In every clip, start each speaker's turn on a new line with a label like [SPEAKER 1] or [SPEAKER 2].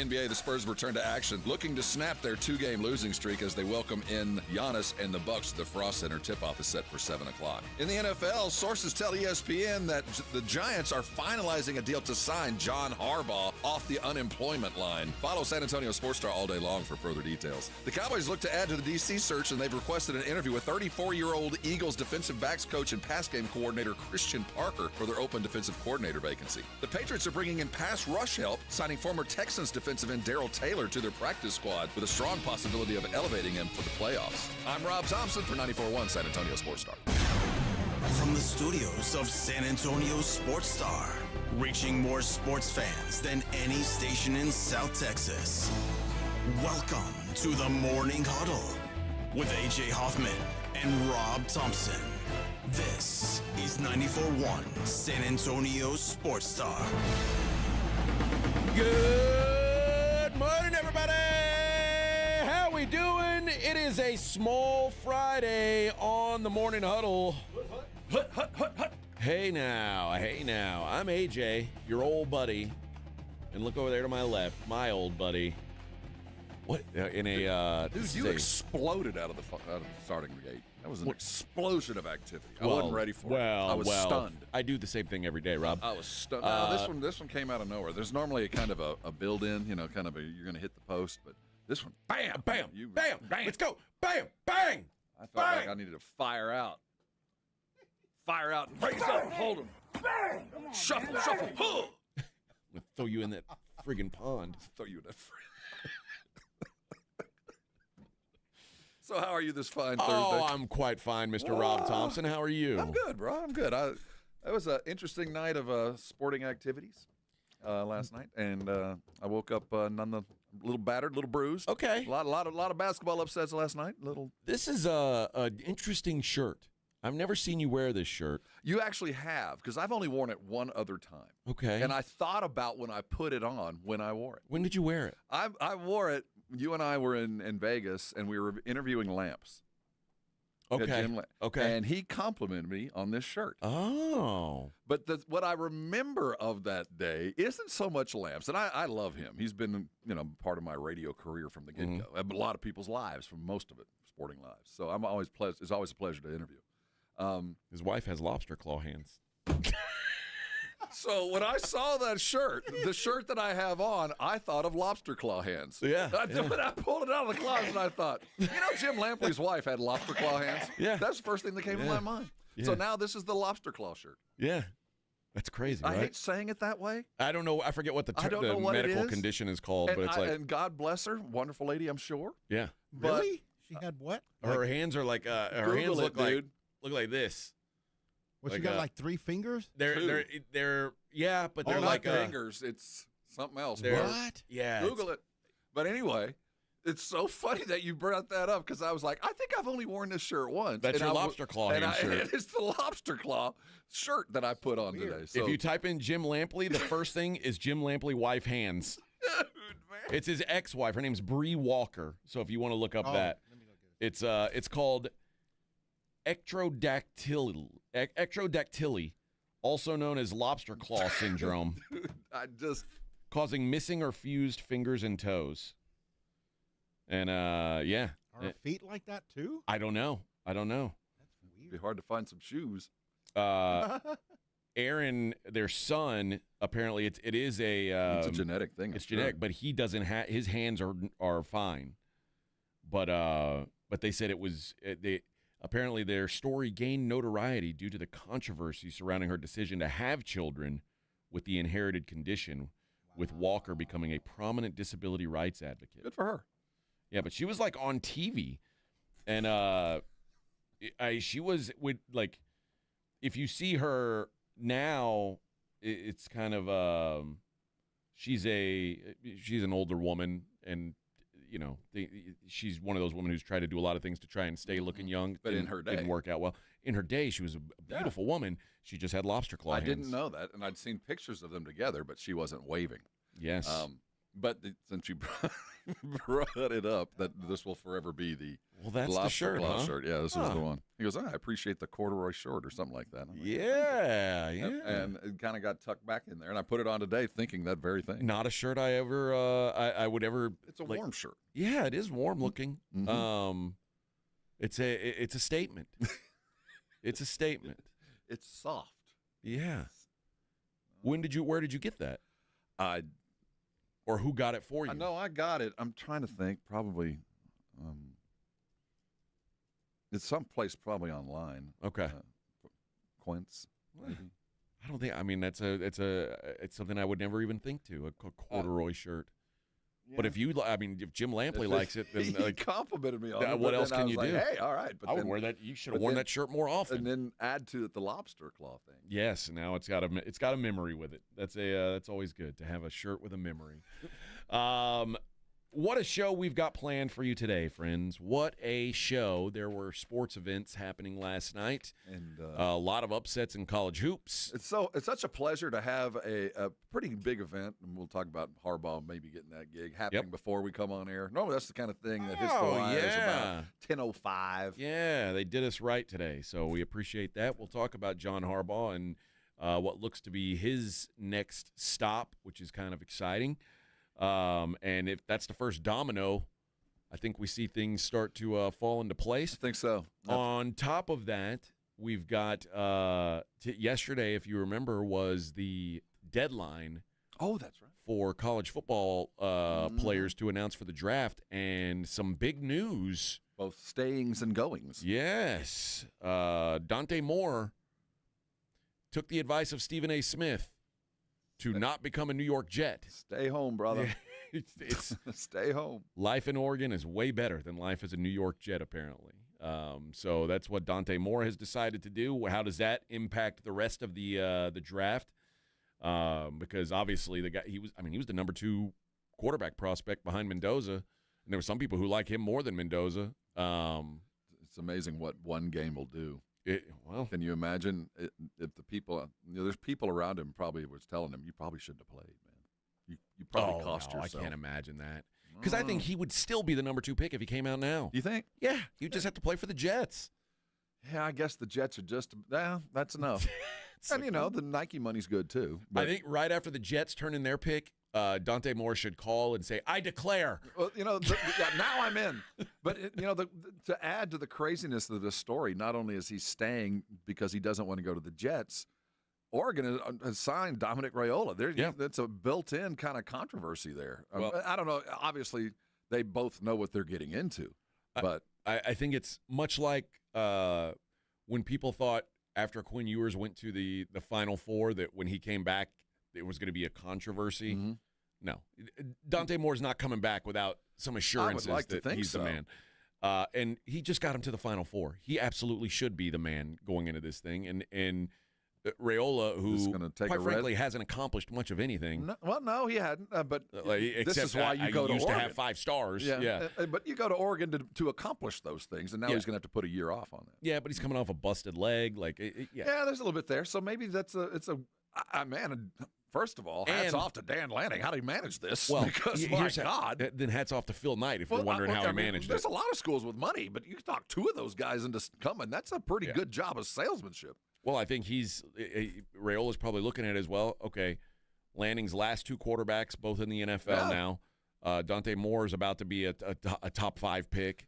[SPEAKER 1] NBA, the Spurs return to action, looking to snap their 2-game losing streak as they welcome in Giannis and the Bucks to the Frost Center. Tip-off is set for 7 o'clock. In the NFL, sources tell ESPN that the Giants are finalizing a deal to sign John Harbaugh off the unemployment line. Follow San Antonio Sports Star all day long for further details. The Cowboys look to add to the D.C. search, and they've requested an interview with 34-year-old Eagles defensive backs coach and pass game coordinator Christian Parker for their open defensive coordinator vacancy. The Patriots are bringing in pass rush help, signing former Texans defensive end Darrell Taylor to their practice squad with a strong possibility of elevating him for the playoffs. I'm Rob Thompson for 94.1 San Antonio Sports Star.
[SPEAKER 2] From the studios of San Antonio Sports Star, reaching more sports fans than any station in South Texas. Welcome to the Morning Huddle with AJ Hoffman and Rob Thompson. This is 94.1 San Antonio Sports Star.
[SPEAKER 3] Good morning, everybody. How we doing? It is a small Friday on the Morning Huddle. Hey now. I'm AJ, your old buddy. And look over there to my left, my old buddy. What? In a
[SPEAKER 1] Dude, you exploded out of the starting gate. That was an explosion of activity. I wasn't ready for it. I was stunned.
[SPEAKER 3] I do the same thing every day, Rob.
[SPEAKER 1] I was stunned. No, this one came out of nowhere. There's normally a kind of a build-in, you're going to hit the post, but this one,
[SPEAKER 3] bam, bam, bam, let's go, bam, bang.
[SPEAKER 1] I felt like I needed to fire out and raise up and hold them. Bang. Shuffle.
[SPEAKER 3] I'm gonna throw you in that friggin' pond.
[SPEAKER 1] So how are you this fine Thursday?
[SPEAKER 3] Oh, I'm quite fine, Mr. Rob Thompson. How are you?
[SPEAKER 1] I'm good, bro. I'm good. That was an interesting night of sporting activities last night, and I woke up a little battered, a little bruised.
[SPEAKER 3] Okay.
[SPEAKER 1] A lot of basketball upsets last night.
[SPEAKER 3] This is an interesting shirt. I've never seen you wear this shirt.
[SPEAKER 1] You actually have, because I've only worn it one other time.
[SPEAKER 3] Okay.
[SPEAKER 1] And I thought about when I put it on when I wore it.
[SPEAKER 3] When did you wear it?
[SPEAKER 1] I wore it. You and I were in Vegas, and we were interviewing Lamps.
[SPEAKER 3] Okay. Okay.
[SPEAKER 1] And he complimented me on this shirt.
[SPEAKER 3] Oh.
[SPEAKER 1] But what I remember of that day isn't so much Lamps, and I love him. He's been part of my radio career from the get-go. A lot of people's lives, from most of it, sporting lives. So it's always a pleasure to interview.
[SPEAKER 3] His wife has lobster claw hands.
[SPEAKER 1] So when I saw that shirt, the shirt that I have on, I thought of lobster claw hands.
[SPEAKER 3] Yeah.
[SPEAKER 1] When I pulled it out of the closet, I thought, Jim Lampley's wife had lobster claw hands.
[SPEAKER 3] Yeah.
[SPEAKER 1] That's the first thing that came to my mind. Yeah. So now this is the lobster claw shirt.
[SPEAKER 3] Yeah. That's crazy, right?
[SPEAKER 1] I hate saying it that way.
[SPEAKER 3] I don't know. I forget what the medical condition is called, but it's
[SPEAKER 1] and God bless her, wonderful lady, I'm sure.
[SPEAKER 3] Yeah.
[SPEAKER 1] But
[SPEAKER 4] really? She had what?
[SPEAKER 3] Her hands are like her hands look like this.
[SPEAKER 4] Well, she got like 3 fingers?
[SPEAKER 3] They're but they're
[SPEAKER 1] like fingers. It's something else.
[SPEAKER 4] What?
[SPEAKER 3] Yeah.
[SPEAKER 1] Google it. But anyway, it's so funny that you brought that up, because I was like, I think I've only worn this shirt once.
[SPEAKER 3] That's your lobster claw hand shirt.
[SPEAKER 1] And it's the lobster claw shirt that I put on today. So
[SPEAKER 3] if you type in Jim Lampley, the first thing is Jim Lampley wife hands.
[SPEAKER 1] Dude, man.
[SPEAKER 3] It's his ex-wife. Her name's Bree Walker. So if you want to look up that,
[SPEAKER 4] let me go get it.
[SPEAKER 3] It's called ectrodactyly, also known as lobster claw syndrome.
[SPEAKER 1] Dude,
[SPEAKER 3] causing missing or fused fingers and toes. And
[SPEAKER 4] Are her feet like that too?
[SPEAKER 3] I don't know.
[SPEAKER 4] That's weird.
[SPEAKER 1] It'd be hard to find some shoes.
[SPEAKER 3] Aaron, their son, apparently it is
[SPEAKER 1] it's a genetic thing.
[SPEAKER 3] It's genetic, but he doesn't have his hands are fine. But they said apparently their story gained notoriety due to the controversy surrounding her decision to have children with the inherited condition, with Walker becoming a prominent disability rights advocate.
[SPEAKER 1] Good for her.
[SPEAKER 3] Yeah, but she was like on TV, and she was with like, if you see her now, it's kind of she's an older woman, and she's one of those women who's tried to do a lot of things to try and stay looking young.
[SPEAKER 1] But in her day,
[SPEAKER 3] didn't work out well. In her day, she was a beautiful woman. She just had lobster claw hands.
[SPEAKER 1] I didn't know that, and I'd seen pictures of them together, but she wasn't waving.
[SPEAKER 3] Yes.
[SPEAKER 1] But since you brought it up that this will forever be the
[SPEAKER 3] that's the
[SPEAKER 1] Lobster
[SPEAKER 3] shirt,
[SPEAKER 1] Claw
[SPEAKER 3] huh?
[SPEAKER 1] shirt. Yeah, this was the one. He goes, I appreciate the corduroy short or something like that. I'm like,
[SPEAKER 3] Yeah.
[SPEAKER 1] And it kind of got tucked back in there, and I put it on today thinking that very thing.
[SPEAKER 3] Not a shirt I ever I would ever.
[SPEAKER 1] It's a warm shirt.
[SPEAKER 3] Yeah, it is warm looking.
[SPEAKER 1] Mm-hmm.
[SPEAKER 3] It's a statement. It's a statement.
[SPEAKER 1] It's soft.
[SPEAKER 3] Yeah. Where did you get that? Or who got it for you?
[SPEAKER 1] I know I got it. I'm trying to think. Probably, it's someplace probably online.
[SPEAKER 3] Okay.
[SPEAKER 1] Quince, maybe.
[SPEAKER 3] I don't think. I mean, it's something I would never even think to a corduroy shirt. Yeah. But if Jim Lampley likes it, then
[SPEAKER 1] he complimented me on it.
[SPEAKER 3] What else can you do?
[SPEAKER 1] Hey, all right. But
[SPEAKER 3] I would wear that. You should have worn that shirt more often.
[SPEAKER 1] And then add to it the lobster claw thing.
[SPEAKER 3] Yes, now it's got a memory with it. That's always good to have a shirt with a memory. What a show we've got planned for you today, friends. What a show. There were sports events happening last night, and a lot of upsets in college hoops.
[SPEAKER 1] It's such a pleasure to have a pretty big event, and we'll talk about Harbaugh maybe getting that gig happening before we come on air. Normally that's the kind of thing that hits the wire is about 10:05.
[SPEAKER 3] Yeah, they did us right today, so we appreciate that. We'll talk about John Harbaugh and what looks to be his next stop, which is kind of exciting. And if that's the first domino, I think we see things start to fall into place.
[SPEAKER 1] I think so.
[SPEAKER 3] On top of that, we've got yesterday, if you remember, was the deadline.
[SPEAKER 1] Oh, that's right.
[SPEAKER 3] For college football players to announce for the draft, and some big news.
[SPEAKER 1] Both stayings and goings.
[SPEAKER 3] Yes. Dante Moore took the advice of Stephen A. Smith to not become a New York Jet.
[SPEAKER 1] Stay home, brother.
[SPEAKER 3] It's
[SPEAKER 1] Stay home.
[SPEAKER 3] Life in Oregon is way better than life as a New York Jet, apparently. So that's what Dante Moore has decided to do. How does that impact the rest of the draft? Because obviously the guy he was the number 2 quarterback prospect behind Mendoza, and there were some people who like him more than Mendoza.
[SPEAKER 1] It's amazing what one game will do. Can you imagine if the people, there's people around him probably was telling him, you probably shouldn't have played, man. You probably cost yourself.
[SPEAKER 3] I can't imagine that. Because I think he would still be the number 2 pick if he came out now.
[SPEAKER 1] You think?
[SPEAKER 3] Yeah. You just have to play for the Jets.
[SPEAKER 1] Yeah, I guess the Jets are just, that's enough. And, the Nike money's good, too.
[SPEAKER 3] I think right after the Jets turn in their pick, Dante Moore should call and say, I declare.
[SPEAKER 1] Well, now I'm in. But, to add to the craziness of this story, not only is he staying because he doesn't want to go to the Jets, Oregon has signed Dominic Raiola. That's a built-in kind of controversy there. Well, I don't know. Obviously, they both know what they're getting into. But
[SPEAKER 3] I think it's much like when people thought after Quinn Ewers went to the Final Four that when he came back, it was going to be a controversy. Mm-hmm. No. Dante Moore's not coming back without some assurances that he's the man. And he just got him to the Final Four. He absolutely should be the man going into this thing. And Raiola, who, quite frankly, hasn't accomplished much of anything.
[SPEAKER 1] No, he hadn't. But this is why you go to Oregon.
[SPEAKER 3] Used to have 5 stars. Yeah.
[SPEAKER 1] But you go to Oregon to accomplish those things, and now he's going to have to put a year off on that.
[SPEAKER 3] Yeah, but he's coming off a busted leg.
[SPEAKER 1] Yeah, there's a little bit there. So maybe man. First of all, hats off to Dan Lanning. How did he manage this?
[SPEAKER 3] Well,
[SPEAKER 1] because my God.
[SPEAKER 3] Then hats off to Phil Knight if you're wondering how he managed it.
[SPEAKER 1] There's a lot of schools with money, but you talk 2 of those guys into coming. That's a pretty good job of salesmanship.
[SPEAKER 3] Well, I think Raiola's probably looking at it as well. Okay, Lanning's last 2 quarterbacks, both in the NFL now. Dante Moore is about to be a top 5 pick.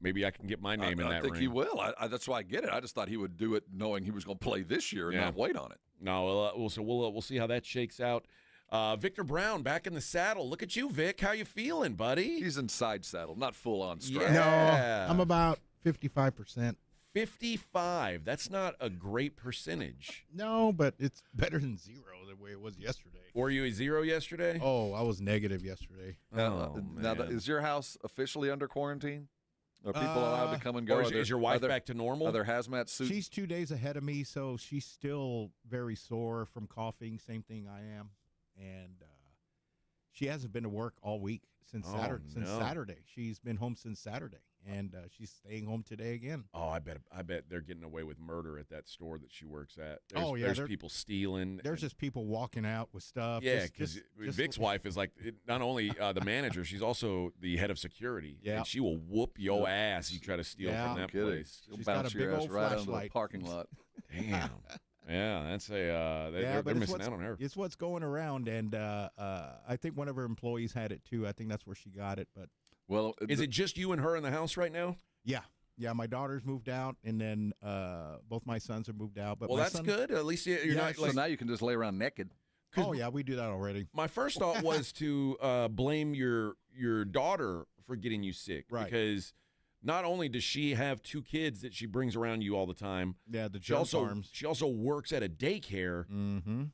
[SPEAKER 3] Maybe I can get my name in that ring.
[SPEAKER 1] I think he will. That's why I get it. I just thought he would do it knowing he was going to play this year and not wait on it.
[SPEAKER 3] No, we'll see how that shakes out. Victor Brown back in the saddle. Look at you, Vic. How you feeling, buddy?
[SPEAKER 1] He's inside saddle, not full on strap.
[SPEAKER 4] Yeah. No, I'm about 55%.
[SPEAKER 3] 55. That's not a great percentage.
[SPEAKER 4] No, but it's better than 0 the way it was yesterday.
[SPEAKER 3] Were you a 0 yesterday?
[SPEAKER 4] Oh, I was negative yesterday.
[SPEAKER 1] Now, is your house officially under quarantine? Are people allowed to come and go?
[SPEAKER 3] Or is your wife back to normal?
[SPEAKER 1] Are there hazmat suits?
[SPEAKER 4] She's 2 days ahead of me, so she's still very sore from coughing. Same thing I am. And she hasn't been to work all week since Saturday. She's been home since Saturday. and she's staying home today again.
[SPEAKER 3] Oh, I bet they're getting away with murder at that store that she works at.
[SPEAKER 4] There's
[SPEAKER 3] People stealing.
[SPEAKER 4] There's just people walking out with stuff.
[SPEAKER 3] Yeah, because Vic's wife is like not only the manager, she's also the head of security.
[SPEAKER 4] Yeah,
[SPEAKER 3] and she will whoop your ass. You try to steal from that place.
[SPEAKER 1] She'll bounce your ass right onto the parking lot.
[SPEAKER 3] Damn. Yeah, that's they're missing out on her.
[SPEAKER 4] It's what's going around, and I think one of her employees had it too. I think that's where she got it. But
[SPEAKER 3] is it just you and her in the house right now?
[SPEAKER 4] Yeah. My daughter's moved out, and then both my sons have moved out. But
[SPEAKER 3] that's good. At least you're not.
[SPEAKER 1] So now you can just lay around naked.
[SPEAKER 4] Oh yeah, we do that already.
[SPEAKER 3] My first thought was to blame your daughter for getting you sick,
[SPEAKER 4] right?
[SPEAKER 3] Because not only does she have 2 kids that she brings around you all the time,
[SPEAKER 4] she
[SPEAKER 3] also works at a daycare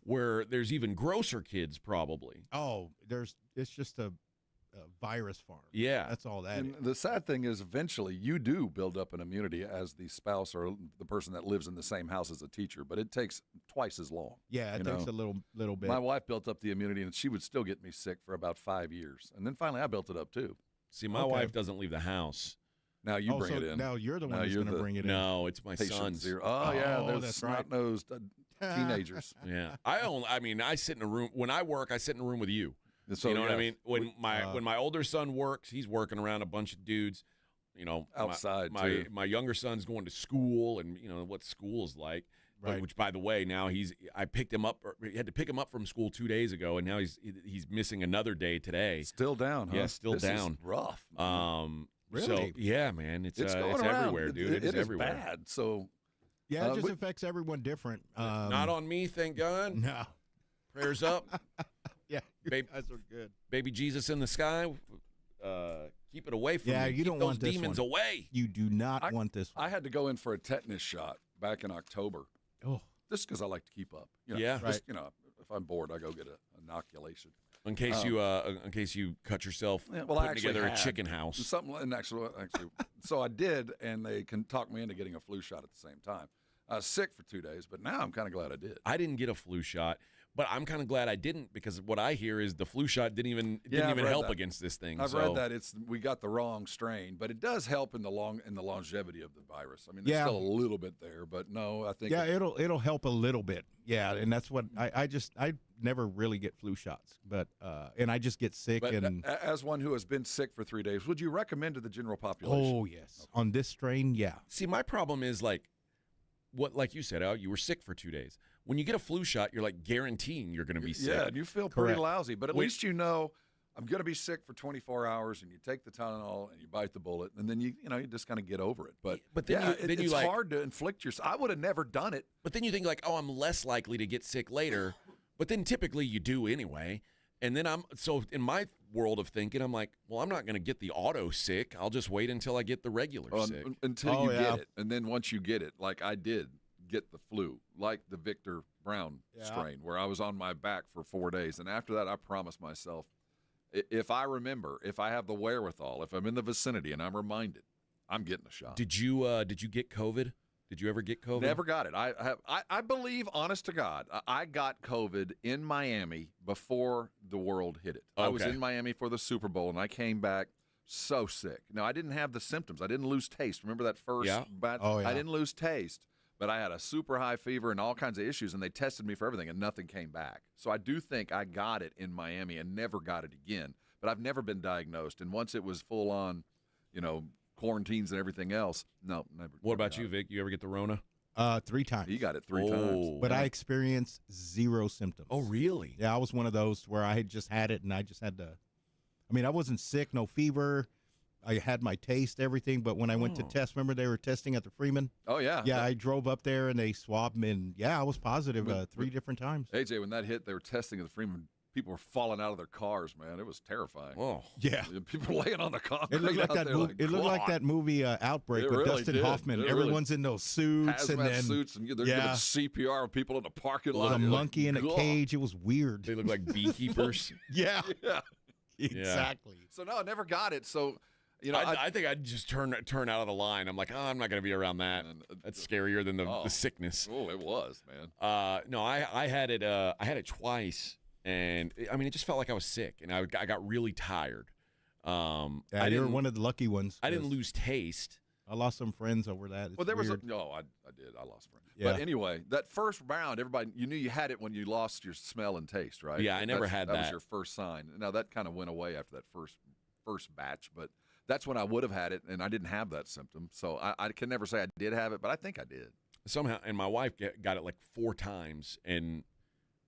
[SPEAKER 3] where there's even grosser kids probably.
[SPEAKER 4] Oh, it's just a virus farm.
[SPEAKER 3] Yeah,
[SPEAKER 4] that's all that
[SPEAKER 1] And
[SPEAKER 4] is.
[SPEAKER 1] the sad thing is, eventually, you do build up an immunity as the spouse or the person that lives in the same house as a teacher, but it takes twice as long.
[SPEAKER 4] Yeah, it takes a little bit.
[SPEAKER 1] My wife built up the immunity, and she would still get me sick for about 5 years, and then finally I built it up too.
[SPEAKER 3] See, my wife doesn't leave the house.
[SPEAKER 1] Now you bring it in.
[SPEAKER 4] Now you're the one who's going to bring it in.
[SPEAKER 3] No, it's my son's.
[SPEAKER 1] Oh yeah, those
[SPEAKER 4] that's right.
[SPEAKER 1] snot-nosed teenagers.
[SPEAKER 3] Yeah, I sit in a room when I work. I sit in a room with you.
[SPEAKER 1] So,
[SPEAKER 3] you know what I mean? When my older son works, he's working around a bunch of dudes. You know,
[SPEAKER 1] outside.
[SPEAKER 3] My younger son's going to school, and you know what school is like.
[SPEAKER 4] Right.
[SPEAKER 3] Which, by the way, now I picked him up. He had to pick him up from school 2 days ago, and now he's missing another day today.
[SPEAKER 1] Still down, huh?
[SPEAKER 3] Yeah, still down.
[SPEAKER 1] Is rough.
[SPEAKER 4] Really?
[SPEAKER 3] So yeah, man, it's
[SPEAKER 1] going
[SPEAKER 3] everywhere, dude.
[SPEAKER 1] It is
[SPEAKER 3] everywhere.
[SPEAKER 1] bad. So
[SPEAKER 4] yeah, it just affects everyone different.
[SPEAKER 3] Not on me, thank God.
[SPEAKER 4] No.
[SPEAKER 3] Prayers up.
[SPEAKER 4] Yeah,
[SPEAKER 3] baby,
[SPEAKER 4] guys are good.
[SPEAKER 3] Baby Jesus in the sky. Keep it away from me.
[SPEAKER 4] You
[SPEAKER 3] Keep
[SPEAKER 4] don't
[SPEAKER 3] those
[SPEAKER 4] want this
[SPEAKER 3] demons
[SPEAKER 4] one.
[SPEAKER 3] away.
[SPEAKER 4] You do not want this one.
[SPEAKER 1] I had to go in for a tetanus shot back in October.
[SPEAKER 4] Oh,
[SPEAKER 1] just because I like to keep up. You know,
[SPEAKER 3] Yeah.
[SPEAKER 1] just, you know, if I'm bored, I go get an inoculation.
[SPEAKER 3] In case you cut yourself
[SPEAKER 1] I
[SPEAKER 3] putting
[SPEAKER 1] actually
[SPEAKER 3] together
[SPEAKER 1] had
[SPEAKER 3] a chicken house.
[SPEAKER 1] Something, and actually, so I did, and they can talk me into getting a flu shot at the same time. I was sick for 2 days, but now I'm kind of glad I did.
[SPEAKER 3] I didn't get a flu shot, but I'm kind of glad I didn't, because what I hear is the flu shot didn't even help against this thing.
[SPEAKER 1] I've read that we got the wrong strain, but it does help in the longevity of the virus. I mean, there's still a little bit there, but no, I think
[SPEAKER 4] it'll help a little bit. Yeah, and that's what I never really get flu shots, but and I just get sick.
[SPEAKER 1] But
[SPEAKER 4] and
[SPEAKER 1] as one who has been sick for 3 days, would you recommend to the general population?
[SPEAKER 4] Oh yes, on this strain, yeah.
[SPEAKER 3] See, my problem is like you said, Al, you were sick for 2 days. When you get a flu shot, you're like guaranteeing you're going to be sick.
[SPEAKER 1] Yeah, and you feel pretty lousy, but at least you know I'm going to be sick for 24 hours, and you take the Tylenol and you bite the bullet, and then you just kind of get over it. But
[SPEAKER 3] then
[SPEAKER 1] it's hard to inflict yourself. I would have never done it.
[SPEAKER 3] But then you think like, oh, I'm less likely to get sick later. But then typically you do anyway. And then in my world of thinking, I'm like, well, I'm not going to get the auto sick. I'll just wait until I get the regular sick.
[SPEAKER 1] Until you get it. And then once you get it, like I did get the flu, like the Victor Brown strain, where I was on my back for 4 days. And after that, I promised myself, if I remember, if I have the wherewithal, if I'm in the vicinity and I'm reminded, I'm getting a shot.
[SPEAKER 3] Did you get COVID? Did you ever get COVID?
[SPEAKER 1] Never got it. I believe, honest to God, I got COVID in Miami before the world hit it.
[SPEAKER 3] Okay.
[SPEAKER 1] I was in Miami for the Super Bowl, and I came back so sick. Now, I didn't have the symptoms. I didn't lose taste. Remember that first bat?
[SPEAKER 4] Oh, yeah.
[SPEAKER 1] I didn't lose taste, but I had a super high fever and all kinds of issues, and they tested me for everything, and nothing came back. So I do think I got it in Miami and never got it again. But I've never been diagnosed, and once it was full on, quarantines and everything else, no, never.
[SPEAKER 3] What about you, Vic? You ever get the Rona?
[SPEAKER 4] 3 times.
[SPEAKER 1] He got it 3 times.
[SPEAKER 4] But I experienced 0 symptoms.
[SPEAKER 3] Oh, really?
[SPEAKER 4] Yeah, I was one of those where I had just had it, and I just had to. I mean, I wasn't sick, no fever. I had my taste, everything. But when I went to test, remember they were testing at the Freeman?
[SPEAKER 1] Oh, yeah.
[SPEAKER 4] Yeah, I drove up there, and they swabbed me, and, I was positive 3 different times.
[SPEAKER 1] AJ, when that hit, they were testing at the Freeman. People were falling out of their cars, man. It was terrifying.
[SPEAKER 3] Oh,
[SPEAKER 4] yeah.
[SPEAKER 1] People laying on the concrete.
[SPEAKER 4] It looked like that movie. It looked like that movie Outbreak with
[SPEAKER 1] really
[SPEAKER 4] Dustin Hoffman. Everyone's in those suits, and then
[SPEAKER 1] suits, and they're giving CPR with people in the parking lot.
[SPEAKER 4] a monkey in a cage. It was weird.
[SPEAKER 3] They look like beekeepers.
[SPEAKER 4] Yeah,
[SPEAKER 3] exactly.
[SPEAKER 1] So no, I never got it. So
[SPEAKER 3] I think I'd just turn out of the line. I'm like, I'm not going to be around that. That's scarier than the sickness.
[SPEAKER 1] Oh, it was, man.
[SPEAKER 3] No, I had it. I had it twice. And I mean, it just felt like I was sick, and I got really tired.
[SPEAKER 4] Yeah, you're one of the lucky ones.
[SPEAKER 3] I didn't lose taste.
[SPEAKER 4] I lost some friends over that. It's
[SPEAKER 1] Well, there
[SPEAKER 4] weird.
[SPEAKER 1] I did. I lost friends.
[SPEAKER 4] Yeah.
[SPEAKER 1] But anyway, that first round, everybody, you knew you had it when you lost your smell and taste, right?
[SPEAKER 3] Yeah, I never had that.
[SPEAKER 1] That was your first sign. Now, that kind of went away after that first batch, but that's when I would have had it, and I didn't have that symptom. So I can never say I did have it, but I think I did.
[SPEAKER 3] Somehow, and my wife got it like 4 times, and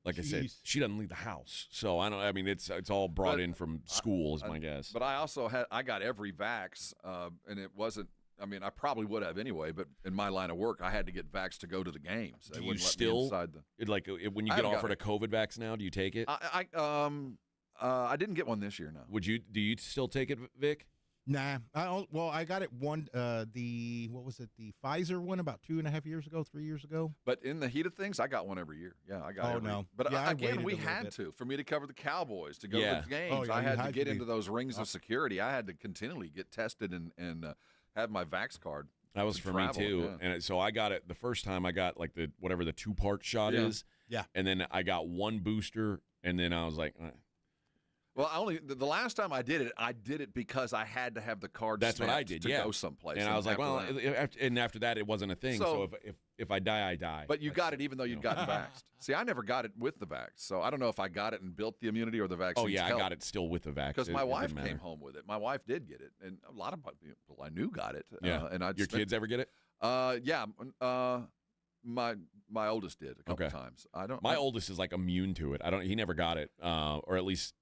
[SPEAKER 3] like I said, she doesn't leave the house. So I mean, it's all brought in from school, is my guess.
[SPEAKER 1] But I got every vax, and it wasn't. I mean, I probably would have anyway, but in my line of work, I had to get vaxxed to go to the games. They
[SPEAKER 3] Do you
[SPEAKER 1] wouldn't let me
[SPEAKER 3] still
[SPEAKER 1] inside
[SPEAKER 3] when you get offered a COVID vax now? Do you take it?
[SPEAKER 1] I didn't get one this year. No.
[SPEAKER 3] Do you still take it, Vic?
[SPEAKER 4] Nah. I got it the Pfizer one about 3 years ago.
[SPEAKER 1] But in the heat of things, I got one every year. Yeah, I got.
[SPEAKER 4] No.
[SPEAKER 1] But
[SPEAKER 4] yeah,
[SPEAKER 1] again, we had to for me to cover the Cowboys to go to the games.
[SPEAKER 4] Oh, yeah,
[SPEAKER 1] I had to get
[SPEAKER 4] be.
[SPEAKER 1] into those rings of security. I had to continually get tested and have my vax card.
[SPEAKER 3] That was for me too.
[SPEAKER 1] Yeah.
[SPEAKER 3] And so I got it the first time. I got like the 2-part shot is.
[SPEAKER 4] Yeah.
[SPEAKER 3] And then I got 1 booster, and then I was like.
[SPEAKER 1] Well, the last time I did it because I had to have the card.
[SPEAKER 3] That's what I did.
[SPEAKER 1] To go someplace.
[SPEAKER 3] And I was like, well, and after that, it wasn't a thing. So if I die, I die.
[SPEAKER 1] But you got it even though you'd gotten vaxxed. See, I never got it with the vax, so I don't know if I got it and built the immunity or the vaccine.
[SPEAKER 3] Oh yeah, I got it still with the vax
[SPEAKER 1] because my wife came home with it. My wife did get it, and a lot of people I knew got it.
[SPEAKER 3] Yeah.
[SPEAKER 1] And
[SPEAKER 3] your kids ever get it?
[SPEAKER 1] Yeah. My oldest did a couple times.
[SPEAKER 3] My oldest is like immune to it. He never got it, or at least.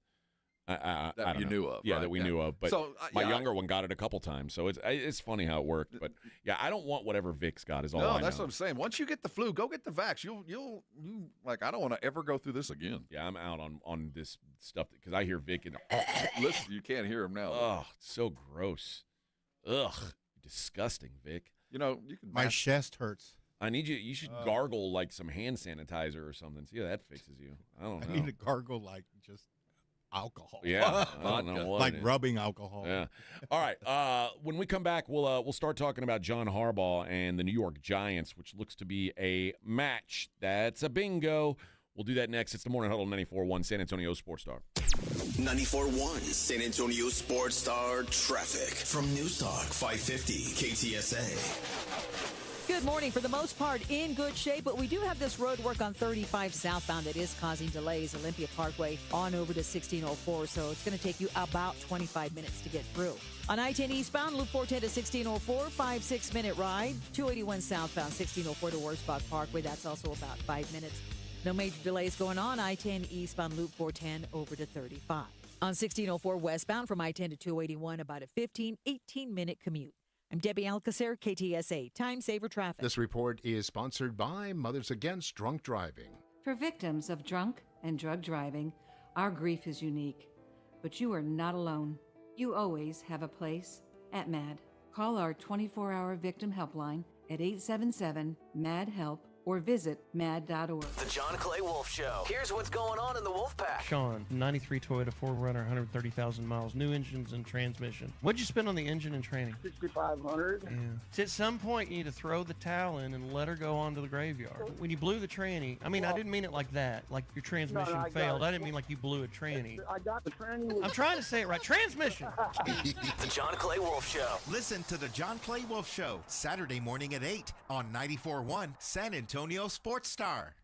[SPEAKER 3] I don't know.
[SPEAKER 1] Knew of.
[SPEAKER 3] Yeah,
[SPEAKER 1] right?
[SPEAKER 3] that we knew of. But
[SPEAKER 1] so,
[SPEAKER 3] my younger one got it a couple times. So it's funny how it worked. But yeah, I don't want whatever Vic's got is all I know.
[SPEAKER 1] No, that's what I'm saying. Once you get the flu, go get the vax. You like, I don't want to ever go through this again.
[SPEAKER 3] Yeah, I'm out on this stuff because I hear Vic and
[SPEAKER 1] listen, you can't hear him now.
[SPEAKER 3] Oh, it's so gross. Ugh, disgusting, Vic.
[SPEAKER 1] You know, you can.
[SPEAKER 4] My chest hurts.
[SPEAKER 3] I need you. You should gargle like some hand sanitizer or something. See how that fixes you. I don't know.
[SPEAKER 4] I need to gargle like just alcohol.
[SPEAKER 3] Yeah, I don't know what
[SPEAKER 4] like rubbing alcohol.
[SPEAKER 3] Yeah. All right. When we come back, we'll start talking about John Harbaugh and the New York Giants, which looks to be a match. That's a bingo. We'll do that next. It's the Morning Huddle 94.1 San Antonio Sports Star.
[SPEAKER 2] 94.1 San Antonio Sports Star traffic from News Talk 550 KTSA.
[SPEAKER 5] Good morning. For the most part, in good shape, but we do have this road work on 35 southbound that is causing delays. Olympia Parkway on over to 1604, so it's going to take you about 25 minutes to get through. On I-10 eastbound, Loop 410 to 1604, 5-6-minute ride. 281 southbound, 1604 to Wurzbach Parkway. That's also about 5 minutes. No major delays going on. I-10 eastbound, Loop 410 over to 35. On 1604 westbound from I-10 to 281, about a 18-minute commute. I'm Debbie Alcacer, KTSA, Time Saver Traffic.
[SPEAKER 6] This report is sponsored by Mothers Against Drunk Driving.
[SPEAKER 7] For victims of drunk and drug driving, our grief is unique. But you are not alone. You always have a place at MAD. Call our 24-hour victim helpline at 877-MAD-HELP or visit mad.org.
[SPEAKER 8] The John Clay Wolf Show. Here's what's going on in the Wolf Pack.
[SPEAKER 9] Sean, 93 Toyota 4Runner, 130,000 miles, new engines and transmission. What'd you spend on the engine and training?
[SPEAKER 10] $6,500.
[SPEAKER 9] Yeah. So at some point, you need to throw the towel in and let her go on to the graveyard. When you blew the tranny, I mean, I didn't mean it like that, like your transmission failed. I didn't mean like you blew a tranny.
[SPEAKER 10] I got the tranny.
[SPEAKER 9] I'm trying to say it right. Transmission!
[SPEAKER 8] The John Clay Wolf Show.
[SPEAKER 11] Listen to the John Clay Wolf Show, Saturday morning at 8 on 94.1 San Antonio Sports Star.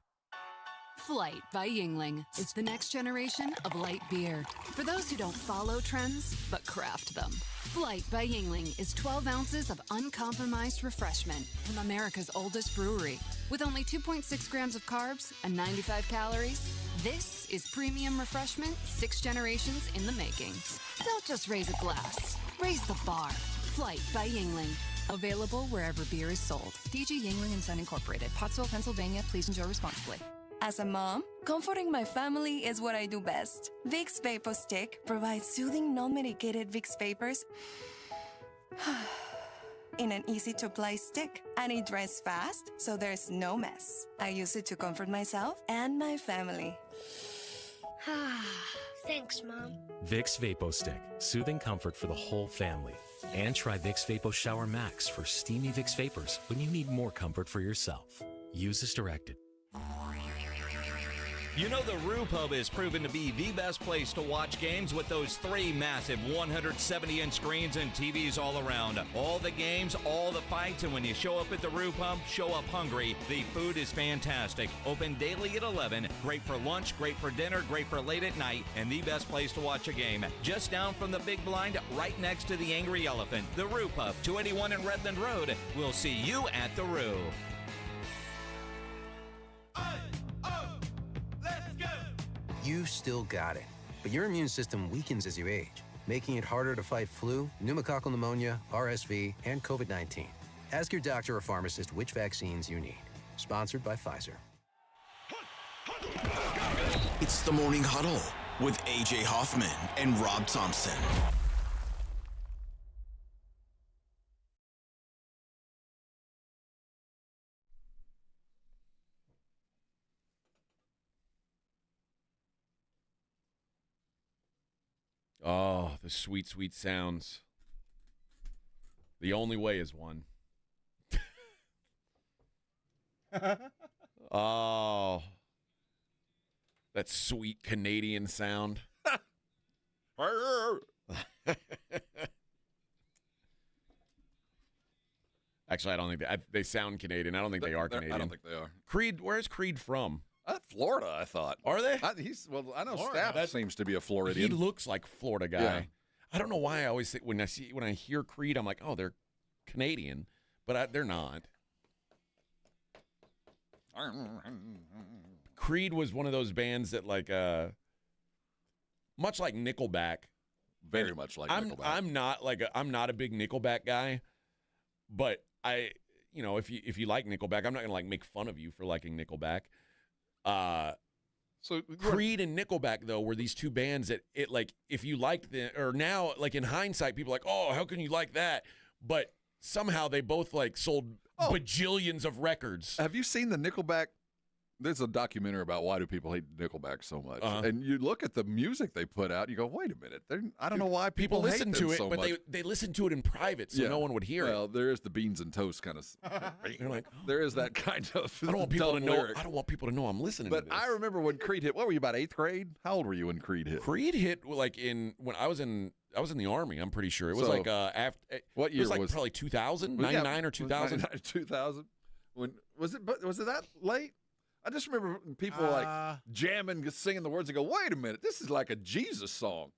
[SPEAKER 12] Flight by Yingling is the next generation of light beer. For those who don't follow trends, but craft them. Flight by Yingling is 12 ounces of uncompromised refreshment from America's oldest brewery. With only 2.6 grams of carbs and 95 calories, this is premium refreshment 6 generations in the making. Don't just raise a glass, raise the bar. Flight by Yingling. Available wherever beer is sold. DG Yingling and Son Incorporated, Pottsville, Pennsylvania. Please enjoy responsibly.
[SPEAKER 13] As a mom, comforting my family is what I do best. Vicks Vapor Stick provides soothing, non-medicated Vicks Vapors in an easy-to-apply stick, and it dries fast, so there's no mess. I use it to comfort myself and my family.
[SPEAKER 14] Thanks, Mom.
[SPEAKER 15] Vicks Vapo Stick, soothing comfort for the whole family. And try Vicks Vapo Shower Max for steamy Vicks Vapors when you need more comfort for yourself. Use as directed.
[SPEAKER 14] You know the Roo Pub has proven to be the best place to watch games with those 3 massive 170-inch screens and TVs all around. All the games, all the fights, and when you show up at the Roo Pub, show up hungry. The food is fantastic. Open daily at 11. Great for lunch, great for dinner, great for late at night, and the best place to watch a game. Just down from the big blind, right next to the Angry Elephant. The Roo Pub, 281 in Redland Road. We'll see you at the Roo.
[SPEAKER 16] You still got it, but your immune system weakens as you age, making it harder to fight flu, pneumococcal pneumonia, RSV, and COVID-19. Ask your doctor or pharmacist which vaccines you need. Sponsored by Pfizer.
[SPEAKER 2] It's the Morning Huddle with AJ Hoffman and Rob Thompson.
[SPEAKER 3] Oh, the sweet, sweet sounds. The only way is one. Oh, that sweet Canadian sound. Actually, I don't think they sound Canadian. I don't think they are Canadian.
[SPEAKER 1] I don't think they are.
[SPEAKER 3] Creed, where's Creed from?
[SPEAKER 1] Florida, I thought.
[SPEAKER 3] Are they?
[SPEAKER 1] I know Stapp seems to be a Floridian.
[SPEAKER 3] He looks like Florida guy.
[SPEAKER 1] Yeah.
[SPEAKER 3] I don't know why I always think when I hear Creed, I'm like, oh, they're Canadian, but they're not. Creed was one of those bands that much like Nickelback.
[SPEAKER 1] Very much like Nickelback.
[SPEAKER 3] I'm not a big Nickelback guy, but if you like Nickelback, I'm not gonna make fun of you for liking Nickelback. So Creed and Nickelback though were these two bands that if you liked them, or now in hindsight people are like, oh, how can you like that? But somehow they both sold bajillions of records.
[SPEAKER 1] Have you seen the Nickelback? There's a documentary about why do people hate Nickelback so much, and you look at the music they put out, you go, wait a minute, I don't know why people
[SPEAKER 3] listen
[SPEAKER 1] hate
[SPEAKER 3] to
[SPEAKER 1] them
[SPEAKER 3] it,
[SPEAKER 1] so
[SPEAKER 3] but
[SPEAKER 1] much.
[SPEAKER 3] they listen to it in private, so no one would hear it.
[SPEAKER 1] Well, there is the beans and toast kind of.
[SPEAKER 3] They're like,
[SPEAKER 1] there is that kind of.
[SPEAKER 3] I don't want people to know.
[SPEAKER 1] Lyric.
[SPEAKER 3] I don't want people to know I'm listening.
[SPEAKER 1] But
[SPEAKER 3] to this.
[SPEAKER 1] I remember when Creed hit. What were you, about 8th grade? How old were you when Creed hit?
[SPEAKER 3] Creed hit when I was in the Army. I'm pretty sure it was after.
[SPEAKER 1] What year
[SPEAKER 3] it was probably 2000, 99 or 2000.
[SPEAKER 1] 2000. When was it? Was it that late? I just remember people jamming, singing the words and go, wait a minute, this is like a Jesus song.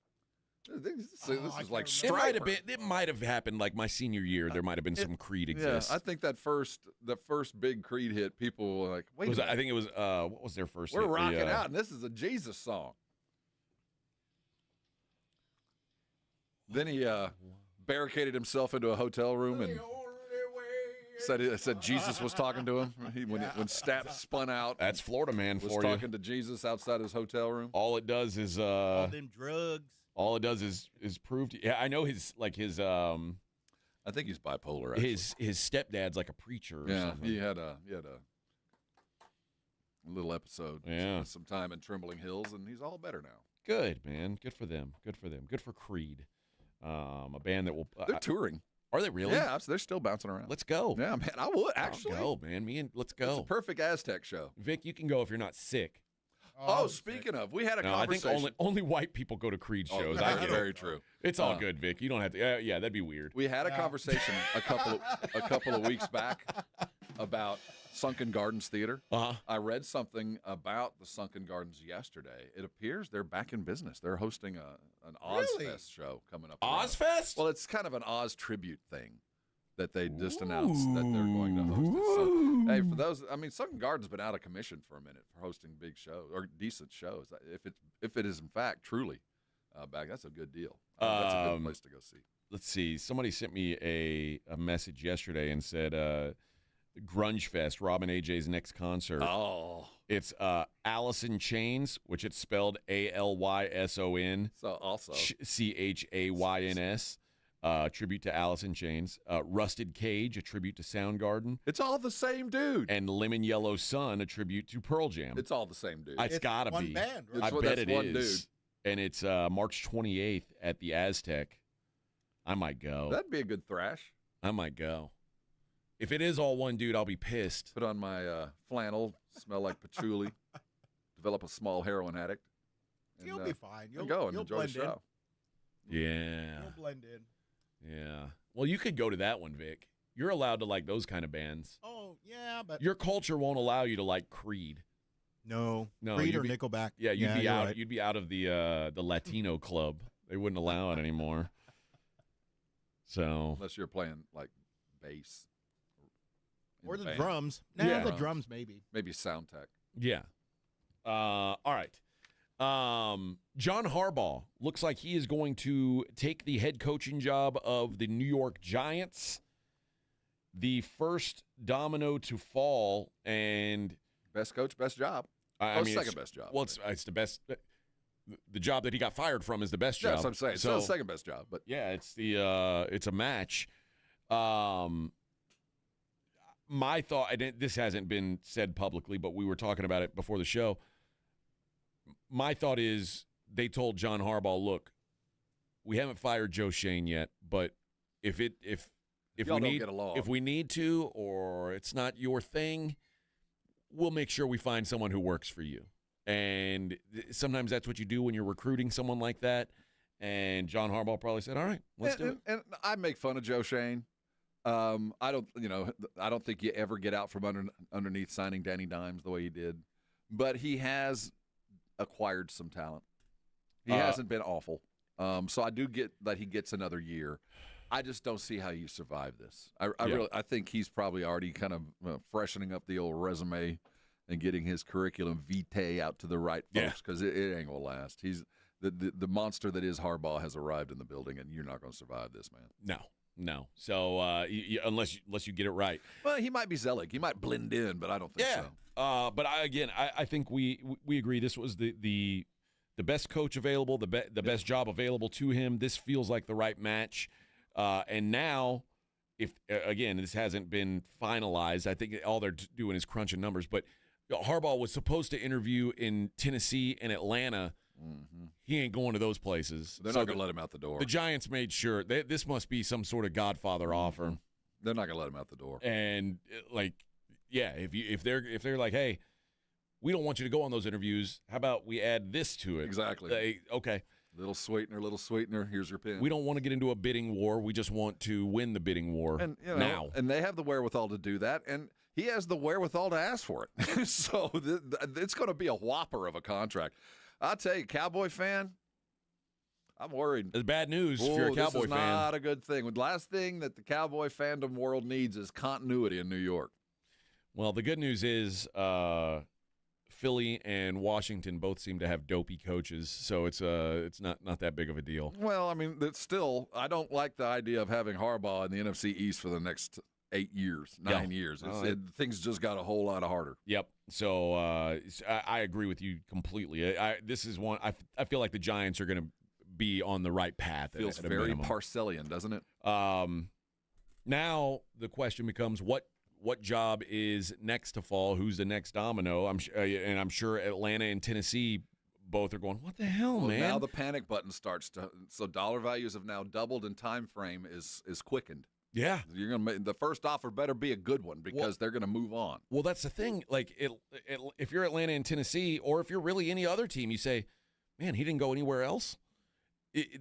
[SPEAKER 1] This is like Striper.
[SPEAKER 3] It might have happened my senior year. There might have been some Creed exists.
[SPEAKER 1] Yeah, I think the first big Creed hit, people were like, wait a minute.
[SPEAKER 3] I think it was, what was their first
[SPEAKER 1] We're
[SPEAKER 3] hit?
[SPEAKER 1] rocking out, and this is a Jesus song. Then he barricaded himself into a hotel room and said Jesus was talking to him when Stapp spun out.
[SPEAKER 3] That's Florida man
[SPEAKER 1] was
[SPEAKER 3] for you.
[SPEAKER 1] talking to Jesus outside his hotel room.
[SPEAKER 3] All it does is
[SPEAKER 4] all them drugs.
[SPEAKER 3] All it does is prove to I know his
[SPEAKER 1] I think he's bipolar. Actually.
[SPEAKER 3] His stepdad's like a preacher. Or something.
[SPEAKER 1] he had a little episode.
[SPEAKER 3] Yeah,
[SPEAKER 1] some time in Trembling Hills, and he's all better now.
[SPEAKER 3] Good, man. Good for them. Good for them. Good for Creed. A band that will.
[SPEAKER 1] They're touring.
[SPEAKER 3] Are they really?
[SPEAKER 1] Yeah, they're still bouncing around.
[SPEAKER 3] Let's go.
[SPEAKER 1] Yeah, man, I would actually.
[SPEAKER 3] I'll go, man. Let's go.
[SPEAKER 1] It's a perfect Aztec show.
[SPEAKER 3] Vic, you can go if you're not sick.
[SPEAKER 1] Oh, speaking of, we had a conversation.
[SPEAKER 3] I think only white people go to Creed shows. I get
[SPEAKER 1] very
[SPEAKER 3] it.
[SPEAKER 1] True.
[SPEAKER 3] It's all good, Vic. You don't have to. Yeah, that'd be weird.
[SPEAKER 1] We had a conversation a couple of weeks back about Sunken Gardens Theater. I read something about the Sunken Gardens yesterday. It appears they're back in business. They're hosting an Ozfest show coming up.
[SPEAKER 3] Ozfest?
[SPEAKER 1] Well, it's kind of an Oz tribute thing that they just announced that they're going to host it. So, hey, for those, Sunken Gardens been out of commission for a minute for hosting big shows or decent shows. If it is in fact truly back, that's a good deal. That's a good place to go see.
[SPEAKER 3] Let's see. Somebody sent me a message yesterday and said Grunge Fest, Rob and AJ's next concert.
[SPEAKER 1] Oh.
[SPEAKER 3] It's Alice in Chains, which it's spelled ALYSON.
[SPEAKER 1] So also
[SPEAKER 3] CHAYNS. Tribute to Alice in Chains. Rusted Cage, a tribute to Soundgarden.
[SPEAKER 1] It's all the same dude.
[SPEAKER 3] And Lemon Yellow Sun, a tribute to Pearl Jam.
[SPEAKER 1] It's all the same dude.
[SPEAKER 3] It's gotta
[SPEAKER 4] one
[SPEAKER 3] be.
[SPEAKER 4] band, right?
[SPEAKER 3] I bet it
[SPEAKER 1] one
[SPEAKER 3] is.
[SPEAKER 1] Dude.
[SPEAKER 3] And it's March 28th at the Aztec. I might go.
[SPEAKER 1] That'd be a good thrash.
[SPEAKER 3] I might go. If it is all one dude, I'll be pissed.
[SPEAKER 1] Put on my flannel, smell like patchouli. develop a small heroin addict. And,
[SPEAKER 4] You'll be fine.
[SPEAKER 1] You'll go and
[SPEAKER 4] you'll
[SPEAKER 1] enjoy the
[SPEAKER 4] blend in.
[SPEAKER 1] show.
[SPEAKER 3] Yeah.
[SPEAKER 4] You'll blend in.
[SPEAKER 3] Yeah. Well, you could go to that one, Vic. You're allowed to like those kind of bands.
[SPEAKER 4] Oh, yeah, but
[SPEAKER 3] Your culture won't allow you to like Creed.
[SPEAKER 4] no,
[SPEAKER 3] No,
[SPEAKER 4] Creed or Nickelback.
[SPEAKER 3] Yeah, you'd be
[SPEAKER 4] you're
[SPEAKER 3] out.
[SPEAKER 4] right.
[SPEAKER 3] You'd be out of the Latino club. They wouldn't allow it anymore. So
[SPEAKER 1] Unless you're playing like bass. in
[SPEAKER 4] Or the
[SPEAKER 1] band.
[SPEAKER 4] drums.
[SPEAKER 3] Yeah.
[SPEAKER 4] The drums maybe.
[SPEAKER 1] Maybe sound tech.
[SPEAKER 3] yeah. All right. John Harbaugh looks like he is going to take the head coaching job of the New York Giants. The first domino to fall, and
[SPEAKER 1] Best coach, best job.
[SPEAKER 3] I mean,
[SPEAKER 1] second
[SPEAKER 3] it's-
[SPEAKER 1] best job.
[SPEAKER 3] Well, it's the best. The job that he got fired from is the best
[SPEAKER 1] Yeah,
[SPEAKER 3] job.
[SPEAKER 1] that's what I'm saying. It's
[SPEAKER 3] So,
[SPEAKER 1] the second best job, but
[SPEAKER 3] yeah, it's a match. My thought, this hasn't been said publicly, but we were talking about it before the show. My thought is they told John Harbaugh, look, we haven't fired Joe Shane yet, but if
[SPEAKER 1] Y'all
[SPEAKER 3] we
[SPEAKER 1] don't
[SPEAKER 3] need
[SPEAKER 1] get along.
[SPEAKER 3] if we need to, or it's not your thing, we'll make sure we find someone who works for you. And sometimes that's what you do when you're recruiting someone like that. And John Harbaugh probably said, all right, let's do it.
[SPEAKER 1] And I make fun of Joe Shane. I don't think you ever get out from underneath signing Danny Dimes the way he did, but he has acquired some talent. He hasn't been awful. So I do get that he gets another year. I just don't see how you survive this. I think he's probably already kind of freshening up the old resume and getting his curriculum vitae out to the right folks because it ain't gonna last. He's the monster that is Harbaugh has arrived in the building, and you're not gonna survive this, man.
[SPEAKER 3] No. So unless you get it right.
[SPEAKER 1] Well, he might be Zelig. He might blend in, but I don't think so.
[SPEAKER 3] But I think we agree this was the best coach available, the best job available to him. This feels like the right match. And now, if again this hasn't been finalized, I think all they're doing is crunching numbers. But Harbaugh was supposed to interview in Tennessee and Atlanta.
[SPEAKER 1] Mm-hmm.
[SPEAKER 3] He ain't going to those places.
[SPEAKER 1] They're not going to let him out the door.
[SPEAKER 3] The Giants made sure this must be some sort of Godfather offer.
[SPEAKER 1] They're not going to let him out the door.
[SPEAKER 3] And if they're like, hey, we don't want you to go on those interviews. How about we add this to it?
[SPEAKER 1] Exactly.
[SPEAKER 3] Okay.
[SPEAKER 1] Little sweetener. Here's your pin.
[SPEAKER 3] We don't want to get into a bidding war. We just want to win the bidding war now.
[SPEAKER 1] And they have the wherewithal to do that, and he has the wherewithal to ask for it. So it's going to be a whopper of a contract. I'll tell you, Cowboy fan, I'm worried.
[SPEAKER 3] It's bad news if you're a Cowboy
[SPEAKER 1] this is
[SPEAKER 3] fan.
[SPEAKER 1] Not a good thing. The last thing that the Cowboy fandom world needs is continuity in New York.
[SPEAKER 3] Well, the good news is Philly and Washington both seem to have dopey coaches, so it's not that big of a deal.
[SPEAKER 1] Well, I mean, it's still, I don't like the idea of having Harbaugh in the NFC East for the next 8 years, 9 years. Things just got a whole lot harder.
[SPEAKER 3] Yep. So I agree with you completely. This is one I feel like the Giants are going to be on the right path.
[SPEAKER 1] Feels
[SPEAKER 3] at a
[SPEAKER 1] very
[SPEAKER 3] minimum.
[SPEAKER 1] Parcellian, doesn't it?
[SPEAKER 3] Now the question becomes what job is next to fall? Who's the next domino? I'm sure Atlanta and Tennessee both are going, what the hell, man?
[SPEAKER 1] Now the panic button starts to. So dollar values have now doubled, and time frame is quickened.
[SPEAKER 3] Yeah,
[SPEAKER 1] you're gonna make the first offer better be a good one because they're gonna move on.
[SPEAKER 3] Well, that's the thing. Like, if you're Atlanta and Tennessee, or if you're really any other team, you say, man, he didn't go anywhere else.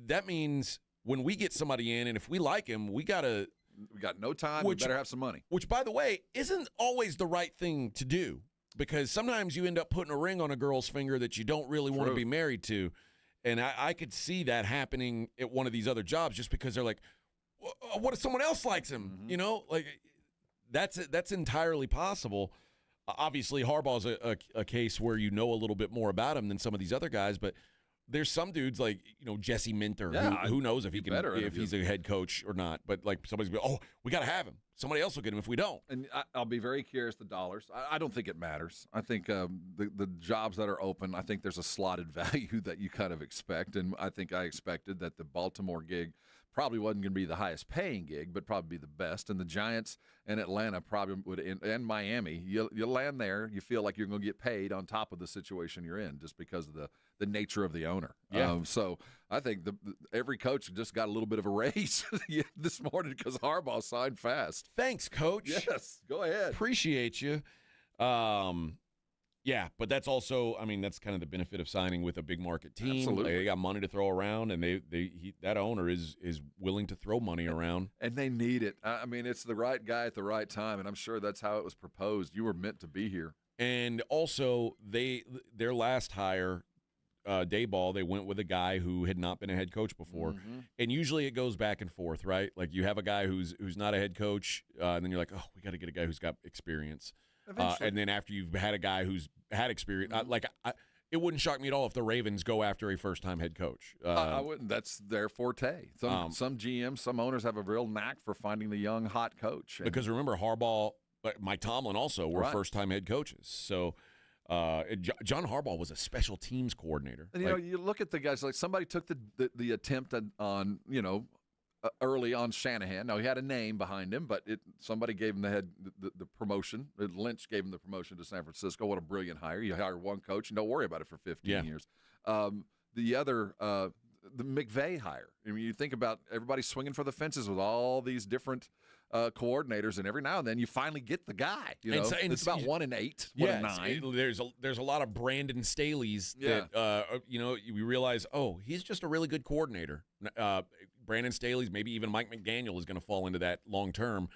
[SPEAKER 3] That means when we get somebody in, and if we like him, we got
[SPEAKER 1] no time. We better have some money.
[SPEAKER 3] Which, by the way, isn't always the right thing to do, because sometimes you end up putting a ring on a girl's finger that you don't really want to be married to. And I could see that happening at one of these other jobs just because they're like, what if someone else likes him?
[SPEAKER 1] Mm-hmm.
[SPEAKER 3] You know, like that's entirely possible. Obviously, Harbaugh's a case where you know a little bit more about him than some of these other guys, but there's some dudes like, Jesse Minter, who knows if he can, if he's a head coach or not. But like somebody's going, oh, we got to have him. Somebody else will get him if we don't.
[SPEAKER 1] And I'll be very curious the dollars. I don't think it matters. I think the jobs that are open, I think there's a slotted value that you kind of expect. And I think I expected that the Baltimore gig probably wasn't going to be the highest paying gig, but probably be the best. And the Giants and Atlanta probably would, and Miami, you land there, you feel like you're going to get paid on top of the situation you're in just because of the nature of the owner.
[SPEAKER 3] Yeah.
[SPEAKER 1] So I think every coach just got a little bit of a raise this morning because Harbaugh signed fast.
[SPEAKER 3] Thanks, Coach.
[SPEAKER 1] Yes, go ahead.
[SPEAKER 3] Appreciate you. Yeah, but that's also, I mean, that's kind of the benefit of signing with a big market team.
[SPEAKER 1] Absolutely.
[SPEAKER 3] They got money to throw around, and that owner is willing to throw money around.
[SPEAKER 1] And they need it. I mean, it's the right guy at the right time, and I'm sure that's how it was proposed. You were meant to be here.
[SPEAKER 3] And also, their last hire, Dayball, they went with a guy who had not been a head coach before.
[SPEAKER 1] Mm-hmm.
[SPEAKER 3] And usually it goes back and forth, right? Like you have a guy who's not a head coach, and then you're like, oh, we got to get a guy who's got experience. And then after you've had a guy who's had experience, it wouldn't shock me at all if the Ravens go after a first-time head coach.
[SPEAKER 1] I wouldn't. That's their forte. Some GMs, some owners have a real knack for finding the young, hot coach.
[SPEAKER 3] Because remember, Harbaugh, Mike Tomlin also were first-time head coaches. So John Harbaugh was a special teams coordinator.
[SPEAKER 1] And, you look at the guys, like somebody took the attempt on, early on Shanahan. Now, he had a name behind him, but somebody gave him the promotion. Lynch gave him the promotion to San Francisco. What a brilliant hire. You hire one coach and don't worry about it for 15 years. The other, the McVay hire. I mean, you think about everybody swinging for the fences with all these different coordinators, and every now and then you finally get the guy. It's about 1 in 8, 1 in 9.
[SPEAKER 3] There's a lot of Brandon Staley's that we realize, he's just a really good coordinator. Brandon Staley's, maybe even Mike McDaniel is going to fall into that long term.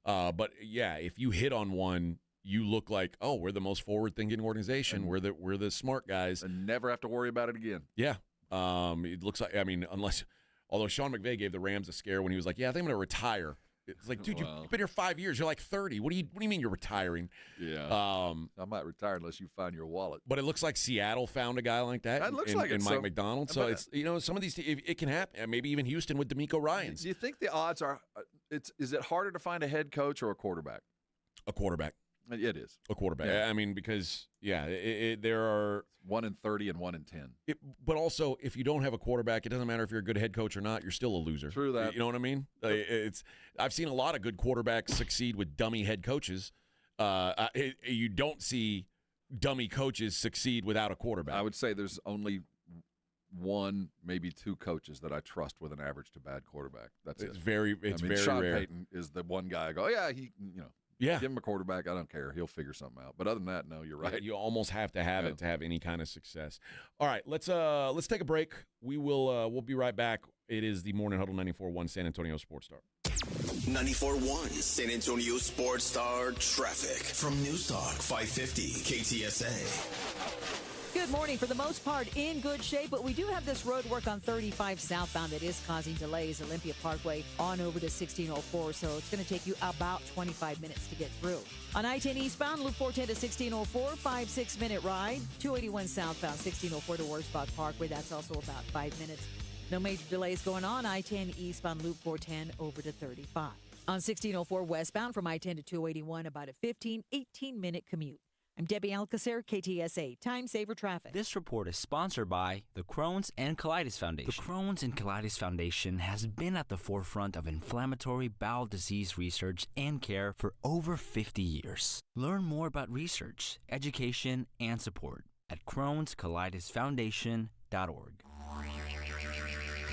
[SPEAKER 3] But yeah, if you hit on one, you look like, we're the most forward-thinking organization. We're the smart guys,
[SPEAKER 1] and never have to worry about it again.
[SPEAKER 3] Yeah. It looks like, although Sean McVay gave the Rams a scare when he was like, I think I'm going to retire. It's like, dude, you've been here 5 years. You're like 30. What do you mean you're retiring?
[SPEAKER 1] Yeah. I might retire unless you find your wallet.
[SPEAKER 3] But it looks like Seattle found a guy like that.
[SPEAKER 1] It looks like
[SPEAKER 3] in Mike McDonald. So it's some of these it can happen. Maybe even Houston with DeMeco Ryans.
[SPEAKER 1] Do you think the odds are? Is it harder to find a head coach or a quarterback?
[SPEAKER 3] A quarterback.
[SPEAKER 1] It is
[SPEAKER 3] a quarterback.
[SPEAKER 1] Yeah.
[SPEAKER 3] I mean, because there are
[SPEAKER 1] 1 in 30 and 1 in 10.
[SPEAKER 3] But also, if you don't have a quarterback, it doesn't matter if you're a good head coach or not. You're still a loser.
[SPEAKER 1] True that.
[SPEAKER 3] You know what I mean? I've seen a lot of good quarterbacks succeed with dummy head coaches. You don't see dummy coaches succeed without a quarterback.
[SPEAKER 1] I would say there's only 1, maybe 2 coaches that I trust with an average to bad quarterback. That's
[SPEAKER 3] it's
[SPEAKER 1] it.
[SPEAKER 3] very
[SPEAKER 1] Sean
[SPEAKER 3] rare.
[SPEAKER 1] Payton is the one guy I go, give him a quarterback. I don't care. He'll figure something out. But other than that, no, you're right.
[SPEAKER 3] Yeah, you almost have to have it to have any kind of success. All right, let's take a break. We'll be right back. It is the Morning Huddle 94.1 San Antonio Sports Star.
[SPEAKER 2] 94.1 San Antonio Sports Star traffic from News Talk 550 KTSA.
[SPEAKER 5] Good morning. For the most part, in good shape, but we do have this road work on 35 southbound that is causing delays. Olympia Parkway on over to 1604, so it's going to take you about 25 minutes to get through. On I-10 eastbound, Loop 410 to 1604, 5-6-minute ride. 281 southbound, 1604 to Wurzbach Parkway. That's also about 5 minutes. No major delays going on. I-10 eastbound, Loop 410 over to 35. On 1604 westbound from I-10 to 281, about a 18-minute commute. I'm Debbie Alcacer, KTSA, Time Saver Traffic.
[SPEAKER 17] This report is sponsored by the Crohn's and Colitis Foundation. The Crohn's and Colitis Foundation has been at the forefront of inflammatory bowel disease research and care for over 50 years. Learn more about research, education, and support at Crohn'sColitisFoundation.org.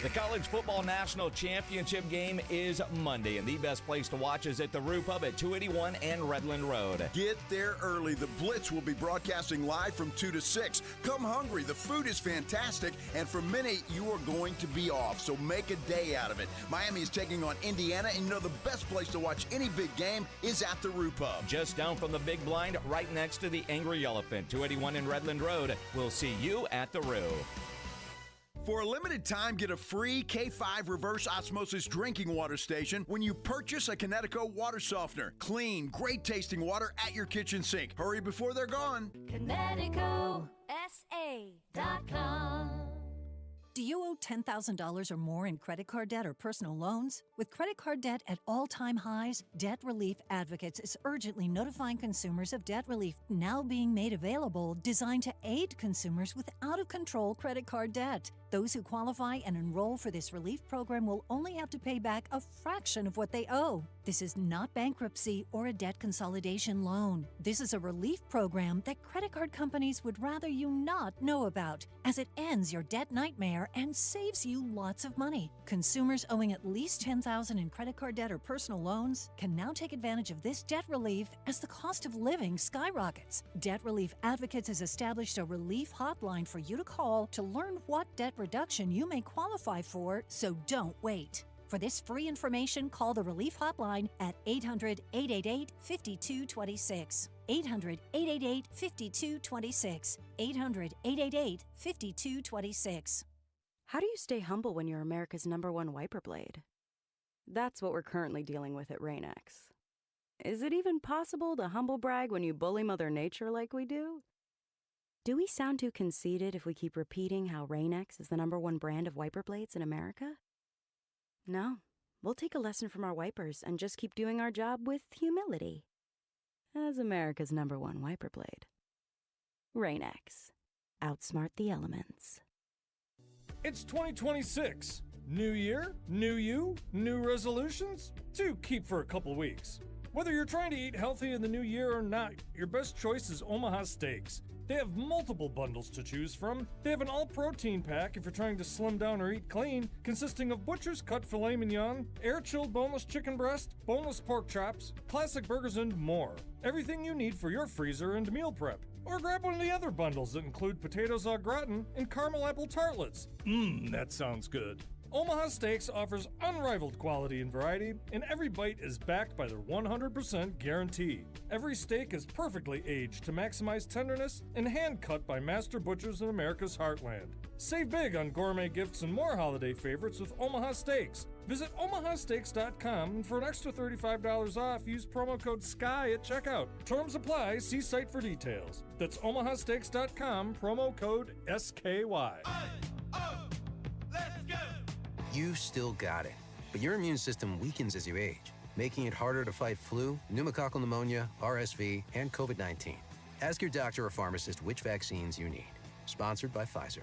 [SPEAKER 14] The College Football National Championship game is Monday, and the best place to watch is at the Roo Pub at 281 and Redland Road.
[SPEAKER 18] Get there early. The Blitz will be broadcasting live from 2 to 6. Come hungry. The food is fantastic, and for many, you are going to be off, so make a day out of it. Miami is taking on Indiana, and the best place to watch any big game is at the Roo Pub.
[SPEAKER 14] Just down from the Big Blind, right next to the Angry Elephant, 281 and Redland Road. We'll see you at the Roo.
[SPEAKER 18] For a limited time, get a free K5 reverse osmosis drinking water station when you purchase a Connecticut water softener. Clean, great tasting water at your kitchen sink. Hurry before they're gone.
[SPEAKER 19] ConnecticutSA.com. Do you owe $10,000 or more in credit card debt or personal loans? With credit card debt at all-time highs, Debt Relief Advocates is urgently notifying consumers of debt relief now being made available, designed to aid consumers with out-of-control credit card debt. The Those who qualify and enroll for this relief program will only have to pay back a fraction of what they owe. This is not bankruptcy or a debt consolidation loan. This is a relief program that credit card companies would rather you not know about, as it ends your debt nightmare and saves you lots of money. Consumers owing at least $10,000 in credit card debt or personal loans can now take advantage of this debt relief as the cost of living skyrockets. Debt Relief Advocates has established a relief hotline for you to call to learn what debt reduction you may qualify for, so don't wait. For this free information, call the Relief Hotline at 800-888-5226. 800-888-5226. 800-888-5226.
[SPEAKER 20] How do you stay humble when you're America's #1 wiper blade? That's what we're currently dealing with at Rain-X. Is it even possible to humble brag when you bully Mother Nature like we do? Do we sound too conceited if we keep repeating how Rain-X is the #1 brand of wiper blades in America? No, we'll take a lesson from our wipers and just keep doing our job with humility. As America's #1 wiper blade. Rain-X. Outsmart the elements.
[SPEAKER 21] It's 2026. New year, new you, new resolutions to keep for a couple weeks. Whether you're trying to eat healthy in the new year or not, your best choice is Omaha Steaks. They have multiple bundles to choose from. They have an all-protein pack if you're trying to slim down or eat clean, consisting of butcher's cut filet mignon, air-chilled boneless chicken breast, boneless pork chops, classic burgers, and more. Everything you need for your freezer and meal prep. Or grab one of the other bundles that include potatoes au gratin and caramel apple tartlets. That sounds good. Omaha Steaks offers unrivaled quality and variety, and every bite is backed by their 100% guarantee. Every steak is perfectly aged to maximize tenderness and hand-cut by master butchers in America's heartland. Save big on gourmet gifts and more holiday favorites with Omaha Steaks. Visit omahasteaks.com, and for an extra $35 off, use promo code SKY at checkout. Terms apply. See site for details. That's omahasteaks.com, promo code SKY.
[SPEAKER 16] You still got it, but your immune system weakens as you age, making it harder to fight flu, pneumococcal pneumonia, RSV, and COVID-19. Ask your doctor or pharmacist which vaccines you need. Sponsored by Pfizer.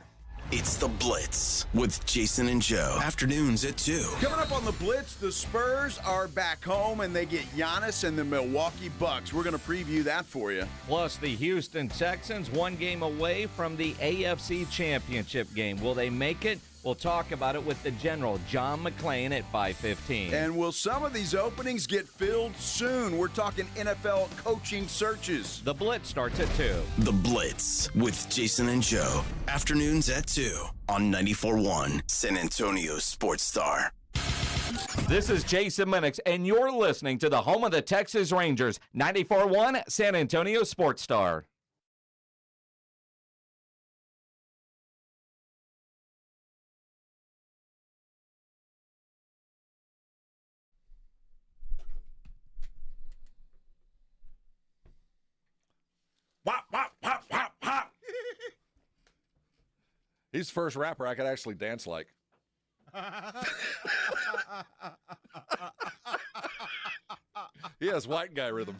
[SPEAKER 2] It's The Blitz with Jason and Joe. Afternoons at 2.
[SPEAKER 18] Coming up on the Blitz, the Spurs are back home and they get Giannis and the Milwaukee Bucks. We're going to preview that for you.
[SPEAKER 14] Plus, the Houston Texans, one game away from the AFC Championship game. Will they make it? We'll talk about it with the General, John McClain, at 5:15.
[SPEAKER 18] And will some of these openings get filled soon? We're talking NFL coaching searches.
[SPEAKER 14] The Blitz starts at 2.
[SPEAKER 2] The Blitz with Jason and Joe. Afternoons at 2 on 94.1 San Antonio Sports Star.
[SPEAKER 14] This is Jason Minix, and you're listening to the home of the Texas Rangers, 94.1 San Antonio Sports Star.
[SPEAKER 1] Wop, wop, wop, wop, wop. He's the first rapper I could actually dance like. He has white guy rhythm.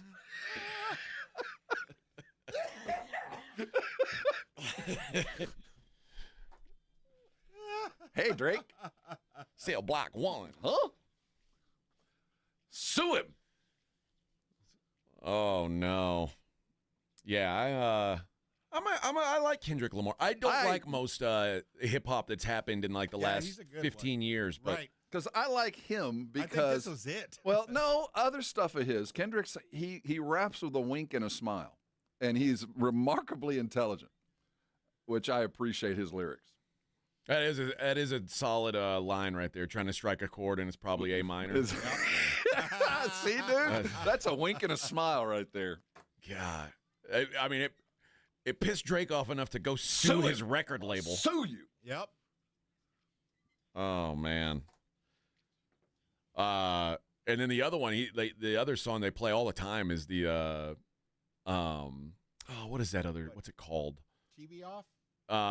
[SPEAKER 1] Hey, Drake. See a black woman, huh? Sue him.
[SPEAKER 3] Oh, no. Yeah, I like Kendrick Lamar. I don't like most hip hop that's happened in like the last 15 years, but
[SPEAKER 1] because I like him because
[SPEAKER 4] I think this was it.
[SPEAKER 1] Well, no, other stuff of his. Kendrick's he raps with a wink and a smile, and he's remarkably intelligent, which I appreciate his lyrics.
[SPEAKER 3] That is a solid line right there. Trying to strike a chord, and it's probably A minor.
[SPEAKER 1] See, dude, that's a wink and a smile right there.
[SPEAKER 3] God. I mean, it pissed Drake off enough to go sue his record label.
[SPEAKER 1] Sue you.
[SPEAKER 4] Yep.
[SPEAKER 3] Oh, man. And then the other one, the other song they play all the time is the, what is that other, what's it called?
[SPEAKER 4] TV Off?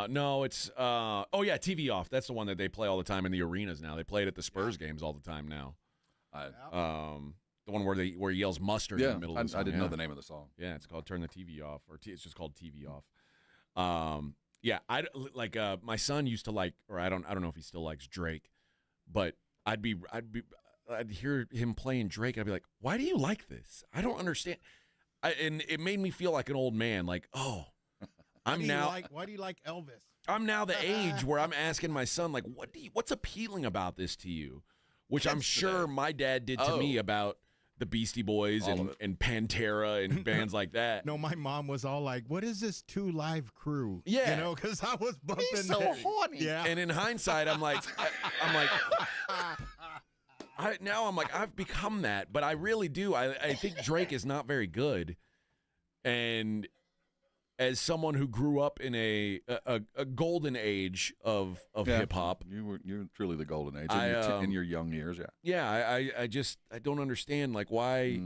[SPEAKER 3] No, it's, TV Off. That's the one that they play all the time in the arenas now. They play it at the Spurs games all the time now. The one where he yells mustard in the middle of the song.
[SPEAKER 1] I didn't know the name of the song.
[SPEAKER 3] Yeah, it's called Turn the TV Off, or it's just called TV Off. Yeah, my son used to like, or I don't know if he still likes Drake, but I'd hear him playing Drake. I'd be like, why do you like this? I don't understand. And it made me feel like an old man. Like, oh, why do you like Elvis? I'm now the age where I'm asking my son, like, what's appealing about this to you? Which I'm sure my dad did to me about the Beastie Boys and Pantera and bands like that.
[SPEAKER 4] No, my mom was all like, what is this 2 Live Crew?
[SPEAKER 3] Yeah.
[SPEAKER 4] You know, because I was bumping
[SPEAKER 3] He's so
[SPEAKER 4] there.
[SPEAKER 3] horny.
[SPEAKER 4] Yeah.
[SPEAKER 3] And in hindsight, I'm like, I've become that, but I really do. I think Drake is not very good. And as someone who grew up in a golden age of hip hop,
[SPEAKER 1] you're truly the golden age in your young years.
[SPEAKER 3] Yeah, I just don't understand like why.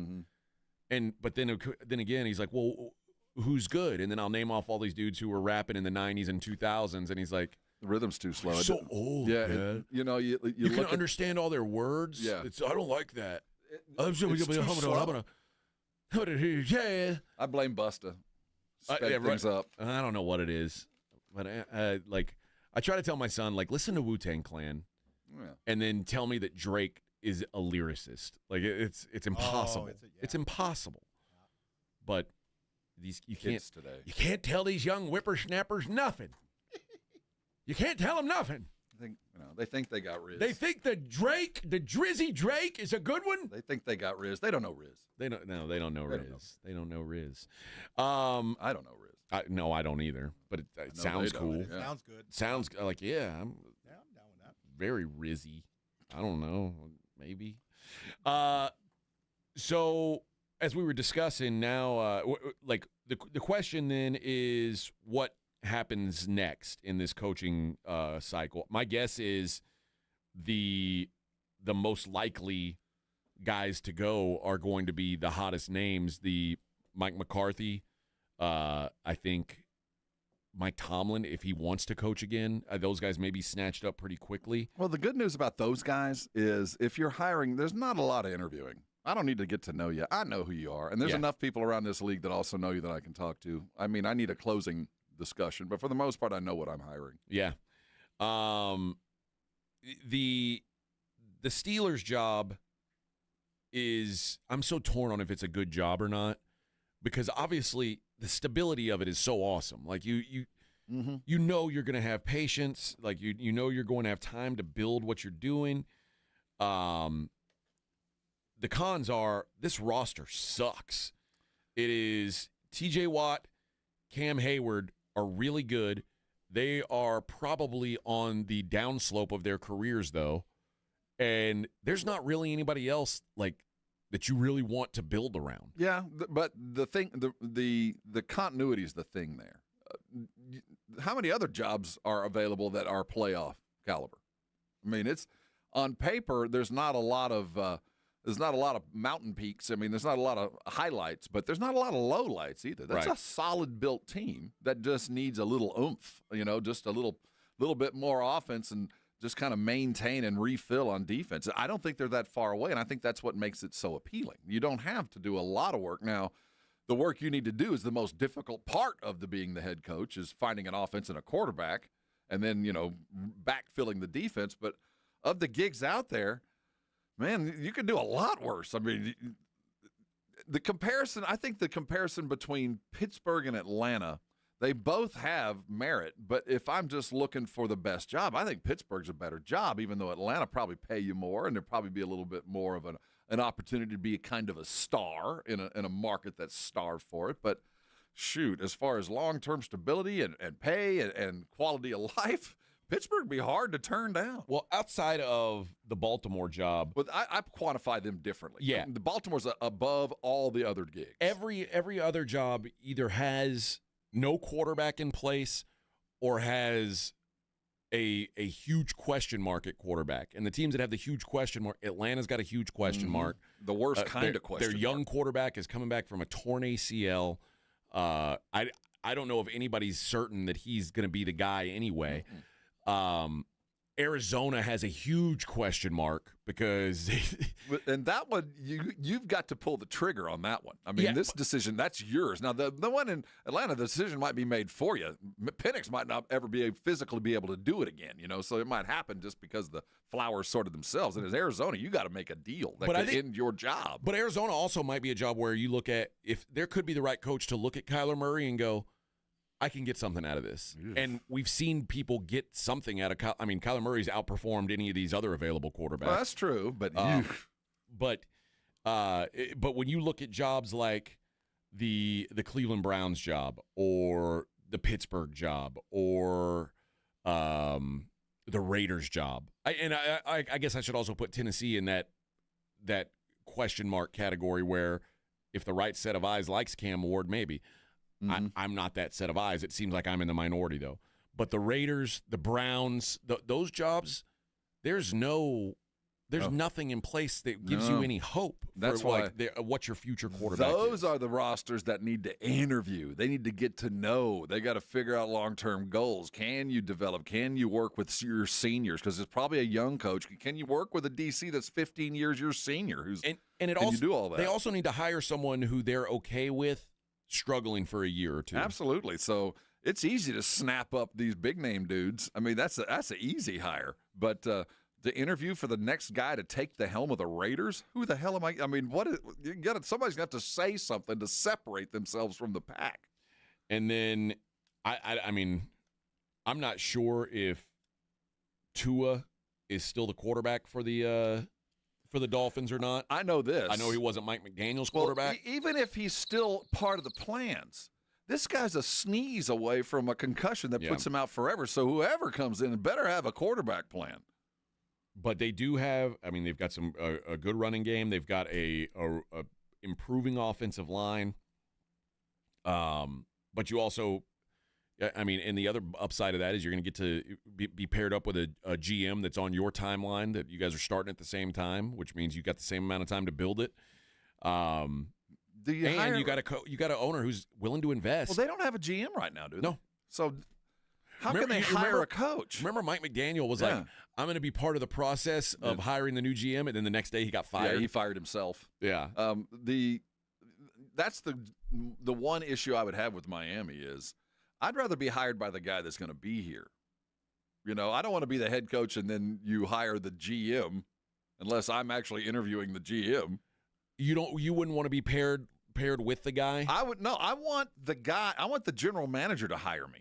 [SPEAKER 3] But then again, he's like, well, who's good? And then I'll name off all these dudes who were rapping in the 90s and 2000s, and he's like,
[SPEAKER 1] the rhythm's too slow.
[SPEAKER 3] So old.
[SPEAKER 1] Yeah,
[SPEAKER 3] man.
[SPEAKER 1] You
[SPEAKER 3] can understand all their words.
[SPEAKER 1] Yeah,
[SPEAKER 3] I don't like that.
[SPEAKER 1] It's too slow.
[SPEAKER 3] Yeah,
[SPEAKER 1] I blame Busta. Things up.
[SPEAKER 3] I don't know what it is, but I try to tell my son, like, listen to Wu-Tang Clan, and then tell me that Drake is a lyricist. Like, it's impossible. It's impossible. But you can't tell these young whippersnappers nothing. You can't tell them nothing.
[SPEAKER 1] They think they got Riz.
[SPEAKER 3] They think the Drizzy Drake is a good one.
[SPEAKER 1] They think they got Riz. They don't know Riz.
[SPEAKER 3] They don't know Riz. They don't know Riz.
[SPEAKER 1] I don't know Riz.
[SPEAKER 3] No, I don't either. But it sounds cool.
[SPEAKER 4] Yeah. Sounds good.
[SPEAKER 3] Sounds like I'm
[SPEAKER 4] down with that.
[SPEAKER 3] Very Rizzy. I don't know. Maybe. So as we were discussing now, the question then is what happens next in this coaching cycle. My guess is the most likely guys to go are going to be the hottest names. The Mike McCarthy, I think Mike Tomlin, if he wants to coach again, those guys may be snatched up pretty quickly.
[SPEAKER 1] Well, the good news about those guys is if you're hiring, there's not a lot of interviewing. I don't need to get to know you. I know who you are. And there's enough people around this league that also know you that I can talk to. I mean, I need a closing discussion, but for the most part, I know what I'm hiring.
[SPEAKER 3] Yeah. The Steelers' job is, I'm so torn on if it's a good job or not, because obviously the stability of it is so awesome. Like you know you're going to have patience. Like you know you're going to have time to build what you're doing. The cons are this roster sucks. It is TJ Watt, Cam Hayward are really good. They are probably on the downslope of their careers, though. And there's not really anybody else like that you really want to build around.
[SPEAKER 1] Yeah, but the thing, the continuity is the thing there. How many other jobs are available that are playoff caliber? I mean, it's on paper. There's not a lot of mountain peaks. I mean, there's not a lot of highlights, but there's not a lot of lowlights either. That's a solid built team that just needs a little oomph. Just a little bit more offense and just kind of maintain and refill on defense. I don't think they're that far away, and I think that's what makes it so appealing. You don't have to do a lot of work. Now, the work you need to do is the most difficult part of being the head coach is finding an offense and a quarterback and then, backfilling the defense. But of the gigs out there, man, you can do a lot worse. I mean, I think the comparison between Pittsburgh and Atlanta, they both have merit, but if I'm just looking for the best job, I think Pittsburgh's a better job, even though Atlanta probably pay you more and there'd probably be a little bit more of an opportunity to be a kind of a star in a market that's starved for it. But shoot, as far as long-term stability and pay and quality of life, Pittsburgh would be hard to turn down.
[SPEAKER 3] Well, outside of the Baltimore job,
[SPEAKER 1] but I quantify them differently.
[SPEAKER 3] Yeah,
[SPEAKER 1] the Baltimore's above all the other gigs.
[SPEAKER 3] Every other job either has no quarterback in place or has a huge question mark at quarterback. And the teams that have the huge question mark, Atlanta's got a huge question mark.
[SPEAKER 1] The worst kind of question.
[SPEAKER 3] Their young quarterback is coming back from a torn ACL. I don't know if anybody's certain that he's going to be the guy anyway. Arizona has a huge question mark because
[SPEAKER 1] and that one you've got to pull the trigger on that one. I mean, this decision, that's yours. Now the one in Atlanta, the decision might be made for you. Penix might not ever physically be able to do it again, so it might happen just because the Flowers sorted themselves. And as Arizona, you got to make a deal that could end your job.
[SPEAKER 3] But Arizona also might be a job where you look at, if there could be the right coach to look at Kyler Murray and go, I can get something out of this. And we've seen people get something out of Kyler Murray's outperformed any of these other available quarterbacks.
[SPEAKER 1] Well, that's true, but
[SPEAKER 3] when you look at jobs like the Cleveland Browns job or the Pittsburgh job or the Raiders job, I guess I should also put Tennessee in that question mark category where if the right set of eyes likes Cam Ward, maybe. I'm not that set of eyes. It seems like I'm in the minority, though. But the Raiders, the Browns, those jobs, there's nothing in place that gives you any hope.
[SPEAKER 1] That's
[SPEAKER 3] for what your future quarterback
[SPEAKER 1] Those are the rosters that need to interview. They need to get to know. They got to figure out long-term goals. Can you develop? Can you work with your seniors? Because it's probably a young coach. Can you work with a DC that's 15 years your senior? Can you do all that?
[SPEAKER 3] They also need to hire someone who they're okay with struggling for a year or two.
[SPEAKER 1] Absolutely. So it's easy to snap up these big name dudes. I mean, that's an easy hire. But to interview for the next guy to take the helm of the Raiders, who the hell am I? I mean, somebody's got to say something to separate themselves from the pack.
[SPEAKER 3] And then I mean, I'm not sure if Tua is still the quarterback for the Dolphins or not.
[SPEAKER 1] I know this.
[SPEAKER 3] I know he wasn't Mike McDaniel's quarterback.
[SPEAKER 1] Even if he's still part of the plans, this guy's a sneeze away from a concussion that puts him out forever. So whoever comes in better have a quarterback plan.
[SPEAKER 3] But they do have, they've got a good running game. They've got a improving offensive line. But you also, and the other upside of that is you're going to get to be paired up with a GM that's on your timeline, that you guys are starting at the same time, which means you got the same amount of time to build it. You got an owner who's willing to invest.
[SPEAKER 1] Well, they don't have a GM right now, do they?
[SPEAKER 3] No.
[SPEAKER 1] So how can they hire a coach?
[SPEAKER 3] Remember Mike McDaniel was like, I'm going to be part of the process of hiring the new GM, and then the next day he got fired.
[SPEAKER 1] Yeah, he fired himself.
[SPEAKER 3] Yeah.
[SPEAKER 1] That's the one issue I would have with Miami is I'd rather be hired by the guy that's going to be here. I don't want to be the head coach and then you hire the GM unless I'm actually interviewing the GM.
[SPEAKER 3] You wouldn't want to be paired with the guy?
[SPEAKER 1] I want the general manager to hire me.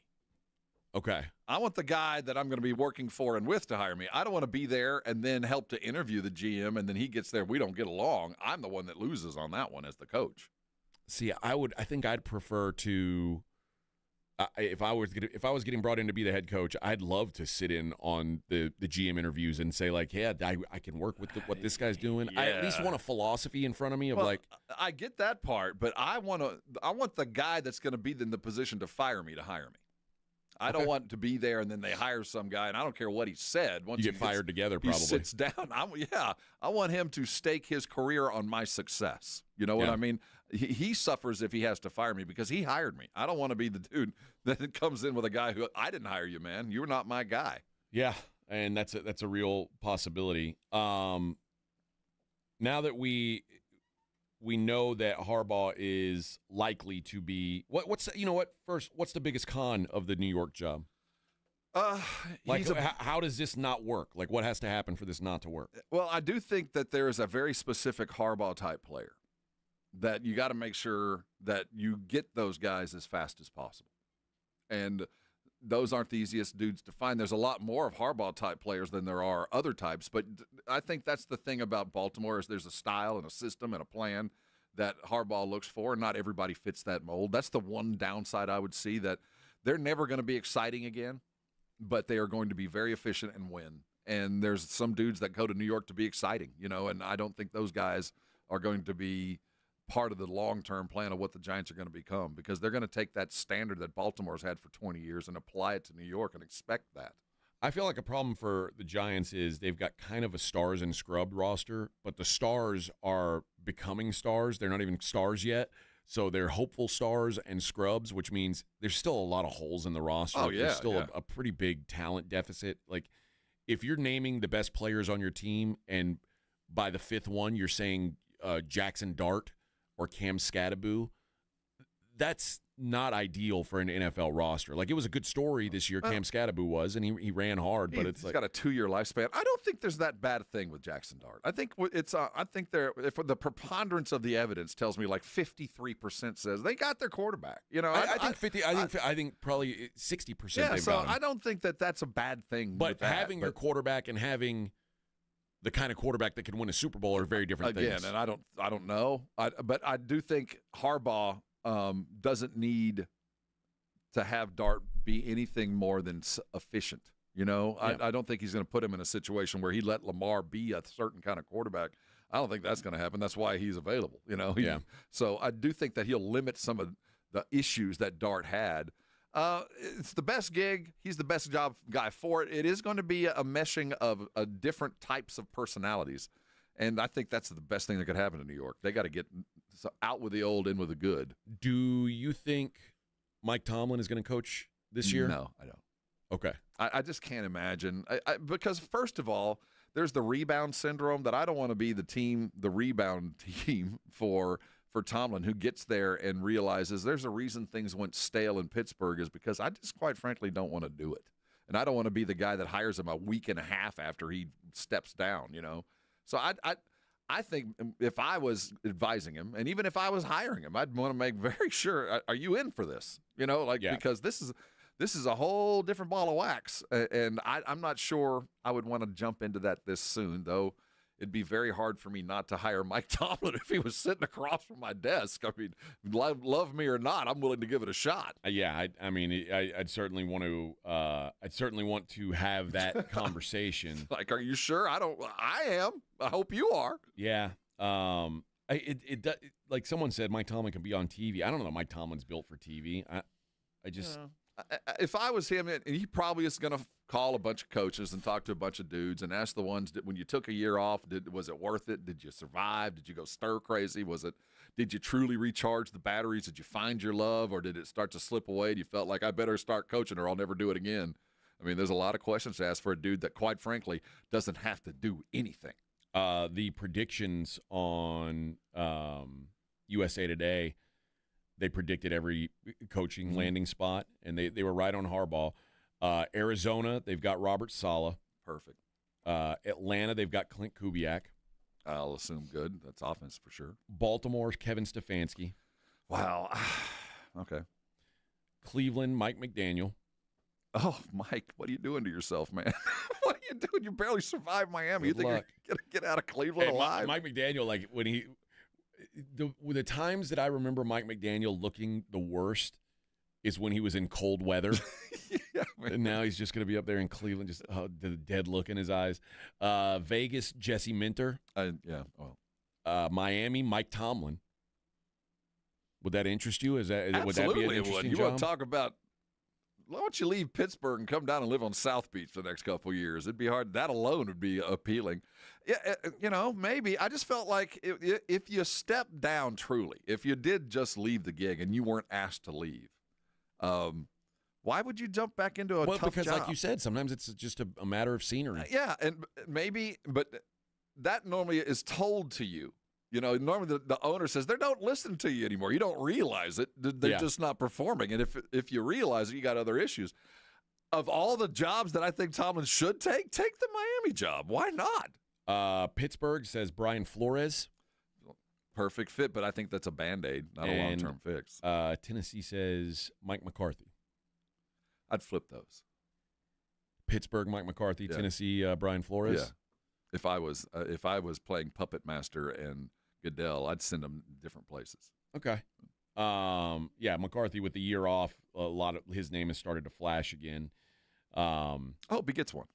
[SPEAKER 3] Okay.
[SPEAKER 1] I want the guy that I'm going to be working for and with to hire me. I don't want to be there and then help to interview the GM and then he gets there, we don't get along. I'm the one that loses on that one as the coach.
[SPEAKER 3] See, I think I'd prefer to if I was getting brought in to be the head coach, I'd love to sit in on the GM interviews and say like, yeah, I can work with what this guy's doing.
[SPEAKER 1] Yeah.
[SPEAKER 3] I at least want a philosophy in front of me of
[SPEAKER 1] I get that part, but I want the guy that's going to be in the position to fire me to hire me. I don't want to be there and then they hire some guy and I don't care what he said. Once
[SPEAKER 3] you get fired together, probably.
[SPEAKER 1] He sits down. I want him to stake his career on my success. You know what I mean? He suffers if he has to fire me because he hired me. I don't want to be the dude that comes in with a guy who I didn't hire you, man. You're not my guy.
[SPEAKER 3] Yeah, and that's a real possibility. Now that we know that Harbaugh is likely to be what's the biggest con of the New York job? How does this not work? Like, what has to happen for this not to work?
[SPEAKER 1] Well, I do think that there is a very specific Harbaugh type player that you got to make sure that you get those guys as fast as possible, and those aren't the easiest dudes to find. There's a lot more of Harbaugh type players than there are other types, but I think that's the thing about Baltimore is there's a style and a system and a plan that Harbaugh looks for, and not everybody fits that mold. That's the one downside I would see, that they're never going to be exciting again, but they are going to be very efficient and win. And there's some dudes that go to New York to be exciting, and I don't think those guys are going to be part of the long-term plan of what the Giants are going to become, because they're going to take that standard that Baltimore's had for 20 years and apply it to New York and expect that.
[SPEAKER 3] I feel like a problem for the Giants is they've got kind of a stars and scrub roster, but the stars are becoming stars. They're not even stars yet. So they're hopeful stars and scrubs, which means there's still a lot of holes in the roster.
[SPEAKER 1] Oh, yeah,
[SPEAKER 3] there's still a pretty big talent deficit. Like, if you're naming the best players on your team and by the fifth one you're saying Jackson Dart or Cam Scattaboo, that's not ideal for an NFL roster. Like, it was a good story this year, Cam Scattaboo was, and he ran hard, but
[SPEAKER 1] he's got a 2-year lifespan. I don't think there's that bad a thing with Jackson Dart. I think for the preponderance of the evidence tells me like 53% says they got their quarterback. You know,
[SPEAKER 3] I think probably 60%.
[SPEAKER 1] Yeah,
[SPEAKER 3] they've
[SPEAKER 1] so
[SPEAKER 3] got him.
[SPEAKER 1] I don't think that's a bad thing.
[SPEAKER 3] But having your quarterback and having the kind of quarterback that can win a Super Bowl are very different things.
[SPEAKER 1] And I don't know. But I do think Harbaugh doesn't need to have Dart be anything more than efficient. You know,
[SPEAKER 3] Yeah.
[SPEAKER 1] I don't think he's going to put him in a situation where he let Lamar be a certain kind of quarterback. I don't think that's going to happen. That's why he's available. You know, So I do think that he'll limit some of the issues that Dart had. It's the best gig. He's the best job guy for it. It is going to be a meshing of different types of personalities. And I think that's the best thing that could happen in New York. They got to get out with the old, in with the good.
[SPEAKER 3] Do you think Mike Tomlin is going to coach this year?
[SPEAKER 1] No, I don't.
[SPEAKER 3] Okay.
[SPEAKER 1] I just can't imagine. Because, first of all, there's the rebound syndrome that I don't want to be the rebound team for Tomlin, who gets there and realizes there's a reason things went stale in Pittsburgh is because I just quite frankly don't want to do it. And I don't want to be the guy that hires him a week and a half after he steps down, you know. So I think if I was advising him, and even if I was hiring him, I'd want to make very sure, are you in for this? You know, because this is a whole different ball of wax, and I'm not sure I would want to jump into that this soon, though. It'd be very hard for me not to hire Mike Tomlin if he was sitting across from my desk. I mean, love me or not, I'm willing to give it a shot.
[SPEAKER 3] Yeah, I'd certainly want to. I'd certainly want to have that conversation.
[SPEAKER 1] Like, are you sure? I am. I hope you are.
[SPEAKER 3] Yeah. Like someone said, Mike Tomlin can be on TV. I don't know. Mike Tomlin's built for TV. I just.
[SPEAKER 1] If I was him, and he probably is going to call a bunch of coaches and talk to a bunch of dudes and ask the ones that when you took a year off, was it worth it? Did you survive? Did you go stir crazy? Did you truly recharge the batteries? Did you find your love, or did it start to slip away and you felt like I better start coaching or I'll never do it again? I mean, there's a lot of questions to ask for a dude that, quite frankly, doesn't have to do anything.
[SPEAKER 3] The predictions on USA Today, they predicted every coaching landing spot, and they were right on Harbaugh. Arizona, they've got Robert Saleh.
[SPEAKER 1] Perfect.
[SPEAKER 3] Atlanta, they've got Clint Kubiak.
[SPEAKER 1] I'll assume good. That's offense for sure.
[SPEAKER 3] Baltimore's Kevin Stefanski.
[SPEAKER 1] Wow. Okay.
[SPEAKER 3] Cleveland, Mike McDaniel.
[SPEAKER 1] Oh, Mike, what are you doing to yourself, man? What are you doing? You barely survived Miami.
[SPEAKER 3] Good
[SPEAKER 1] you think
[SPEAKER 3] luck.
[SPEAKER 1] you're going to get out of Cleveland alive?
[SPEAKER 3] Mike McDaniel, like when he the times that I remember Mike McDaniel looking the worst is when he was in cold weather.
[SPEAKER 1] Yeah,
[SPEAKER 3] and now he's just going to be up there in Cleveland, just the dead look in his eyes. Vegas, Jesse Minter. Miami, Mike Tomlin. Would that interest you? Would that be an
[SPEAKER 1] Absolutely, it
[SPEAKER 3] interesting
[SPEAKER 1] would. You
[SPEAKER 3] job?
[SPEAKER 1] want to talk about? Why don't you leave Pittsburgh and come down and live on South Beach for the next couple of years? It'd be hard. That alone would be appealing. Yeah, maybe. I just felt like if you stepped down truly, if you did just leave the gig and you weren't asked to leave, why would you jump back into a tough
[SPEAKER 3] because
[SPEAKER 1] job?
[SPEAKER 3] like you said, sometimes it's just a matter of scenery.
[SPEAKER 1] Yeah, and maybe, but that normally is told to you. You know, normally the owner says they don't listen to you anymore. You don't realize it. They're just not performing. And if you realize it, you got other issues. Of all the jobs that I think Tomlin should take the Miami job. Why not?
[SPEAKER 3] Pittsburgh says Brian Flores.
[SPEAKER 1] Perfect fit, but I think that's a Band-Aid, not a long-term fix.
[SPEAKER 3] Tennessee says Mike McCarthy.
[SPEAKER 1] I'd flip those.
[SPEAKER 3] Pittsburgh, Mike McCarthy.
[SPEAKER 1] Yeah.
[SPEAKER 3] Tennessee, Brian Flores.
[SPEAKER 1] Yeah. If I was playing Puppet Master and Goodell, I'd send them different places.
[SPEAKER 3] Okay. Yeah, McCarthy with the year off, a lot of his name has started to flash again.
[SPEAKER 1] I hope he gets one.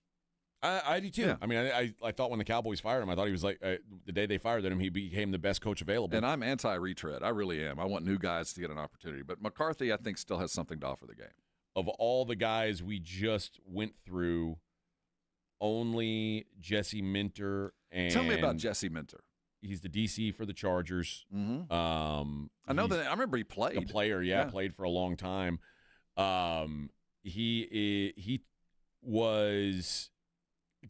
[SPEAKER 3] I do too.
[SPEAKER 1] Yeah.
[SPEAKER 3] I mean, I thought when the Cowboys fired him, I thought he was like the day they fired him, he became the best coach available.
[SPEAKER 1] And I'm anti-retread. I really am. I want new guys to get an opportunity. But McCarthy, I think, still has something to offer the game.
[SPEAKER 3] Of all the guys we just went through, only Jesse Minter and
[SPEAKER 1] tell me about Jesse Minter.
[SPEAKER 3] He's the DC for the Chargers.
[SPEAKER 1] Mm-hmm. I know that. I remember he played.
[SPEAKER 3] A player, played for a long time. He was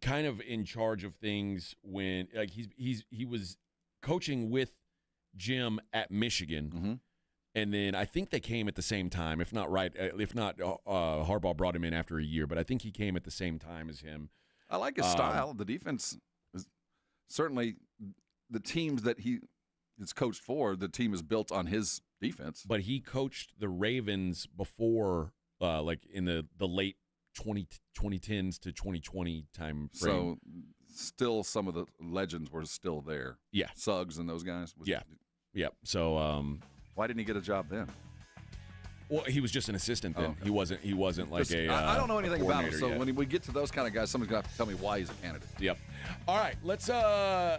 [SPEAKER 3] kind of in charge of things when like he was coaching with Jim at Michigan, and then I think they came at the same time. If not, Harbaugh brought him in after a year, but I think he came at the same time as him.
[SPEAKER 1] I like his style. The defense is certainly the teams that he is coached for. The team is built on his defense.
[SPEAKER 3] But he coached the Ravens before, like in the late 2010s to 2020 time frame.
[SPEAKER 1] So still some of the legends were still there.
[SPEAKER 3] Yeah.
[SPEAKER 1] Suggs and those guys.
[SPEAKER 3] Yeah. So
[SPEAKER 1] why didn't he get a job then?
[SPEAKER 3] Well, he was just an assistant then.
[SPEAKER 1] Oh, okay.
[SPEAKER 3] He wasn't like
[SPEAKER 1] I don't know anything about him. So
[SPEAKER 3] yet.
[SPEAKER 1] when we get to those kind of guys, somebody's going to have to tell me why he's a candidate.
[SPEAKER 3] Yep. All right, let's we're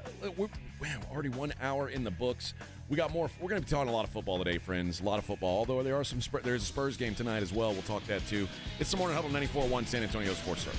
[SPEAKER 3] already 1 hour in the books. We got more. We're going to be talking a lot of football today, friends. A lot of football. Although there are there's a Spurs game tonight as well. We'll talk that too. It's the Morning Huddle 94.1 San Antonio Sports Star.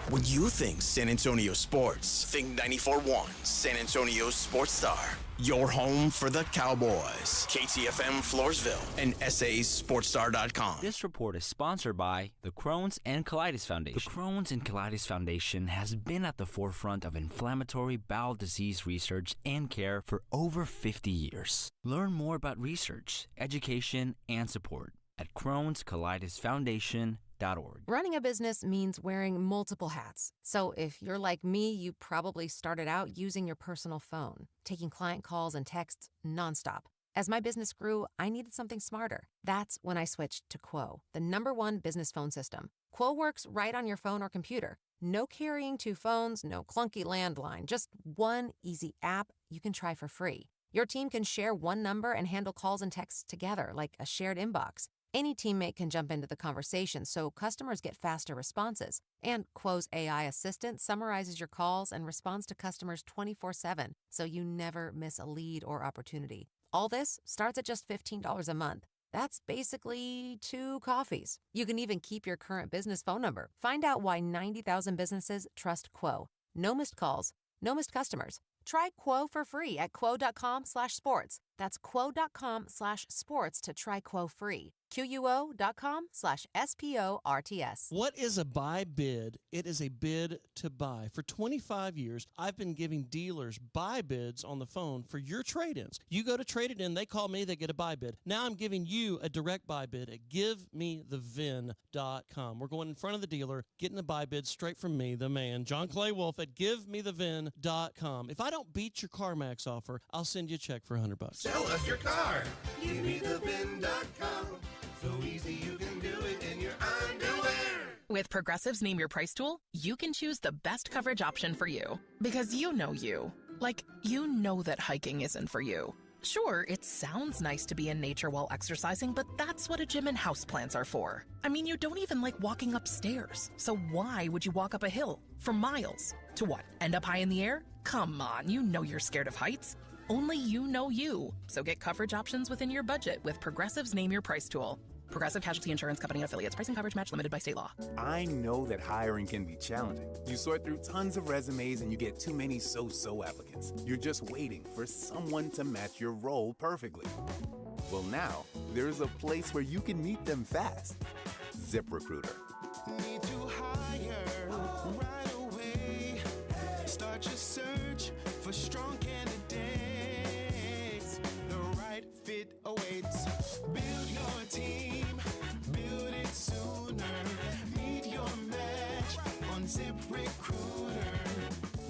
[SPEAKER 2] When you think San Antonio sports, think 94.1 San Antonio Sports Star. Your home for the Cowboys. KTFM Floresville and SASportsStar.com.
[SPEAKER 17] This report is sponsored by the Crohn's and Colitis Foundation. The Crohn's and Colitis Foundation has been at the forefront of inflammatory bowel disease research and care for over 50 years. Learn more about research, education, and support at Crohn'sColitisFoundation.org.
[SPEAKER 6] Running a business means wearing multiple hats. So if you're like me, you probably started out using your personal phone, taking client calls and texts nonstop. As my business grew, I needed something smarter. That's when I switched to Quo, the #1 business phone system. Quo works right on your phone or computer. No carrying 2 phones, no clunky landline, just one easy app you can try for free. Your team can share one number and handle calls and texts together like a shared inbox. Any teammate can jump into the conversation, so customers get faster responses. And Quo's AI assistant summarizes your calls and responds to customers 24/7, so you never miss a lead or opportunity. All this starts at just $15 a month. That's basically 2 coffees. You can even keep your current business phone number. Find out why 90,000 businesses trust Quo. No missed calls, no missed customers. Try Quo for free at quo.com/sports. That's quo.com/sports to try Quo free. QUO.com/SPORTS.
[SPEAKER 9] What is a buy bid? It is a bid to buy. For 25 years, I've been giving dealers buy bids on the phone for your trade-ins. You go to trade it in, they call me, they get a buy bid. Now I'm giving you a direct buy bid at GiveMeTheVin.com. We're going in front of the dealer, getting a buy bid straight from me, the man, John Clay Wolf at GiveMeTheVin.com. If I don't beat your CarMax offer, I'll send you a check for $100.
[SPEAKER 22] Sell us your car. GiveMeTheVin.com. So easy you can do it in your underwear.
[SPEAKER 23] With Progressive's Name Your Price tool, you can choose the best coverage option for you. Because you know you. Like, you know that hiking isn't for you. Sure, it sounds nice to be in nature while exercising, but that's what a gym and houseplants are for. I mean, you don't even like walking upstairs. So why would you walk up a hill for miles? To what, end up high in the air? Come on, you know you're scared of heights. Only you know you. So get coverage options within your budget with Progressive's Name Your Price tool. Progressive Casualty Insurance Company and affiliates. Pricing coverage match limited by state law.
[SPEAKER 24] I know that hiring can be challenging. You sort through tons of resumes and you get too many so-so applicants. You're just waiting for someone to match your role perfectly. Well, now there's a place where you can meet them fast. ZipRecruiter.
[SPEAKER 22] Need to hire right away. Start your search for strong candidates. The right fit awaits. Build your team, build it sooner. Meet your match on ZipRecruiter.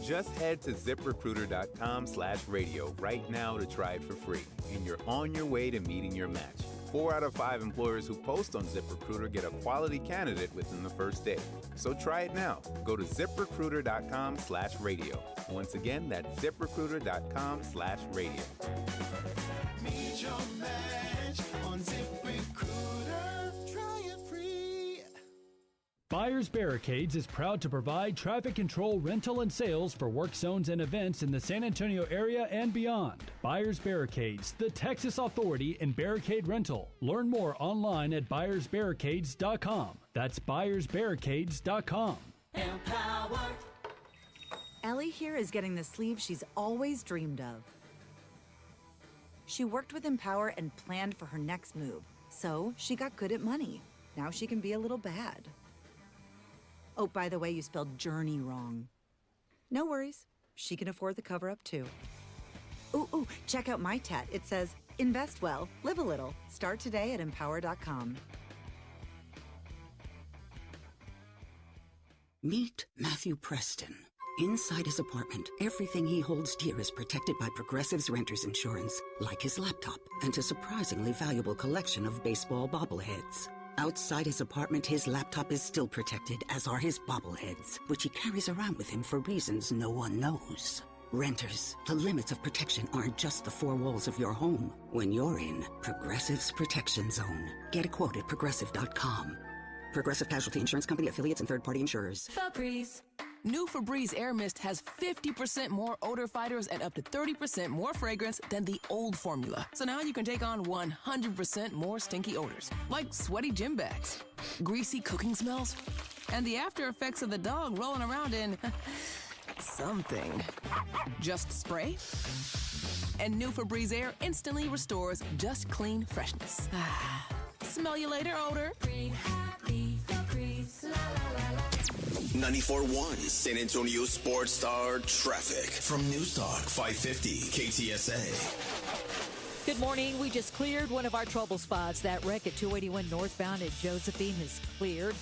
[SPEAKER 24] Just head to ZipRecruiter.com/radio right now to try it for free, and you're on your way to meeting your match. 4 out of 5 employers who post on ZipRecruiter get a quality candidate within the first day. So try it now. Go to ZipRecruiter.com/radio. Once again, that's ZipRecruiter.com/radio.
[SPEAKER 22] Meet your match on ZipRecruiter. Try it free.
[SPEAKER 25] Buyers Barricades is proud to provide traffic control, rental, and sales for work zones and events in the San Antonio area and beyond. Buyers Barricades, the Texas authority in barricade rental. Learn more online at buyersbarricades.com. That's buyersbarricades.com.
[SPEAKER 26] Empower. Ellie here is getting the sleeve she's always dreamed of. She worked with Empower and planned for her next move, So she got good at money. Now she can be a little bad. Oh, by the way, you spelled journey wrong. No worries. She can afford the cover-up, too. Ooh, check out my tat. It says, invest well, live a little. Start today at empower.com.
[SPEAKER 7] Meet Matthew Preston. Inside his apartment, everything he holds dear is protected by Progressive's renter's insurance, like his laptop and a surprisingly valuable collection of baseball bobbleheads. Outside his apartment, his laptop is still protected, as are his bobbleheads, which he carries around with him for reasons no one knows. Renters, the limits of protection aren't just the four walls of your home. When you're in Progressive's Protection Zone, get a quote at Progressive.com. Progressive Casualty Insurance Company, affiliates, and third-party insurers.
[SPEAKER 8] Febreze. New Febreze Air Mist has 50% more odor fighters and up to 30% more fragrance than the old formula. So now you can take on 100% more stinky odors, like sweaty gym bags, greasy cooking smells, and the after effects of the dog rolling around in something. Just spray, and new Febreze Air instantly restores just clean freshness. Smell you later, odor. Breathe happy, Febreze, la la la la.
[SPEAKER 2] 94.1 San Antonio Sports Star traffic from News Talk 550 KTSA.
[SPEAKER 5] Good morning. We just cleared one of our trouble spots. That wreck at 281 northbound at Josephine is cleared.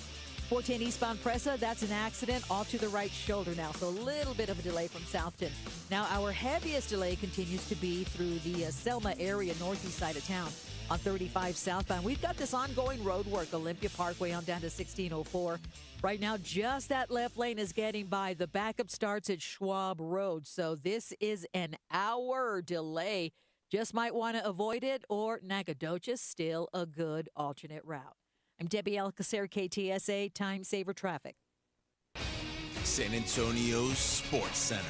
[SPEAKER 5] 410 eastbound Presa, that's an accident off to the right shoulder now, so a little bit of a delay from Southton. Now, our heaviest delay continues to be through the Selma area, northeast side of town. On 35 southbound, we've got this ongoing road work, Olympia Parkway on down to 1604. Right now, just that left lane is getting by. The backup starts at Schwab Road, so this is an hour delay. Just might want to avoid it, or Nacogdoches, still a good alternate route. I'm Debbie Alcacer, KTSA, Time Saver Traffic.
[SPEAKER 2] San Antonio Sports Center.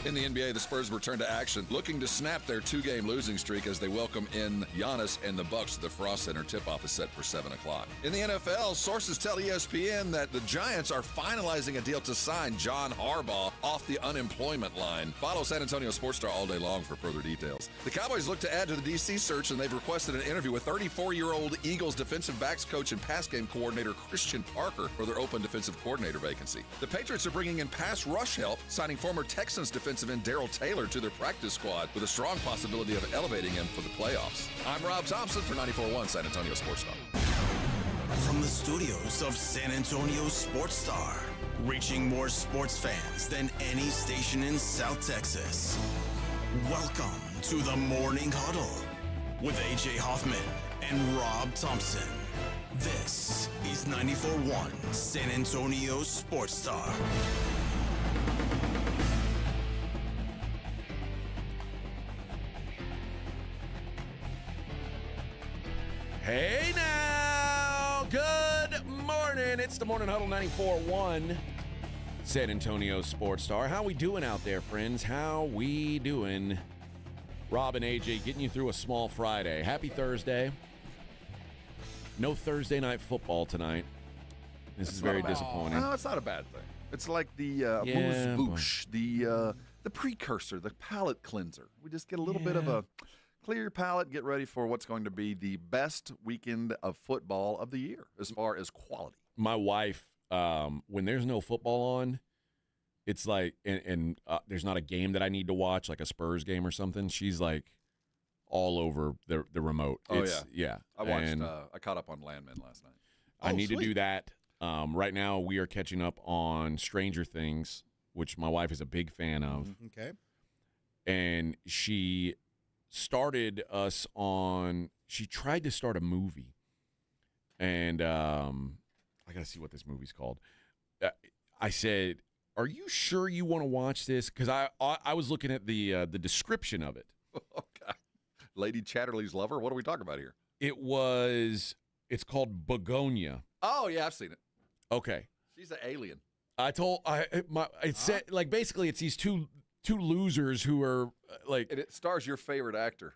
[SPEAKER 1] In the NBA, the Spurs return to action, looking to snap their two-game losing streak as they welcome in Giannis and the Bucks to the Frost Center. Tip-off is set for 7 o'clock. In the NFL, sources tell ESPN that the Giants are finalizing a deal to sign John Harbaugh off the unemployment line. Follow San Antonio Sports Star all day long for further details. The Cowboys look to add to the D.C. search, and they've requested an interview with 34-year-old Eagles defensive backs coach and pass game coordinator Christian Parker for their open defensive coordinator vacancy. The Patriots are bringing in pass rush help, signing former Texans defensive end Darrell Taylor to their practice squad with a strong possibility of elevating him for the playoffs. I'm Rob Thompson for 94.1 San Antonio Sports Star.
[SPEAKER 2] From the studios of San Antonio Sports Star, reaching more sports fans than any station in South Texas. Welcome to the Morning Huddle with AJ Hoffman and Rob Thompson. This is 94.1 San Antonio Sports Star.
[SPEAKER 3] Hey now, good morning. It's the Morning Huddle 94.1 San Antonio Sports Star. How we doing out there, friends? How we doing? Rob and AJ getting you through a small Friday. Happy Thursday. No Thursday night football tonight. This is very disappointing.
[SPEAKER 1] No, it's not a bad thing. It's like the amuse-bouche, the precursor, the palate cleanser. We just get a little bit of a clear your palate, get ready for what's going to be the best weekend of football of the year as far as quality.
[SPEAKER 3] My wife, when there's no football on, it's like, and there's not a game that I need to watch, like a Spurs game or something. She's like all over the remote.
[SPEAKER 1] Oh,
[SPEAKER 3] yeah.
[SPEAKER 1] I watched. I caught up on Landman last night.
[SPEAKER 3] I need to do that. Right now, we are catching up on Stranger Things, which my wife is a big fan of.
[SPEAKER 4] Okay.
[SPEAKER 3] And she started us on. She tried to start a movie, and I gotta see what this movie's called. I said, "Are you sure you want to watch this?" Because I was looking at the description of it.
[SPEAKER 1] Okay. Lady Chatterley's Lover. What are we talking about here?
[SPEAKER 3] It's called Begonia.
[SPEAKER 1] Oh yeah, I've seen it.
[SPEAKER 3] Okay.
[SPEAKER 1] She's an alien.
[SPEAKER 3] Said like basically it's these two losers who are like.
[SPEAKER 1] And it stars your favorite actor,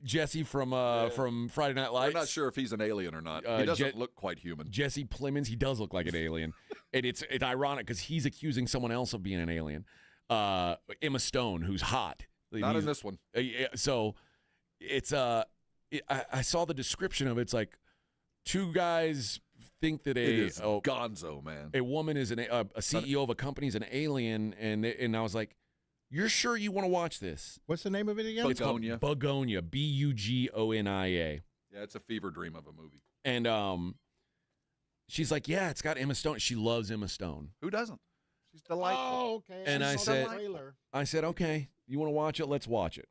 [SPEAKER 3] Jesse from Friday Night Lights.
[SPEAKER 1] I'm not sure if he's an alien or not. He doesn't look quite human.
[SPEAKER 3] Jesse Plemons, he does look like an alien, and it's ironic because he's accusing someone else of being an alien. Emma Stone, who's hot.
[SPEAKER 1] Not in this one.
[SPEAKER 3] So it's I saw the description of it. It's like two guys think that
[SPEAKER 1] It is gonzo, man.
[SPEAKER 3] A woman is a CEO of a company is an alien, and I was like, you're sure you want to watch this?
[SPEAKER 4] What's the name of it again?
[SPEAKER 3] It's called Bugonia, Bugonia.
[SPEAKER 1] Yeah, it's a fever dream of a movie.
[SPEAKER 3] And she's like, yeah, it's got Emma Stone. She loves Emma Stone.
[SPEAKER 1] Who doesn't? She's delightful.
[SPEAKER 4] Oh, okay.
[SPEAKER 3] And I said, okay, you want to watch it? Let's watch it.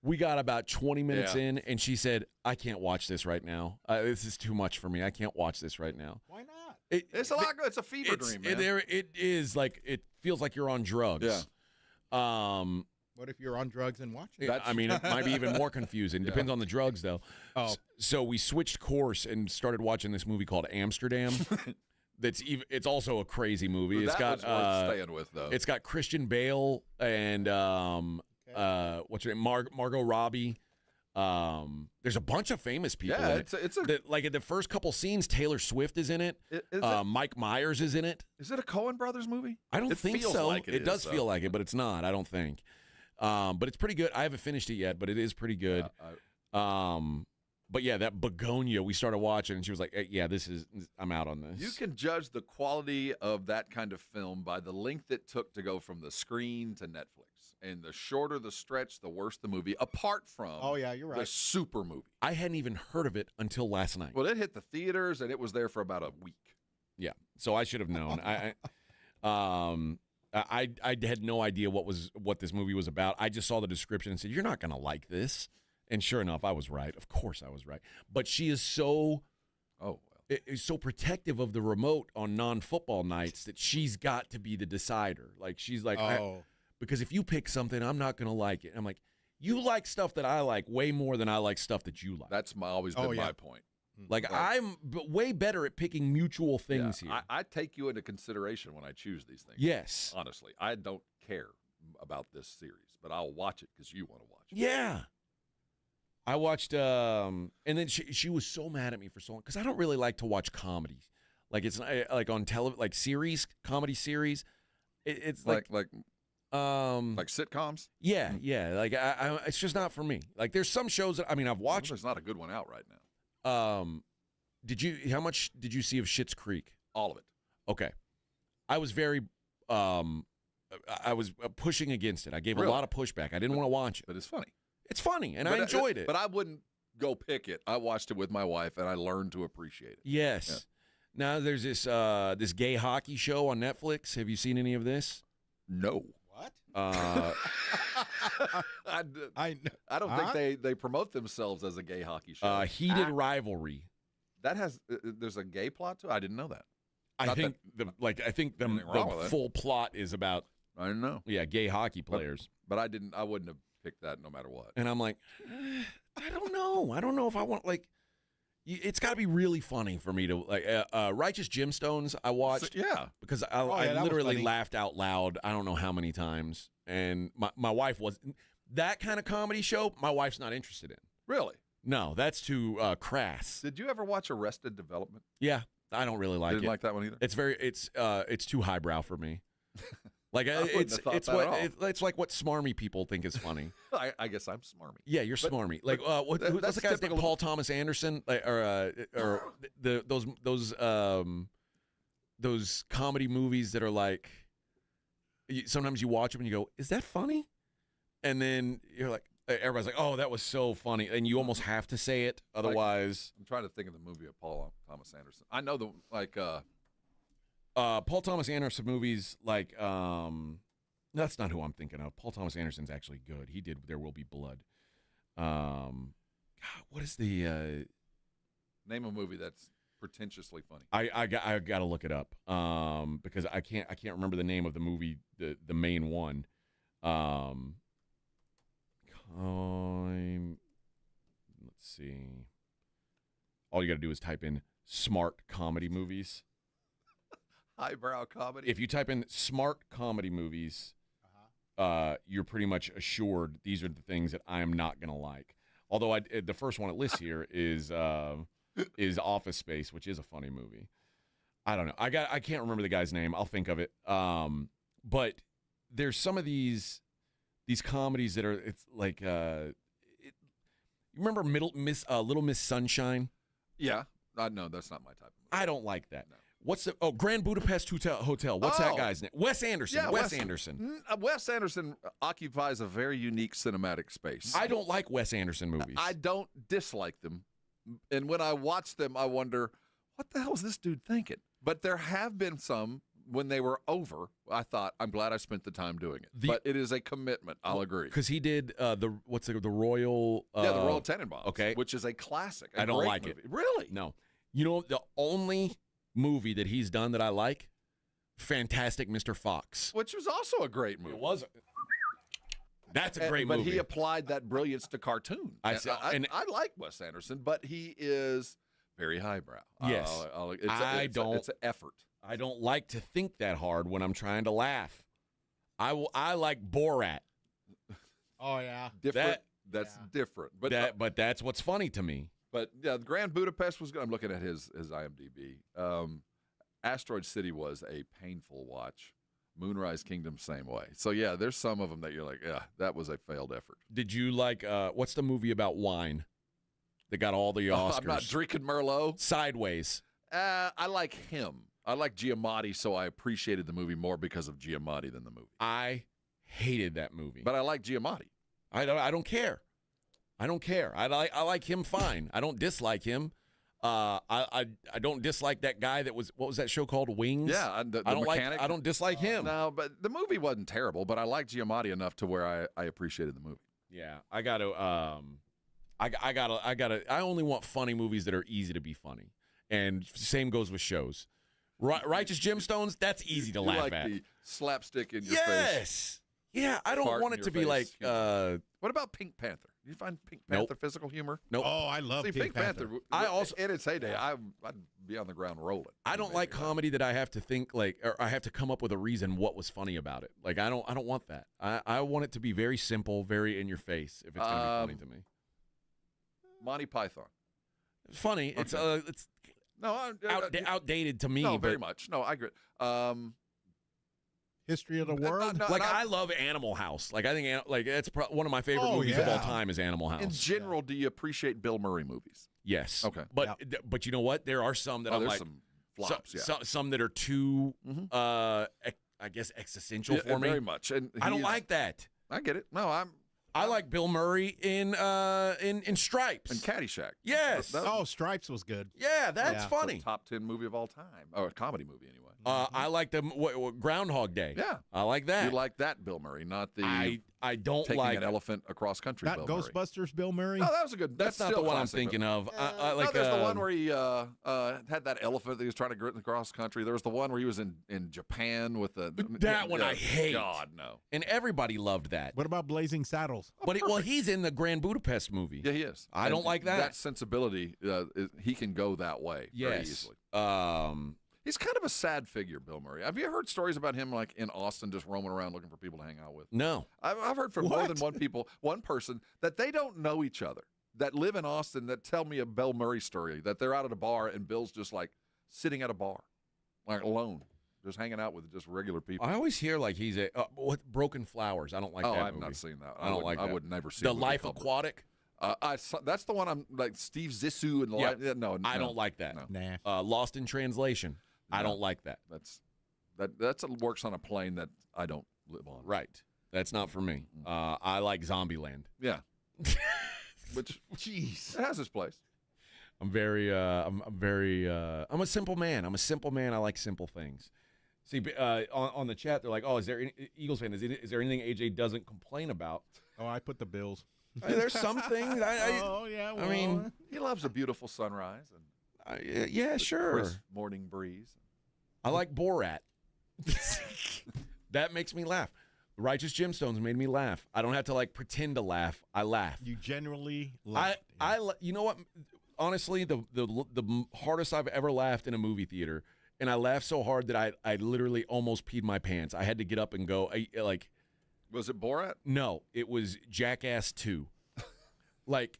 [SPEAKER 3] We got about 20 minutes in, and she said, I can't watch this right now. This is too much for me. I can't watch this right now.
[SPEAKER 4] Why not?
[SPEAKER 1] It's a lot. It's a fever dream, man.
[SPEAKER 3] It is like, it feels like you're on drugs.
[SPEAKER 1] Yeah.
[SPEAKER 4] What if you're on drugs and watching it?
[SPEAKER 3] I mean, it might be even more confusing. Depends on the drugs, though.
[SPEAKER 4] Oh.
[SPEAKER 3] So we switched course and started watching this movie called Amsterdam. It's also a crazy movie. It's got
[SPEAKER 1] worth staying with, though.
[SPEAKER 3] It's got Christian Bale and what's her name, Margot Robbie. There's a bunch of famous people.
[SPEAKER 1] Yeah,
[SPEAKER 3] in it. Like in the first couple scenes, Taylor Swift is in it. Mike Myers is in it.
[SPEAKER 1] Is it a Coen Brothers movie?
[SPEAKER 3] I don't think so.
[SPEAKER 1] Like
[SPEAKER 3] it does feel like it, but it's not. I don't think. But it's pretty good. I haven't finished it yet, but it is pretty good. But yeah, that Begonia we started watching, and she was like, "Yeah, I'm out on this."
[SPEAKER 1] You can judge the quality of that kind of film by the length it took to go from the screen to Netflix. And the shorter the stretch, the worse the movie, apart from
[SPEAKER 4] you're right.
[SPEAKER 1] the super movie.
[SPEAKER 3] I hadn't even heard of it until last night.
[SPEAKER 1] Well, it hit the theaters, and it was there for about a week.
[SPEAKER 3] Yeah, so I should have known. I had no idea what this movie was about. I just saw the description and said, "You're not going to like this." And sure enough, I was right. Of course I was right. But she is so is so protective of the remote on non-football nights that she's got to be the decider. Like she's like, because if you pick something, I'm not going to like it. And I'm like, you like stuff that I like way more than I like stuff that you like.
[SPEAKER 1] That's always been my point.
[SPEAKER 3] Like I'm way better at picking mutual things here.
[SPEAKER 1] I take you into consideration when I choose these things.
[SPEAKER 3] Yes.
[SPEAKER 1] Honestly, I don't care about this series, but I'll watch it because you want to watch it.
[SPEAKER 3] Yeah. I watched, and then she was so mad at me for so long because I don't really like to watch comedies. Like it's like on television, like comedy series. It's like
[SPEAKER 1] sitcoms.
[SPEAKER 3] Yeah, yeah. Like it's just not for me. Like there's some shows that I've watched.
[SPEAKER 1] There's not a good one out right now.
[SPEAKER 3] How much did you see of Schitt's Creek?
[SPEAKER 1] All of it.
[SPEAKER 3] Okay. I was very, I was pushing against it. I gave a lot of pushback. I didn't want to watch it.
[SPEAKER 1] But it's funny.
[SPEAKER 3] It's funny, and I enjoyed it.
[SPEAKER 1] But I wouldn't go pick it. I watched it with my wife, and I learned to appreciate it.
[SPEAKER 3] Yes.
[SPEAKER 1] Yeah.
[SPEAKER 3] Now there's this gay hockey show on Netflix. Have you seen any of this?
[SPEAKER 1] No.
[SPEAKER 4] What?
[SPEAKER 1] I don't think they promote themselves as a gay hockey show.
[SPEAKER 3] Heated Rivalry.
[SPEAKER 1] That has there's a gay plot to it? I didn't know that.
[SPEAKER 3] I think the full plot is about
[SPEAKER 1] I don't know.
[SPEAKER 3] Yeah, gay hockey players.
[SPEAKER 1] But I wouldn't have picked that no matter what.
[SPEAKER 3] And I'm like, I don't know. I don't know if I want it's got to be really funny for me to Righteous Gemstones. I watched, because I literally laughed out loud. I don't know how many times, and my wife was that kind of comedy show. My wife's not interested in.
[SPEAKER 1] Really?
[SPEAKER 3] No, that's too crass.
[SPEAKER 1] Did you ever watch Arrested Development?
[SPEAKER 3] Yeah, I don't really like it.
[SPEAKER 1] Didn't like that one either.
[SPEAKER 3] It's too highbrow for me. Like it's like what smarmy people think is funny.
[SPEAKER 1] I guess I'm smarmy.
[SPEAKER 3] Yeah, you're smarmy. Like what's the guy's name? Paul Thomas Anderson, or those comedy movies that are like sometimes you watch them and you go, is that funny? And then you're like, everybody's like, oh, that was so funny, and you almost have to say it, otherwise.
[SPEAKER 1] I'm trying to think of the movie of Paul Thomas Anderson. I know
[SPEAKER 3] Paul Thomas Anderson movies, like that's not who I'm thinking of. Paul Thomas Anderson's actually good. He did There Will Be Blood. God, what is the
[SPEAKER 1] name of a movie that's pretentiously funny?
[SPEAKER 3] I got to look it up because I can't remember the name of the movie, the main one. Let's see. All you got to do is type in smart comedy movies.
[SPEAKER 1] Highbrow comedy.
[SPEAKER 3] If you type in smart comedy movies, you're pretty much assured these are the things that I am not going to like. Although the first one it lists here is Office Space, which is a funny movie. I don't know. I can't remember the guy's name. I'll think of it. But there's some of these comedies that are, it's like You remember Little Miss Sunshine?
[SPEAKER 1] Yeah. No, that's not my type of movie.
[SPEAKER 3] I don't like that. No. What's the Grand Budapest Hotel? What's that guy's name? Wes Anderson.
[SPEAKER 1] Yeah,
[SPEAKER 3] Wes Anderson.
[SPEAKER 1] Wes Anderson occupies a very unique cinematic space.
[SPEAKER 3] I don't like Wes Anderson movies.
[SPEAKER 1] I don't dislike them. And when I watch them, I wonder, what the hell is this dude thinking? But there have been some, when they were over, I thought, I'm glad I spent the time doing it. But it is a commitment, I'll agree.
[SPEAKER 3] Because he did the Royal...
[SPEAKER 1] the Royal Tenenbaums,
[SPEAKER 3] okay.
[SPEAKER 1] which is a classic.
[SPEAKER 3] I don't like
[SPEAKER 1] movie.
[SPEAKER 3] it.
[SPEAKER 1] Really?
[SPEAKER 3] No. You know, the only movie that he's done that I like, Fantastic Mr. Fox.
[SPEAKER 1] Which was also a great movie.
[SPEAKER 3] It was. That's a great movie.
[SPEAKER 1] But he applied that brilliance to cartoon. I like Wes Anderson, but he is very highbrow.
[SPEAKER 3] Yes.
[SPEAKER 1] It's an effort.
[SPEAKER 3] I don't like to think that hard when I'm trying to laugh. I like Borat.
[SPEAKER 4] Oh, yeah.
[SPEAKER 1] Different. That's different.
[SPEAKER 3] But that's what's funny to me.
[SPEAKER 1] But yeah, Grand Budapest was good. I'm looking at his IMDb. Asteroid City was a painful watch. Moonrise Kingdom, same way. So yeah, there's some of them that you're like, yeah, that was a failed effort.
[SPEAKER 3] Did you like what's the movie about wine that got all the Oscars?
[SPEAKER 1] I'm not drinking Merlot.
[SPEAKER 3] Sideways.
[SPEAKER 1] I like him. I like Giamatti, so I appreciated the movie more because of Giamatti than the movie.
[SPEAKER 3] I hated that movie,
[SPEAKER 1] but I like Giamatti.
[SPEAKER 3] I don't care. I don't care. I like him fine. I don't dislike him. I don't dislike that guy that was, what was that show called? Wings?
[SPEAKER 1] Yeah, the
[SPEAKER 3] I don't
[SPEAKER 1] mechanic.
[SPEAKER 3] I don't dislike him.
[SPEAKER 1] No, but the movie wasn't terrible, but I liked Giamatti enough to where I appreciated the movie.
[SPEAKER 3] Yeah, I only want funny movies that are easy to be funny. And same goes with shows. Righteous Gemstones, that's easy to laugh
[SPEAKER 1] like
[SPEAKER 3] at.
[SPEAKER 1] The slapstick in your face.
[SPEAKER 3] Yes. Yeah, I don't
[SPEAKER 1] Fart
[SPEAKER 3] want
[SPEAKER 1] in
[SPEAKER 3] it to
[SPEAKER 1] your
[SPEAKER 3] be like.
[SPEAKER 1] face. What about Pink Panther? Do you find Pink Panther physical humor?
[SPEAKER 3] Nope.
[SPEAKER 4] Oh, I love
[SPEAKER 1] Pink Panther.
[SPEAKER 3] I also,
[SPEAKER 1] in its heyday, I'd be on the ground rolling.
[SPEAKER 3] I don't like comedy that I have to think like, or I have to come up with a reason what was funny about it. Like I don't want that. I want it to be very simple, very in your face. If it's going to be funny to me.
[SPEAKER 1] Monty Python.
[SPEAKER 3] It's funny.
[SPEAKER 1] Okay.
[SPEAKER 3] It's
[SPEAKER 1] no
[SPEAKER 3] outdated to me.
[SPEAKER 1] No, very much. No, I agree.
[SPEAKER 4] History of the world.
[SPEAKER 3] I love Animal House. Like I think that's one of my favorite movies of all time is Animal House.
[SPEAKER 1] In general, do you appreciate Bill Murray movies?
[SPEAKER 3] Yes.
[SPEAKER 1] Okay.
[SPEAKER 3] But you know what? There are some that I'm like
[SPEAKER 1] some flops.
[SPEAKER 3] Some that are too I guess existential for me.
[SPEAKER 1] Very much. And
[SPEAKER 3] I don't like that.
[SPEAKER 1] I get it. No,
[SPEAKER 3] I like Bill Murray in Stripes.
[SPEAKER 1] And Caddyshack.
[SPEAKER 3] Yes.
[SPEAKER 4] Stripes was good.
[SPEAKER 3] Yeah, that's funny.
[SPEAKER 1] It's a top 10 movie of all time. Or a comedy movie, anyway.
[SPEAKER 3] I like the Groundhog Day.
[SPEAKER 1] Yeah.
[SPEAKER 3] I like that.
[SPEAKER 1] You like that Bill Murray, not the
[SPEAKER 3] I don't
[SPEAKER 1] taking
[SPEAKER 3] like
[SPEAKER 1] an elephant across country
[SPEAKER 4] Not
[SPEAKER 1] Bill Murray.
[SPEAKER 4] Ghostbusters Bill Murray?
[SPEAKER 1] No, that was a good.
[SPEAKER 3] That's not the one I'm thinking of. Like
[SPEAKER 1] there's the one where he had that elephant that he was trying to get across country. There was the one where he was in Japan with the
[SPEAKER 3] that one I hate.
[SPEAKER 1] God, no.
[SPEAKER 3] And everybody loved that.
[SPEAKER 4] What about Blazing Saddles?
[SPEAKER 3] But he's in the Grand Budapest movie.
[SPEAKER 1] Yeah, he is.
[SPEAKER 3] I don't like that.
[SPEAKER 1] That sensibility, he can go that way very easily. He's kind of a sad figure, Bill Murray. Have you heard stories about him like in Austin just roaming around looking for people to hang out with?
[SPEAKER 3] No.
[SPEAKER 1] I've heard from more than one person that they don't know each other, that live in Austin, that tell me a Bill Murray story, that they're out at a bar and Bill's just like sitting at a bar, like alone, just hanging out with just regular people.
[SPEAKER 3] I always hear like he's what Broken Flowers. I don't like that
[SPEAKER 1] I've
[SPEAKER 3] movie.
[SPEAKER 1] not seen that.
[SPEAKER 3] I don't like that.
[SPEAKER 1] I would never see
[SPEAKER 3] The Life Aquatic.
[SPEAKER 1] That's the one I'm like Steve Zissou and no,
[SPEAKER 3] I don't like that.
[SPEAKER 1] No.
[SPEAKER 4] Nah.
[SPEAKER 3] Lost in Translation. No. I don't like that.
[SPEAKER 1] That works on a plane that I don't live on.
[SPEAKER 3] Right. That's not for me. I like Zombieland.
[SPEAKER 1] Yeah. Which, jeez, it has its place.
[SPEAKER 3] I'm a simple man. I'm a simple man. I like simple things. See, on the chat, they're like, "Oh, is there any Eagles fan? Is there anything AJ doesn't complain about?"
[SPEAKER 4] Oh, I put the Bills.
[SPEAKER 3] There's some things.
[SPEAKER 4] Well,
[SPEAKER 3] I mean,
[SPEAKER 1] he loves a beautiful sunrise and
[SPEAKER 3] yeah, sure,
[SPEAKER 1] crisp morning breeze.
[SPEAKER 3] I like Borat. That makes me laugh. Righteous Gemstones made me laugh. I don't have to like pretend to laugh. I laugh.
[SPEAKER 4] You generally laugh.
[SPEAKER 3] You know what? Honestly, the hardest I've ever laughed in a movie theater, and I laughed so hard that I literally almost peed my pants. I had to get up and go.
[SPEAKER 1] Was it Borat?
[SPEAKER 3] No, it was Jackass 2.
[SPEAKER 1] That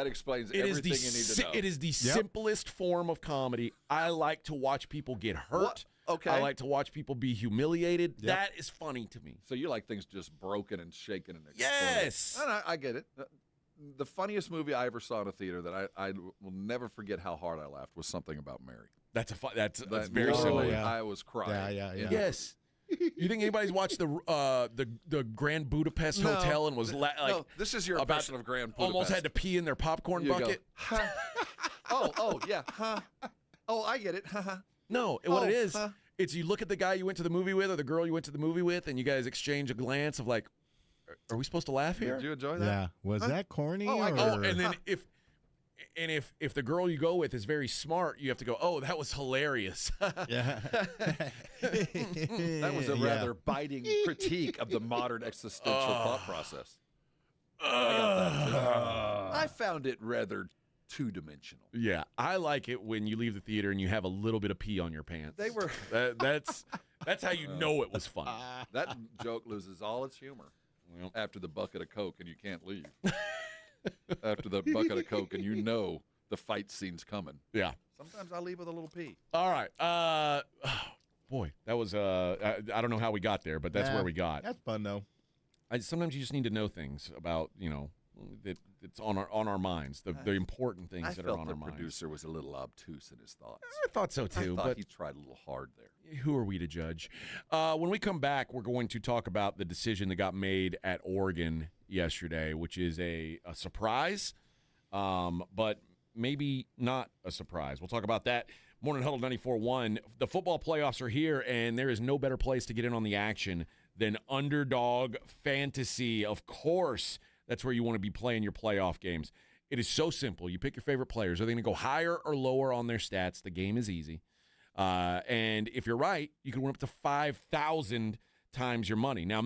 [SPEAKER 1] explains everything you need to know.
[SPEAKER 3] It is the simplest form of comedy. I like to watch people get hurt.
[SPEAKER 1] What? Okay.
[SPEAKER 3] I like to watch people be humiliated. Yep. That is funny to me.
[SPEAKER 1] So you like things just broken and shaken and exploding.
[SPEAKER 3] Yes.
[SPEAKER 1] I get it. the funniest movie I ever saw in a theater that I will never forget how hard I laughed was Something About Mary.
[SPEAKER 3] That's very similar.
[SPEAKER 4] Yeah.
[SPEAKER 1] I was crying.
[SPEAKER 4] Yeah.
[SPEAKER 3] Yes. You think anybody's watched the Grand Budapest Hotel and was
[SPEAKER 1] no, this is your impression of Grand Budapest.
[SPEAKER 3] Almost had to pee in their popcorn bucket?
[SPEAKER 1] Go, huh? Oh, yeah. Huh? Oh, I get it.
[SPEAKER 3] No, what it is, it's you look at the guy you went to the movie with or the girl you went to the movie with, and you guys exchange a glance of like, are we supposed to laugh here?
[SPEAKER 1] Did you enjoy that?
[SPEAKER 4] Yeah. Was that corny?
[SPEAKER 3] And then if the girl you go with is very smart, you have to go, oh, that was hilarious.
[SPEAKER 4] Yeah.
[SPEAKER 1] That was a rather biting critique of the modern existential thought process. I found it rather two-dimensional.
[SPEAKER 3] Yeah, I like it when you leave the theater and you have a little bit of pee on your pants.
[SPEAKER 1] They were
[SPEAKER 3] that's how you know it was fun.
[SPEAKER 1] That joke loses all its humor after the bucket of Coke and you can't leave. After the bucket of Coke and you know the fight scene's coming.
[SPEAKER 3] Yeah.
[SPEAKER 1] Sometimes I leave with a little pee.
[SPEAKER 3] All right. Boy, that was I don't know how we got there, but that's where we got.
[SPEAKER 4] That's fun though.
[SPEAKER 3] Sometimes you just need to know things about, that it's on our minds, the important things that are on our minds.
[SPEAKER 1] I felt the producer was a little obtuse in his thoughts.
[SPEAKER 3] I thought so too.
[SPEAKER 1] I thought
[SPEAKER 3] but
[SPEAKER 1] he tried a little hard there.
[SPEAKER 3] Who are we to judge? When we come back, we're going to talk about the decision that got made at Oregon yesterday, which is a surprise, but maybe not a surprise. We'll talk about that. Morning Huddle 94.1. The football playoffs are here, and there is no better place to get in on the action than Underdog Fantasy. Of course, that's where you want to be playing your playoff games. It is so simple. You pick your favorite players. Are they going to go higher or lower on their stats? The game is easy. And if you're right, you can win up to 5,000 times your money. Now,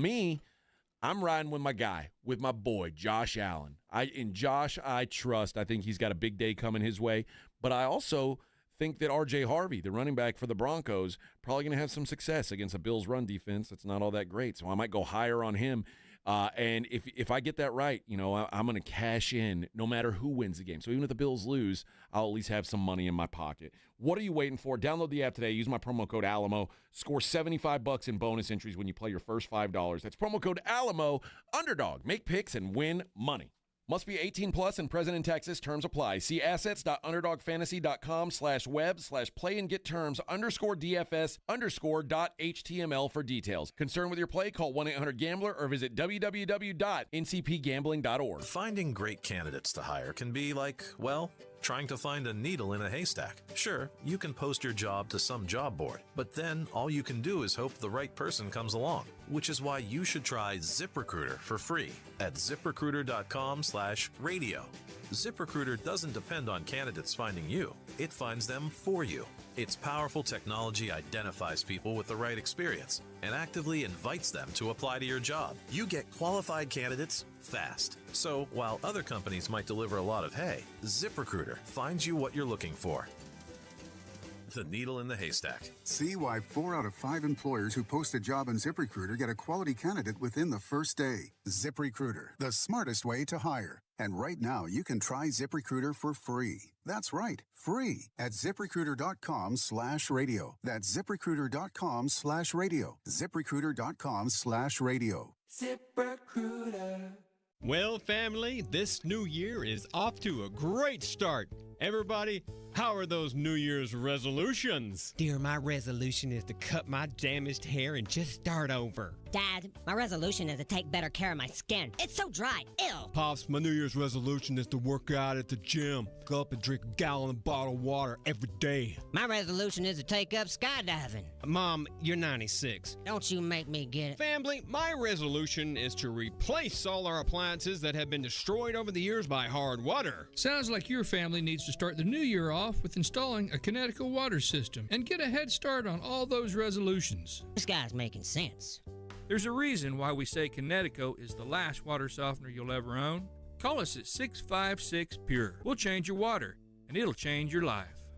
[SPEAKER 3] I'm riding with my guy, with my boy, Josh Allen. In Josh, I trust. I think he's got a big day coming his way. But I also think that R.J. Harvey, the running back for the Broncos, probably going to have some success against a Bills run defense that's not all that great. So I might go higher on him. And if I get that right, I'm going to cash in no matter who wins the game. So even if the Bills lose, I'll at least have some money in my pocket. What are you waiting for? Download the app today. Use my promo code Alamo. Score $75 in bonus entries when you play your first $5. That's promo code Alamo. Underdog. Make picks and win money. Must be 18 plus and present in Texas. Terms apply. See assets.underdogfantasy.com/web/play and get terms _DFS_.html for details. Concerned with your play? Call 1-800-GAMBLER or visit www.ncpgambling.org.
[SPEAKER 10] Finding great candidates to hire can be like, well, trying to find a needle in a haystack. Sure, you can post your job to some job board, but then all you can do is hope the right person comes along, which is why you should try ZipRecruiter for free at ZipRecruiter.com/radio. ZipRecruiter doesn't depend on candidates finding you. It finds them for you. Its powerful technology identifies people with the right experience and actively invites them to apply to your job. You get qualified candidates fast. So while other companies might deliver a lot of hay, ZipRecruiter finds you what you're looking for. The needle in the haystack.
[SPEAKER 11] See why 4 out of 5 employers who post a job on ZipRecruiter get a quality candidate within the first day. ZipRecruiter, the smartest way to hire. And right now, you can try ZipRecruiter for free. That's right, free at ZipRecruiter.com/radio. That's ZipRecruiter.com/radio. ZipRecruiter.com/radio.
[SPEAKER 12] ZipRecruiter. Well, family, this new year is off to a great start. Everybody, how are those New Year's resolutions?
[SPEAKER 13] Dear, my resolution is to cut my damaged hair and just start over.
[SPEAKER 15] Dad, my resolution is to take better care of my skin. It's so dry. Ew.
[SPEAKER 12] Pops, my New Year's resolution is to work out at the gym. Go up and drink a gallon of bottled water every day.
[SPEAKER 15] My resolution is to take up skydiving.
[SPEAKER 12] Mom, you're 96.
[SPEAKER 15] Don't you make me get it.
[SPEAKER 12] Family, my resolution is to replace all our appliances that have been destroyed over the years by hard water.
[SPEAKER 19] Sounds like your family needs to start the new year off with installing a Connecticut water system and get a head start on all those resolutions.
[SPEAKER 15] This guy's making sense.
[SPEAKER 19] There's a reason why we say Connecticut is the last water softener you'll ever own. Call us at 656-PURE. We'll change your water, and it'll change your life.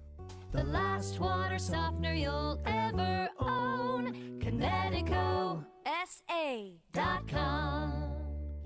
[SPEAKER 27] The last water softener you'll ever own. ConnecticutSA.com.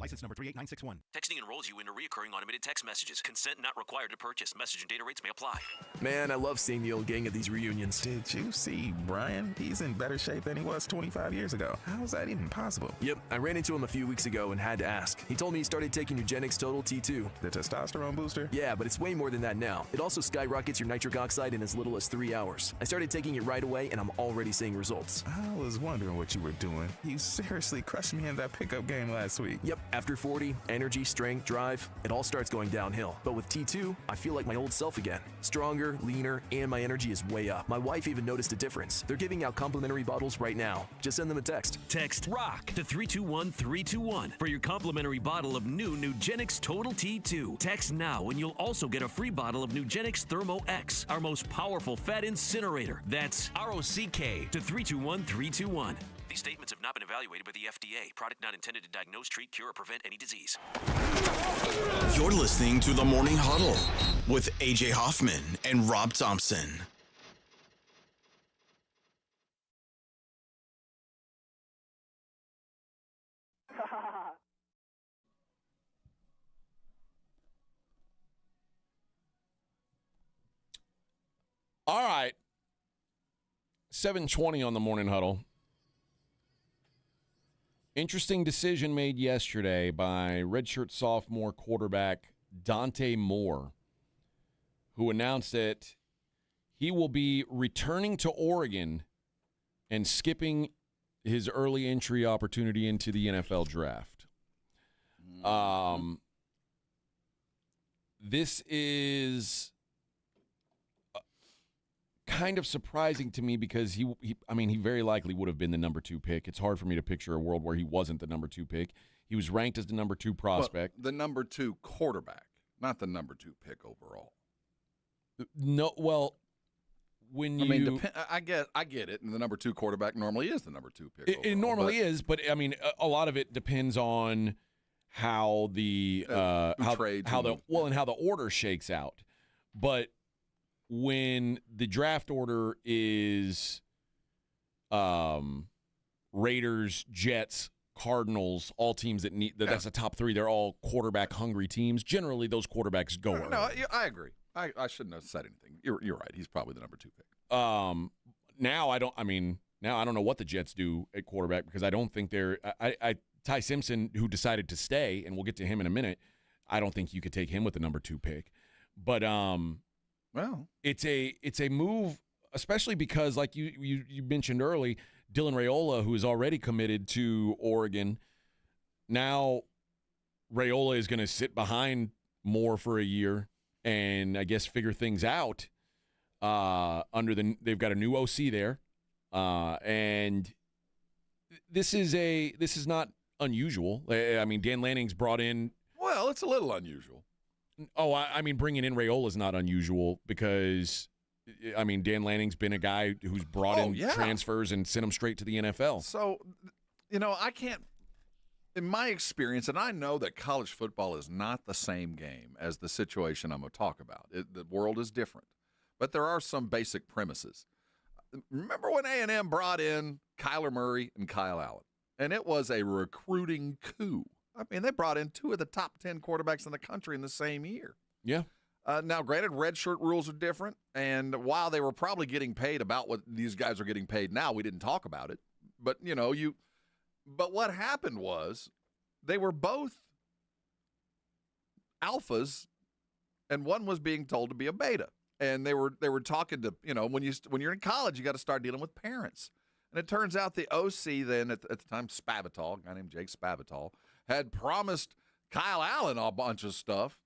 [SPEAKER 6] License number 38961.
[SPEAKER 14] Texting enrolls you into recurring automated text messages. Consent not required to purchase. Message and data rates may apply.
[SPEAKER 24] Man, I love seeing the old gang at these reunions. Did you see Brian? He's in better shape than he was 25 years ago. How is that even possible? Yep, I ran into him a few weeks ago and had to ask. He told me he started taking Nugenix Total T2. The testosterone booster? Yeah, but it's way more than that now. It also skyrockets your nitric oxide in as little as 3 hours. I started taking it right away and I'm already seeing results. I was wondering what you were doing. You seriously crushed me in that pickup game last week. Yep, after 40, energy, strength, drive, it all starts going downhill. But with T2, I feel like my old self again. Stronger, leaner, and my energy is way up. My wife even noticed a difference. They're giving out complimentary bottles right now. Just send them a text.
[SPEAKER 14] Text ROCK to 321-321 for your complimentary bottle of new Nugenix Total T2. Text now and you'll also get a free bottle of Nugenix Thermo X, our most powerful fat incinerator. That's ROCK to 321-321. These statements have not been evaluated by the FDA. Product not intended to diagnose, treat, cure, or prevent any disease.
[SPEAKER 2] You're listening to the Morning Huddle with AJ Hoffman and Rob Thompson.
[SPEAKER 3] All right. 7:20 on the Morning Huddle. Interesting decision made yesterday by redshirt sophomore quarterback Dante Moore, who announced that he will be returning to Oregon and skipping his early entry opportunity into the NFL draft. This is kind of surprising to me because he very likely would have been the number 2 pick. It's hard for me to picture a world where he wasn't the number 2 pick. He was ranked as the number 2 prospect.
[SPEAKER 1] Well, the number 2 quarterback, not the number 2 pick overall.
[SPEAKER 3] No, well, when you...
[SPEAKER 1] I get it, and the number 2 quarterback normally is the number 2 pick overall.
[SPEAKER 3] It normally is, but, I mean, a lot of it depends on how the order shakes out. But when the draft order is Raiders, Jets, Cardinals, all teams that need that's the top 3. They're all quarterback hungry teams. Generally, those quarterbacks go early.
[SPEAKER 1] No, I agree. I shouldn't have said anything. You're right. He's probably the number 2 pick.
[SPEAKER 3] Now I don't know what the Jets do at quarterback because I don't think they're. Ty Simpson, who decided to stay, and we'll get to him in a minute. I don't think you could take him with the number 2 pick, but
[SPEAKER 1] well,
[SPEAKER 3] it's a move, especially because, like you mentioned early, Dylan Raiola, who is already committed to Oregon, now Raiola is going to sit behind Moore for a year and I guess figure things out. They've got a new OC there, and this is not unusual. I mean, Dan Lanning's brought in.
[SPEAKER 1] Well, it's a little unusual.
[SPEAKER 3] Oh, I mean, bringing in Raiola is not unusual because, I mean, Dan Lanning's been a guy who's brought in transfers and sent them straight to the NFL.
[SPEAKER 1] So, I can't, in my experience, and I know that college football is not the same game as the situation I'm going to talk about. The world is different, but there are some basic premises. Remember when A&M brought in Kyler Murray and Kyle Allen, and it was a recruiting coup. I mean, they brought in 2 of the top 10 quarterbacks in the country in the same year.
[SPEAKER 3] Yeah.
[SPEAKER 1] Now, granted, redshirt rules are different, and while they were probably getting paid about what these guys are getting paid now, we didn't talk about it. But, but what happened was they were both alphas, and one was being told to be a beta. And they were talking to, when you're in college, you got to start dealing with parents. And it turns out the OC then, at the time, Spavital, a guy named Jake Spavital, had promised Kyle Allen a bunch of stuff.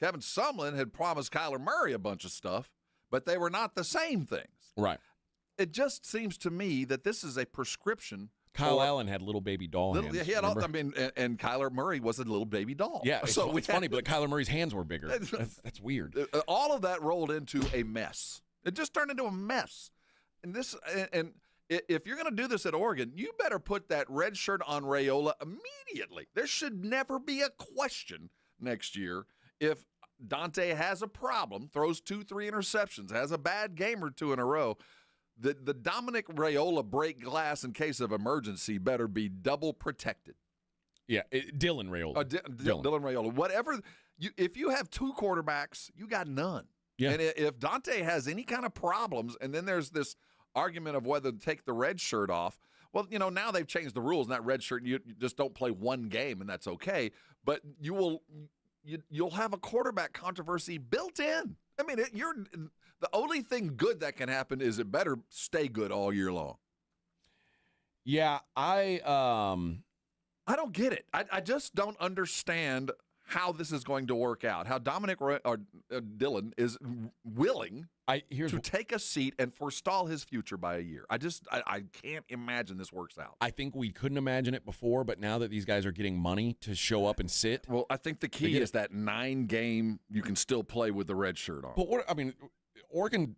[SPEAKER 1] Kevin Sumlin had promised Kyler Murray a bunch of stuff, but they were not the same things.
[SPEAKER 3] Right.
[SPEAKER 1] It just seems to me that this is a prescription.
[SPEAKER 3] Kyle Allen had little baby doll hands.
[SPEAKER 1] He had and Kyler Murray was a little baby doll.
[SPEAKER 3] Yeah, it's funny, but Kyler Murry's hands were bigger. That's weird.
[SPEAKER 1] All of that rolled into a mess. It just turned into a mess. And if you're going to do this at Oregon, you better put that red shirt on Raiola immediately. There should never be a question next year if Dante has a problem, throws 2-3 interceptions, has a bad game or 2 in a row. The Dominic Raiola break glass in case of emergency better be double protected.
[SPEAKER 3] Yeah, Dylan Raiola.
[SPEAKER 1] Dylan Raiola. Whatever. If you have two quarterbacks, you got none.
[SPEAKER 3] Yeah.
[SPEAKER 1] And if Dante has any kind of problems, and then there's this argument of whether to take the red shirt off. Well, now they've changed the rules. In that red shirt, you just don't play one game, and that's okay. But you'll have a quarterback controversy built in. I mean, the only thing good that can happen is it better stay good all year long.
[SPEAKER 3] Yeah, I
[SPEAKER 1] don't get it. I just don't understand how this is going to work out. How Dylan is willing to take a seat and forestall his future by a year. I can't imagine this works out.
[SPEAKER 3] I think we couldn't imagine it before, but now that these guys are getting money to show up and sit.
[SPEAKER 1] Well, I think the key is that 9-game you can still play with the red shirt on.
[SPEAKER 3] But Oregon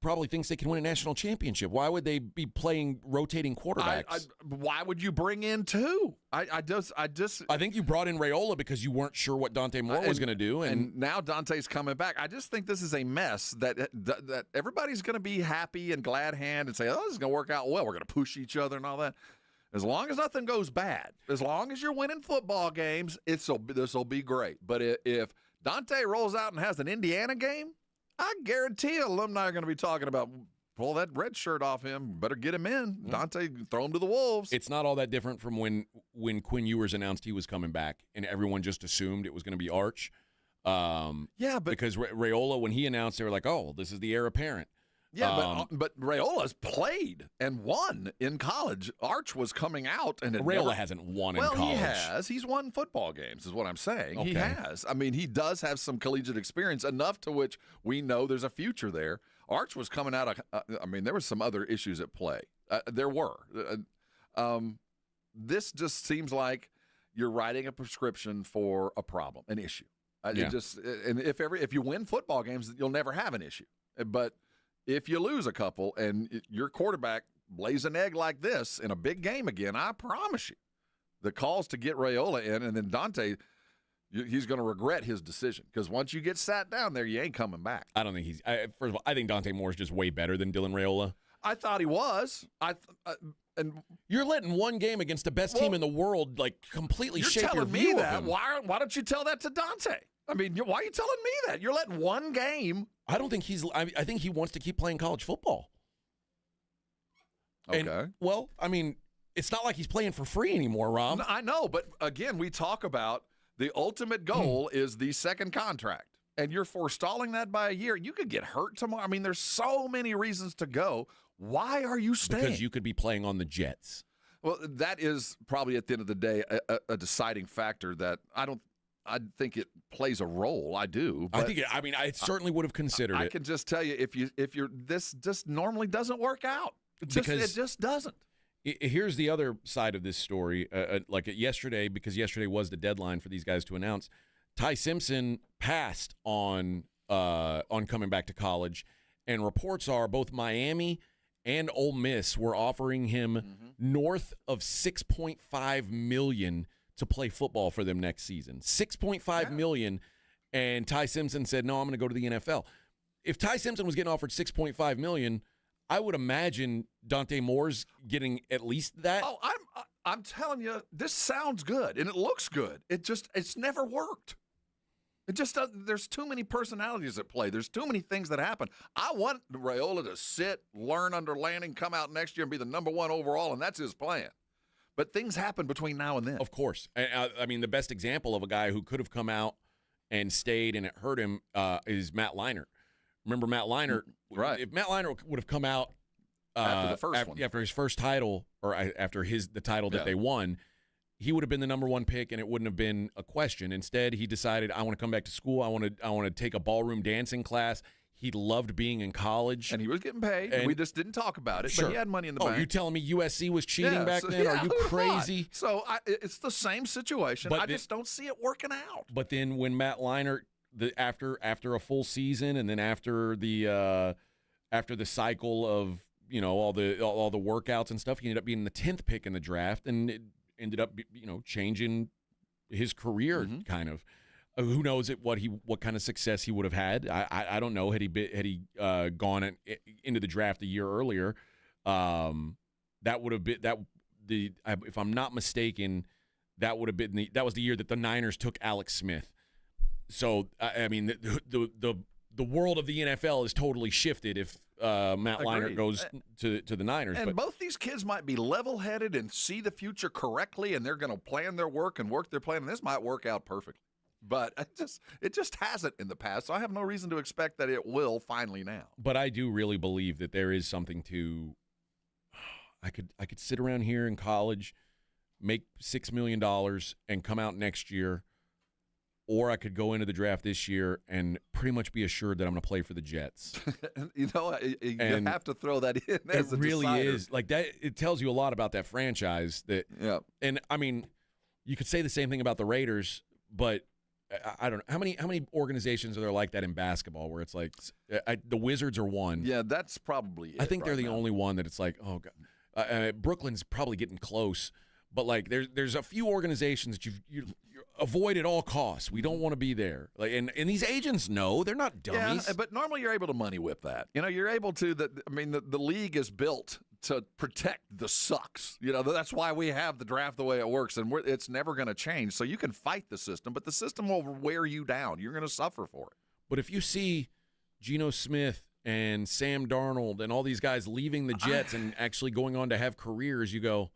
[SPEAKER 3] probably thinks they can win a national championship. Why would they be playing rotating quarterbacks?
[SPEAKER 1] Why would you bring in two? I
[SPEAKER 3] think you brought in Raiola because you weren't sure what Dante Moore was going to do,
[SPEAKER 1] and now Dante's coming back. I just think this is a mess that everybody's going to be happy and glad hand and say, "Oh, this is going to work out well. We're going to push each other and all that." As long as nothing goes bad, as long as you're winning football games, this will be great. But if Dante rolls out and has an Indiana game, I guarantee alumni are going to be talking about, pull that red shirt off him. Better get him in. Dante, throw him to the wolves.
[SPEAKER 3] It's not all that different from when Quinn Ewers announced he was coming back, and everyone just assumed it was going to be Arch. Because Raiola, when he announced, they were like, "Oh, this is the heir apparent."
[SPEAKER 1] Yeah, but Raiola's played and won in college. Arch was coming out, and
[SPEAKER 3] Raiola hasn't won in college.
[SPEAKER 1] Well, he has. He's won football games, is what I'm saying. Okay. He has. I mean, he does have some collegiate experience, enough to which we know there's a future there. Arch was coming out of. There were some other issues at play. There were. This just seems like you're writing a prescription for a problem, an issue. And if you win football games, you'll never have an issue. But if you lose a couple and your quarterback lays an egg like this in a big game again, I promise you, the calls to get Raiola in, and then Dante, he's going to regret his decision, because once you get sat down there, you ain't coming back.
[SPEAKER 3] I don't think he's. First of all, I think Dante Moore is just way better than Dylan Raiola.
[SPEAKER 1] I thought he was. And
[SPEAKER 3] you're letting one game against the best team in the world completely shape your view of him.
[SPEAKER 1] Why don't you tell that to Dante? I mean, why are you telling me that? You're letting one game.
[SPEAKER 3] I don't think he's. I think he wants to keep playing college football.
[SPEAKER 1] Okay.
[SPEAKER 3] It's not like he's playing for free anymore, Rob.
[SPEAKER 1] No, I know, but again, we talk about the ultimate goal is the second contract, and you're forestalling that by a year. You could get hurt tomorrow. I mean, there's so many reasons to go. Why are you staying?
[SPEAKER 3] Because you could be playing on the Jets.
[SPEAKER 1] Well, that is probably at the end of the day a deciding factor that I think it plays a role. I do. But
[SPEAKER 3] I certainly would have considered it.
[SPEAKER 1] I can just tell you, if you're this just normally doesn't work out. It just doesn't.
[SPEAKER 3] Here's the other side of this story. Yesterday, because yesterday was the deadline for these guys to announce, Ty Simpson passed on coming back to college, and reports are both Miami and Ole Miss were offering him north of $6.5 million to play football for them next season. $6.5 million, and Ty Simpson said, "No, I'm going to go to the NFL." If Ty Simpson was getting offered $6.5 million, I would imagine Dante Moore's getting at least that.
[SPEAKER 1] Oh, I'm telling you, this sounds good and it looks good. It's never worked. It just doesn't. There's too many personalities at play. There's too many things that happen. I want Raiola to sit, learn under Lanning, come out next year and be the number one overall, and that's his plan. But things happen between now and then.
[SPEAKER 3] Of course. The best example of a guy who could have come out and stayed and it hurt him is Matt Leinart. Remember Matt Leinart?
[SPEAKER 1] Right.
[SPEAKER 3] If Matt Leinart would have come out
[SPEAKER 1] after
[SPEAKER 3] his first title, or after the title that they won, he would have been the number one pick, and it wouldn't have been a question. Instead, he decided, I want to come back to school. I want to take a ballroom dancing class. He loved being in college.
[SPEAKER 1] And he was getting paid. And we just didn't talk about it,
[SPEAKER 3] sure.
[SPEAKER 1] But he had money in the bank.
[SPEAKER 3] Oh, you telling me USC was cheating back then? Are you crazy?
[SPEAKER 1] So it's the same situation. I just don't see it working out.
[SPEAKER 3] But then when Matt Leinart, after a full season, and then after the cycle of all the workouts and stuff, he ended up being the 10th pick in the draft, and it ended up changing his career kind of. Who knows what kind of success he would have had? I don't know. Had he gone into the draft a year earlier, that would have been if I'm not mistaken, that would have been that was the year that the Niners took Alex Smith. So I mean, the world of the NFL is totally shifted if Matt Leinart goes to the Niners.
[SPEAKER 1] And both these kids might be level-headed and see the future correctly, and they're going to plan their work and work their plan, and this might work out perfectly. But it just hasn't in the past, so I have no reason to expect that it will finally now.
[SPEAKER 3] But I do really believe that there is something to I could sit around here in college, make $6 million, and come out next year, or I could go into the draft this year and pretty much be assured that I'm going to play for the Jets.
[SPEAKER 1] You have to throw that in as a
[SPEAKER 3] really
[SPEAKER 1] decider.
[SPEAKER 3] is. Like that, it tells you a lot about that franchise. And I mean, you could say the same thing about the Raiders, but I don't know how many organizations are there like that in basketball where it's like the Wizards are one.
[SPEAKER 1] Yeah, that's probably it.
[SPEAKER 3] I think they're
[SPEAKER 1] right
[SPEAKER 3] the
[SPEAKER 1] now.
[SPEAKER 3] only one that it's like, oh God, Brooklyn's probably getting close, but like there's a few organizations that you avoid at all costs. We don't want to be there. Like and these agents know they're not dummies.
[SPEAKER 1] Yeah, but normally you're able to money whip that. You're able to. The league is built to protect the sucks. That's why we have the draft the way it works, and it's never going to change. So you can fight the system, but the system will wear you down. You're going to suffer for it.
[SPEAKER 3] But if you see Geno Smith and Sam Darnold and all these guys leaving the Jets and actually going on to have careers, you go,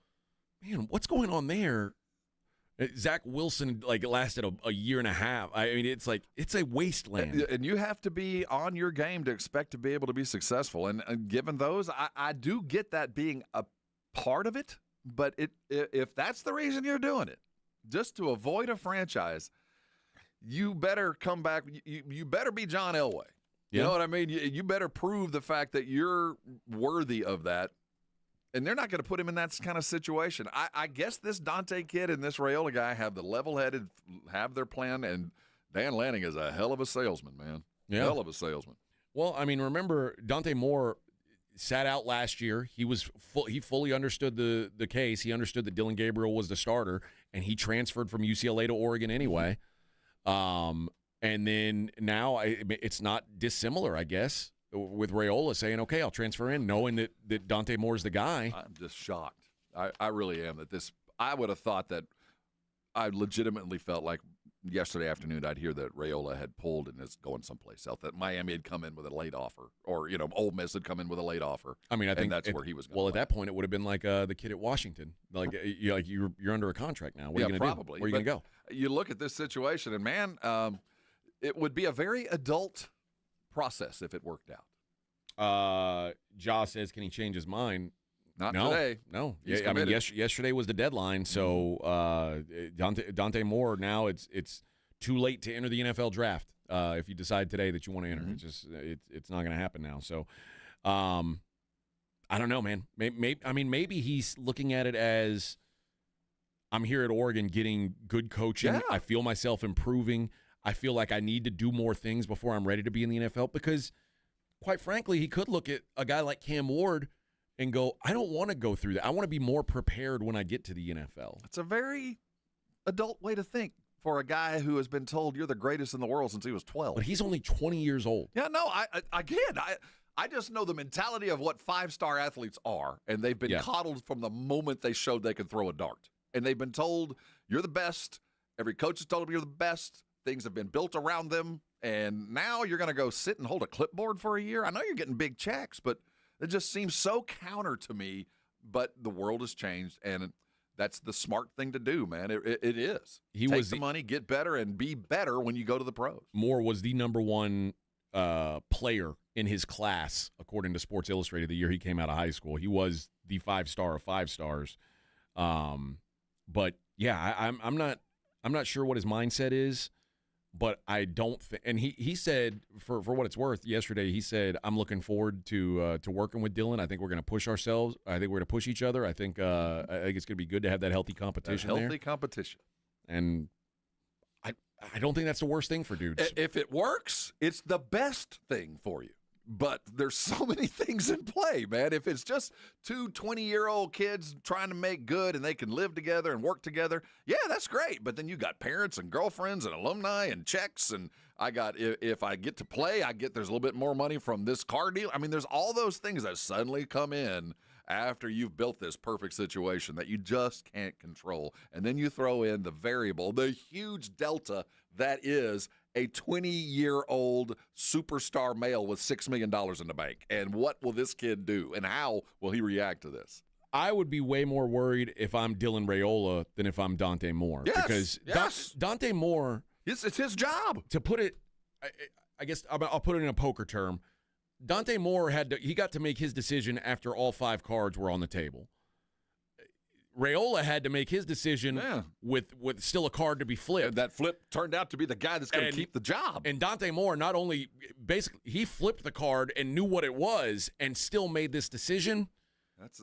[SPEAKER 3] man, what's going on there? Zach Wilson lasted a year and a half. I mean, it's a wasteland.
[SPEAKER 1] And you have to be on your game to expect to be able to be successful. And given those, I do get that being a part of it. But if that's the reason you're doing it, just to avoid a franchise, you better come back. You better be John Elway. You know what I mean? You better prove the fact that you're worthy of that. And they're not going to put him in that kind of situation. I guess this Dante kid and this Raiola guy have the level-headed, have their plan, and Dan Lanning is a hell of a salesman, man.
[SPEAKER 3] Yeah.
[SPEAKER 1] Hell of a salesman.
[SPEAKER 3] Well, I mean, remember, Dante Moore sat out last year. He fully understood the case. He understood that Dylan Gabriel was the starter, and he transferred from UCLA to Oregon anyway. And then now it's not dissimilar, I guess, with Raiola saying, okay, I'll transfer in, knowing that Dante Moore's the guy.
[SPEAKER 1] I'm just shocked. I really am. I would have thought that I legitimately felt like yesterday afternoon I'd hear that Raiola had pulled and is going someplace else, that Miami had come in with a late offer, or, Ole Miss had come in with a late offer.
[SPEAKER 3] I mean, I think
[SPEAKER 1] that's where he was going.
[SPEAKER 3] Well, at that point, it would have been like the kid at Washington. You're under a contract now. What are you going to do? Where are you going to go?
[SPEAKER 1] You look at this situation, and, man, it would be a very adult process if it worked out.
[SPEAKER 3] Ja says, can he change his mind?
[SPEAKER 1] Not today.
[SPEAKER 3] No.
[SPEAKER 1] He's
[SPEAKER 3] I mean,
[SPEAKER 1] committed.
[SPEAKER 3] yesterday was the deadline, so Dante Moore, now it's too late to enter the NFL draft if you decide today that you want to enter. It's not going to happen now. So I don't know, man. Maybe he's looking at it as, I'm here at Oregon getting good coaching.
[SPEAKER 1] Yeah.
[SPEAKER 3] I feel myself improving. I feel like I need to do more things before I'm ready to be in the NFL, because, quite frankly, he could look at a guy like Cam Ward and go, I don't want to go through that. I want to be more prepared when I get to the NFL.
[SPEAKER 1] It's a very adult way to think for a guy who has been told you're the greatest in the world since he was 12.
[SPEAKER 3] But he's only 20 years old.
[SPEAKER 1] Yeah, no, I just know the mentality of what five-star athletes are, and they've been coddled from the moment they showed they could throw a dart. And they've been told, you're the best. Every coach has told them you're the best. Things have been built around them, and now you're going to go sit and hold a clipboard for a year? I know you're getting big checks, but it just seems so counter to me. But the world has changed, and that's the smart thing to do, man. It is. Take the money, get better, and be better when you go to the pros.
[SPEAKER 3] Moore was the number one player in his class, according to Sports Illustrated, the year he came out of high school. He was the 5-star of 5 stars. But, yeah, I'm not sure what his mindset is. But I don't think, and he said, for what it's worth, yesterday, he said, I'm looking forward to working with Dylan. I think we're going to push ourselves. I think we're going to push each other. I think it's going to be good to have that healthy competition there.
[SPEAKER 1] Healthy competition.
[SPEAKER 3] And I don't think that's the worst thing for dudes.
[SPEAKER 1] If it works, it's the best thing for you. But there's so many things in play, man. If it's just two 20-year-old kids trying to make good and they can live together and work together, yeah, that's great. But then you got parents and girlfriends and alumni and checks, and if I get to play, there's a little bit more money from this car deal. I mean, there's all those things that suddenly come in after you've built this perfect situation that you just can't control. And then you throw in the variable, the huge delta that is a 20-year-old superstar male with $6 million in the bank. And what will this kid do? And how will he react to this?
[SPEAKER 3] I would be way more worried if I'm Dylan Raiola than if I'm Dante Moore.
[SPEAKER 1] Yes,
[SPEAKER 3] Because Dante Moore,
[SPEAKER 1] it's his job.
[SPEAKER 3] To put it, I guess I'll put it in a poker term. Dante Moore he got to make his decision after all 5 cards were on the table. Raiola had to make his decision with still a card to be flipped.
[SPEAKER 1] And that flip turned out to be the guy that's going to keep the job.
[SPEAKER 3] And Dante Moore not only basically he flipped the card and knew what it was and still made this decision.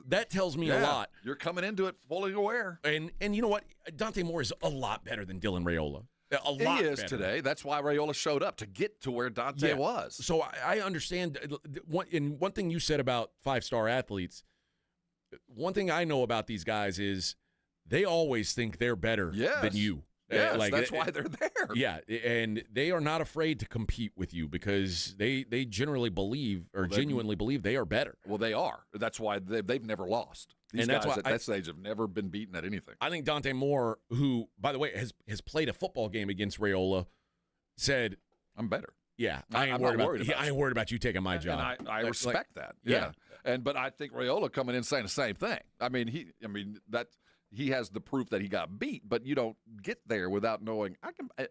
[SPEAKER 3] That tells me a lot.
[SPEAKER 1] You're coming into it fully aware.
[SPEAKER 3] And you know what? Dante Moore is a lot better than Dylan Raiola. A lot
[SPEAKER 1] he is
[SPEAKER 3] better.
[SPEAKER 1] Today. That's why Raiola showed up, to get to where Dante was.
[SPEAKER 3] So I understand. One thing you said about 5-star athletes, one thing I know about these guys is they always think they're better than you.
[SPEAKER 1] Yes, that's why they're there.
[SPEAKER 3] Yeah, and they are not afraid to compete with you because they generally believe or genuinely believe they are better.
[SPEAKER 1] Well, they are. That's why they've never lost. These guys at that stage have never been beaten at anything.
[SPEAKER 3] I think Dante Moore, who, by the way, has played a football game against Raiola, said,
[SPEAKER 1] I'm better.
[SPEAKER 3] Yeah, I ain't worried about you taking my job.
[SPEAKER 1] And I respect that. Yeah. But I think Raiola coming in saying the same thing. I mean, he has the proof that he got beat, but you don't get there without knowing,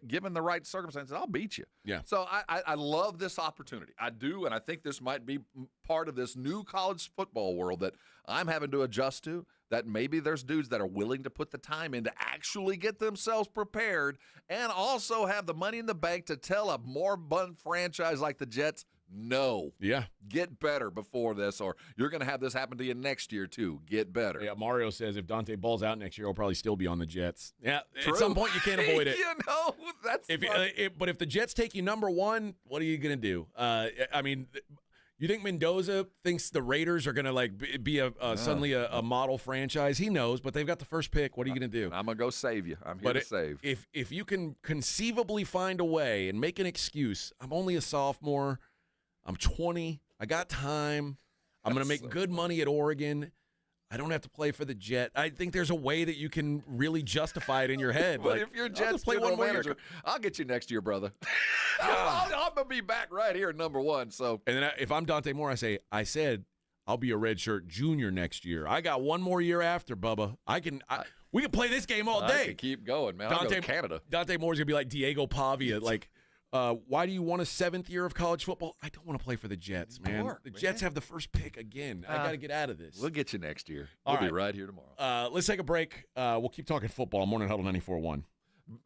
[SPEAKER 1] given the right circumstances, I'll beat you.
[SPEAKER 3] Yeah.
[SPEAKER 1] So I love this opportunity. I do, and I think this might be part of this new college football world that I'm having to adjust to, that maybe there's dudes that are willing to put the time in to actually get themselves prepared and also have the money in the bank to tell a moribund franchise like the Jets, no.
[SPEAKER 3] Yeah.
[SPEAKER 1] Get better before this, or you're going to have this happen to you next year, too. Get better.
[SPEAKER 3] Yeah, Mario says if Dante balls out next year, he'll probably still be on the Jets. Yeah,
[SPEAKER 1] True.
[SPEAKER 3] At some point you can't avoid it.
[SPEAKER 1] That's
[SPEAKER 3] but if the Jets take you number 1, what are you going to do? You think Mendoza thinks the Raiders are going to be suddenly a model franchise? He knows, but they've got the first pick. What are you going to do?
[SPEAKER 1] I'm going to go save you. I'm here to save.
[SPEAKER 3] If you can conceivably find a way and make an excuse, I'm only a sophomore. I'm 20. I got time. I'm going to make good money at Oregon. I don't have to play for the Jet. I think there's a way that you can really justify it in your head.
[SPEAKER 1] But if you're Jets play one manager, I'll get you next year, brother. I'm going to be back right here at number 1. So,
[SPEAKER 3] and then if I'm Dante Moore, I said I'll be a redshirt junior next year. I got one more year after, Bubba. We can play this game all day.
[SPEAKER 1] I can keep going, man. I'll go to Canada.
[SPEAKER 3] Dante Moore's going to be like Diego Pavia, why do you want a 7th year of college football? I don't want to play for the Jets, man. The Jets have the first pick again. I got to get out of this.
[SPEAKER 1] We'll get you next year. We'll be right here tomorrow.
[SPEAKER 3] Let's take a break. We'll keep talking football. Morning Huddle 94.1.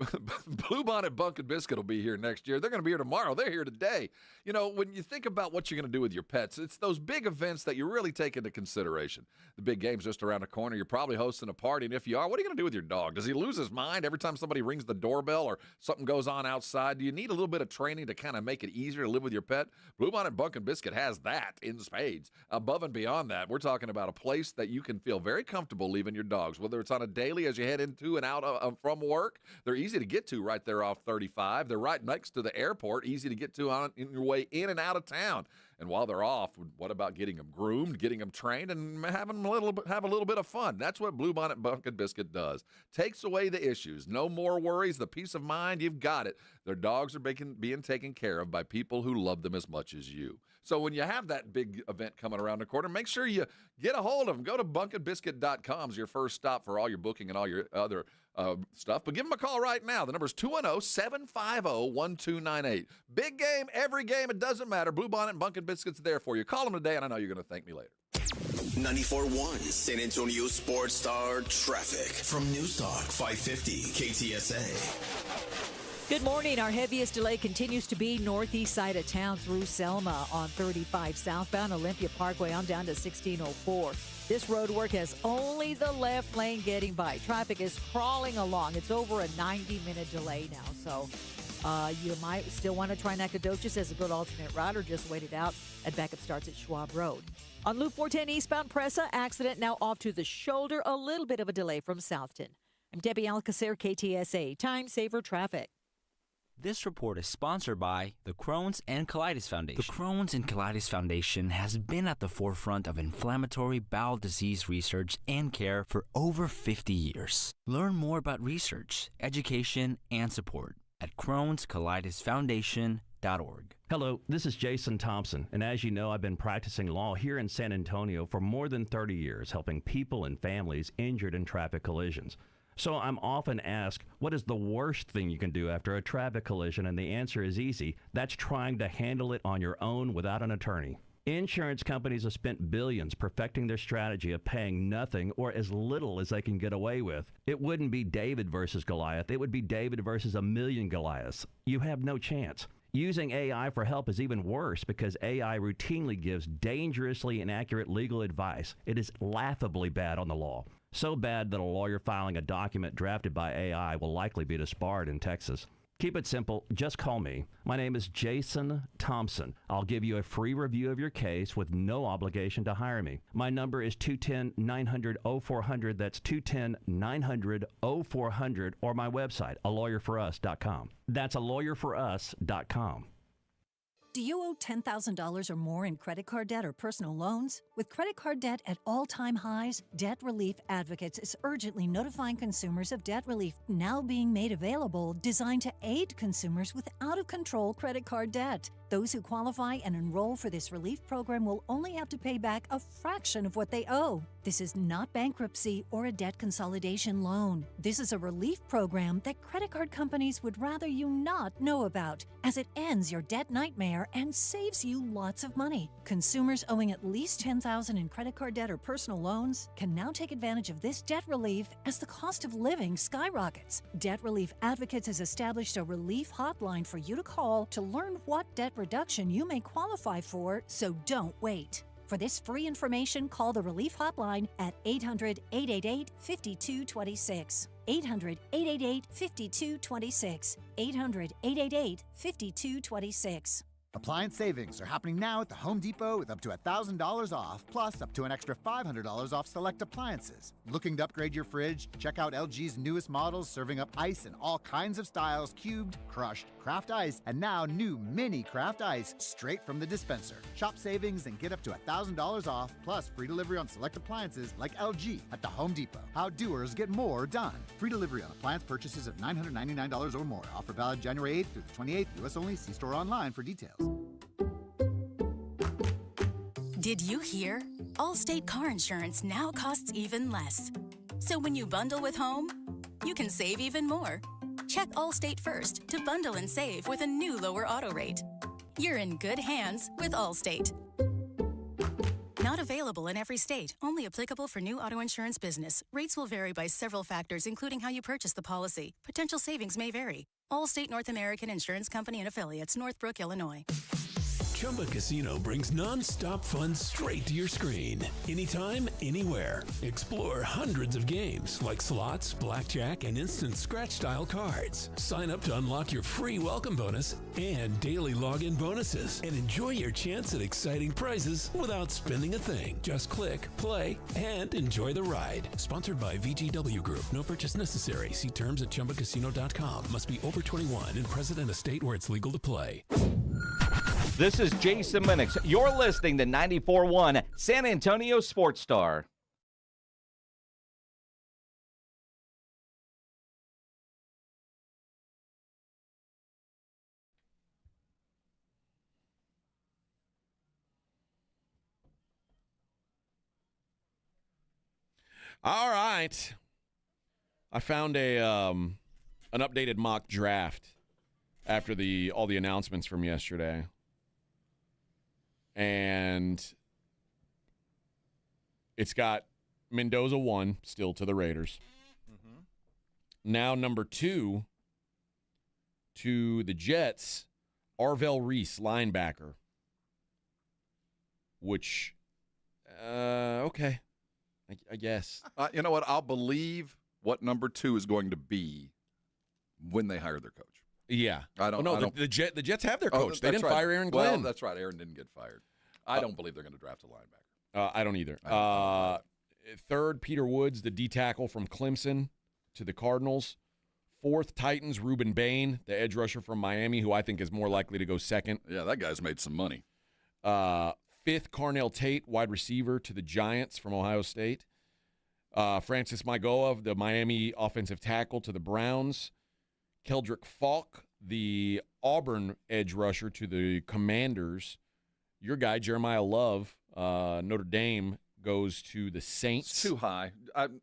[SPEAKER 1] Bluebonnet Bunk and Biscuit will be here next year. They're going to be here tomorrow. They're here today. You know, when you think about what you're going to do with your pets, it's those big events that you really take into consideration. The big game's just around the corner. You're probably hosting a party, and if you are, what are you going to do with your dog? Does he lose his mind every time somebody rings the doorbell or something goes on outside? Do you need a little bit of training to kind of make it easier to live with your pet? Bluebonnet Bunk and Biscuit has that in spades. Above and beyond that, we're talking about a place that you can feel very comfortable leaving your dogs, whether it's on a daily as you head into and out from work. They're easy to get to right there off 35. They're right next to the airport, easy to get to on your way in and out of town. And while they're off, what about getting them groomed, getting them trained, and have a little bit of fun? That's what Bluebonnet Bunk and Biscuit does. Takes away the issues. No more worries. The peace of mind, you've got it. Their dogs are being taken care of by people who love them as much as you. So when you have that big event coming around the corner, make sure you get a hold of them. Go to bunkandbiscuit.com is your first stop for all your booking and all your other stuff. But give them a call right now. The number is 210-750-1298. Big game, every game, it doesn't matter. Bluebonnet and Bunk and Biscuit's there for you. Call them today, and I know you're going to thank me later.
[SPEAKER 2] 94.1 San Antonio Sports Star Traffic from News Talk 550 KTSA.
[SPEAKER 5] Good morning. Our heaviest delay continues to be northeast side of town through Selma on 35 southbound Olympia Parkway on down to 1604. This road work has only the left lane getting by. Traffic is crawling along. It's over a 90-minute delay now, so you might still want to try Nacogdoches as a good alternate route or just wait it out. And backup starts at Schwab Road. On Loop 410 eastbound Presa, accident now off to the shoulder. A little bit of a delay from Southton. I'm Debbie Alcacer, KTSA. Time Saver Traffic.
[SPEAKER 6] This report is sponsored by the Crohn's and Colitis Foundation. The Crohn's and Colitis Foundation has been at the forefront of inflammatory bowel disease research and care for over 50 years. Learn more about research, education, and support at Crohn'sColitisFoundation.org.
[SPEAKER 9] Hello, this is Jason Thompson, and as you know, I've been practicing law here in San Antonio for more than 30 years, helping people and families injured in traffic collisions. So I'm often asked, what is the worst thing you can do after a traffic collision? And the answer is easy. That's trying to handle it on your own without an attorney. Insurance companies have spent billions perfecting their strategy of paying nothing or as little as they can get away with. It wouldn't be David versus Goliath. It would be David versus a million Goliaths. You have no chance. Using AI for help is even worse because AI routinely gives dangerously inaccurate legal advice. It is laughably bad on the law. So bad that a lawyer filing a document drafted by AI will likely be disbarred in Texas. Keep it simple. Just call me. My name is Jason Thompson. I'll give you a free review of your case with no obligation to hire me. My number is 210-900-0400. That's 210-900-0400, or my website, alawyerforus.com. That's alawyerforus.com.
[SPEAKER 16] Do you owe $10,000 or more in credit card debt or personal loans? With credit card debt at all-time highs, Debt Relief Advocates is urgently notifying consumers of debt relief now being made available, designed to aid consumers with out-of-control credit card debt. Those who qualify and enroll for this relief program will only have to pay back a fraction of what they owe. This is not bankruptcy or a debt consolidation loan. This is a relief program that credit card companies would rather you not know about, as it ends your debt nightmare and saves you lots of money. Consumers owing at least $10,000 in credit card debt or personal loans can now take advantage of this debt relief as the cost of living skyrockets. Debt Relief Advocates has established a relief hotline for you to call to learn what debt reduction you may qualify for, so don't wait. For this free information, call the Relief Hotline at 800-888-5226. 800-888-5226. 800-888-5226.
[SPEAKER 17] Appliance savings are happening now at the Home Depot with up to $1,000 off, plus up to an extra $500 off select appliances. Looking to upgrade your fridge? Check out LG's newest models serving up ice in all kinds of styles: cubed, crushed, craft ice, and now new mini craft ice straight from the dispenser. Shop savings and get up to $1,000 off, plus free delivery on select appliances like LG at the Home Depot. How doers get more done. Free delivery on appliance purchases of $999 or more. Offer valid January 8th through the 28th. U.S. only. See store online for details.
[SPEAKER 18] Did you hear? Allstate car insurance now costs even less. So when you bundle with home, you can save even more. Check Allstate first to bundle and save with a new lower auto rate. You're in good hands with Allstate. Not available in every state. Only applicable for new auto insurance business. Rates will vary by several factors, including how you purchase the policy. Potential savings may vary. Allstate North American Insurance Company and Affiliates, Northbrook, Illinois.
[SPEAKER 20] Chumba Casino brings non-stop fun straight to your screen. Anytime, anywhere. Explore hundreds of games like slots, blackjack, and instant scratch-style cards. Sign up to unlock your free welcome bonus and daily login bonuses. And enjoy your chance at exciting prizes without spending a thing. Just click, play, and enjoy the ride. Sponsored by VGW Group. No purchase necessary. See terms at ChumbaCasino.com. Must be over 21 and present in a state where it's legal to play.
[SPEAKER 21] This is Jason Minix. You're listening to 94.1 San Antonio Sports Star.
[SPEAKER 3] All right. I found an updated mock draft after all the announcements from yesterday. And it's got Mendoza 1 still to the Raiders. Mm-hmm. Now number 2 to the Jets, Arvell Reese, linebacker. Which, okay, I guess.
[SPEAKER 1] You know what? I'll believe what number 2 is going to be when they hire their coach.
[SPEAKER 3] Yeah.
[SPEAKER 1] I don't.
[SPEAKER 3] The Jets have their coach. They didn't fire Aaron Glenn.
[SPEAKER 1] Well, that's right. Aaron didn't get fired. I don't believe they're going to draft a linebacker.
[SPEAKER 3] I don't either. Third, Peter Woods, the D tackle from Clemson to the Cardinals. Fourth, Titans, Ruben Bain, the edge rusher from Miami, who I think is more likely to go second.
[SPEAKER 1] Yeah, that guy's made some money.
[SPEAKER 3] Fifth, Carnell Tate, wide receiver to the Giants from Ohio State. Francis Maigoa, the Miami offensive tackle to the Browns. Keldrick Falk, the Auburn edge rusher to the Commanders. Your guy, Jeremiah Love, Notre Dame, goes to the Saints.
[SPEAKER 1] It's too high.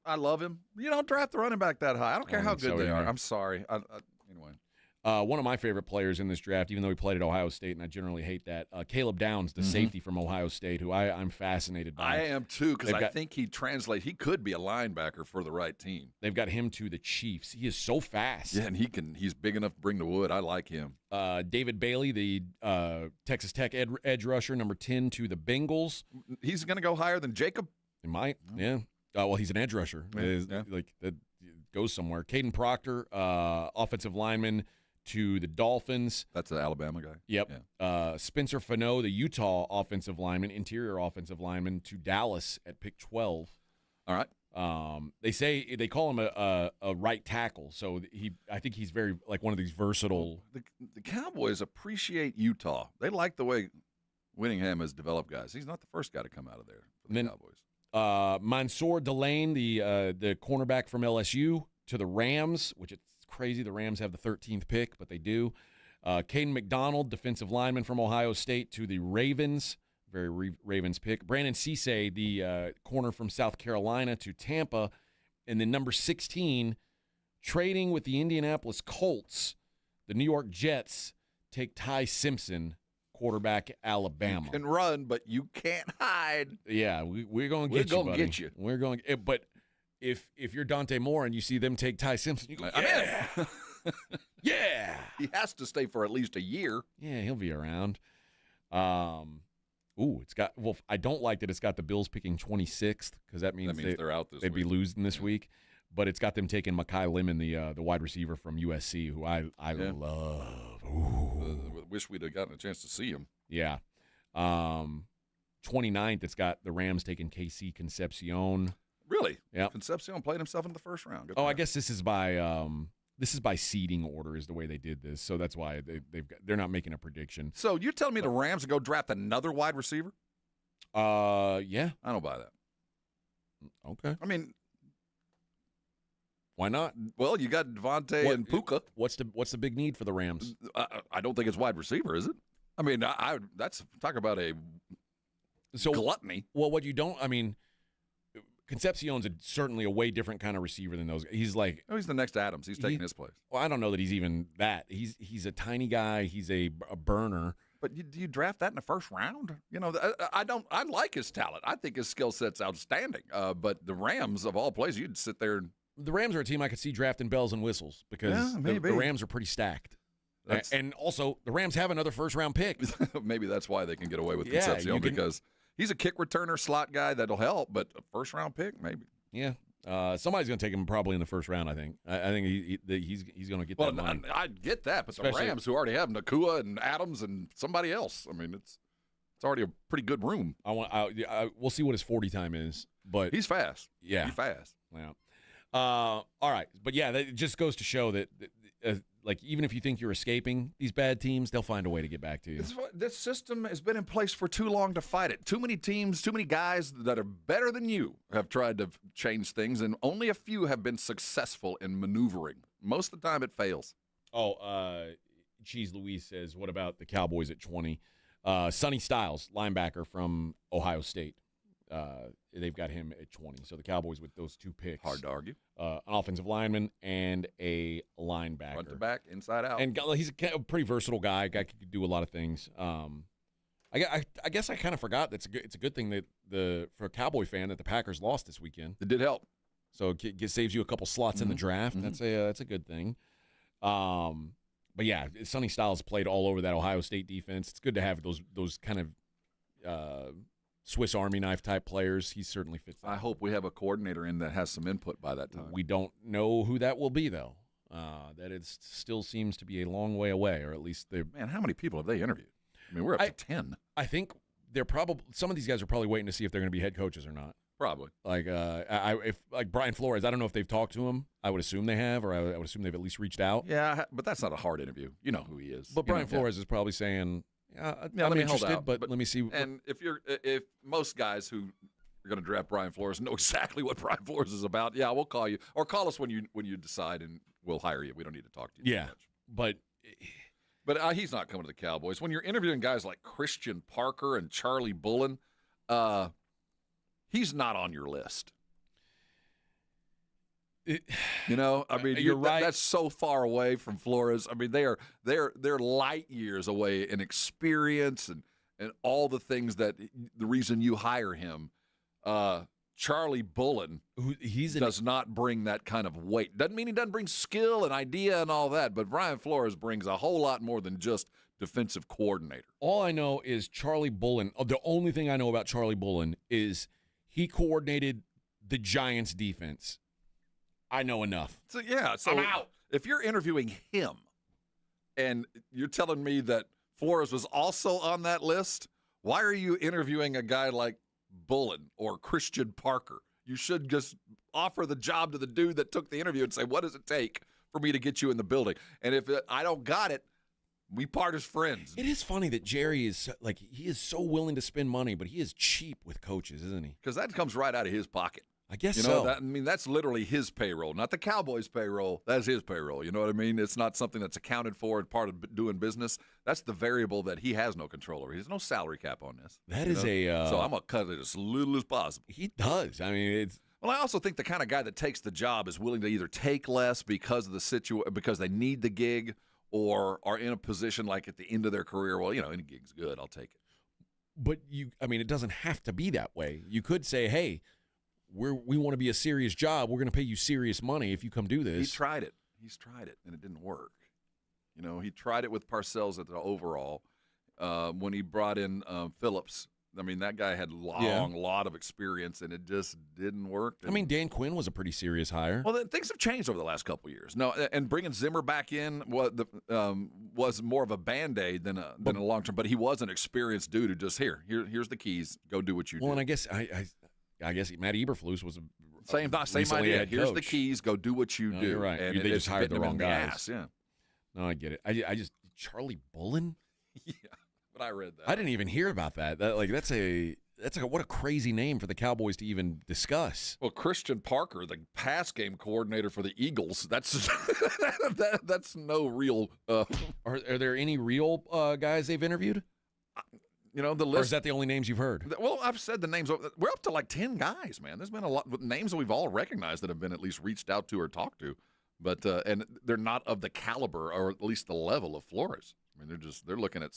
[SPEAKER 1] I love him. You don't draft the running back that high. I don't care how good they are. I'm sorry. Anyway.
[SPEAKER 3] One of my favorite players in this draft, even though he played at Ohio State, and I generally hate that, Caleb Downs, the safety from Ohio State, who I'm fascinated by.
[SPEAKER 1] I am too, because I think he could be a linebacker for the right team.
[SPEAKER 3] They've got him to the Chiefs. He is so fast.
[SPEAKER 1] Yeah, and he's big enough to bring the wood. I like him.
[SPEAKER 3] David Bailey, the Texas Tech edge rusher, number 10 to the Bengals.
[SPEAKER 1] He's going to go higher than Jacob?
[SPEAKER 3] He might, yeah. Well, he's an edge rusher. Like that goes somewhere. Caden Proctor, offensive lineman to the Dolphins.
[SPEAKER 1] That's the Alabama guy.
[SPEAKER 3] Yep. Yeah. Spencer Fano, the Utah offensive lineman, interior offensive lineman to Dallas at pick 12.
[SPEAKER 1] All right.
[SPEAKER 3] They call him a right tackle, so I think he's very like one of these versatile.
[SPEAKER 1] The Cowboys appreciate Utah. They like the way Whittingham has developed guys. He's not the first guy to come out of there for the Cowboys.
[SPEAKER 3] Mansour Delane, the cornerback from LSU, to the Rams, which it's crazy. The Rams have the 13th pick, but they do. Caden McDonald, defensive lineman from Ohio State, to the Ravens. Very Ravens pick. Brandon Cisse, the corner from South Carolina, to Tampa. And then number 16, trading with the Indianapolis Colts, the New York Jets take Ty Simpson, quarterback, Alabama.
[SPEAKER 1] You can run, but you can't hide.
[SPEAKER 3] Yeah, we're going to get you, buddy.
[SPEAKER 1] We're going to get you.
[SPEAKER 3] We're going. But if you're Dante Moore and you see them take Ty Simpson, you go, yeah. Yeah.
[SPEAKER 1] He has to stay for at least a year.
[SPEAKER 3] Yeah, he'll be around. I don't like that it's got the Bills picking 26th because that means
[SPEAKER 1] they're out this week.
[SPEAKER 3] They'd be losing this week. But it's got them taking Mekhi Lemon, the wide receiver from USC, who I love.
[SPEAKER 1] Wish we'd have gotten a chance to see him.
[SPEAKER 3] Yeah. 29th, it's got the Rams taking KC Concepcion.
[SPEAKER 1] Really?
[SPEAKER 3] Yeah.
[SPEAKER 1] Concepcion played himself in the first round. Good
[SPEAKER 3] I guess this is by seeding order is the way they did this, so that's why they're not making a prediction.
[SPEAKER 1] So you're telling me the Rams go draft another wide receiver?
[SPEAKER 3] Yeah.
[SPEAKER 1] I don't buy that.
[SPEAKER 3] Okay.
[SPEAKER 1] I mean,
[SPEAKER 3] why not?
[SPEAKER 1] Well, you got Devontae and Puka.
[SPEAKER 3] What's the big need for the Rams?
[SPEAKER 1] I don't think it's wide receiver, is it? I mean, that's talk about a gluttony.
[SPEAKER 3] Well, what you don't, I mean, Concepcion's certainly a way different kind of receiver than those guys. He's like,
[SPEAKER 1] he's the next Adams. He's taking his place.
[SPEAKER 3] Well, I don't know that he's even that. He's a tiny guy. He's a burner.
[SPEAKER 1] But do you draft that in the first round? You know, I like his talent. I think his skill set's outstanding. But the Rams, of all places, you'd sit there.
[SPEAKER 3] The Rams are a team I could see drafting bells and whistles because the Rams are pretty stacked. And also, the Rams have another first-round pick.
[SPEAKER 1] Maybe that's why they can get away with Concepcion because he's a kick returner, slot guy that'll help, but a first-round pick, maybe.
[SPEAKER 3] Yeah. Somebody's going to take him probably in the first round, I think. I think he's going to get that money.
[SPEAKER 1] I get that, but the Rams, who already have Nakua and Adams and somebody else, I mean, it's already a pretty good room.
[SPEAKER 3] We'll see what his 40 time is, but
[SPEAKER 1] he's fast.
[SPEAKER 3] Yeah.
[SPEAKER 1] He's fast.
[SPEAKER 3] Yeah. All right. But, yeah, it just goes to show that like, even if you think you're escaping these bad teams, they'll find a way to get back to you.
[SPEAKER 1] This system has been in place for too long to fight it. Too many teams, too many guys that are better than you have tried to change things, and only a few have been successful in maneuvering. Most of the time it fails.
[SPEAKER 3] Cheese Louise says, what about the Cowboys at 20? Sonny Styles, linebacker from Ohio State. They've got him at 20. So the Cowboys with those two picks.
[SPEAKER 1] Hard to argue.
[SPEAKER 3] An offensive lineman and a linebacker.
[SPEAKER 1] Front to back, inside out.
[SPEAKER 3] And he's a pretty versatile guy. A guy could do a lot of things. I guess I kind of forgot it's a good thing that for a Cowboy fan that the Packers lost this weekend.
[SPEAKER 1] It did help.
[SPEAKER 3] So it saves you a couple slots in the draft. Mm-hmm. That's a good thing. But yeah, Sonny Styles played all over that Ohio State defense. It's good to have those kind of Swiss Army knife type players. He certainly fits that.
[SPEAKER 1] I hope we have a coordinator in that has some input by that time.
[SPEAKER 3] We don't know who that will be, though. That it still seems to be a long way away, or at least they.
[SPEAKER 1] Man, how many people have they interviewed? I mean, we're up to 10.
[SPEAKER 3] I think they're probably some of these guys are probably waiting to see if they're going to be head coaches or not.
[SPEAKER 1] Probably.
[SPEAKER 3] Like, if like Brian Flores, I don't know if they've talked to him. I would assume they have, or I would assume they've at least reached out.
[SPEAKER 1] Yeah, but that's not a hard interview. You know who he is.
[SPEAKER 3] But Brian Flores is probably saying, I'm
[SPEAKER 1] let me
[SPEAKER 3] interested,
[SPEAKER 1] hold out.
[SPEAKER 3] but let me see.
[SPEAKER 1] And if most guys who are going to draft Brian Flores know exactly what Brian Flores is about, yeah, we'll call you or call us when you decide, and we'll hire you. We don't need to talk to you.
[SPEAKER 3] Yeah, but
[SPEAKER 1] he's not coming to the Cowboys. When you're interviewing guys like Christian Parker and Charlie Bullen, he's not on your list.
[SPEAKER 3] You're right.
[SPEAKER 1] That's so far away from Flores. I mean, they're light years away in experience and all the things that the reason you hire him. Charlie Bullen does not bring that kind of weight. Doesn't mean he doesn't bring skill and idea and all that, but Brian Flores brings a whole lot more than just defensive coordinator.
[SPEAKER 3] All I know is Charlie Bullen. The only thing I know about Charlie Bullen is he coordinated the Giants' defense. I know enough.
[SPEAKER 1] So
[SPEAKER 3] I'm out.
[SPEAKER 1] If you're interviewing him and you're telling me that Flores was also on that list, why are you interviewing a guy like Bullen or Christian Parker? You should just offer the job to the dude that took the interview and say, what does it take for me to get you in the building? And if I don't got it, we part as friends.
[SPEAKER 3] It is funny that Jerry is he is so willing to spend money, but he is cheap with coaches, isn't he?
[SPEAKER 1] Because that comes right out of his pocket.
[SPEAKER 3] I guess so.
[SPEAKER 1] That's literally his payroll, not the Cowboys' payroll. That's his payroll. You know what I mean? It's not something that's accounted for and part of doing business. That's the variable that he has no control over. He has no salary cap on this.
[SPEAKER 3] That is
[SPEAKER 1] so I'm going to cut it as little as possible.
[SPEAKER 3] He does. I mean, it's.
[SPEAKER 1] Well, I also think the kind of guy that takes the job is willing to either take less because of the because they need the gig, or are in a position like at the end of their career. Well, any gig's good. I'll take it.
[SPEAKER 3] But it doesn't have to be that way. You could say, hey, we want to be a serious job. We're going to pay you serious money if you come do this.
[SPEAKER 1] He's tried it, and it didn't work. He tried it with Parcells at the overall when he brought in Phillips. I mean, that guy had lot of experience, and it just didn't work.
[SPEAKER 3] Dan Quinn was a pretty serious hire.
[SPEAKER 1] Well, things have changed over the last couple of years. No, and bringing Zimmer back in was more of a Band-Aid than a long-term. But he was an experienced dude who just, here's the keys. Go do what you do.
[SPEAKER 3] Well, and I guess Matt Eberflus was
[SPEAKER 1] same idea. Here's the keys. Go do what you do.
[SPEAKER 3] You're right.
[SPEAKER 1] And
[SPEAKER 3] they just hired the wrong guys.
[SPEAKER 1] Yeah.
[SPEAKER 3] No, I get it. I just Charlie Bullen.
[SPEAKER 1] Yeah, but I read that.
[SPEAKER 3] I didn't even hear about that. That's what a crazy name for the Cowboys to even discuss.
[SPEAKER 1] Well, Christian Parker, the pass game coordinator for the Eagles. That's that's no real.
[SPEAKER 3] Are there any real guys they've interviewed?
[SPEAKER 1] The list.
[SPEAKER 3] Or is that the only names you've heard?
[SPEAKER 1] Well, I've said the names. We're up to like 10 guys, man. There's been a lot of names that we've all recognized that have been at least reached out to or talked to, but and they're not of the caliber or at least the level of Flores. I mean, they're looking at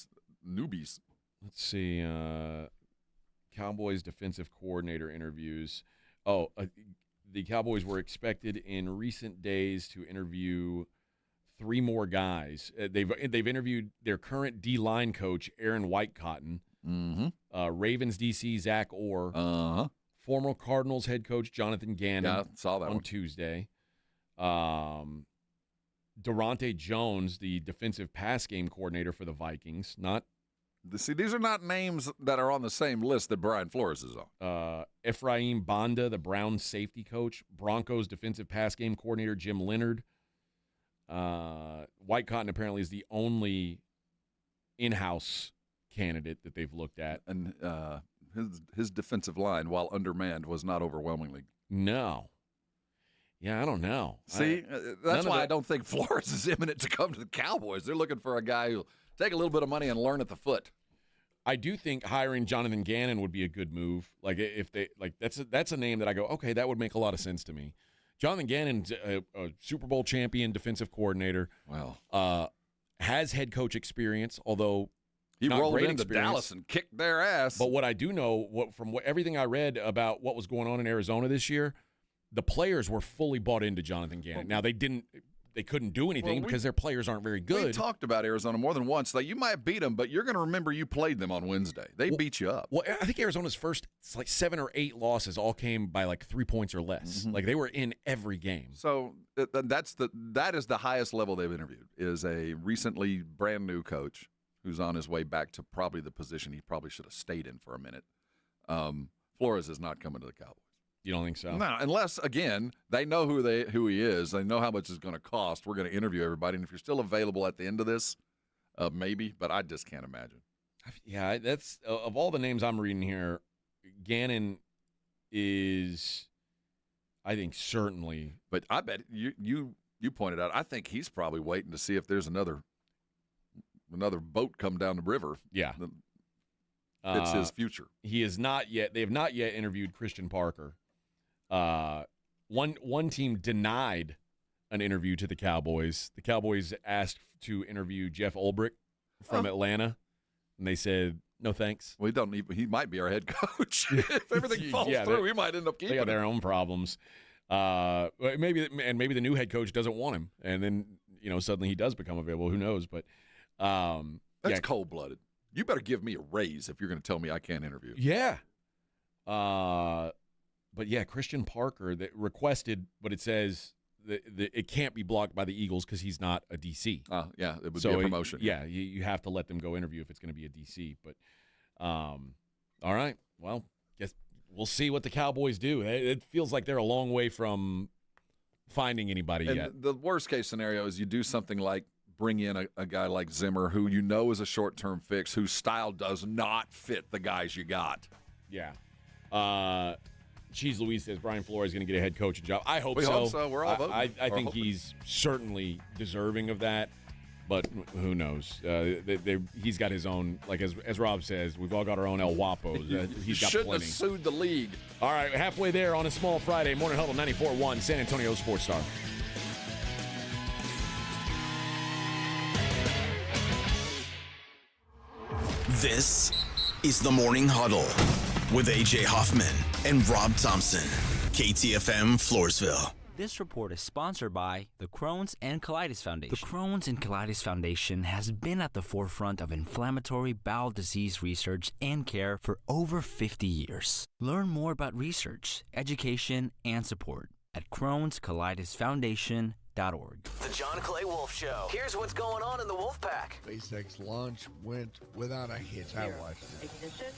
[SPEAKER 1] newbies.
[SPEAKER 3] Let's see. Cowboys defensive coordinator interviews. The Cowboys were expected in recent days to interview 3 more guys. They've interviewed their current D-line coach, Aaron Whitecotton, Ravens DC Zach Orr, former Cardinals head coach Jonathan Gannon.
[SPEAKER 1] Yeah, saw that
[SPEAKER 3] on Tuesday. Durante Jones, the defensive pass game coordinator for the Vikings.
[SPEAKER 1] These are not names that are on the same list that Brian Flores is on.
[SPEAKER 3] Ephraim Banda, the Browns safety coach. Broncos defensive pass game coordinator Jim Leonard. Whitecotton apparently is the only in-house candidate that they've looked at.
[SPEAKER 1] And his defensive line, while undermanned, was not overwhelmingly.
[SPEAKER 3] No. Yeah, I don't know.
[SPEAKER 1] See, that's why I don't think Flores is imminent to come to the Cowboys. They're looking for a guy who'll take a little bit of money and learn at the foot.
[SPEAKER 3] I do think hiring Jonathan Gannon would be a good move. Like if they that's a name that I go, okay, that would make a lot of sense to me. Jonathan Gannon's a Super Bowl champion defensive coordinator.
[SPEAKER 1] Well,
[SPEAKER 3] has head coach experience, although
[SPEAKER 1] he
[SPEAKER 3] not
[SPEAKER 1] rolled
[SPEAKER 3] great
[SPEAKER 1] into
[SPEAKER 3] experience.
[SPEAKER 1] Dallas and kicked their ass.
[SPEAKER 3] But what I do know, from everything I read about what was going on in Arizona this year, the players were fully bought into Jonathan Gannon. Now they couldn't do anything because their players aren't very good.
[SPEAKER 1] We talked about Arizona more than once. Like, you might beat them, but you're going to remember you played them on Wednesday. They beat you up.
[SPEAKER 3] Well, I think Arizona's first 7 or 8 losses all came by 3 points or less.
[SPEAKER 1] Mm-hmm.
[SPEAKER 3] Like, they were in every game.
[SPEAKER 1] So that is the highest level they've interviewed, is a recently brand new coach who's on his way back to probably the position he probably should have stayed in for a minute. Flores is not coming to the Cowboys.
[SPEAKER 3] You don't think so?
[SPEAKER 1] No, unless, again, they know who he is. They know how much it's going to cost. We're going to interview everybody. And if you're still available at the end of this, maybe. But I just can't imagine.
[SPEAKER 3] Yeah, that's of all the names I'm reading here, Gannon is, I think, certainly.
[SPEAKER 1] But I bet you pointed out, I think he's probably waiting to see if there's another boat come down the river.
[SPEAKER 3] Yeah.
[SPEAKER 1] It's his future.
[SPEAKER 3] He is not yet. They have not yet interviewed Christian Parker. One team denied an interview to the Cowboys. The Cowboys asked to interview Jeff Ulbrich from Atlanta, and they said no thanks.
[SPEAKER 1] Well, he might be our head coach. If everything falls through, we might end up keeping
[SPEAKER 3] They got
[SPEAKER 1] him.
[SPEAKER 3] their own problems. Maybe the new head coach doesn't want him, and then suddenly he does become available. Who knows? But
[SPEAKER 1] that's cold-blooded. You better give me a raise if you're going to tell me I can't interview.
[SPEAKER 3] Yeah. But yeah, Christian Parker that requested, but it says that it can't be blocked by the Eagles because he's not a DC.
[SPEAKER 1] Yeah, it would be a promotion.
[SPEAKER 3] You have to let them go interview if it's going to be a DC. But all right, well, guess we'll see what the Cowboys do. It feels like they're a long way from finding anybody
[SPEAKER 1] And
[SPEAKER 3] yet.
[SPEAKER 1] the worst-case scenario is you do something like bring in a guy like Zimmer, who you know is a short-term fix, whose style does not fit the guys you got.
[SPEAKER 3] Yeah. Cheese Louise says Brian Flores is going to get a head coaching job. I hope
[SPEAKER 1] We
[SPEAKER 3] so.
[SPEAKER 1] hope so. We're all voting.
[SPEAKER 3] I
[SPEAKER 1] We're
[SPEAKER 3] think
[SPEAKER 1] hoping.
[SPEAKER 3] he's certainly deserving of that, but who knows? He's got his own, like as Rob says, we've all got our own El Guapos. He's got
[SPEAKER 1] Shouldn't
[SPEAKER 3] plenty.
[SPEAKER 1] have sued the league.
[SPEAKER 3] All right, halfway there on a small Friday. Morning Huddle 94.1, San Antonio Sports Star.
[SPEAKER 2] This is the Morning Huddle with A.J. Hoffman and Rob Thompson. KTFM Floresville.
[SPEAKER 6] This report is sponsored by the Crohn's and Colitis Foundation. The Crohn's and Colitis Foundation has been at the forefront of inflammatory bowel disease research and care for over 50 years. Learn more about research, education, and support at Crohn'sColitisFoundation.org.
[SPEAKER 4] The John Clay Wolf Show. Here's what's going on in the Wolf Pack.
[SPEAKER 7] SpaceX launch went without a hitch. I watched it.
[SPEAKER 8] Ignition.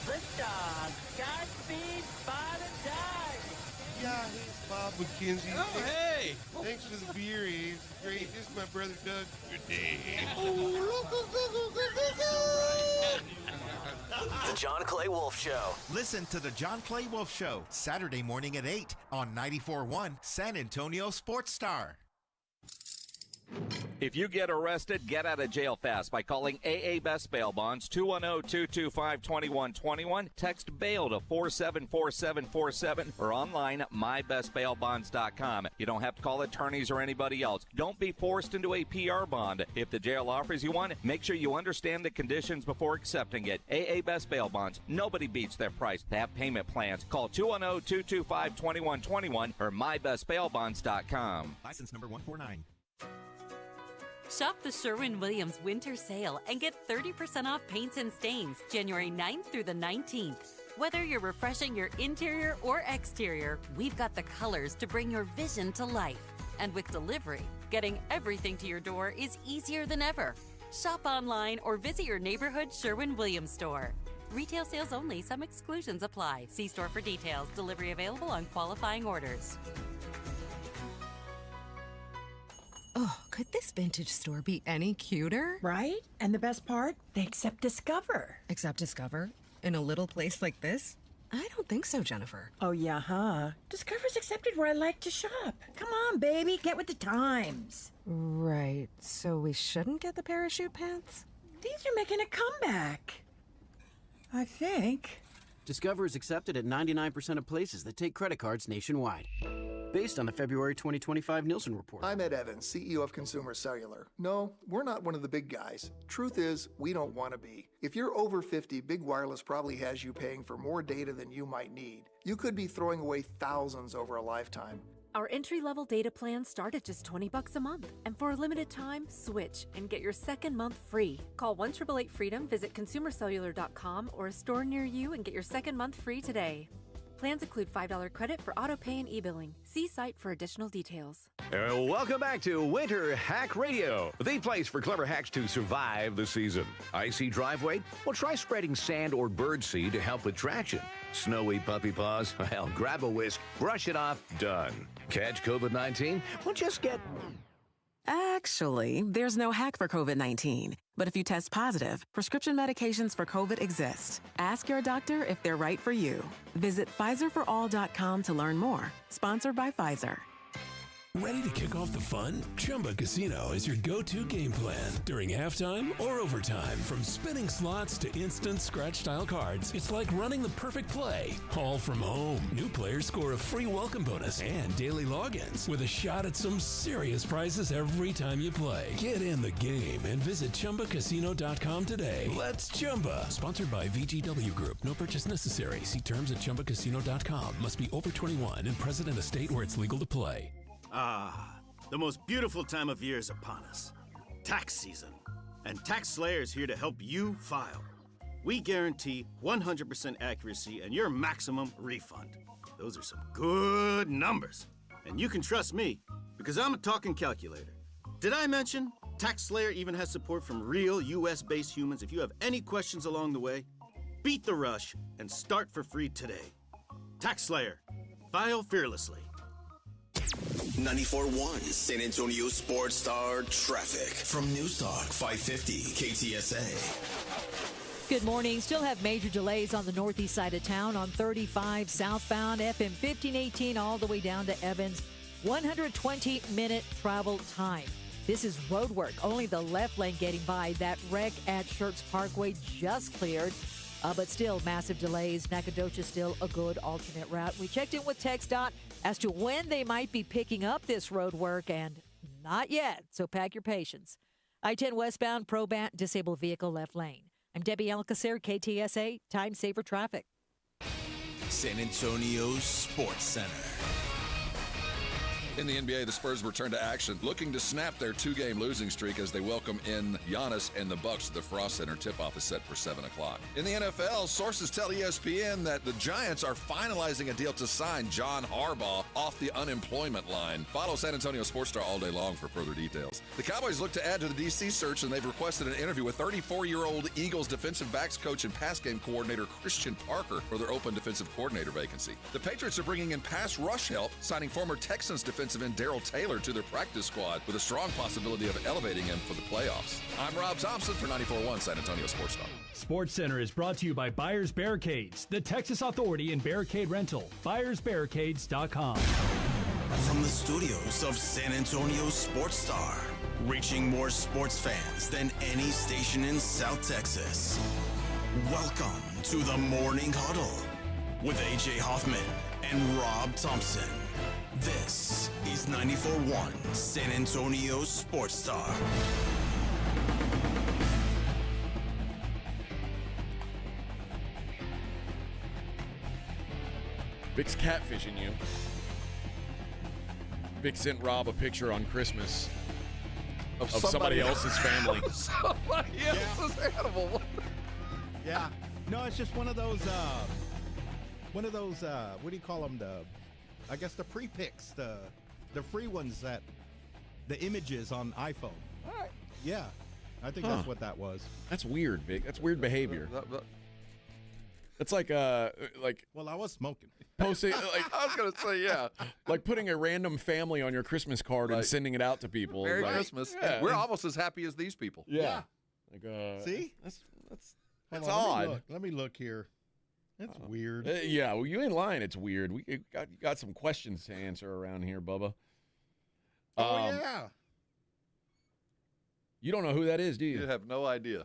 [SPEAKER 8] Liftoff. Godspeed, Spot and Die.
[SPEAKER 7] Yeah, he's Bob McKenzie.
[SPEAKER 8] Oh, hey.
[SPEAKER 7] Thanks for the beer, Abe. Great. This is my brother, Doug. Good day.
[SPEAKER 4] The John Clay Wolf Show.
[SPEAKER 22] Listen to the John Clay Wolf Show, Saturday morning at 8 on 94.1 San Antonio Sports Star.
[SPEAKER 21] If you get arrested, get out of jail fast by calling AA Best Bail Bonds, 210-225-2121. Text bail to 474747 or online mybestbailbonds.com. You don't have to call attorneys or anybody else. Don't be forced into a PR bond. If the jail offers you one, make sure you understand the conditions before accepting it. AA Best Bail Bonds. Nobody beats their price. They have payment plans. Call 210-225-2121 or mybestbailbonds.com.
[SPEAKER 22] License number 149.
[SPEAKER 23] Shop the Sherwin-Williams Winter Sale and get 30% off paints and stains January 9th through the 19th. Whether you're refreshing your interior or exterior, we've got the colors to bring your vision to life. And with delivery, getting everything to your door is easier than ever. Shop online or visit your neighborhood Sherwin-Williams store. Retail sales only. Some exclusions apply. See store for details. Delivery available on qualifying orders.
[SPEAKER 25] Oh, could this vintage store be any cuter?
[SPEAKER 26] Right? And the best part? They accept Discover.
[SPEAKER 25] Accept Discover? In a little place like this? I don't think so, Jennifer.
[SPEAKER 26] Oh, yeah, huh? Discover's accepted where I like to shop. Come on, baby, get with the times.
[SPEAKER 25] Right, so we shouldn't get the parachute pants?
[SPEAKER 26] These are making a comeback. I think.
[SPEAKER 28] Discover is accepted at 99% of places that take credit cards nationwide. Based on the February 2025 Nielsen report.
[SPEAKER 29] I'm Ed Evans, CEO of Consumer Cellular. No, we're not one of the big guys. Truth is, we don't want to be. If you're over 50, Big Wireless probably has you paying for more data than you might need. You could be throwing away thousands over a lifetime.
[SPEAKER 30] Our entry-level data plans start at just $20 a month. And for a limited time, switch and get your second month free. Call 1-888-FREEDOM, visit consumercellular.com or a store near you and get your second month free today. Plans include $5 credit for auto pay and e-billing. See site for additional details.
[SPEAKER 5] Welcome back to Winter Hack Radio, the place for clever hacks to survive the season. Icy driveway? Well, try spreading sand or birdseed to help with traction. Snowy puppy paws? Well, grab a whisk, brush it off, done. Catch COVID-19? Well, just get...
[SPEAKER 25] Actually, there's no hack for COVID-19. But if you test positive, prescription medications for COVID exist. Ask your doctor if they're right for you. Visit PfizerForAll.com to learn more. Sponsored by Pfizer.
[SPEAKER 20] Ready to kick off the fun? Chumba Casino is your go-to game plan during halftime or overtime. From spinning slots to instant scratch-style cards, it's like running the perfect play, all from home. New players score a free welcome bonus and daily logins with a shot at some serious prizes every time you play. Get in the game and visit ChumbaCasino.com today. Let's Chumba. Sponsored by VGW Group. No purchase necessary. See terms at ChumbaCasino.com. Must be over 21 and present in a state where it's legal to play.
[SPEAKER 28] Ah, the most beautiful time of year is upon us. Tax season. And Tax Slayer is here to help you file. We guarantee 100% accuracy and your maximum refund. Those are some good numbers. And you can trust me, because I'm a talking calculator. Did I mention Tax Slayer even has support from real US-based humans? If you have any questions along the way, beat the rush and start for free today. Tax Slayer. File fearlessly.
[SPEAKER 2] 94.1 San Antonio Sports Star traffic from News Talk 550 KTSA.
[SPEAKER 10] Good morning. Still have major delays on the northeast side of town on 35 southbound, FM 1518 all the way down to Evans. 120-minute travel time. This is road work. Only the left lane getting by. That wreck at Schertz Parkway just cleared. But still massive delays. Nacogdoches still a good alternate route. We checked in with TxDOT as to when they might be picking up this road work, and not yet. So pack your patience. I-10 westbound, Probant, disabled vehicle left lane. I'm Debbie Alcacer, KTSA, Time Saver Traffic.
[SPEAKER 2] San Antonio Sports Center.
[SPEAKER 1] In the NBA, the Spurs return to action, looking to snap their two-game losing streak as they welcome in Giannis and the Bucks to the Frost Center. Tip-off is set for 7 o'clock. In the NFL, sources tell ESPN that the Giants are finalizing a deal to sign John Harbaugh off the unemployment line. Follow San Antonio Sports Star all day long for further details. The Cowboys look to add to the D.C. search, and they've requested an interview with 34-year-old Eagles defensive backs coach and pass game coordinator Christian Parker for their open defensive coordinator vacancy. The Patriots are bringing in pass rush help, signing former Texans defensive end Darrell Taylor to their practice squad with a strong possibility of elevating him for the playoffs. I'm Rob Thompson for 94.1 San Antonio Sports Star.
[SPEAKER 11] Sports Center is brought to you by Buyers Barricades, the Texas Authority in Barricade Rental. BuyersBarricades.com.
[SPEAKER 2] From the studios of San Antonio Sports Star, reaching more sports fans than any station in South Texas. Welcome to the Morning Huddle with A.J. Hoffman and Rob Thompson. This is 94.1 San Antonio Sports Star.
[SPEAKER 3] Vic's catfishing you. Vic sent Rob a picture on Christmas of somebody else's family.
[SPEAKER 1] Somebody else's animal.
[SPEAKER 12] Yeah. No, it's just one of those, what do you call them? I guess the pre-pics, the free ones that, the images on iPhone.
[SPEAKER 3] All right.
[SPEAKER 12] Yeah. I think that's what that was.
[SPEAKER 3] That's weird, Vic. That's weird behavior. It's like
[SPEAKER 12] well, I was smoking.
[SPEAKER 3] Posting, I was gonna say, yeah, like putting a random family on your Christmas card and sending it out to people.
[SPEAKER 1] Merry Christmas. Yeah. We're almost as happy as these people.
[SPEAKER 3] Yeah. Like,
[SPEAKER 12] see,
[SPEAKER 3] that's odd.
[SPEAKER 12] Let me look here. That's weird.
[SPEAKER 3] Yeah, well, you ain't lying. It's weird. We got some questions to answer around here, Bubba.
[SPEAKER 12] Yeah.
[SPEAKER 3] You don't know who that is, do you?
[SPEAKER 1] You have no idea.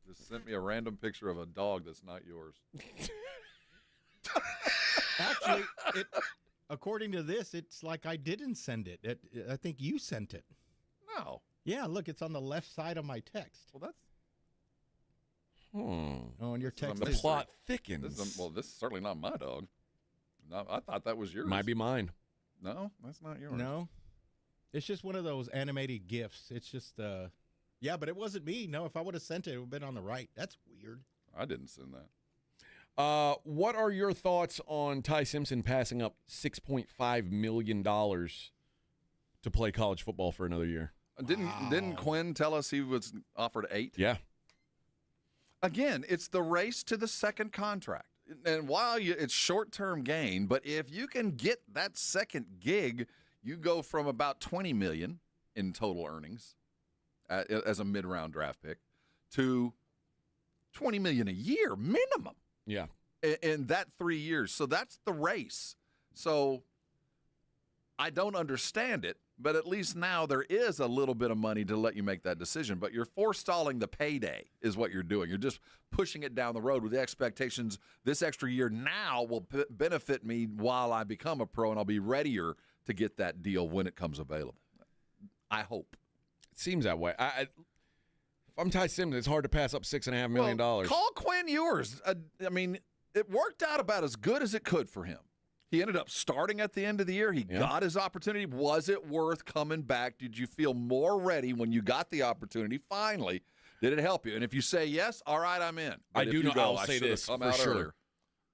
[SPEAKER 1] Just sent me a random picture of a dog that's not yours.
[SPEAKER 12] Actually, according to this, it's like I didn't send it. I think you sent it.
[SPEAKER 1] No.
[SPEAKER 12] Yeah, look, it's on the left side of my text.
[SPEAKER 1] Well, that's...
[SPEAKER 12] Oh, and your text
[SPEAKER 3] the plot thickens.
[SPEAKER 1] This is certainly not my dog. No, I thought that was yours.
[SPEAKER 3] Might be mine.
[SPEAKER 1] No, that's not yours.
[SPEAKER 12] No. It's just one of those animated GIFs. It's just, yeah, but it wasn't me. No, if I would have sent it, it would have been on the right. That's weird.
[SPEAKER 1] I didn't send that.
[SPEAKER 3] What are your thoughts on Ty Simpson passing up $6.5 million to play college football for another year?
[SPEAKER 1] Didn't Quinn tell us he was offered 8?
[SPEAKER 3] Yeah.
[SPEAKER 1] Again, it's the race to the second contract. And while it's short-term gain, but if you can get that second gig, you go from about $20 million in total earnings as a mid-round draft pick to $20 million a year minimum.
[SPEAKER 3] Yeah.
[SPEAKER 1] In that 3 years. So that's the race. So I don't understand it, but at least now there is a little bit of money to let you make that decision. But you're forestalling the payday is what you're doing. You're just pushing it down the road with the expectations this extra year now will benefit me while I become a pro, and I'll be readier to get that deal when it comes available. I hope.
[SPEAKER 3] It seems that way. If I'm Ty Simpson, it's hard to pass up $6.5 million.
[SPEAKER 1] Call Quinn Ewers. I mean, it worked out about as good as it could for him. He ended up starting at the end of the year. He got his opportunity. Was it worth coming back? Did you feel more ready when you got the opportunity? Finally, did it help you? And if you say yes, all right, I'm in. But
[SPEAKER 3] I do know. I'll say this
[SPEAKER 1] for
[SPEAKER 3] sure.
[SPEAKER 1] Earlier.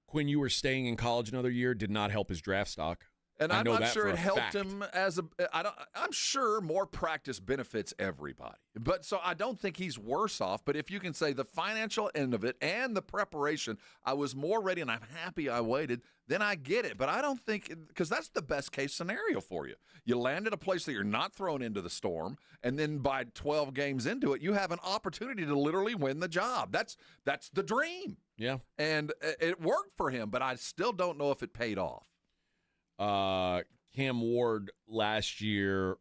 [SPEAKER 3] Quinn Ewers staying in college another year did not help his draft stock.
[SPEAKER 1] And I'm not sure it helped
[SPEAKER 3] fact.
[SPEAKER 1] him I'm sure more practice benefits everybody. But so I don't think he's worse off. But if you can say the financial end of it and the preparation, I was more ready and I'm happy I waited, then I get it. But I don't think, because that's the best case scenario for you. You land at a place that you're not thrown into the storm, and then by 12 games into it, you have an opportunity to literally win the job. That's the dream.
[SPEAKER 3] Yeah.
[SPEAKER 1] And it worked for him, but I still don't know if it paid off.
[SPEAKER 3] Cam Ward last year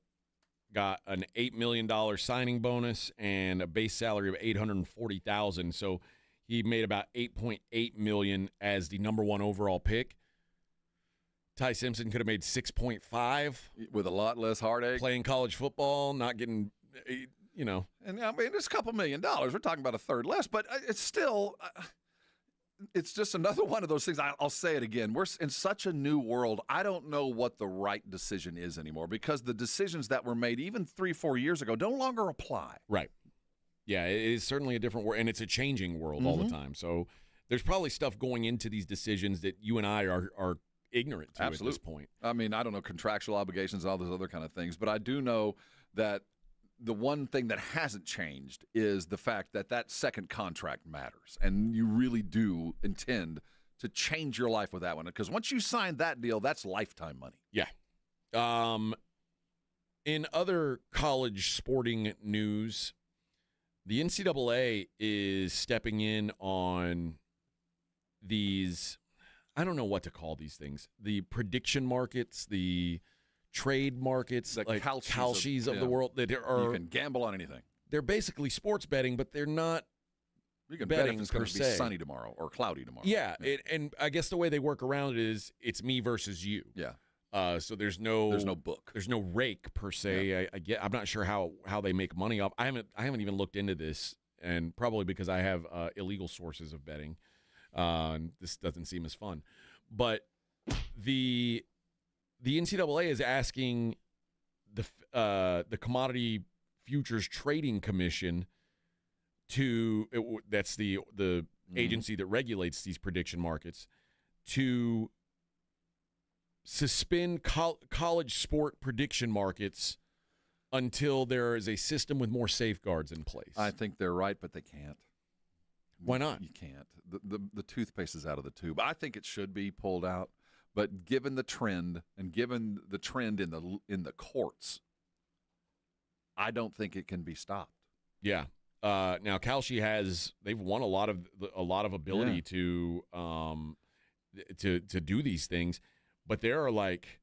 [SPEAKER 3] got an $8 million signing bonus and a base salary of $840,000. So he made about $8.8 million as the number 1 overall pick. Ty Simpson could have made 6.5
[SPEAKER 1] with a lot less heartache.
[SPEAKER 3] Playing college football, not getting, And
[SPEAKER 1] I mean, it's a couple $1 million. We're talking about a third less, but it's still. It's just another one of those things. I'll say it again. We're in such a new world. I don't know what the right decision is anymore because the decisions that were made even 3-4 years ago no longer apply.
[SPEAKER 3] Right. Yeah, it is certainly a different world, and it's a changing world all the time. So there's probably stuff going into these decisions that you and I are ignorant to at this point.
[SPEAKER 1] I mean, I don't know contractual obligations and all those other kind of things, but I do know that the one thing that hasn't changed is the fact that that second contract matters, and you really do intend to change your life with that one because once you sign that deal, that's lifetime money.
[SPEAKER 3] Yeah. In other college sporting news, the NCAA is stepping in on these, I don't know what to call these things, the prediction markets, the trade markets,
[SPEAKER 1] the
[SPEAKER 3] like
[SPEAKER 1] Kalshis
[SPEAKER 3] of the world that are.
[SPEAKER 1] You can gamble on anything.
[SPEAKER 3] They're basically sports betting, but they're not.
[SPEAKER 1] You can
[SPEAKER 3] betting
[SPEAKER 1] bet if it's going to be sunny tomorrow or cloudy tomorrow.
[SPEAKER 3] Yeah, and I guess the way they work around it is it's me versus you.
[SPEAKER 1] Yeah.
[SPEAKER 3] So there's no
[SPEAKER 1] book.
[SPEAKER 3] There's no rake per se. Yeah. I'm not sure how they make money off. I haven't even looked into this, and probably because I have illegal sources of betting. This doesn't seem as fun, but the NCAA is asking the Commodity Futures Trading Commission that's the agency that regulates these prediction markets, to suspend college sport prediction markets until there is a system with more safeguards in place.
[SPEAKER 1] I think they're right, but they can't.
[SPEAKER 3] Why not?
[SPEAKER 1] You can't. The toothpaste is out of the tube. I think it should be pulled out. But given the trend and given the trend in the courts, I don't think it can be stopped.
[SPEAKER 3] Yeah. Now Kalshi they've won a lot of ability to do these things, but there are like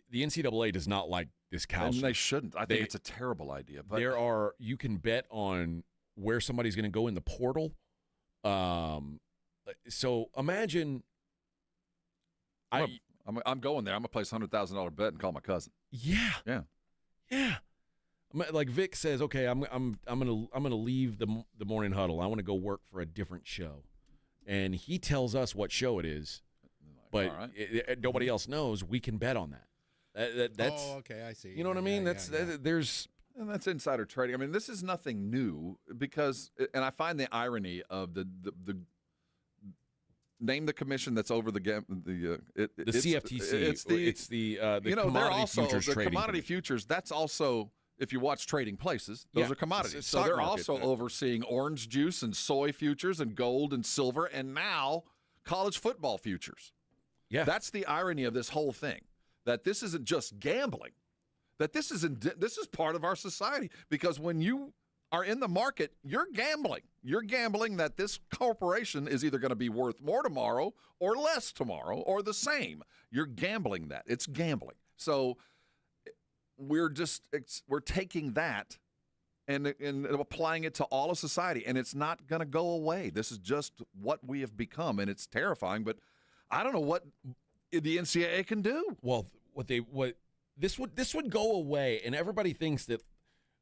[SPEAKER 3] the NCAA does not like this Kalshi.
[SPEAKER 1] And they shouldn't. I think it's a terrible idea. But
[SPEAKER 3] you can bet on where somebody's going to go in the portal. So imagine.
[SPEAKER 1] I'm going there. I'm gonna place $100,000 bet and call my cousin.
[SPEAKER 3] Yeah. Like Vic says, okay, I'm gonna leave the morning huddle. I want to go work for a different show, and he tells us what show it is, but nobody else knows. We can bet on that. That's
[SPEAKER 12] okay. I see.
[SPEAKER 3] You know what I mean?
[SPEAKER 1] And that's insider trading. I mean, this is nothing new because, and I find the irony of name the commission that's over the
[SPEAKER 3] CFTC. It's the
[SPEAKER 1] they're
[SPEAKER 3] commodity
[SPEAKER 1] also
[SPEAKER 3] futures
[SPEAKER 1] the
[SPEAKER 3] trading
[SPEAKER 1] commodity
[SPEAKER 3] commission.
[SPEAKER 1] futures. That's also, if you watch Trading Places, those
[SPEAKER 3] Yeah,
[SPEAKER 1] are commodities.
[SPEAKER 3] it's a
[SPEAKER 1] So
[SPEAKER 3] stock
[SPEAKER 1] they're
[SPEAKER 3] market.
[SPEAKER 1] also overseeing orange juice and soy futures and gold and silver and now college football futures.
[SPEAKER 3] Yeah,
[SPEAKER 1] that's the irony of this whole thing. That this isn't just gambling. That this is part of our society, because when you are in the market, you're gambling. You're gambling that this corporation is either going to be worth more tomorrow or less tomorrow or the same. You're gambling that. It's gambling. So we're taking that and applying it to all of society, and it's not going to go away. This is just what we have become, and it's terrifying, but I don't know what the NCAA can do.
[SPEAKER 3] Well, this would go away, and everybody thinks that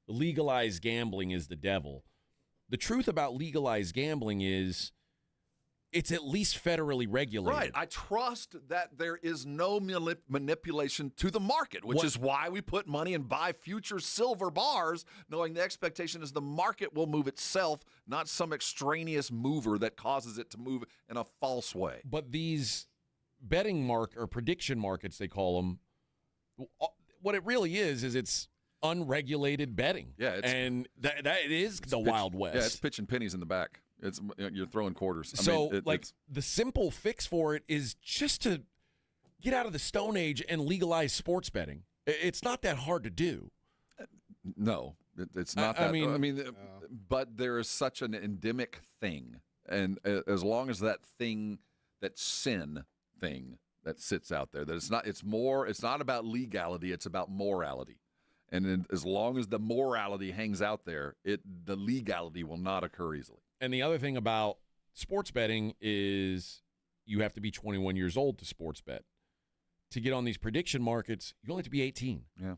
[SPEAKER 3] legalized gambling is the devil. The truth about legalized gambling is it's at least federally regulated.
[SPEAKER 1] Right. I trust that there is no manipulation to the market, which is why we put money and buy future silver bars, knowing the expectation is the market will move itself, not some extraneous mover that causes it to move in a false way.
[SPEAKER 3] But these betting or prediction markets, they call them, what it really is it's unregulated betting.
[SPEAKER 1] Yeah,
[SPEAKER 3] and that it is the Wild West.
[SPEAKER 1] Yeah, it's pitching pennies in the back. It's you're throwing quarters.
[SPEAKER 3] The simple fix for it is just to get out of the Stone Age and legalize sports betting. It's not that hard to do.
[SPEAKER 1] No, it's not that. But there is such an endemic thing, and as long as that sin thing that sits out there, that it's not. It's not about legality. It's about morality. And as long as the morality hangs out there, the legality will not occur easily.
[SPEAKER 3] And the other thing about sports betting is you have to be 21 years old to sports bet. To get on these prediction markets, you only have to be 18.
[SPEAKER 1] Yeah.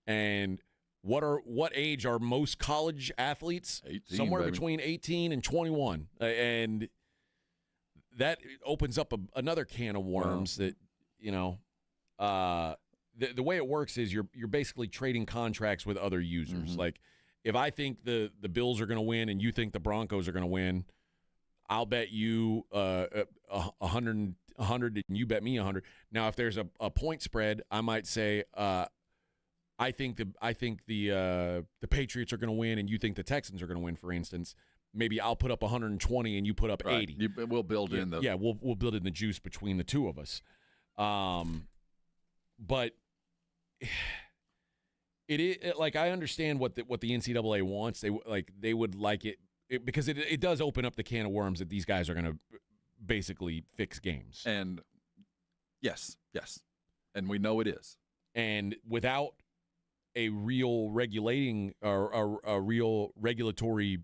[SPEAKER 3] And what age are most college athletes?
[SPEAKER 1] 18,
[SPEAKER 3] somewhere
[SPEAKER 1] baby.
[SPEAKER 3] between 18 and 21. And that opens up another can of worms that, the way it works is you're basically trading contracts with other users.
[SPEAKER 1] Mm-hmm.
[SPEAKER 3] Like, if I think the Bills are going to win and you think the Broncos are going to win, I'll bet you 100 and you bet me 100. Now, if there's a point spread, I might say I think the Patriots are going to win and you think the Texans are going to win, for instance. Maybe I'll put up 120 and you put up 80.
[SPEAKER 1] We'll build in the
[SPEAKER 3] we'll build in the juice between the two of us. But it is like, I understand what the NCAA wants. They would like it because it does open up the can of worms that these guys are going to basically fix games.
[SPEAKER 1] And yes, and we know it is.
[SPEAKER 3] And without a real regulating or a real regulatory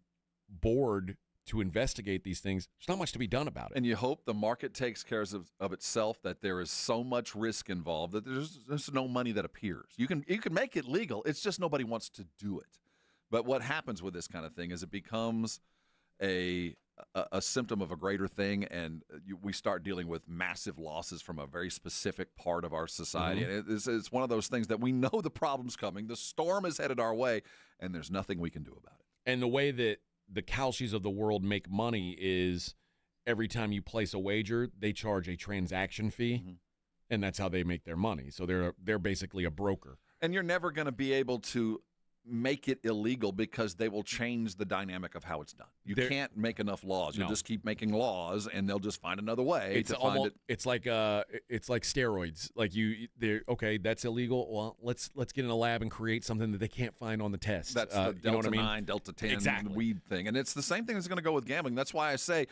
[SPEAKER 3] board to investigate these things, there's not much to be done about it.
[SPEAKER 1] And you hope the market takes care of itself, that there is so much risk involved that there's no money that appears. You can make it legal. It's just nobody wants to do it. But what happens with this kind of thing is it becomes a symptom of a greater thing, and we start dealing with massive losses from a very specific part of our society.
[SPEAKER 3] Mm-hmm.
[SPEAKER 1] And it's one of those things that we know the problem's coming. The storm is headed our way, and there's nothing we can do about it.
[SPEAKER 3] And the way that the Kalshis of the world make money is every time you place a wager, they charge a transaction fee, and that's how they make their money. So they're basically a broker.
[SPEAKER 1] And you're never going to be able to make it illegal because they will change the dynamic of how it's done. You can't make enough laws. You'll just keep making laws, and they'll just find another way to find it.
[SPEAKER 3] It's like steroids. Like they're okay. That's illegal. Well, let's get in a lab and create something that they can't find on the test.
[SPEAKER 1] That's the Delta 9,
[SPEAKER 3] you know what I mean?
[SPEAKER 1] Delta 10
[SPEAKER 3] exactly.
[SPEAKER 1] weed thing, and it's the same thing that's going to go with gambling. That's why I say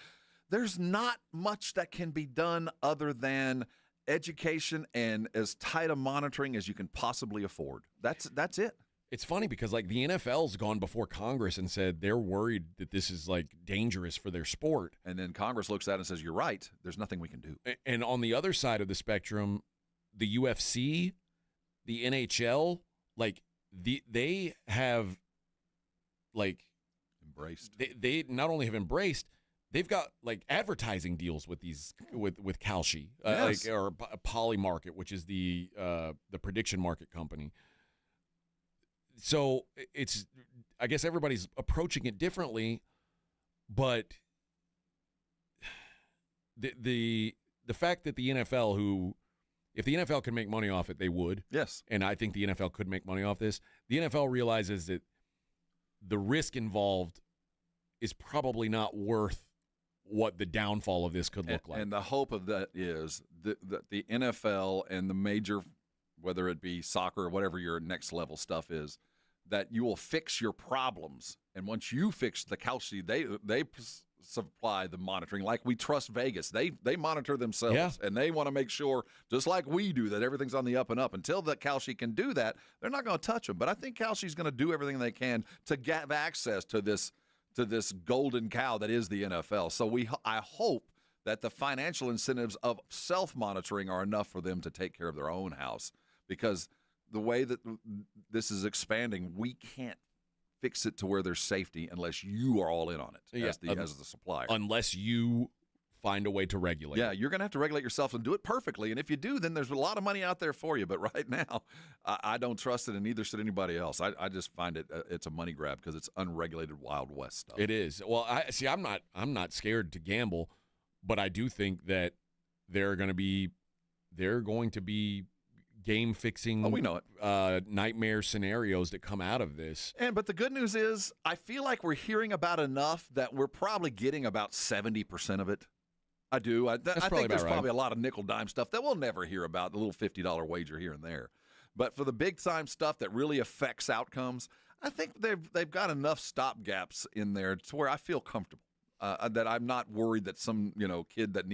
[SPEAKER 1] there's not much that can be done other than education and as tight a monitoring as you can possibly afford. That's it.
[SPEAKER 3] It's funny because, like, the NFL's gone before Congress and said they're worried that this is, like, dangerous for their sport.
[SPEAKER 1] And then Congress looks at it and says, you're right, there's nothing we can do.
[SPEAKER 3] And on the other side of the spectrum, the UFC, the NHL, like, they have, like,
[SPEAKER 1] embraced.
[SPEAKER 3] They not only have embraced, they've got, like, advertising deals with these with Kalshi,
[SPEAKER 1] Yes.
[SPEAKER 3] or Polymarket, which is the prediction market company. So I guess everybody's approaching it differently, but the fact that the NFL, if the NFL can make money off it, they would.
[SPEAKER 1] Yes.
[SPEAKER 3] And I think the NFL could make money off this. The NFL realizes that the risk involved is probably not worth what the downfall of this could look like.
[SPEAKER 1] And the hope of that is that the NFL and the major, whether it be soccer or whatever your next level stuff is, that you will fix your problems. And once you fix the Kalshi, they supply the monitoring. Like we trust Vegas. They monitor themselves, and they want to make sure, just like we do, that everything's on the up and up. Until that Kalshi can do that, they're not going to touch them. But I think Kalshi's going to do everything they can to get access to this golden cow that is the NFL. So I hope that the financial incentives of self-monitoring are enough for them to take care of their own house, because the way that this is expanding, we can't fix it to where there's safety unless you are all in on it as the supplier.
[SPEAKER 3] Unless you find a way to regulate.
[SPEAKER 1] Yeah, you're going to have to regulate yourself and do it perfectly. And if you do, then there's a lot of money out there for you. But right now, I don't trust it, and neither should anybody else. I just find it's a money grab because it's unregulated Wild West stuff.
[SPEAKER 3] It is. Well, I'm not scared to gamble, but I do think that there are going to be game-fixing
[SPEAKER 1] we know it.
[SPEAKER 3] Nightmare scenarios that come out of this.
[SPEAKER 1] But the good news is I feel like we're hearing about enough that we're probably getting about 70% of it. I do. I think there's probably a lot of nickel-dime stuff that we'll never hear about, the little $50 wager here and there. But for the big-time stuff that really affects outcomes, I think they've got enough stopgaps in there to where I feel comfortable. That I'm not worried that some kid that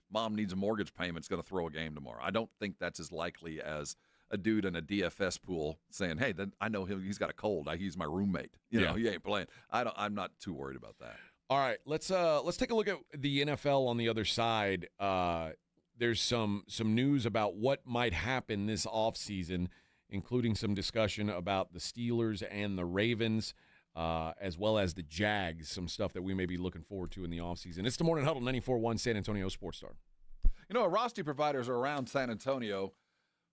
[SPEAKER 1] mom needs a mortgage payment is going to throw a game tomorrow. I don't think that's as likely as a dude in a DFS pool saying, "Hey, I know him. He's got a cold. He's my roommate. He ain't playing." I'm not too worried about that.
[SPEAKER 3] All right, let's take a look at the NFL on the other side. There's some news about what might happen this offseason, including some discussion about the Steelers and the Ravens. As well as the Jags, some stuff that we may be looking forward to in the offseason. It's the Morning Huddle, 94.1 San Antonio Sports Star.
[SPEAKER 1] Rosti providers are around San Antonio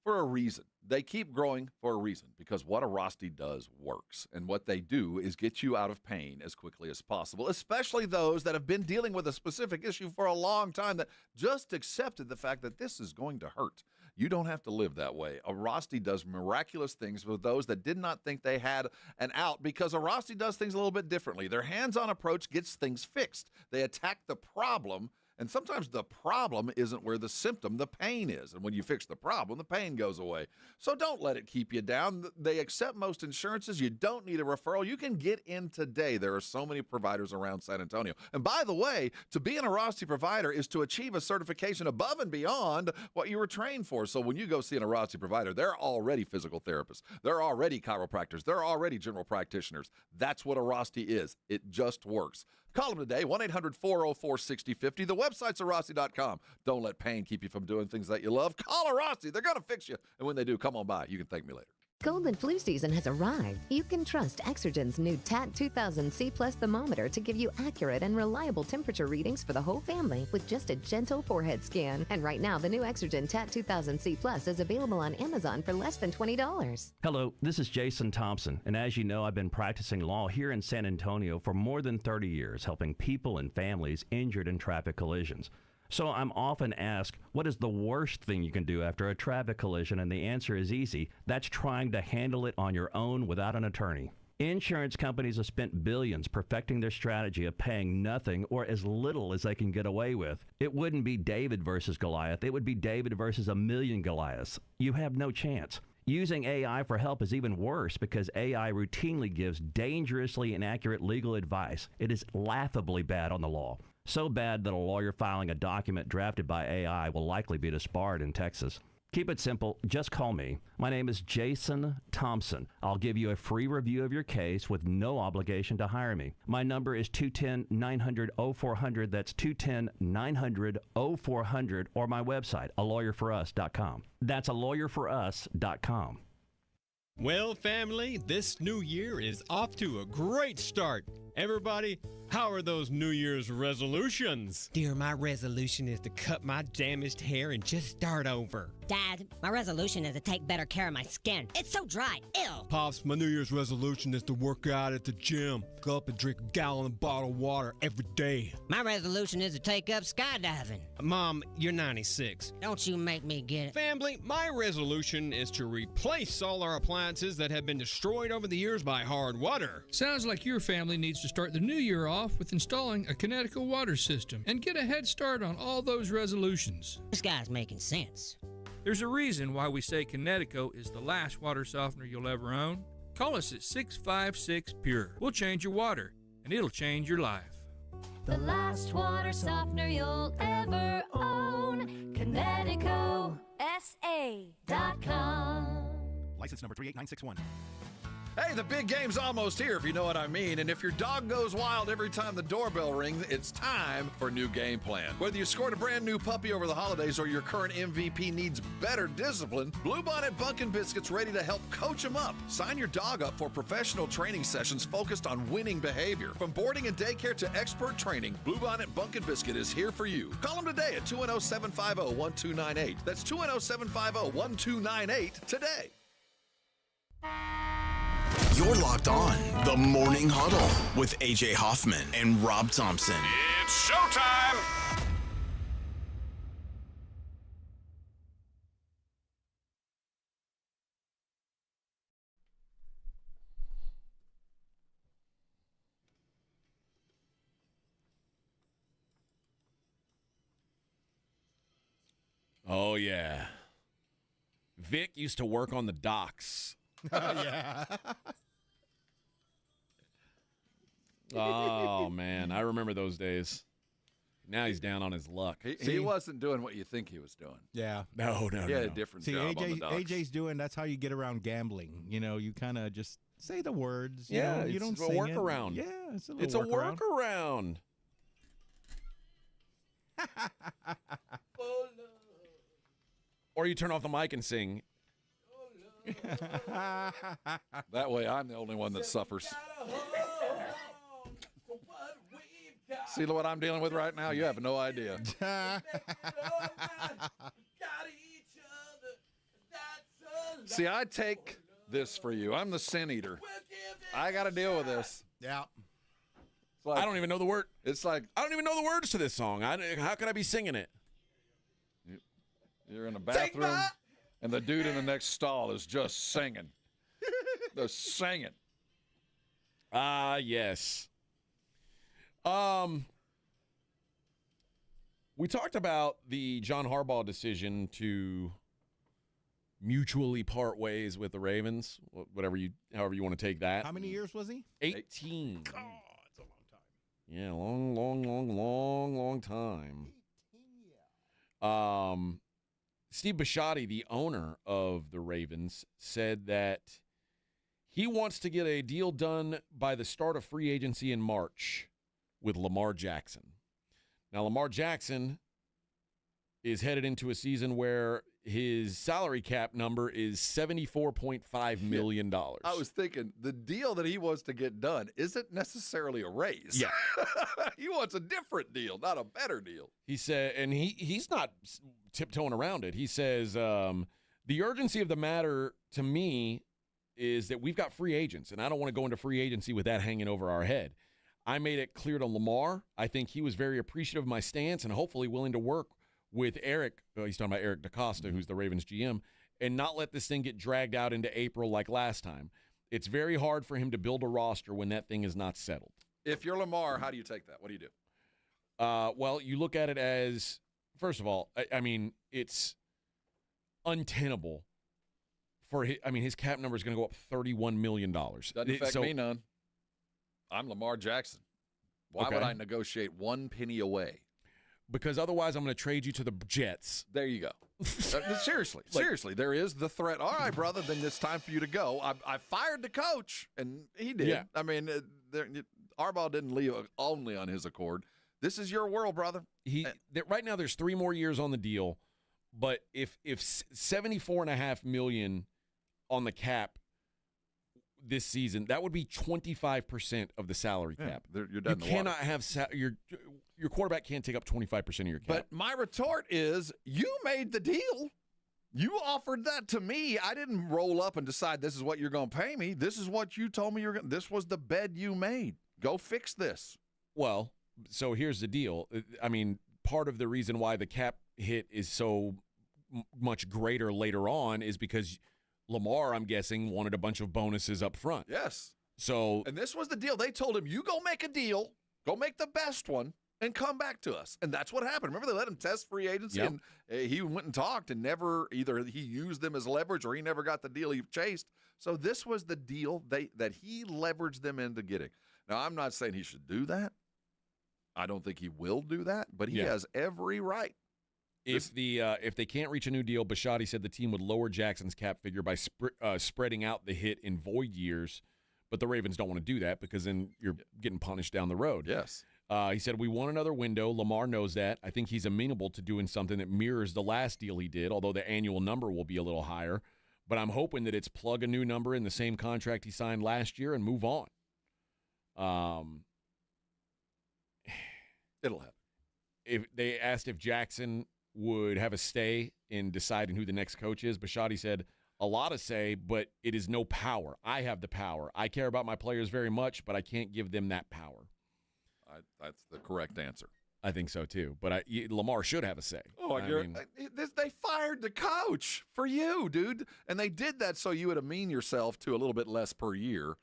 [SPEAKER 1] for a reason. They keep growing for a reason, because what a Rosti does works. And what they do is get you out of pain as quickly as possible, especially those that have been dealing with a specific issue for a long time that just accepted the fact that this is going to hurt. You don't have to live that way. A Rosti does miraculous things with those that did not think they had an out, because a Rosti does things a little bit differently. Their hands-on approach gets things fixed. They attack the problem, and sometimes the problem isn't where the symptom, the pain is. And when you fix the problem, the pain goes away. So don't let it keep you down. They accept most insurances. You don't need a referral. You can get in today. There are so many providers around San Antonio. And by the way, to be an Rosti provider is to achieve a certification above and beyond what you were trained for. So when you go see an Rosti provider, they're already physical therapists. They're already chiropractors. They're already general practitioners. That's what a Rosti is. It just works. Call them today, 1-800-404-6050. The website's Rosti.com. Don't let pain keep you from doing things that you love. Call a Rosti. They're going to fix you. And when they do, come on by. You can thank me later.
[SPEAKER 9] Cold and flu season has arrived. You can trust Exergen's new TAT 2000 C Plus thermometer to give you accurate and reliable temperature readings for the whole family with just a gentle forehead scan. And right now, the new Exergen TAT 2000 C Plus is available on Amazon for less than $20.
[SPEAKER 13] Hello, this is Jason Thompson, and as you know, I've been practicing law here in San Antonio for more than 30 years, helping people and families injured in traffic collisions. So I'm often asked, what is the worst thing you can do after a traffic collision? And the answer is easy. That's trying to handle it on your own without an attorney. Insurance companies have spent billions perfecting their strategy of paying nothing or as little as they can get away with. It wouldn't be David versus Goliath. It would be David versus a million Goliaths. You have no chance. Using AI for help is even worse because AI routinely gives dangerously inaccurate legal advice. It is laughably bad on the law. So bad that a lawyer filing a document drafted by AI will likely be disbarred in Texas. Keep it simple. Just call me. My name is Jason Thompson. I'll give you a free review of your case with no obligation to hire me. My number is 210-900-0400. That's 210-900-0400, or my website, alawyerforus.com. That's alawyerforus.com.
[SPEAKER 14] Well, family, this new year is off to a great start. Everybody,
[SPEAKER 6] How are those New Year's resolutions?
[SPEAKER 8] Dear, my resolution is to cut my damaged hair and just start over.
[SPEAKER 14] Dad, my resolution is to take better care of my skin. It's so dry. Ew.
[SPEAKER 6] Pops, my New Year's resolution is to work out at the gym. Go up and drink a gallon of bottled water every day.
[SPEAKER 14] My resolution is to take up skydiving.
[SPEAKER 6] Mom, you're 96.
[SPEAKER 14] Don't you make me get it.
[SPEAKER 6] Family, my resolution is to replace all our appliances that have been destroyed over the years by hard water.
[SPEAKER 15] Sounds like your family needs to start the new year off with installing a Connecticut water system and get a head start on all those resolutions.
[SPEAKER 14] This guy's making sense.
[SPEAKER 15] There's a reason why we say Connecticut is the last water softener you'll ever own. Call us at 656-PURE. We'll change your water, and it'll change your life.
[SPEAKER 16] The last water softener you'll ever own. ConnecticutSA.com.
[SPEAKER 22] License number 38961.
[SPEAKER 1] Hey, the big game's almost here, if you know what I mean. And if your dog goes wild every time the doorbell rings, it's time for a new game plan. Whether you scored a brand new puppy over the holidays or your current MVP needs better discipline, Bluebonnet Bunkin' Biscuit's ready to help coach him up. Sign your dog up for professional training sessions focused on winning behavior. From boarding and daycare to expert training, Bluebonnet Bunkin' Biscuit is here for you. Call them today at 210-750-1298. That's 210-750-1298 today.
[SPEAKER 2] You're locked on the Morning Huddle with AJ Hoffman and Rob Thompson.
[SPEAKER 17] It's showtime!
[SPEAKER 3] Oh, yeah. Vic used to work on the docks.
[SPEAKER 12] Yeah.
[SPEAKER 3] Oh, man. I remember those days. Now he's down on his luck.
[SPEAKER 1] He wasn't doing what you think he was doing.
[SPEAKER 12] Yeah.
[SPEAKER 3] No.
[SPEAKER 1] He had a different job on the docks.
[SPEAKER 12] AJ's doing, that's how you get around gambling. You know, you kind of just say the words.
[SPEAKER 3] Yeah,
[SPEAKER 12] you don't
[SPEAKER 3] it's a
[SPEAKER 12] sing
[SPEAKER 3] workaround.
[SPEAKER 12] It. Yeah, it's a
[SPEAKER 3] workaround. Or you turn off the mic and sing.
[SPEAKER 1] That way I'm the only one that suffers. See what I'm dealing with right now? You have no idea. See, I take this for you. I'm the sin eater. I got to deal with this.
[SPEAKER 12] Yeah.
[SPEAKER 3] Like, I don't even know the word.
[SPEAKER 1] It's like
[SPEAKER 3] I don't even know the words to this song. How could I be singing it?
[SPEAKER 1] You're in a bathroom, and the dude in the next stall is just singing. Just singing.
[SPEAKER 3] Yes. We talked about the John Harbaugh decision to mutually part ways with the Ravens, however you want to take that.
[SPEAKER 12] How many years was he?
[SPEAKER 3] 18.
[SPEAKER 12] God, it's a long time.
[SPEAKER 3] Yeah, long time. Steve Bisciotti, the owner of the Ravens, said that he wants to get a deal done by the start of free agency in March with Lamar Jackson. Now, Lamar Jackson is headed into a season where his salary cap number is $74.5 million.
[SPEAKER 1] I was thinking the deal that he wants to get done isn't necessarily a raise.
[SPEAKER 3] Yeah.
[SPEAKER 1] He wants a different deal, not a better deal.
[SPEAKER 3] He said, and he's not tiptoeing around it. He says, the urgency of the matter to me is that we've got free agents, and I don't want to go into free agency with that hanging over our head. I made it clear to Lamar. I think he was very appreciative of my stance and hopefully willing to work with Eric. He's talking about Eric DeCosta, who's the Ravens GM, and not let this thing get dragged out into April like last time. It's very hard for him to build a roster when that thing is not settled.
[SPEAKER 1] If you're Lamar, how do you take that? What do you do?
[SPEAKER 3] Well, you look at it as, first of all, I mean, it's untenable for his cap number is going to go up $31 million.
[SPEAKER 1] Doesn't affect me none. I'm Lamar Jackson. Why would I negotiate one penny away?
[SPEAKER 3] Because otherwise I'm going to trade you to the Jets.
[SPEAKER 1] There you go. Seriously, there is the threat. All right, brother, then it's time for you to go. I fired the coach, and he did.
[SPEAKER 3] Yeah.
[SPEAKER 1] I mean, Harbaugh didn't leave only on his accord. This is your world, brother.
[SPEAKER 3] Right now there's 3 more years on the deal, but if $74.5 million on the cap this season, that would be 25% of the salary cap.
[SPEAKER 1] You're done.
[SPEAKER 3] You cannot have your quarterback can't take up 25% of your cap.
[SPEAKER 1] But my retort is, you made the deal. You offered that to me. I didn't roll up and decide this is what you're going to pay me. This is what you told me you're going. This was the bed you made. Go fix this.
[SPEAKER 3] Well, so here's the deal. I mean, part of the reason why the cap hit is so much greater later on is because Lamar, I'm guessing, wanted a bunch of bonuses up front.
[SPEAKER 1] Yes.
[SPEAKER 3] So,
[SPEAKER 1] and this was the deal. They told him, you go make a deal, go make the best one, and come back to us. And that's what happened. Remember, they let him test free agency, and he went and talked, and never either he used them as leverage or he never got the deal he chased. So this was the deal that he leveraged them into getting. Now, I'm not saying he should do that. I don't think he will do that, but he has every right.
[SPEAKER 3] If they can't reach a new deal, Bisciotti said the team would lower Jackson's cap figure by spreading out the hit in void years, but the Ravens don't want to do that because then you're getting punished down the road.
[SPEAKER 1] Yes.
[SPEAKER 3] He said, we want another window. Lamar knows that. I think he's amenable to doing something that mirrors the last deal he did, although the annual number will be a little higher. But I'm hoping that it's plug a new number in the same contract he signed last year and move on.
[SPEAKER 1] It'll happen.
[SPEAKER 3] If they asked if Jackson would have a stay in deciding who the next coach is, Bisciotti said, a lot of say, but it is no power. I have the power. I care about my players very much, but I can't give them that power.
[SPEAKER 1] That's the correct answer.
[SPEAKER 3] I think so, too. But Lamar should have a say.
[SPEAKER 1] They fired the coach for you, dude. And they did that so you would amend yourself to a little bit less per year,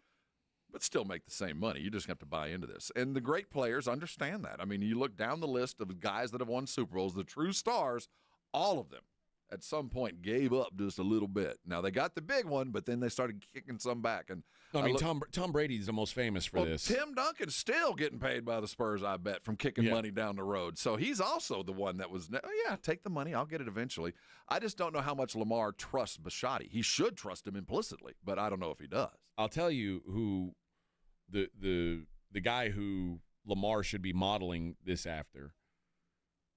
[SPEAKER 1] but still make the same money. You just have to buy into this. And the great players understand that. I mean, you look down the list of guys that have won Super Bowls, the true stars, all of them at some point gave up just a little bit. Now, they got the big one, but then they started kicking some back. And
[SPEAKER 3] I mean, Tom Brady's the most famous for this.
[SPEAKER 1] Tim Duncan's still getting paid by the Spurs, I bet, from kicking money down the road. So he's also the one that was, take the money. I'll get it eventually. I just don't know how much Lamar trusts Bisciotti. He should trust him implicitly, but I don't know if he does.
[SPEAKER 3] I'll tell you who the guy who Lamar should be modeling this after,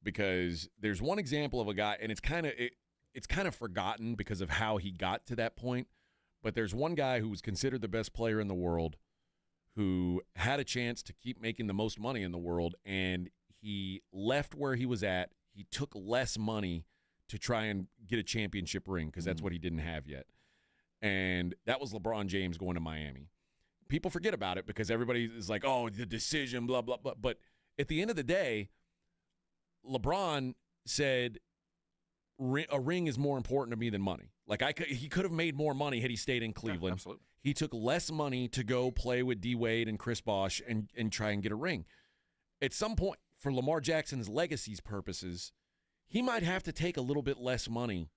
[SPEAKER 3] because there's one example of a guy, and it's kind of forgotten because of how he got to that point. But there's one guy who was considered the best player in the world, who had a chance to keep making the most money in the world, and he left where he was at. He took less money to try and get a championship ring because that's what he didn't have yet. And that was LeBron James going to Miami. People forget about it because everybody is like, oh, the decision, blah, blah, blah. But at the end of the day, LeBron said, a ring is more important to me than money. Like he could have made more money had he stayed in Cleveland.
[SPEAKER 1] Yeah, absolutely.
[SPEAKER 3] He took less money to go play with D. Wade and Chris Bosh and try and get a ring. At some point, for Lamar Jackson's legacy's purposes, he might have to take a little bit less money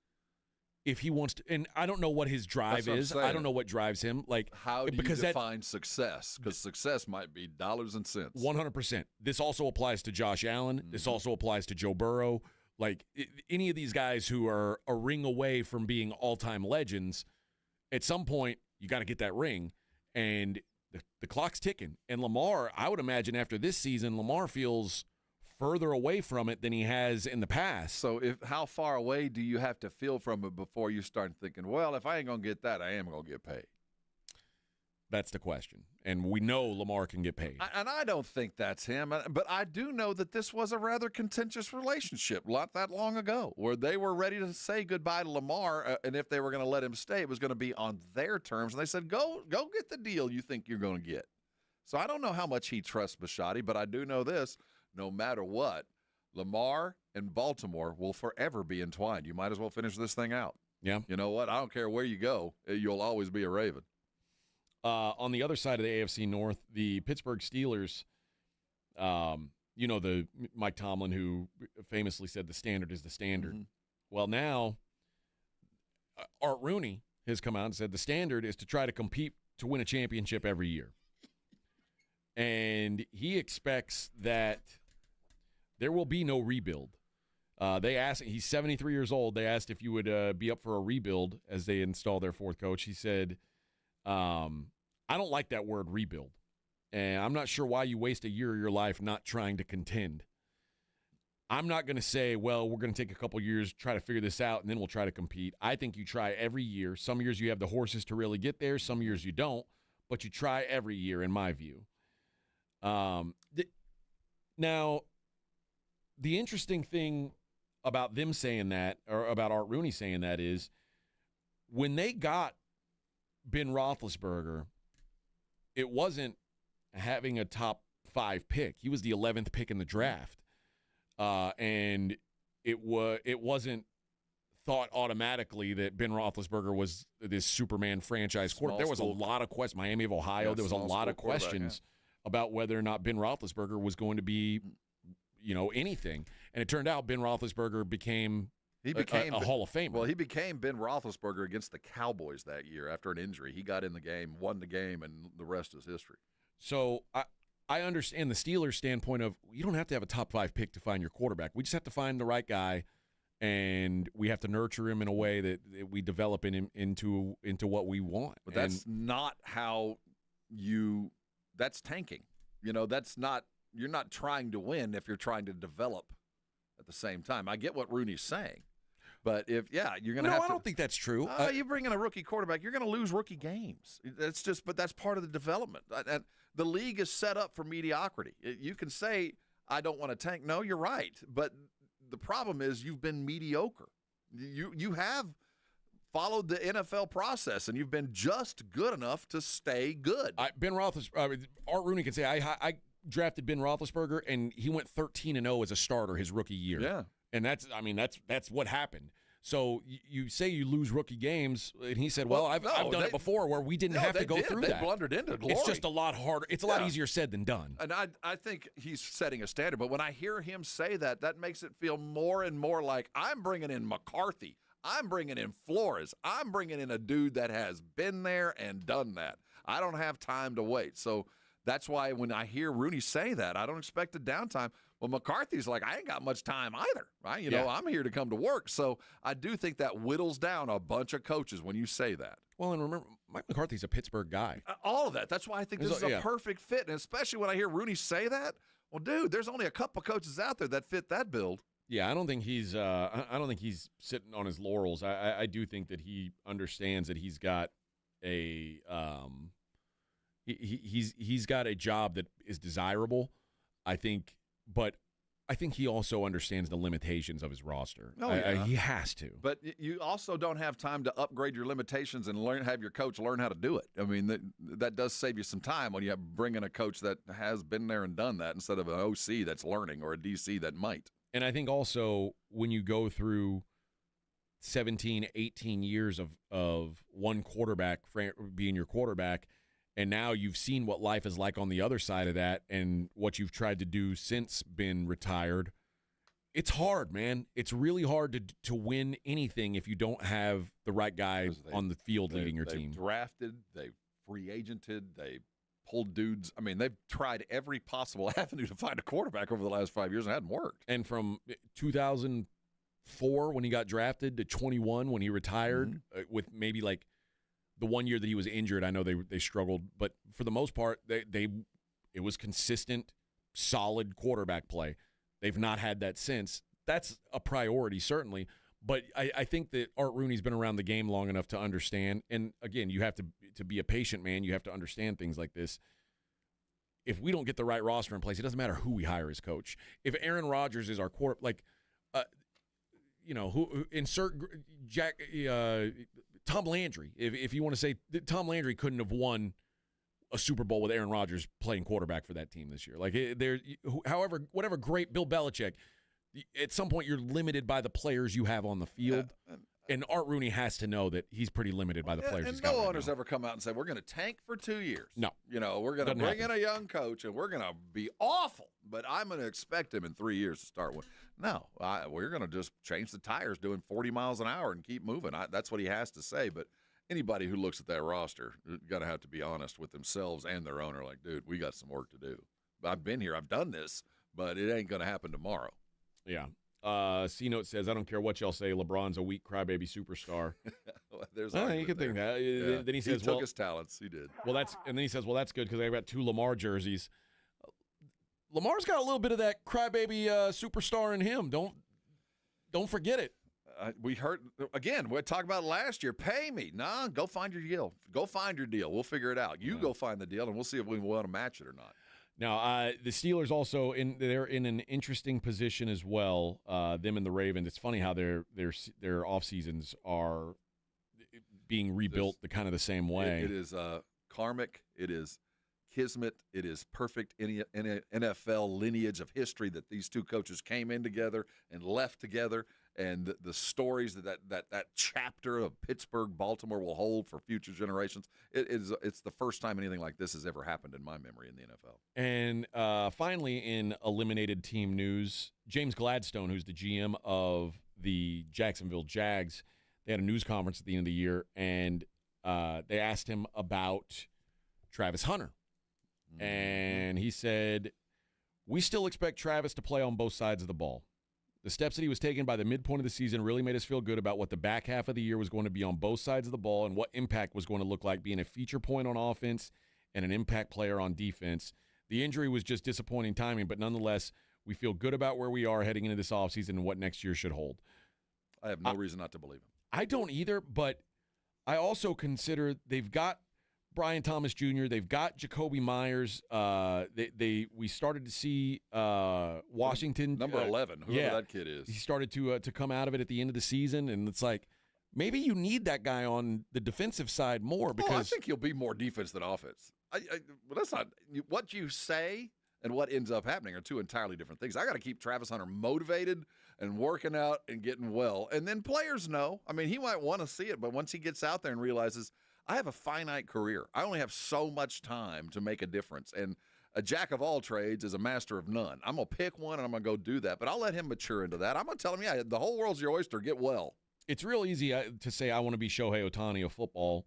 [SPEAKER 3] if he wants to. And I don't know what his drive is. I don't know what drives him. Like,
[SPEAKER 1] how do you define success? Because success might be dollars and cents.
[SPEAKER 3] 100%. This also applies to Josh Allen. Mm-hmm. This also applies to Joe Burrow. Like, any of these guys who are a ring away from being all-time legends, at some point, you got to get that ring. And the clock's ticking. And Lamar, I would imagine after this season, Lamar feels further away from it than he has in the past.
[SPEAKER 1] So how far away do you have to feel from it before you start thinking, well, if I ain't going to get that, I am going to get paid?
[SPEAKER 3] That's the question. And we know Lamar can get paid.
[SPEAKER 1] And I don't think that's him. But I do know that this was a rather contentious relationship not that long ago where they were ready to say goodbye to Lamar. And if they were going to let him stay, it was going to be on their terms. And they said, go get the deal you think you're going to get. So I don't know how much he trusts Bisciotti, but I do know this. No matter what, Lamar and Baltimore will forever be entwined. You might as well finish this thing out.
[SPEAKER 3] Yeah.
[SPEAKER 1] You know what? I don't care where you go. You'll always be a Raven.
[SPEAKER 3] On the other side of the AFC North, the Pittsburgh Steelers, the Mike Tomlin who famously said the standard is the standard. Mm-hmm. Well, now Art Rooney has come out and said the standard is to try to compete to win a championship every year. And he expects that there will be no rebuild. They asked, he's 73 years old. They asked if you would be up for a rebuild as they install their fourth coach. He said, I don't like that word rebuild. And I'm not sure why you waste a year of your life not trying to contend. I'm not going to say, well, we're going to take a couple years, try to figure this out, and then we'll try to compete. I think you try every year. Some years you have the horses to really get there. Some years you don't, but you try every year, in my view. Now, the interesting thing about them saying that, or about Art Rooney saying that, is when they got Ben Roethlisberger, it wasn't having a top 5 pick. He was the 11th pick in the draft. And it wasn't thought automatically that Ben Roethlisberger was this Superman franchise quarterback. There was a lot of questions. Miami of Ohio,
[SPEAKER 1] Yeah,
[SPEAKER 3] there was a lot of questions about whether or not Ben Roethlisberger was going to be, anything. And it turned out Ben Roethlisberger became a Hall of Famer.
[SPEAKER 1] Well, he became Ben Roethlisberger against the Cowboys that year after an injury. He got in the game, won the game, and the rest is history.
[SPEAKER 3] So I understand the Steelers' standpoint of you don't have to have a top 5 pick to find your quarterback. We just have to find the right guy, and we have to nurture him in a way that we develop him into what we want.
[SPEAKER 1] But that's not how that's tanking. That's not – you're not trying to win if you're trying to develop at the same time. I get what Rooney's saying. But you're going to have to –
[SPEAKER 3] I don't think that's true.
[SPEAKER 1] You bring in a rookie quarterback, you're going to lose rookie games. But that's part of the development. And the league is set up for mediocrity. You can say, I don't want to tank. No, you're right. But the problem is you've been mediocre. You have followed the NFL process, and you've been just good enough to stay good.
[SPEAKER 3] Art Rooney can say, I drafted Ben Roethlisberger, and he went 13-0 as a starter his rookie year.
[SPEAKER 1] Yeah.
[SPEAKER 3] And that's what happened. So you say you lose rookie games, and he said, "Well, I've done it before where we didn't have to go through that.
[SPEAKER 1] They blundered into glory.
[SPEAKER 3] It's just a lot harder. It's a lot easier said than done."
[SPEAKER 1] And I think he's setting a standard. But when I hear him say that makes it feel more and more like I'm bringing in McCarthy. I'm bringing in Flores. I'm bringing in a dude that has been there and done that. I don't have time to wait. So that's why when I hear Rooney say that, I don't expect a downtime. Well, McCarthy's like, I ain't got much time either, right? I'm here to come to work. So I do think that whittles down a bunch of coaches when you say that.
[SPEAKER 3] Well, and remember, Mike McCarthy's a Pittsburgh guy.
[SPEAKER 1] All of that. That's why I think this is a perfect fit. And especially when I hear Rooney say that, well, dude, there's only a couple coaches out there that fit that build.
[SPEAKER 3] Yeah, I don't think he's sitting on his laurels. I do think that he understands that he's got a he's got a job that is desirable. I think he also understands the limitations of his roster.
[SPEAKER 1] Oh, yeah.
[SPEAKER 3] He has to.
[SPEAKER 1] But you also don't have time to upgrade your limitations and have your coach learn how to do it. I mean, that does save you some time when you bring in a coach that has been there and done that instead of an OC that's learning or a DC that might.
[SPEAKER 3] And I think also when you go through 17, 18 years of one quarterback being your quarterback, and now you've seen what life is like on the other side of that and what you've tried to do since been retired, it's hard, man. It's really hard to win anything if you don't have the right guy on the field leading your team.
[SPEAKER 1] They've drafted, they've free agented, they pulled dudes. I mean, they've tried every possible avenue to find a quarterback over the last 5 years and it hadn't worked.
[SPEAKER 3] And from 2004 when he got drafted to 21 when he retired, with maybe like the 1 year that he was injured, I know they struggled, but for the most part, it was consistent, solid quarterback play. They've not had that since. That's a priority, certainly. But I think that Art Rooney's been around the game long enough to understand. And, again, you have to be a patient man. You have to understand things like this. If we don't get the right roster in place, it doesn't matter who we hire as coach. If Aaron Rodgers is our who insert Tom Landry. If you want to say Tom Landry couldn't have won a Super Bowl with Aaron Rodgers playing quarterback for that team this year. Like whatever great Bill Belichick, at some point you're limited by the players you have on the field. Yeah. And Art Rooney has to know that he's pretty limited by the players he's got.
[SPEAKER 1] And no
[SPEAKER 3] right
[SPEAKER 1] owners
[SPEAKER 3] now.
[SPEAKER 1] ever come out and say, we're going to tank for 2 years.
[SPEAKER 3] No.
[SPEAKER 1] We're going to bring in a young coach, and we're going to be awful, but I'm going to expect him in 3 years to start with. No, we're going to just change the tires doing 40 miles an hour and keep moving. That's what he has to say. But anybody who looks at that roster got to have to be honest with themselves and their owner. Like, dude, we got some work to do. I've been here. I've done this, but it ain't going to happen tomorrow.
[SPEAKER 3] Yeah. C-Note says, I don't care what y'all say, LeBron's a weak crybaby superstar. You could think that.
[SPEAKER 1] Yeah.
[SPEAKER 3] Then he says,
[SPEAKER 1] took his talents. He did.
[SPEAKER 3] And then he says, well, that's good because I got 2 Lamar jerseys. Lamar's got a little bit of that crybaby superstar in him. Don't forget it.
[SPEAKER 1] We heard, again, we talked about it last year. Pay me. Nah, go find your deal. Go find your deal. We'll figure it out. You go find the deal, and we'll see if we want to match it or not.
[SPEAKER 3] Now, the Steelers also, they're in an interesting position as well, them and the Ravens. It's funny how their off seasons are being rebuilt the same way.
[SPEAKER 1] It is karmic. It is kismet. It is perfect NFL lineage of history that these two coaches came in together and left together, and the stories that chapter of Pittsburgh, Baltimore will hold for future generations. It's the first time anything like this has ever happened in my memory in the NFL.
[SPEAKER 3] And finally, in eliminated team news, James Gladstone, who's the GM of the Jacksonville Jags, they had a news conference at the end of the year, and they asked him about Travis Hunter. And he said, "We still expect Travis to play on both sides of the ball. The steps that he was taking by the midpoint of the season really made us feel good about what the back half of the year was going to be on both sides of the ball and what impact was going to look like being a feature point on offense and an impact player on defense. The injury was just disappointing timing, but nonetheless, we feel good about where we are heading into this offseason and what next year should hold."
[SPEAKER 1] I have no reason not to believe him.
[SPEAKER 3] I don't either, but I also consider they've got Brian Thomas Jr., they've got Jacoby Myers. We started to see Washington.
[SPEAKER 1] Number 11, whoever that kid is.
[SPEAKER 3] He started to come out of it at the end of the season, and it's like maybe you need that guy on the defensive side more because
[SPEAKER 1] I think he'll be more defense than offense. Well, that's not what you say and what ends up happening are two entirely different things. I got to keep Travis Hunter motivated and working out and getting well. And then players know. I mean, he might want to see it, but once he gets out there and realizes, I have a finite career. I only have so much time to make a difference. And a jack of all trades is a master of none. I'm going to pick one, and I'm going to go do that. But I'll let him mature into that. I'm going to tell him, yeah, the whole world's your oyster. Get well.
[SPEAKER 3] It's real easy to say I want to be Shohei Ohtani of football.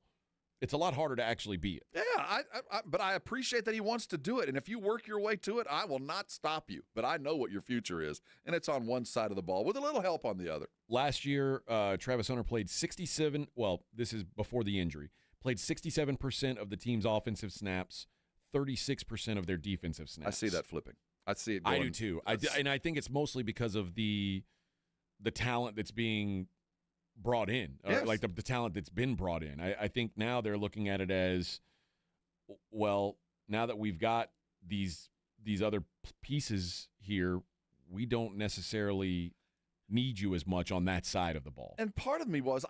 [SPEAKER 3] It's a lot harder to actually be it.
[SPEAKER 1] Yeah, but I appreciate that he wants to do it. And if you work your way to it, I will not stop you. But I know what your future is, and it's on one side of the ball with a little help on the other.
[SPEAKER 3] Last year, Travis Hunter played 67 – well, this is before the injury – played 67% of the team's offensive snaps, 36% of their defensive snaps.
[SPEAKER 1] I see that flipping. I see it going.
[SPEAKER 3] I do too. And I think it's mostly because of the talent that's being brought in,
[SPEAKER 1] yes.
[SPEAKER 3] Like the talent that's been brought in. I think now they're looking at it as, well, now that we've got these other pieces here, we don't necessarily need you as much on that side of the ball.
[SPEAKER 1] And part of me was,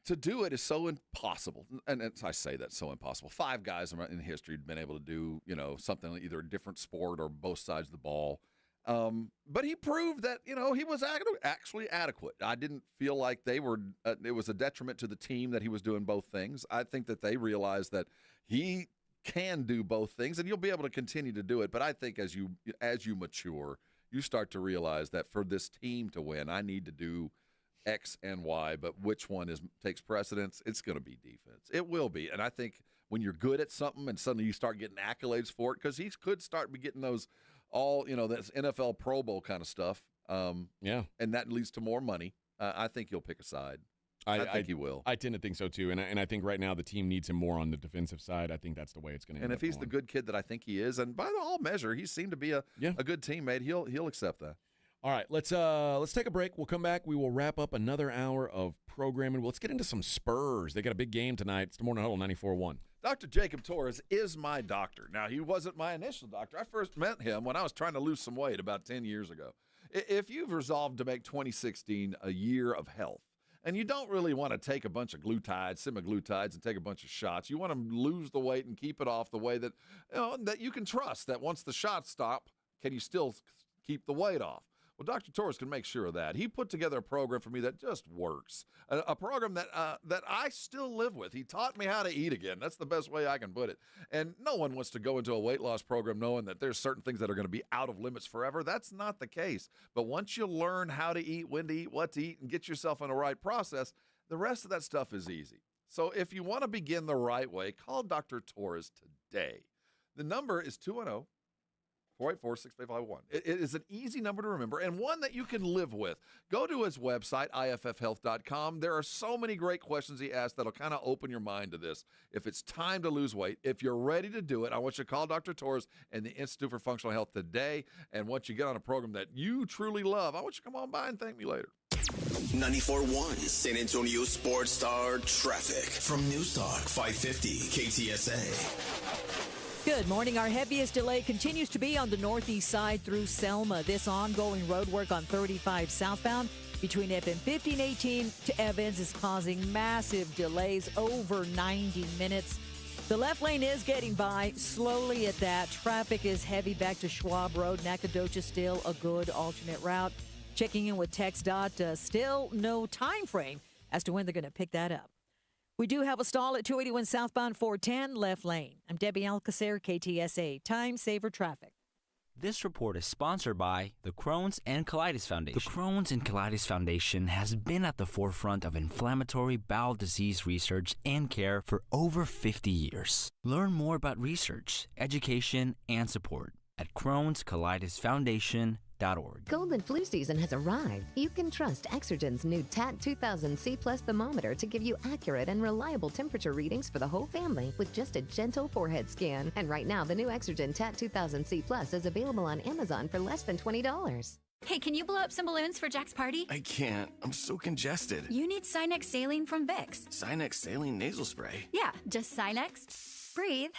[SPEAKER 1] to do it is so impossible. And I say that's so impossible. 5 guys in history had been able to do, something, either a different sport or both sides of the ball. But he proved that, he was actually adequate. I didn't feel like it was a detriment to the team that he was doing both things. I think that they realized that he can do both things, and you'll be able to continue to do it. But I think as you mature, you start to realize that for this team to win, I need to do X and Y, but which one takes precedence? It's going to be defense. It will be. And I think when you're good at something and suddenly you start getting accolades for it, because he could start getting those that's NFL Pro Bowl kind of stuff.
[SPEAKER 3] Yeah.
[SPEAKER 1] And that leads to more money. I think he'll pick a side. I think he will.
[SPEAKER 3] I tend to think so too. And I think right now the team needs him more on the defensive side. I think that's the way it's going to end up.
[SPEAKER 1] And if he's the good kid that I think he is, and by all measure, he seemed to be a good teammate, he'll accept that.
[SPEAKER 3] All right, let's take a break. We'll come back. We will wrap up another hour of programming. Let's get into some Spurs. They got a big game tonight. It's the Morning Huddle 94.1.
[SPEAKER 1] Dr. Jacob Torres is my doctor. Now, he wasn't my initial doctor. I first met him when I was trying to lose some weight about 10 years ago. If you've resolved to make 2016 a year of health, and you don't really want to take a bunch of semaglutides, and take a bunch of shots, you want to lose the weight and keep it off the way that that you can trust, that once the shots stop, can you still keep the weight off? Well, Dr. Torres can make sure of that. He put together a program for me that just works, a program that I still live with. He taught me how to eat again. That's the best way I can put it. And no one wants to go into a weight loss program knowing that there's certain things that are going to be out of limits forever. That's not the case. But once you learn how to eat, when to eat, what to eat, and get yourself in the right process, the rest of that stuff is easy. So if you want to begin the right way, call Dr. Torres today. The number is 484-6551. It is an easy number to remember and one that you can live with. Go to his website, iffhealth.com. There are so many great questions he asks that'll kind of open your mind to this. If it's time to lose weight, if you're ready to do it, I want you to call Dr. Torres and the Institute for Functional Health today. And once you get on a program that you truly love, I want you to come on by and thank me later.
[SPEAKER 2] 94.1 San Antonio Sports Star Traffic from Newstalk 550 KTSA.
[SPEAKER 10] Good morning. Our heaviest delay continues to be on the northeast side through Selma. This ongoing road work on 35 southbound between FM 50 and 18 to Evans is causing massive delays, over 90 minutes. The left lane is getting by slowly at that. Traffic is heavy back to Schwab Road. Nacogdoches still a good alternate route. Checking in with TxDOT, still no time frame as to when they're going to pick that up. We do have a stall at 281 southbound 410 left lane. I'm Debbie Alcacer, KTSA. Time saver traffic.
[SPEAKER 4] This report is sponsored by the Crohn's and Colitis Foundation. The Crohn's and Colitis Foundation has been at the forefront of inflammatory bowel disease research and care for over 50 years. Learn more about research, education, and support at Crohn'sColitisFoundation.org.
[SPEAKER 9] Cold and flu season has arrived. You can trust Exergen's new TAT 2000C Plus thermometer to give you accurate and reliable temperature readings for the whole family with just a gentle forehead scan. And right now, the new Exergen TAT 2000C Plus is available on Amazon for less than $20.
[SPEAKER 7] Hey, can you blow up some balloons for Jack's party?
[SPEAKER 28] I can't. I'm so congested.
[SPEAKER 7] You need Sinex Saline from Vicks.
[SPEAKER 28] Sinex Saline Nasal Spray.
[SPEAKER 7] Yeah, just Sinex. Breathe.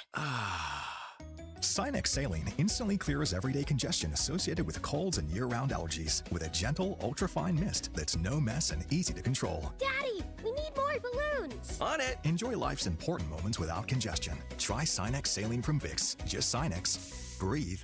[SPEAKER 17] Sinex Saline instantly clears everyday congestion associated with colds and year-round allergies with a gentle, ultra-fine mist that's no mess and easy to control.
[SPEAKER 18] Daddy, we need more balloons.
[SPEAKER 28] On it.
[SPEAKER 17] Enjoy life's important moments without congestion. Try Sinex Saline from Vicks. Just Sinex. Breathe.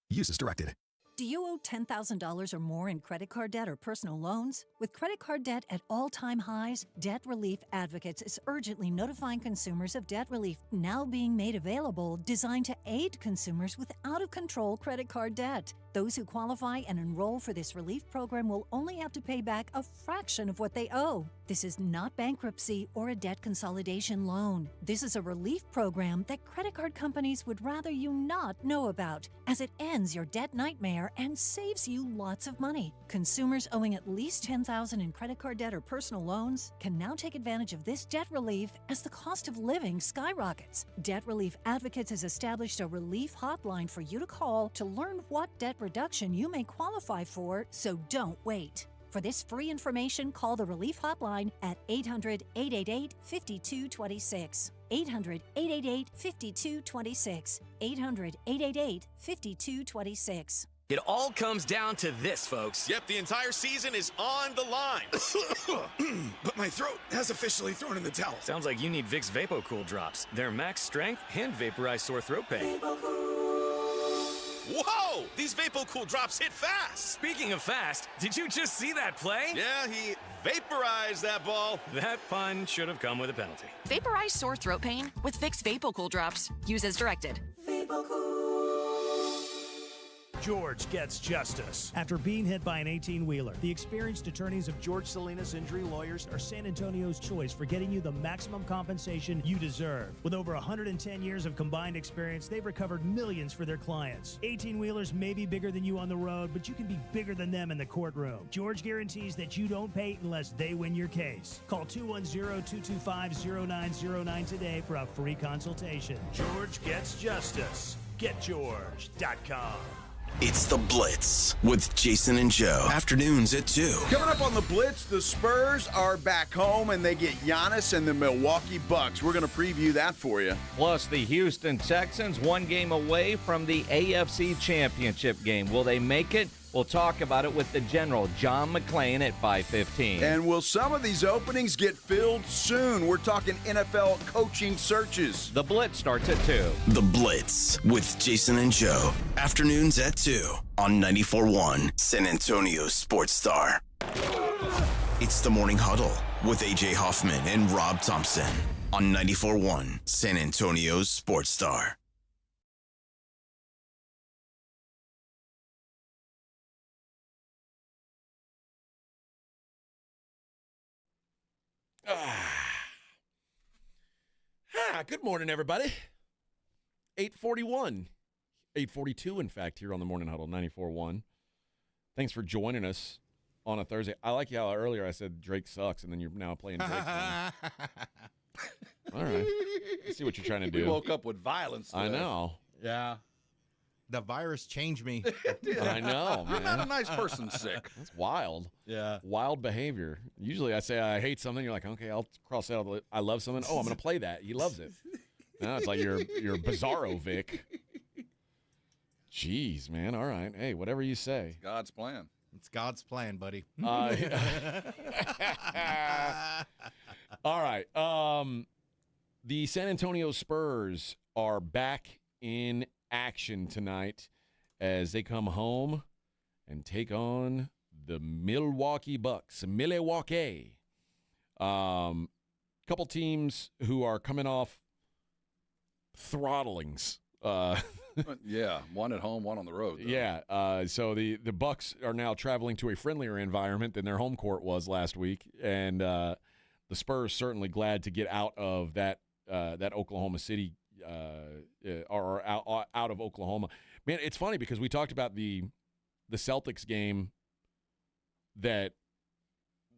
[SPEAKER 17] Use as directed.
[SPEAKER 19] Do you owe $10,000 or more in credit card debt or personal loans? With credit card debt at all-time highs, Debt Relief Advocates is urgently notifying consumers of debt relief now being made available, designed to aid consumers with out-of-control credit card debt. Those who qualify and enroll for this relief program will only have to pay back a fraction of what they owe. This is not bankruptcy or a debt consolidation loan. This is a relief program that credit card companies would rather you not know about, as it ends your debt nightmare and saves you lots of money. Consumers owing at least $10,000 in credit card debt or personal loans can now take advantage of this debt relief as the cost of living skyrockets. Debt Relief Advocates has established a relief hotline for you to call to learn what debt reduction you may qualify for, so don't wait. For this free information, call the Relief Hotline at 800-888-5226. 800-888-5226. 800-888-5226.
[SPEAKER 21] It all comes down to this, folks.
[SPEAKER 28] Yep, the entire season is on the line. But my throat has officially thrown in the towel.
[SPEAKER 21] Sounds like you need Vicks VapoCool drops. They're max strength and vaporize sore throat pain.
[SPEAKER 28] Whoa! These VapoCool drops hit fast.
[SPEAKER 21] Speaking of fast, did you just see that play?
[SPEAKER 28] Yeah, he vaporized that ball.
[SPEAKER 21] That pun should have come with a penalty.
[SPEAKER 23] Vaporize sore throat pain with Vicks VapoCool drops. Use as directed.
[SPEAKER 24] George gets justice. After being hit by an 18-wheeler, the experienced attorneys of George Salinas Injury Lawyers are San Antonio's choice for getting you the maximum compensation you deserve. With over 110 years of combined experience, they've recovered millions for their clients. 18-wheelers may be bigger than you on the road, but you can be bigger than them in the courtroom. George guarantees that you don't pay unless they win your case. Call 210-225-0909 today for a free consultation. George gets justice. GetGeorge.com.
[SPEAKER 2] It's The Blitz with Jason and Joe. Afternoons at 2.
[SPEAKER 26] Coming up on The Blitz, the Spurs are back home and they get Giannis and the Milwaukee Bucks. We're going to preview that for you.
[SPEAKER 3] Plus, the Houston Texans, one game away from the AFC Championship game. Will they make it? We'll talk about it with the General, John McClain, at 5:15.
[SPEAKER 26] And will some of these openings get filled soon? We're talking NFL coaching searches.
[SPEAKER 3] The Blitz starts at 2.
[SPEAKER 2] The Blitz with Jason and Joe. Afternoons at 2 on 94.1 San Antonio Sports Star. It's the Morning Huddle with A.J. Hoffman and Rob Thompson on 94.1 San Antonio Sports Star.
[SPEAKER 3] Good morning, everybody. 8:41 8:42, in fact, here on the Morning Huddle, 94.1. Thanks for joining us on a Thursday. I like how earlier I said Drake sucks, and then you're now playing Drake. All right. I see what you're trying to do.
[SPEAKER 1] We woke up with violence today.
[SPEAKER 3] I know.
[SPEAKER 12] Yeah. The virus changed me.
[SPEAKER 3] I know, man.
[SPEAKER 1] You're not a nice person sick.
[SPEAKER 3] That's wild.
[SPEAKER 12] Yeah.
[SPEAKER 3] Wild behavior. Usually I say I hate something. You're like, okay, I'll cross out. I love something. Oh, I'm going to play that. He loves it. Now it's like you're Bizarro Vic. Jeez, man. All right. Hey, whatever you say.
[SPEAKER 1] It's God's plan.
[SPEAKER 12] It's God's plan, buddy.
[SPEAKER 3] All right. The San Antonio Spurs are back in action tonight as they come home and take on the Milwaukee Bucks. Milwaukee. Couple teams who are coming off throttlings.
[SPEAKER 1] Yeah, one at home, one on the road. Though.
[SPEAKER 3] Yeah, so the Bucks are now traveling to a friendlier environment than their home court was last week, and the Spurs certainly glad to get out of that Oklahoma City or out of Oklahoma. Man, it's funny because we talked about the Celtics game that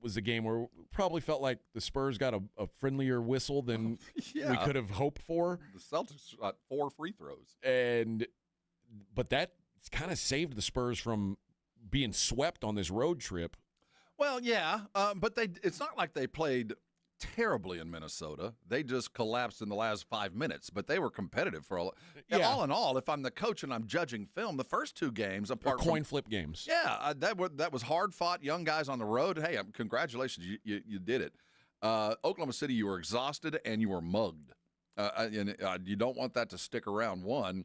[SPEAKER 3] was a game where probably felt like the Spurs got a friendlier whistle than we could have hoped for.
[SPEAKER 1] The Celtics got 4 free throws.
[SPEAKER 3] But that kind of saved the Spurs from being swept on this road trip.
[SPEAKER 1] Well, yeah, but it's not like they played terribly in Minnesota. They just collapsed in the last 5 minutes, but they were competitive for all. Yeah. All in all, if I'm the coach and I'm judging film, the first 2 games, apart from
[SPEAKER 3] coin flip games.
[SPEAKER 1] Yeah, that was hard fought, young guys on the road. Hey, congratulations, you did it. Oklahoma City, you were exhausted and you were mugged, and you don't want that to stick around. One,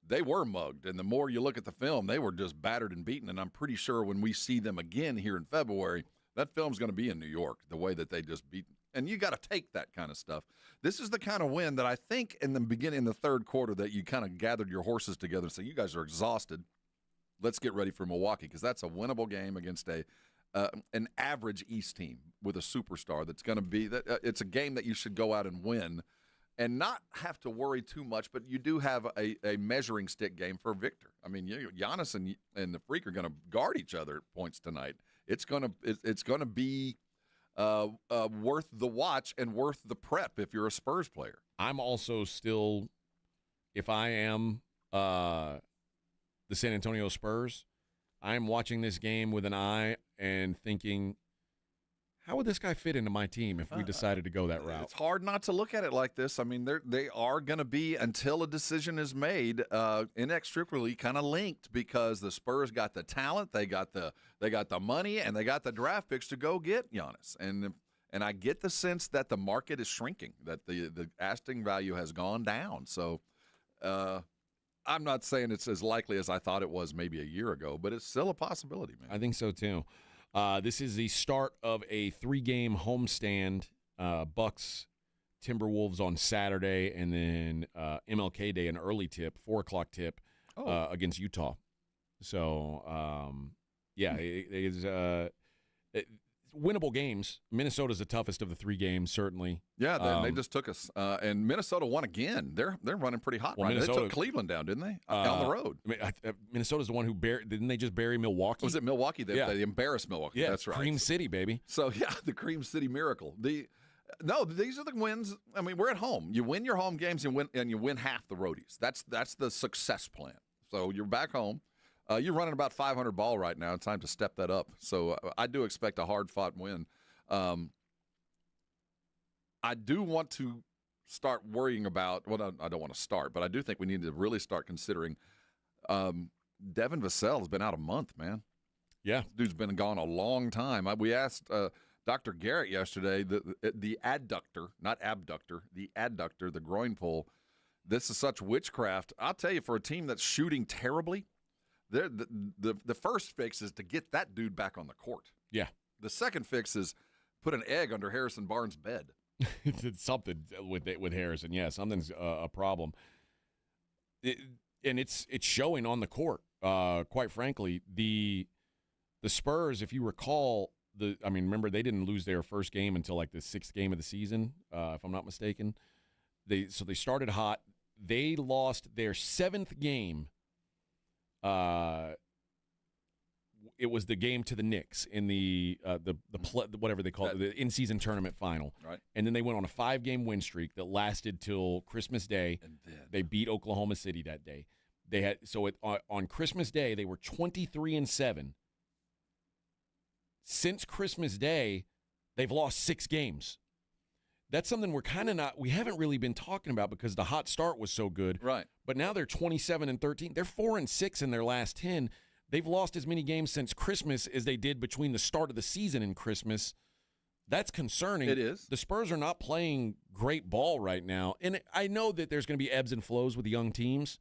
[SPEAKER 1] they were mugged, and the more you look at the film, they were just battered and beaten. And I'm pretty sure when we see them again here in February, that film's going to be in New York. The way that they just beat. And you got to take that kind of stuff. This is the kind of win that I think in the beginning, in the third quarter, that you kind of gathered your horses together and said, you guys are exhausted. Let's get ready for Milwaukee, because that's a winnable game against an average East team with a superstar that's going to be it's a game that you should go out and win and not have to worry too much, but you do have a measuring stick game for Victor. I mean, Giannis and the Freak are going to guard each other at points tonight. It's going to be worth the watch and worth the prep if you're a Spurs player.
[SPEAKER 3] I'm also still, if I am the San Antonio Spurs, I'm watching this game with an eye and thinking, how would this guy fit into my team if we decided to go that route?
[SPEAKER 1] It's hard not to look at it like this. I mean, they are going to be, until a decision is made, inextricably kind of linked, because the Spurs got the talent, they got the money, and they got the draft picks to go get Giannis. And I get the sense that the market is shrinking, that the asking value has gone down. So I'm not saying it's as likely as I thought it was maybe a year ago, but it's still a possibility, man.
[SPEAKER 3] I think so too. This is the start of a 3-game homestand. Bucks, Timberwolves on Saturday, and then MLK Day, an early tip, 4:00 tip against Utah. So, it is winnable games. Minnesota's the toughest of the 3 games, certainly.
[SPEAKER 1] Yeah, they just took us, and Minnesota won again. They're running pretty hot. Well, right? They took Cleveland down, didn't they? Down the road.
[SPEAKER 3] Minnesota's the one who didn't they just bury Milwaukee?
[SPEAKER 1] Was it Milwaukee? They embarrassed Milwaukee.
[SPEAKER 3] Yeah,
[SPEAKER 1] that's right.
[SPEAKER 3] Cream City, baby.
[SPEAKER 1] So the Cream City Miracle. These are the wins. I mean, we're at home. You win your home games, and you win half the roadies. That's the success plan. So you're back home. You're running about 500 ball right now. It's time to step that up. So I do expect a hard-fought win. I do want to start worrying about – well, I don't want to start, but I do think we need to really start considering Devin Vassell has been out a month, man.
[SPEAKER 3] Yeah.
[SPEAKER 1] This dude's been gone a long time. We asked Dr. Garrett yesterday, the adductor, not abductor, the adductor, the groin pull, this is such witchcraft. I'll tell you, for a team that's shooting terribly – the first fix is to get that dude back on the court.
[SPEAKER 3] Yeah.
[SPEAKER 1] The second fix is put an egg under Harrison Barnes' bed.
[SPEAKER 3] It's something with Harrison. Yeah, something's a problem. And it's showing on the court. Quite frankly, the Spurs, if you recall, remember they didn't lose their first game until like the 6th game of the season, if I'm not mistaken. They started hot. They lost their 7th game it was the game to the Knicks in the whatever they call it, the in-season tournament final.
[SPEAKER 1] Right.
[SPEAKER 3] And then they went on a 5-game win streak that lasted till Christmas Day.
[SPEAKER 1] And then
[SPEAKER 3] they beat Oklahoma City that day. They had on Christmas Day they were 23-7. Since Christmas Day, they've lost 6 games. That's something we haven't really been talking about because the hot start was so good.
[SPEAKER 1] Right.
[SPEAKER 3] But now they're 27-13. They're 4-6 in their last 10. They've lost as many games since Christmas as they did between the start of the season and Christmas. That's concerning.
[SPEAKER 1] It is.
[SPEAKER 3] The Spurs are not playing great ball right now. And I know that there's going to be ebbs and flows with the young teams.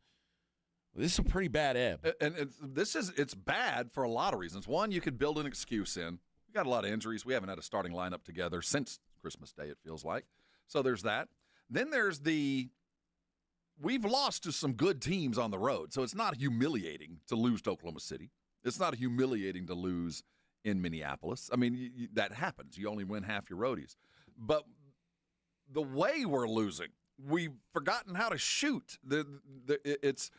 [SPEAKER 3] This is a pretty bad ebb.
[SPEAKER 1] And it's bad for a lot of reasons. One, you could build an excuse in. We got a lot of injuries. We haven't had a starting lineup together since Christmas Day, it feels like. So there's that. Then there's we've lost to some good teams on the road, so it's not humiliating to lose to Oklahoma City. It's not humiliating to lose in Minneapolis. I mean, that happens. You only win half your roadies. But the way we're losing, we've forgotten how to shoot. It's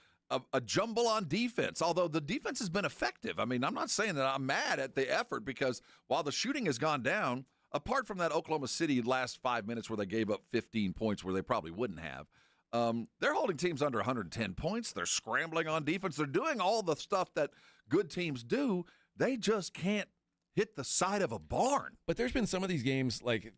[SPEAKER 1] a jumble on defense, although the defense has been effective. I mean, I'm not saying that I'm mad at the effort because while the shooting has gone down, apart from that Oklahoma City last 5 minutes where they gave up 15 points where they probably wouldn't have, they're holding teams under 110 points. They're scrambling on defense. They're doing all the stuff that good teams do. They just can't hit the side of a barn.
[SPEAKER 3] But there's been some of these games, like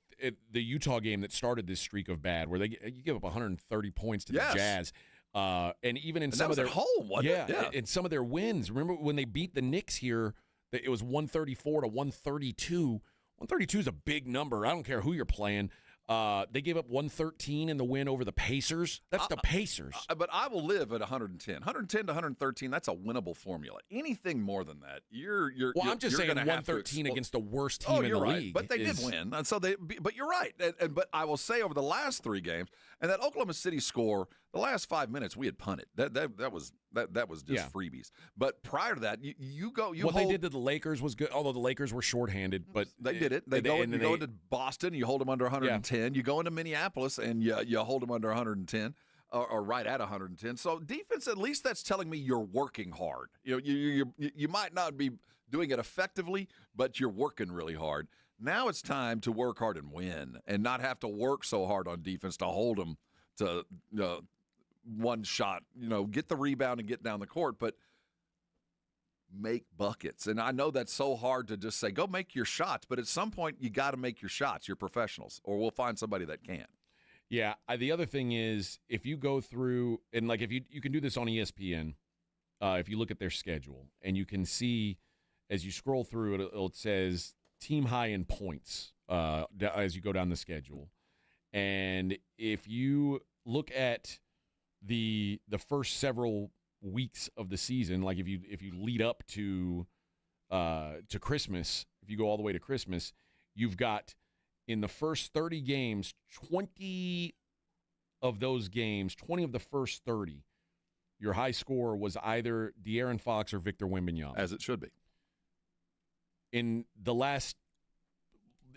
[SPEAKER 3] the Utah game that started this streak of bad, where you give up 130 points to the Jazz. And even in some of their
[SPEAKER 1] home, wasn't it? Yeah,
[SPEAKER 3] in some of their wins. Remember when they beat the Knicks here? It was 134 to 132. 132 is a big number. I don't care who you're playing. They gave up 113 in the win over the Pacers. That's the Pacers.
[SPEAKER 1] But I will live at 110. 110 to 113, that's a winnable formula. Anything more than that,
[SPEAKER 3] I'm just saying 113 against the worst team in the league.
[SPEAKER 1] But they did win. And so but you're right. But I will say over the last 3 games, and that Oklahoma City score, the last 5 minutes we had punted. That was just freebies. But prior to that,
[SPEAKER 3] they did to the Lakers was good, although the Lakers were shorthanded. But
[SPEAKER 1] they did it. They go into Boston, you hold them under 110. You go into Minneapolis and you hold them under 110 or right at 110. So defense, at least that's telling me you're working hard. You might not be doing it effectively, but you're working really hard. Now it's time to work hard and win, and not have to work so hard on defense to hold them to one shot. Get the rebound and get down the court, but make buckets. And I know that's so hard to just say, go make your shots, but at some point you got to make your shots. You're professionals, or we'll find somebody that can.
[SPEAKER 3] Yeah. The other thing is, if you go through, and like if you can do this on ESPN, if you look at their schedule, and you can see as you scroll through it, it says team high in points as you go down the schedule. And if you look at the first several weeks of the season, like if you lead up to Christmas, if you go all the way to Christmas, you've got in the first 30 games, 20 of the first 30, your high score was either De'Aaron Fox or Victor Wembanyama.
[SPEAKER 1] As it should be.
[SPEAKER 3] In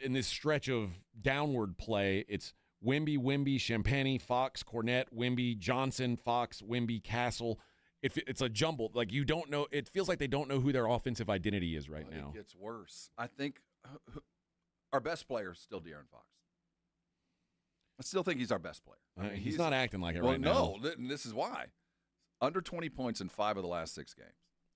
[SPEAKER 3] this stretch of downward play, it's Wemby, Champagnie, Fox, Cornette, Wemby, Johnson, Fox, Wemby, Castle. It's a jumble. Like, you don't know. It feels like they don't know who their offensive identity is right now.
[SPEAKER 1] It gets worse. I think our best player is still De'Aaron Fox. I still think he's our best player.
[SPEAKER 3] He's not acting like it right now.
[SPEAKER 1] No, this is why. Under 20 points in 5 of the last 6 games.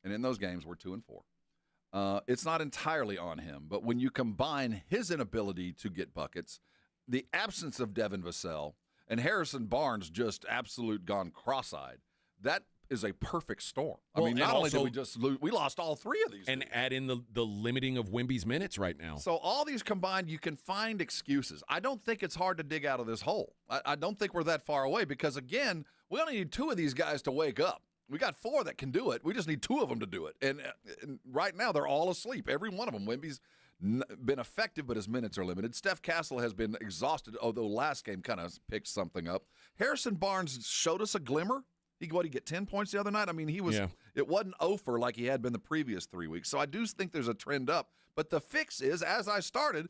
[SPEAKER 1] And in those games, we're 2 and 4. It's not entirely on him, but when you combine his inability to get buckets, the absence of Devin Vassell, and Harrison Barnes just absolute gone cross-eyed, that is a perfect storm.
[SPEAKER 3] Well,
[SPEAKER 1] I mean, not only did we just lose, we lost all 3 of these.
[SPEAKER 3] And add in the limiting of Wemby's minutes right now.
[SPEAKER 1] So all these combined, you can find excuses. I don't think it's hard to dig out of this hole. I don't think we're that far away because, again, we only need 2 of these guys to wake up. We got 4 that can do it. We just need 2 of them to do it. And right now, they're all asleep. Every one of them. Wemby's been effective, but his minutes are limited. Steph Castle has been exhausted, although last game kind of picked something up. Harrison Barnes showed us a glimmer. He get 10 points the other night? I mean, it wasn't over like he had been the previous 3 weeks. So I do think there's a trend up. But the fix is, as I started,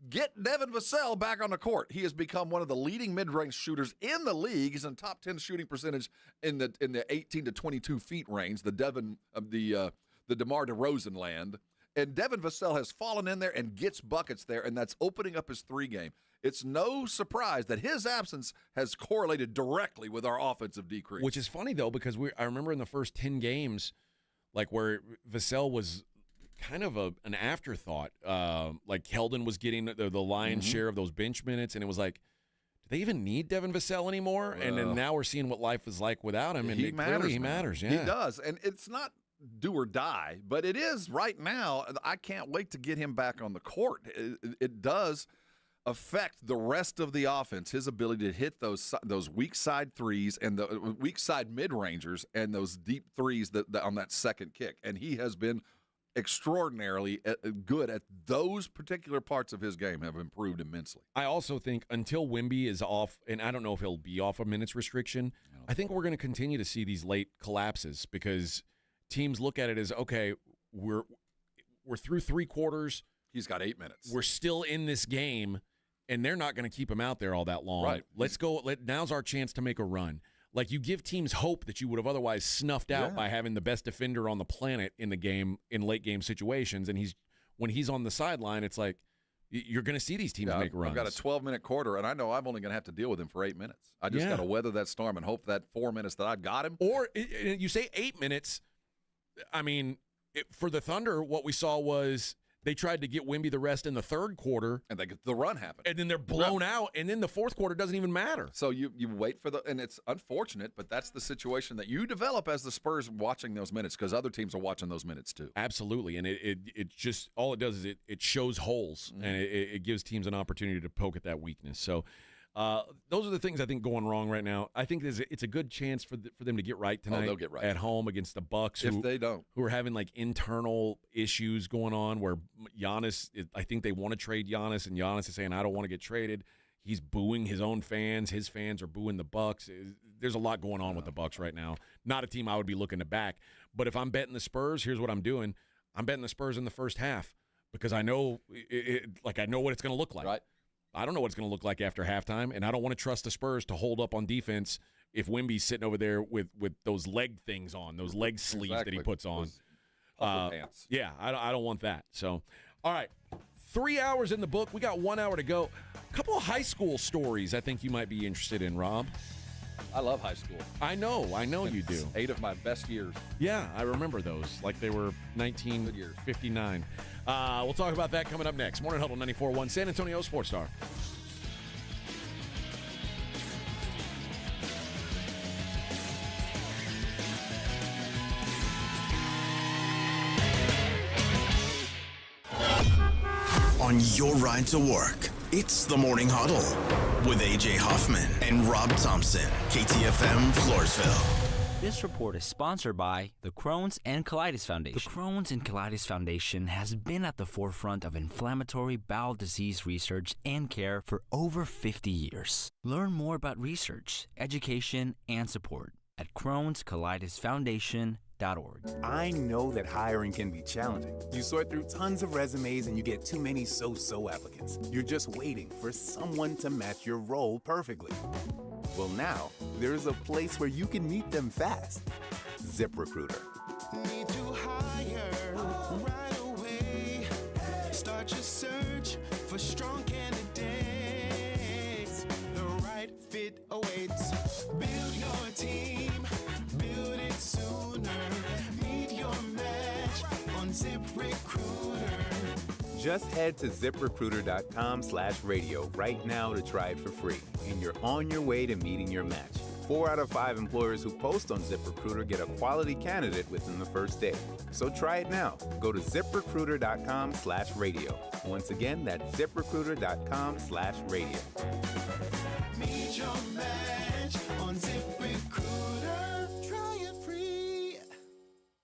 [SPEAKER 1] get Devin Vassell back on the court. He has become one of the leading mid-range shooters in the league. He's in top 10 shooting percentage in the 18 to 22 feet range, the DeMar DeRozan land. And Devin Vassell has fallen in there and gets buckets there, and that's opening up his three game. It's no surprise that his absence has correlated directly with our offensive decrease.
[SPEAKER 3] Which is funny, though, because I remember in the first 10 games, like where Vassell was kind of an afterthought. Like Keldon was getting the lion's share of those bench minutes, and it was like, do they even need Devin Vassell anymore? And then now we're seeing what life is like without him, and clearly he matters. Yeah.
[SPEAKER 1] He does, and it's not do or die, but it is right now. I can't wait to get him back on the court. It does affect the rest of the offense, his ability to hit those weak side threes and the weak side mid-rangers and those deep threes that on that second kick. And he has been extraordinarily good at those particular parts of his game, have improved immensely.
[SPEAKER 3] I also think until Wemby is off, and I don't know if he'll be off a minutes restriction, I think we're going to continue to see these late collapses because teams look at it as, okay, we're through three quarters.
[SPEAKER 1] He's got 8 minutes.
[SPEAKER 3] We're still in this game, and they're not going to keep him out there all that long.
[SPEAKER 1] Right.
[SPEAKER 3] Let's go. Now's our chance to make a run. Like, you give teams hope that you would have otherwise snuffed out by having the best defender on the planet in the game in late game situations, and when he's on the sideline, it's like you're going to see these teams make runs.
[SPEAKER 1] I've got a 12-minute quarter, and I know I'm only going to have to deal with him for 8 minutes. I just got to weather that storm and hope that 4 minutes that I've got him.
[SPEAKER 3] Or you say 8 minutes. I mean, for the Thunder, what we saw was they tried to get Wemby the rest in the third quarter.
[SPEAKER 1] And the run happened.
[SPEAKER 3] And then they're blown out, and then the fourth quarter doesn't even matter.
[SPEAKER 1] So you wait for and it's unfortunate, but that's the situation that you develop as the Spurs watching those minutes because other teams are watching those minutes too.
[SPEAKER 3] Absolutely, and it just, all it does is it shows holes, and it gives teams an opportunity to poke at that weakness. So those are the things I think going wrong right now. I think it's a good chance for them to get right tonight.
[SPEAKER 1] They'll get right
[SPEAKER 3] at home against the Bucks.
[SPEAKER 1] If they don't,
[SPEAKER 3] who are having like internal issues going on, where Giannis, I think they want to trade Giannis, and Giannis is saying, "I don't want to get traded." He's booing his own fans. His fans are booing the Bucks. There's a lot going on with the Bucks right now. Not a team I would be looking to back. But if I'm betting the Spurs, here's what I'm doing: I'm betting the Spurs in the first half because I know I know what it's going to look like.
[SPEAKER 1] Right.
[SPEAKER 3] I don't know what it's going to look like after halftime, and I don't want to trust the Spurs to hold up on defense if Wemby's sitting over there with those leg things on, those leg sleeves that he puts on.
[SPEAKER 1] Pants.
[SPEAKER 3] Yeah, I don't want that. So, all right, 3 hours in the book. We got 1 hour to go. A couple of high school stories I think you might be interested in, Rob.
[SPEAKER 1] I love high school.
[SPEAKER 3] I know you do.
[SPEAKER 1] 8 of my best years.
[SPEAKER 3] Yeah, I remember those like they were 1959. We'll talk about that coming up next. Morning Huddle 94.1 San Antonio Sports Star.
[SPEAKER 2] On your ride to work, it's the Morning Huddle with A.J. Hoffman and Rob Thompson, KTFM Floresville.
[SPEAKER 4] This report is sponsored by the Crohn's and Colitis Foundation. The Crohn's and Colitis Foundation has been at the forefront of inflammatory bowel disease research and care for over 50 years. Learn more about research, education, and support at Crohn'sColitisFoundation.org.
[SPEAKER 5] I know that hiring can be challenging. You sort through tons of resumes and you get too many so-so applicants. You're just waiting for someone to match your role perfectly. Well, now, there's a place where you can meet them fast. ZipRecruiter.
[SPEAKER 6] Need to hire right away. Start your search for strong candidates. The right fit awaits. Build your team. Build it sooner. Meet your match on ZipRecruiter.
[SPEAKER 5] Just head to ZipRecruiter.com/radio right now to try it for free, and you're on your way to meeting your match. 4 out of 5 employers who post on ZipRecruiter get a quality candidate within the first day. So try it now. Go to ZipRecruiter.com/radio. Once again, that's ZipRecruiter.com/radio.
[SPEAKER 6] Meet your match on ZipRecruiter. Try it free.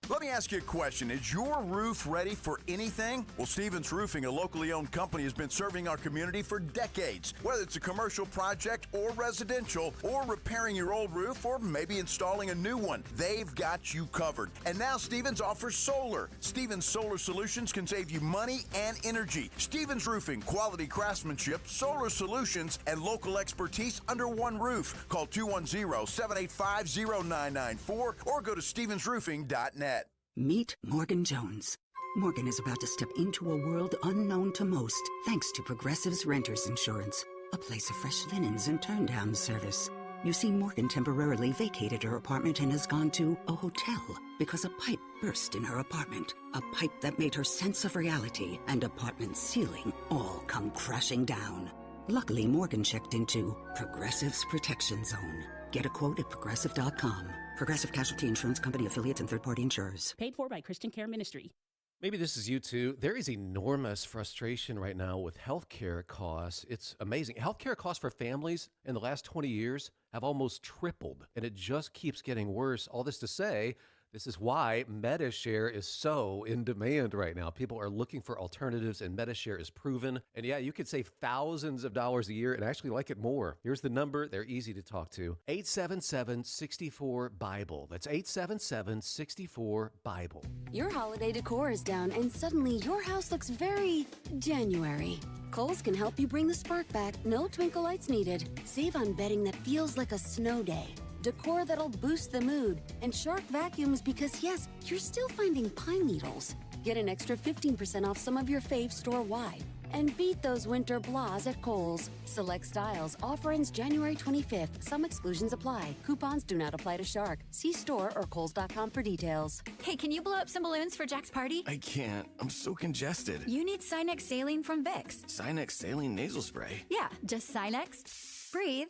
[SPEAKER 8] Let me
[SPEAKER 26] ask you a question. Is your roof ready for anything? Well, Stevens Roofing, a locally owned company, has been serving our community for decades. Whether it's a commercial project or residential, or repairing your old roof, or maybe installing a new one, they've got you covered. And now Stevens offers solar. Stevens Solar Solutions can save you money and energy. Stevens Roofing, quality craftsmanship, solar solutions, and local expertise under one roof. Call 210-785-0994 or go to stevensroofing.net.
[SPEAKER 8] Meet Morgan Jones. Morgan is about to step into a world unknown to most, thanks to Progressive's Renters Insurance, a place of fresh linens and turn-down service. You see, Morgan temporarily vacated her apartment and has gone to a hotel because a pipe burst in her apartment. A pipe that made her sense of reality and apartment ceiling all come crashing down. Luckily, Morgan checked into Progressive's Protection Zone. Get a quote at Progressive.com. Progressive Casualty Insurance Company affiliates and third-party insurers.
[SPEAKER 11] Paid for by Christian Care Ministry.
[SPEAKER 13] Maybe this is you too. There is enormous frustration right now with healthcare costs. It's amazing. Healthcare costs for families in the last 20 years have almost tripled, and it just keeps getting worse. All this to say, this is why MediShare is so in demand right now. People are looking for alternatives, and MediShare is proven. And yeah, you could save thousands of dollars a year and actually like it more. Here's the number. They're easy to talk to. 877-64-BIBLE. That's 877-64-BIBLE.
[SPEAKER 14] Your holiday decor is down, and suddenly your house looks very January. Kohl's can help you bring the spark back. No twinkle lights needed. Save on bedding that feels like a snow day. Decor that'll boost the mood, and Shark vacuums because, yes, you're still finding pine needles. Get an extra 15% off some of your faves store-wide. And beat those winter blahs at Kohl's. Select styles. Offer ends January 25th. Some exclusions apply. Coupons do not apply to Shark. See store or Kohls.com for details.
[SPEAKER 7] Hey, can you blow up some balloons for Jack's party?
[SPEAKER 2] I can't. I'm so congested.
[SPEAKER 7] You need Sinex Saline from Vicks.
[SPEAKER 2] Sinex Saline Nasal Spray.
[SPEAKER 7] Yeah, just Sinex. Breathe.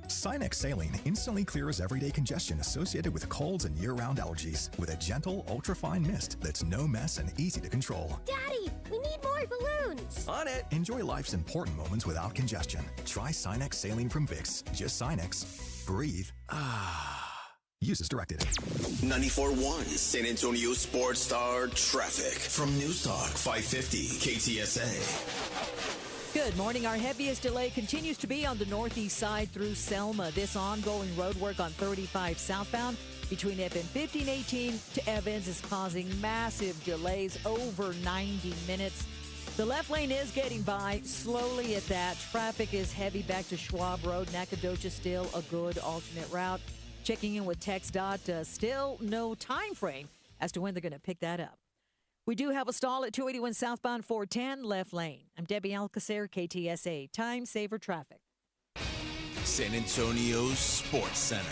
[SPEAKER 17] Sinex Saline instantly clears everyday congestion associated with colds and year-round allergies with a gentle, ultra-fine mist that's no mess and easy to control.
[SPEAKER 18] Daddy, we need more balloons.
[SPEAKER 2] On it.
[SPEAKER 17] Enjoy life's important moments without congestion. Try Sinex Saline from Vicks. Just Sinex. Breathe. Use as directed.
[SPEAKER 2] 94.1 San Antonio Sports Star Traffic from News Talk 550 KTSA.
[SPEAKER 10] Good morning. Our heaviest delay continues to be on the northeast side through Selma. This ongoing road work on 35 southbound between FM 1518 to Evans is causing massive delays, over 90 minutes. The left lane is getting by slowly at that. Traffic is heavy back to Schwab Road. Nacogdoches still a good alternate route. Checking in with TxDOT, still no time frame as to when they're going to pick that up. We do have a stall at 281 southbound 410 left lane. I'm Debbie Alcacer, KTSA. Time saver traffic.
[SPEAKER 2] San Antonio Sports Center.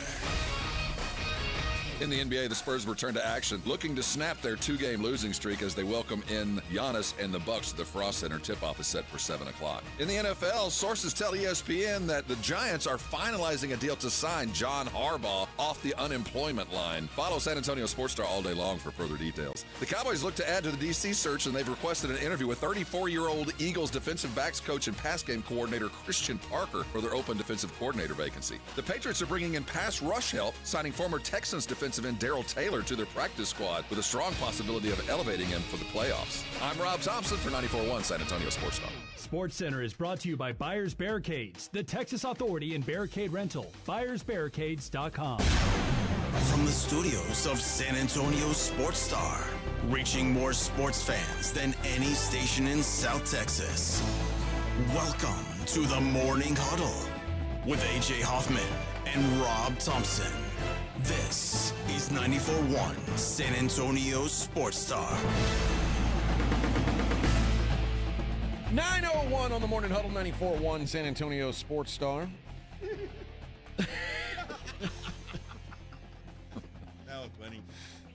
[SPEAKER 1] In the NBA, the Spurs return to action, looking to snap their two-game losing streak as they welcome in Giannis and the Bucks to the Frost Center. Tip-off is set for 7 o'clock. In the NFL, sources tell ESPN that the Giants are finalizing a deal to sign John Harbaugh off the unemployment line. Follow San Antonio Sports Star all day long for further details. The Cowboys look to add to the D.C. search, and they've requested an interview with 34-year-old Eagles defensive backs coach and pass game coordinator Christian Parker for their open defensive coordinator vacancy. The Patriots are bringing in pass rush help, signing former Texans defensive end Darrell Taylor to their practice squad with a strong possibility of elevating him for the playoffs. I'm Rob Thompson for 94.1 San Antonio Sports Star.
[SPEAKER 15] Sports Center is brought to you by Buyers Barricades, the Texas Authority in barricade rental. BuyersBarricades.com.
[SPEAKER 2] From the studios of San Antonio Sports Star, reaching more sports fans than any station in South Texas. Welcome to the Morning Huddle with AJ Hoffman and Rob Thompson. This is 94.1 San Antonio Sports Star.
[SPEAKER 3] 9:01 on the Morning Huddle, 94.1 San Antonio Sports Star.
[SPEAKER 12] That was funny.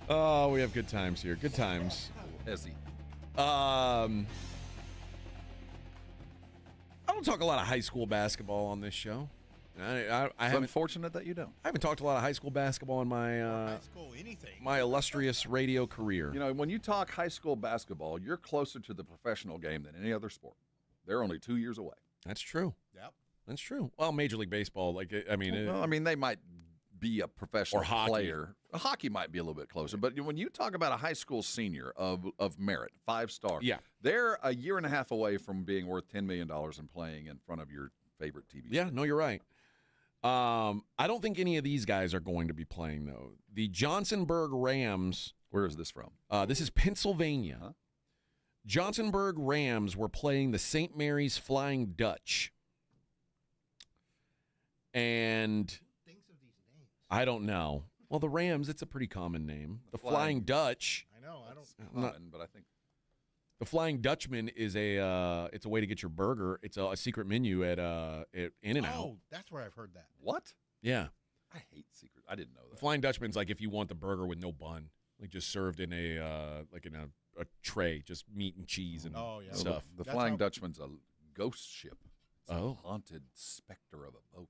[SPEAKER 3] Oh, we have good times here. Good times.
[SPEAKER 1] Hezzy.
[SPEAKER 3] I don't talk a lot of high school basketball on this show.
[SPEAKER 1] It's unfortunate that you don't.
[SPEAKER 3] I haven't talked a lot of high school basketball in my my illustrious radio career.
[SPEAKER 1] You know, when you talk high school basketball, you're closer to the professional game than any other sport. They're only 2 years away.
[SPEAKER 3] That's true.
[SPEAKER 12] Yep.
[SPEAKER 3] That's true. Well, Major League Baseball, they might
[SPEAKER 1] be a professional
[SPEAKER 3] Or hockey.
[SPEAKER 1] player. Hockey might be a little bit closer, but when you talk about a high school senior of merit, 5-star,
[SPEAKER 3] Yeah.
[SPEAKER 1] they're a year and a half away from being worth $10 million and playing in front of your favorite TV.
[SPEAKER 3] Yeah, no, you're right. I don't think any of these guys are going to be playing, though. The Johnsonburg Rams.
[SPEAKER 1] Where is this from?
[SPEAKER 3] This is Pennsylvania.
[SPEAKER 1] Huh?
[SPEAKER 3] Johnsonburg Rams were playing the St. Mary's Flying Dutch. And I don't know. Well, the Rams, it's a pretty common name. The Flying Dutch.
[SPEAKER 12] I know. I don't.
[SPEAKER 1] Common, but I think
[SPEAKER 3] the Flying Dutchman is it's a way to get your burger. It's a secret menu at In-N-Out.
[SPEAKER 12] Oh, that's where I've heard that.
[SPEAKER 1] What?
[SPEAKER 3] Yeah.
[SPEAKER 1] I hate secret. I didn't know
[SPEAKER 3] The
[SPEAKER 1] that.
[SPEAKER 3] Flying Dutchman's like if you want the burger with no bun, like just served in a tray, just meat and cheese and stuff.
[SPEAKER 1] The Flying Dutchman's a ghost ship. It's
[SPEAKER 3] Oh.
[SPEAKER 1] a haunted specter of a boat.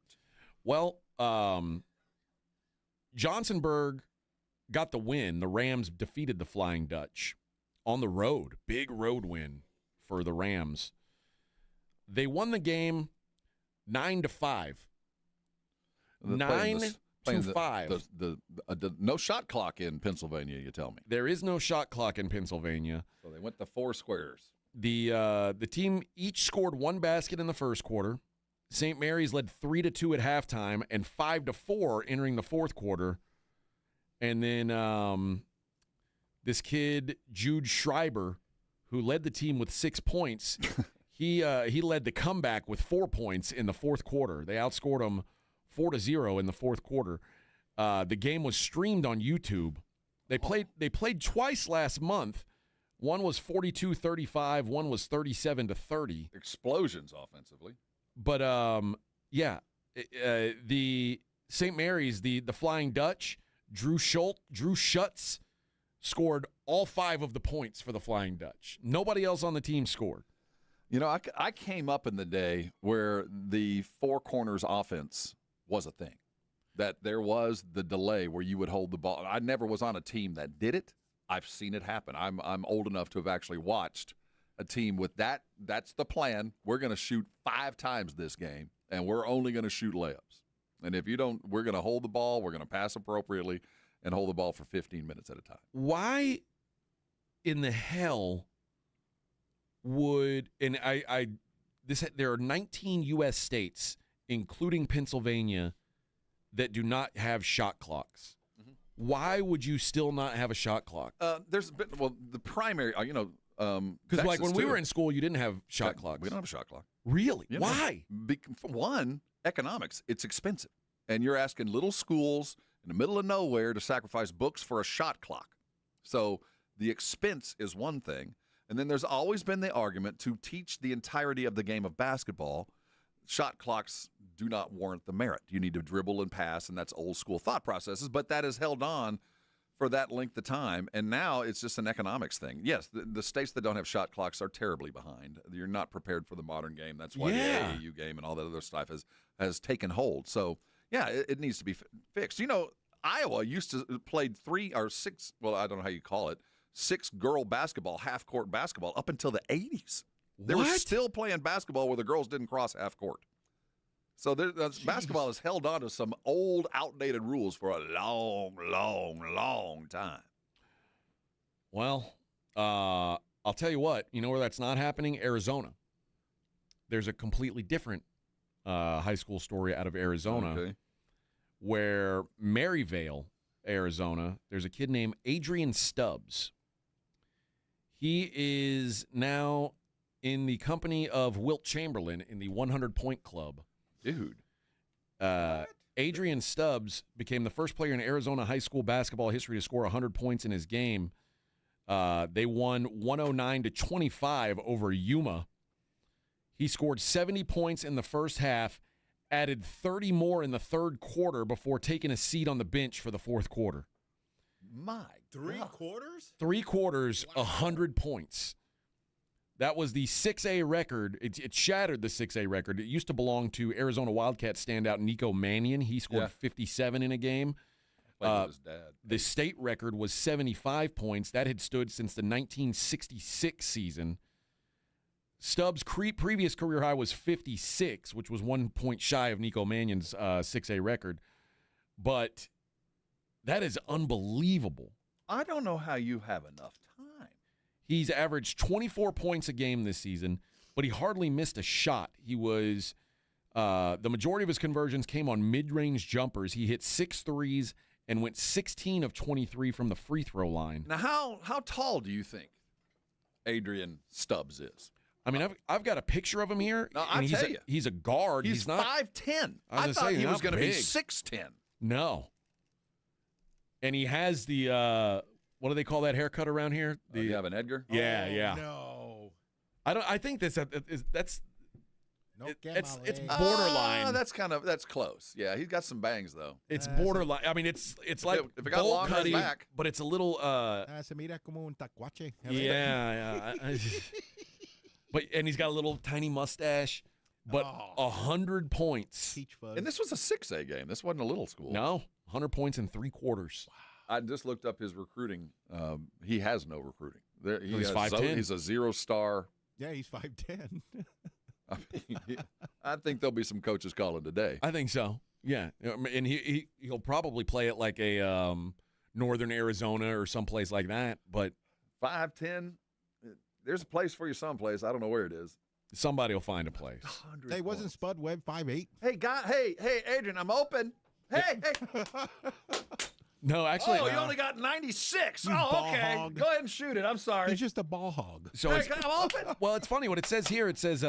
[SPEAKER 3] Well, Johnsonburg got the win. The Rams defeated the Flying Dutch on the road. Big road win for the Rams. They won the game 9-5.
[SPEAKER 1] Playing
[SPEAKER 3] 9-5.
[SPEAKER 1] The no shot clock in Pennsylvania, you tell me.
[SPEAKER 3] There is no shot clock in Pennsylvania.
[SPEAKER 1] So they went to 4 squares.
[SPEAKER 3] The team each scored 1 basket in the first quarter. St. Mary's led 3-2 at halftime and 5-4 entering the fourth quarter. And then this kid, Jude Schreiber, who led the team with 6 points, he led the comeback with 4 points in the fourth quarter. They outscored them 4-0 in the fourth quarter. The game was streamed on YouTube. They played twice last month. One was 42-35. One was 37-30.
[SPEAKER 1] Explosions offensively.
[SPEAKER 3] But the St. Mary's, the Flying Dutch, Drew Schutz scored all 5 of the points for the Flying Dutch. Nobody else on the team scored.
[SPEAKER 1] You know, I came up in the day where the 4 corners offense was a thing, that there was the delay where you would hold the ball. I never was on a team that did it. I've seen it happen. I'm old enough to have actually watched a team with that. That's the plan. We're going to shoot 5 times this game, and we're only going to shoot layups. And if you don't, we're going to hold the ball, we're going to pass appropriately, and hold the ball for 15 minutes at a time.
[SPEAKER 3] Why in the hell would – and there are 19 U.S. states, including Pennsylvania, that do not have shot clocks. Mm-hmm. Why would you still not have a shot clock?
[SPEAKER 1] There's been – well, the primary
[SPEAKER 3] because like when we were in school, you didn't have shot clocks.
[SPEAKER 1] We don't have a shot clock.
[SPEAKER 3] Really?
[SPEAKER 1] You know,
[SPEAKER 3] why?
[SPEAKER 1] For one, economics. It's expensive. And you're asking little schools in the middle of nowhere to sacrifice books for a shot clock. So the expense is one thing. And then there's always been the argument to teach the entirety of the game of basketball. Shot clocks do not warrant the merit. You need to dribble and pass, and that's old school thought processes. But that has held on for that length of time, and now it's just an economics thing. Yes, the states that don't have shot clocks are terribly behind. You're not prepared for the modern game. That's why the AAU game and all that other stuff has taken hold. So, yeah, it needs to be fixed. You know, Iowa used to play 3 or 6, well, I don't know how you call it, 6 girl basketball, half-court basketball up until the 80s. They were still playing basketball where the girls didn't cross half court. So basketball has held on to some old, outdated rules for a long, long, long time.
[SPEAKER 3] Well, I'll tell you what. You know where that's not happening? Arizona. There's a completely different high school story out of Arizona where Maryvale, Arizona, there's a kid named Adrian Stubbs. He is now in the company of Wilt Chamberlain in the 100-point club.
[SPEAKER 1] Dude.
[SPEAKER 3] Adrian Stubbs became the first player in Arizona high school basketball history to score 100 points in his game. They won 109-25 over Yuma. He scored 70 points in the first half, added 30 more in the third quarter before taking a seat on the bench for the fourth quarter.
[SPEAKER 1] My
[SPEAKER 12] 3 quarters?
[SPEAKER 3] 3 quarters, 100 points. That was the 6A record. It shattered the 6A record. It used to belong to Arizona Wildcats standout Nico Mannion. He scored 57 in a game.
[SPEAKER 1] His dad.
[SPEAKER 3] The state record was 75 points. That had stood since the 1966 season. Stubbs' previous career high was 56, which was 1 point shy of Nico Mannion's 6A record. But that is unbelievable.
[SPEAKER 1] I don't know how you have enough time.
[SPEAKER 3] He's averaged 24 points a game this season, but he hardly missed a shot. He was the majority of his conversions came on mid-range jumpers. He hit 6 threes and went 16 of 23 from the free throw line.
[SPEAKER 1] Now, how tall do you think Adrian Stubbs is?
[SPEAKER 3] I mean, I've got a picture of him here.
[SPEAKER 1] No,
[SPEAKER 3] and
[SPEAKER 1] he's
[SPEAKER 3] a guard.
[SPEAKER 1] He's
[SPEAKER 3] not
[SPEAKER 1] 5'10".
[SPEAKER 3] I
[SPEAKER 1] thought he was
[SPEAKER 3] going to
[SPEAKER 1] be 6'10".
[SPEAKER 3] No. And he has the what do they call that haircut around here?
[SPEAKER 1] You have an Edgar?
[SPEAKER 3] Yeah.
[SPEAKER 12] No.
[SPEAKER 3] I think that's
[SPEAKER 12] No,
[SPEAKER 3] it's borderline.
[SPEAKER 1] That's close. Yeah, he's got some bangs though.
[SPEAKER 3] It's borderline. I mean, it's like
[SPEAKER 1] if it got
[SPEAKER 3] bowl
[SPEAKER 1] long
[SPEAKER 3] cutting,
[SPEAKER 1] back,
[SPEAKER 3] but it's a little.
[SPEAKER 12] Se mira como un tacuache.
[SPEAKER 3] Yeah. But he's got a little tiny mustache. But 100 points.
[SPEAKER 12] Peach fuzz.
[SPEAKER 1] And this was a 6A game. This wasn't a little school.
[SPEAKER 3] No, 100 points in 3 quarters.
[SPEAKER 1] Wow. I just looked up his recruiting. He has no recruiting.
[SPEAKER 3] He's 5'10".
[SPEAKER 1] He's a 0-star.
[SPEAKER 12] Yeah, he's 5'10".
[SPEAKER 1] I think there'll be some coaches calling today.
[SPEAKER 3] I think so. Yeah, and he'll probably play it like a Northern Arizona or someplace like that. But
[SPEAKER 1] 5'10", there's a place for you someplace. I don't know where it is.
[SPEAKER 3] Somebody will find a place.
[SPEAKER 12] Hey, wasn't Spud Webb 5'8"?
[SPEAKER 1] Hey, Adrian, I'm open. Hey.
[SPEAKER 3] No, actually.
[SPEAKER 1] Oh, you only got 96.
[SPEAKER 12] You
[SPEAKER 1] Oh,
[SPEAKER 12] ball
[SPEAKER 1] okay.
[SPEAKER 12] hog.
[SPEAKER 1] Go ahead and shoot it. I'm sorry.
[SPEAKER 12] He's just a ball hog.
[SPEAKER 3] So
[SPEAKER 1] I'm open.
[SPEAKER 3] Well, it's funny what it says here. It says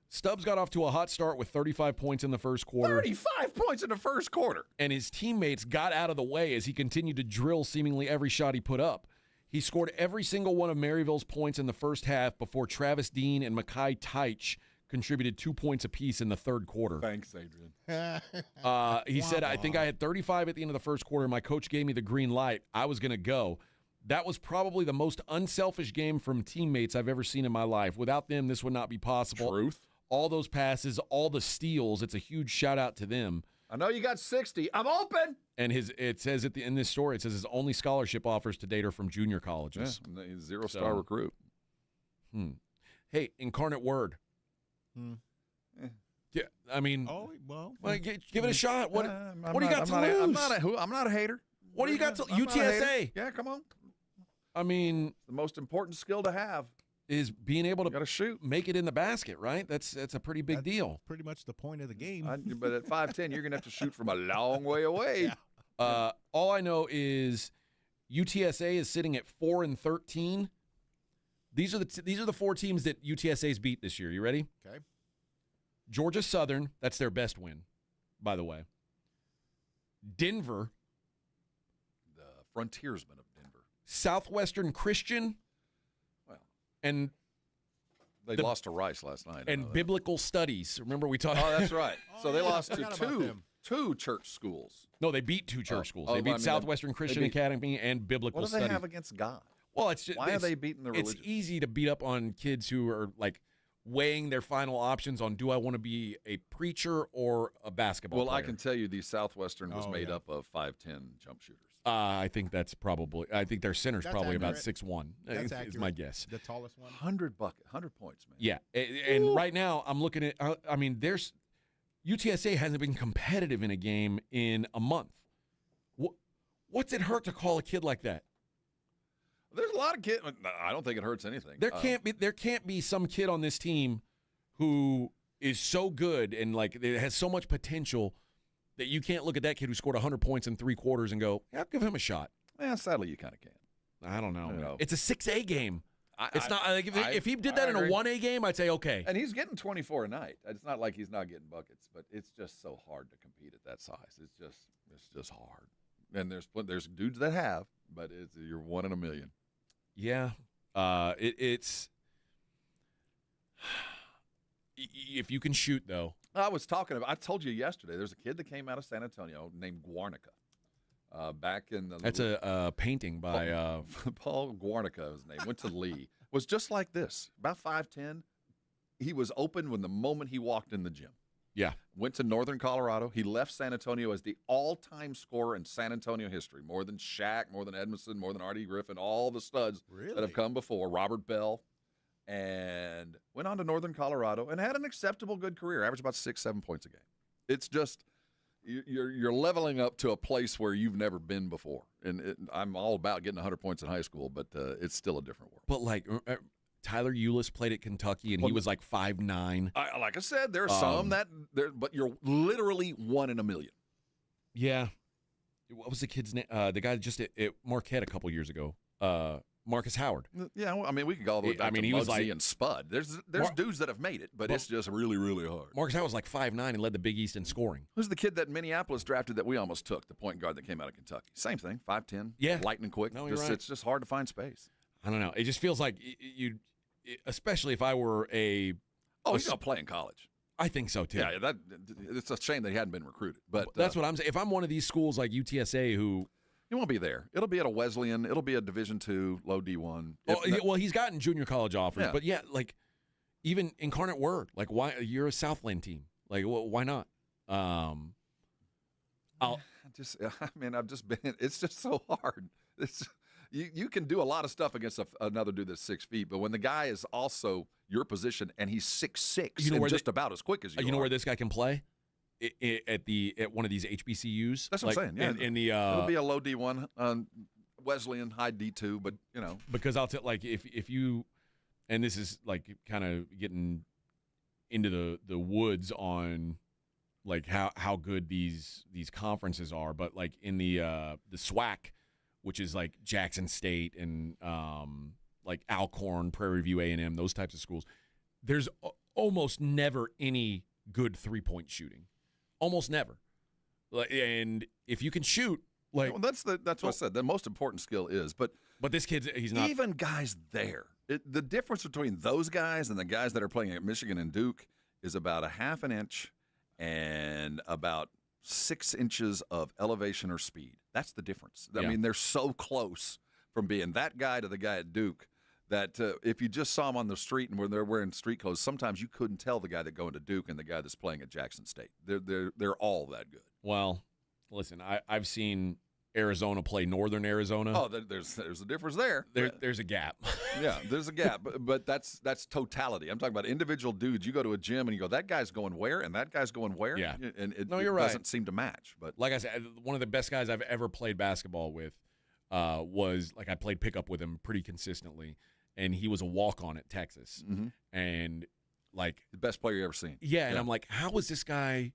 [SPEAKER 3] Stubbs got off to a hot start with 35 points in the first quarter.
[SPEAKER 1] 35 points in the first quarter.
[SPEAKER 3] And his teammates got out of the way as he continued to drill seemingly every shot he put up. He scored every single one of Maryville's points in the first half before Travis Dean and Mekhi Teich contributed 2 points apiece in the third quarter.
[SPEAKER 1] Thanks, Adrian.
[SPEAKER 3] He said, I think I had 35 at the end of the first quarter. My coach gave me the green light. I was going to go. That was probably the most unselfish game from teammates I've ever seen in my life. Without them, this would not be possible.
[SPEAKER 1] Truth.
[SPEAKER 3] All those passes, all the steals, it's a huge shout-out to them.
[SPEAKER 1] I know you got 60. I'm open.
[SPEAKER 3] And it says in this story, it says his only scholarship offers to date are from junior colleges.
[SPEAKER 1] Yeah, he's a 0-star recruit.
[SPEAKER 3] Hey, Incarnate Word. Yeah, I mean, give it a shot. What do you got to lose?
[SPEAKER 1] I'm not a hater.
[SPEAKER 3] What do you got to
[SPEAKER 1] I'm not a hater.
[SPEAKER 3] UTSA?
[SPEAKER 1] Yeah, come on.
[SPEAKER 3] I mean,
[SPEAKER 1] the most important skill to have
[SPEAKER 3] is being able to
[SPEAKER 1] gotta shoot,
[SPEAKER 3] make it in the basket, right? That's a pretty big deal.
[SPEAKER 12] Pretty much the point of the game.
[SPEAKER 1] But at 5'10", you're gonna have to shoot from a long way away.
[SPEAKER 12] Yeah.
[SPEAKER 3] All I know is UTSA is sitting at 4-13. These are the 4 teams that UTSA's beat this year. You ready?
[SPEAKER 12] Okay.
[SPEAKER 3] Georgia Southern, that's their best win, by the way. Denver,
[SPEAKER 1] the frontiersman of Denver.
[SPEAKER 3] Southwestern Christian.
[SPEAKER 1] Well,
[SPEAKER 3] and
[SPEAKER 1] they lost to Rice last night.
[SPEAKER 3] And Biblical Studies. Remember we talked?
[SPEAKER 1] Oh, that's right. So they lost to two church schools.
[SPEAKER 3] No, they beat 2 church schools. They beat Southwestern Christian Academy and Biblical Studies.
[SPEAKER 1] What do they have against God?
[SPEAKER 3] Well, it's just
[SPEAKER 1] why are they beating the religious?
[SPEAKER 3] It's easy to beat up on kids who are like weighing their final options on, do I want to be a preacher or a basketball player?
[SPEAKER 1] I can tell you the Southwestern was made up of 5'10" jump shooters.
[SPEAKER 3] I think that's probably. I think their center's probably
[SPEAKER 12] accurate.
[SPEAKER 3] about 6'1".
[SPEAKER 12] That's
[SPEAKER 3] is my guess.
[SPEAKER 12] The tallest one.
[SPEAKER 1] 100 points, man.
[SPEAKER 3] Yeah, and right now I'm looking at. I mean, there's UTSA hasn't been competitive in a game in a month. What's it hurt to call a kid like that?
[SPEAKER 1] There's a lot of kids. I don't think it hurts anything.
[SPEAKER 3] There can't be some kid on this team who is so good and like it has so much potential that you can't look at that kid who scored 100 points in 3 quarters and go, yeah, I'll give him a shot.
[SPEAKER 1] Yeah, sadly, you kind of can.
[SPEAKER 3] I don't know. It's a 6A game. It's not like if he did that in a
[SPEAKER 1] agree.
[SPEAKER 3] 1A game, I'd say okay.
[SPEAKER 1] And he's getting 24 a night. It's not like he's not getting buckets, but it's just so hard to compete at that size. It's just hard. And there's dudes that have, but you're 1 in a million.
[SPEAKER 3] Yeah, it's if you can shoot though.
[SPEAKER 1] I told you yesterday. There's a kid that came out of San Antonio named Guarnica. Back in the
[SPEAKER 3] that's a painting by
[SPEAKER 1] Paul Guarnica. His name went to Lee. Was just like this, about 5'10". He was open when the moment he walked in the gym.
[SPEAKER 3] Yeah.
[SPEAKER 1] Went to Northern Colorado. He left San Antonio as the all-time scorer in San Antonio history. More than Shaq, more than Edmondson, more than Artie Griffin, all the studs that have come before. Robert Bell. And went on to Northern Colorado and had an acceptable good career. Averaged about 6-7 points a game. It's just, you're leveling up to a place where you've never been before. And I'm all about getting 100 points in high school, but it's still a different world.
[SPEAKER 3] But like Tyler Eulis played at Kentucky, and he was like 5'9".
[SPEAKER 1] Like I said, there are some but you're literally 1 in a million.
[SPEAKER 3] Yeah. What was the kid's name? The guy just at Marquette a couple years ago. Marcus Howard.
[SPEAKER 1] Yeah, well, I mean, we could go all the way back to
[SPEAKER 3] he was like,
[SPEAKER 1] and Spud. There's dudes that have made it, but it's just really, really hard.
[SPEAKER 3] Marcus Howard was like 5'9" and led the Big East in scoring.
[SPEAKER 1] Who's the kid that Minneapolis drafted that we almost took, the point guard that came out of Kentucky? Same thing, 5'10",
[SPEAKER 3] yeah,
[SPEAKER 1] lightning quick.
[SPEAKER 3] No, you're right.
[SPEAKER 1] It's just hard to find space.
[SPEAKER 3] I don't know. It just feels like you, especially if I were he's
[SPEAKER 1] going to play in college.
[SPEAKER 3] I think so, too.
[SPEAKER 1] Yeah, it's a shame that he hadn't been recruited. But
[SPEAKER 3] that's what I'm saying. If I'm one of these schools like UTSA who –
[SPEAKER 1] he won't be there. It'll be at a Wesleyan. It'll be a Division II, low D1.
[SPEAKER 3] Well, he's gotten junior college offers. Yeah. But, yeah, like even Incarnate Word. Like, why – you're a Southland team. Like, why not?
[SPEAKER 1] I've just been – it's just so hard. You can do a lot of stuff against another dude that's 6 feet, but when the guy is also your position and he's 6'6", and just about as quick as you
[SPEAKER 3] know where this guy can play? At one of these HBCUs.
[SPEAKER 1] That's what I'm saying. Yeah, it'll be a low D1, Wesleyan, high D2, but
[SPEAKER 3] because I'll tell if you, and this is like kind of getting into the woods on like how good these conferences are, but like in the SWAC, which is like Jackson State and like Alcorn, Prairie View A&M, those types of schools, there's almost never any good 3-point shooting. Almost never. And if you can shoot, like
[SPEAKER 1] that's what I said. The most important skill is, but
[SPEAKER 3] this kid's he's not
[SPEAKER 1] even guys there. The difference between those guys and the guys that are playing at Michigan and Duke is about a half an inch and about 6 inches of elevation or speed. That's the difference. I mean, they're so close from being that guy to the guy at Duke that if you just saw them on the street and when they're wearing street clothes, sometimes you couldn't tell the guy that going to Duke and the guy that's playing at Jackson State. They're all that good.
[SPEAKER 3] Well, listen, I've seen Arizona play Northern Arizona.
[SPEAKER 1] Oh, there's a difference there.
[SPEAKER 3] There's a gap.
[SPEAKER 1] Yeah, there's a gap, but that's totality. I'm talking about individual dudes. You go to a gym and you go, that guy's going where, and that guy's going where.
[SPEAKER 3] Yeah,
[SPEAKER 1] and it
[SPEAKER 3] you're right.
[SPEAKER 1] Doesn't seem to match. But
[SPEAKER 3] like I said, one of the best guys I've ever played basketball with was like I played pickup with him pretty consistently. And he was a walk-on at Texas.
[SPEAKER 1] Mm-hmm.
[SPEAKER 3] And, like...
[SPEAKER 1] the best player you ever seen.
[SPEAKER 3] Yeah, and I'm like, how is this guy,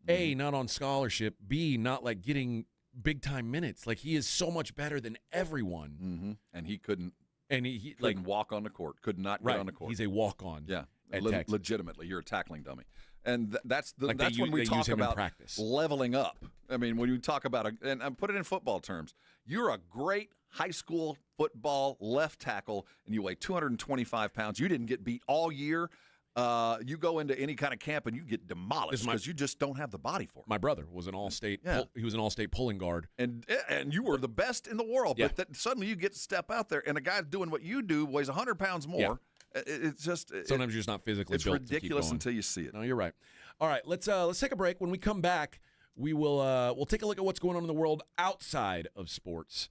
[SPEAKER 3] A, not on scholarship, B, not, like, getting big-time minutes? Like, he is so much better than everyone.
[SPEAKER 1] Mm-hmm. And he couldn't...
[SPEAKER 3] And he
[SPEAKER 1] couldn't like, walk on the court. Could not get on the court.
[SPEAKER 3] He's a walk-on.
[SPEAKER 1] Yeah.
[SPEAKER 3] At Texas.
[SPEAKER 1] Legitimately, you're a tackling dummy. And that's when we
[SPEAKER 3] talk
[SPEAKER 1] about leveling up. I mean, when you talk about and put it in football terms, you're a great high school football left tackle, and you weigh 225 pounds. You didn't get beat all year. You go into any kind of camp and you get demolished because you just don't have the body for it.
[SPEAKER 3] My brother was an all-state. He was an all-state pulling guard,
[SPEAKER 1] and you were the best in the world. Yeah. But suddenly you get to step out there, and a guy doing what you do weighs 100 pounds more. Yeah. It's just
[SPEAKER 3] sometimes you're just not physically built.
[SPEAKER 1] It's ridiculous until you see it.
[SPEAKER 3] No, you're right. All right, let's take a break. When we come back, we'll take a look at what's going on in the world outside of sports.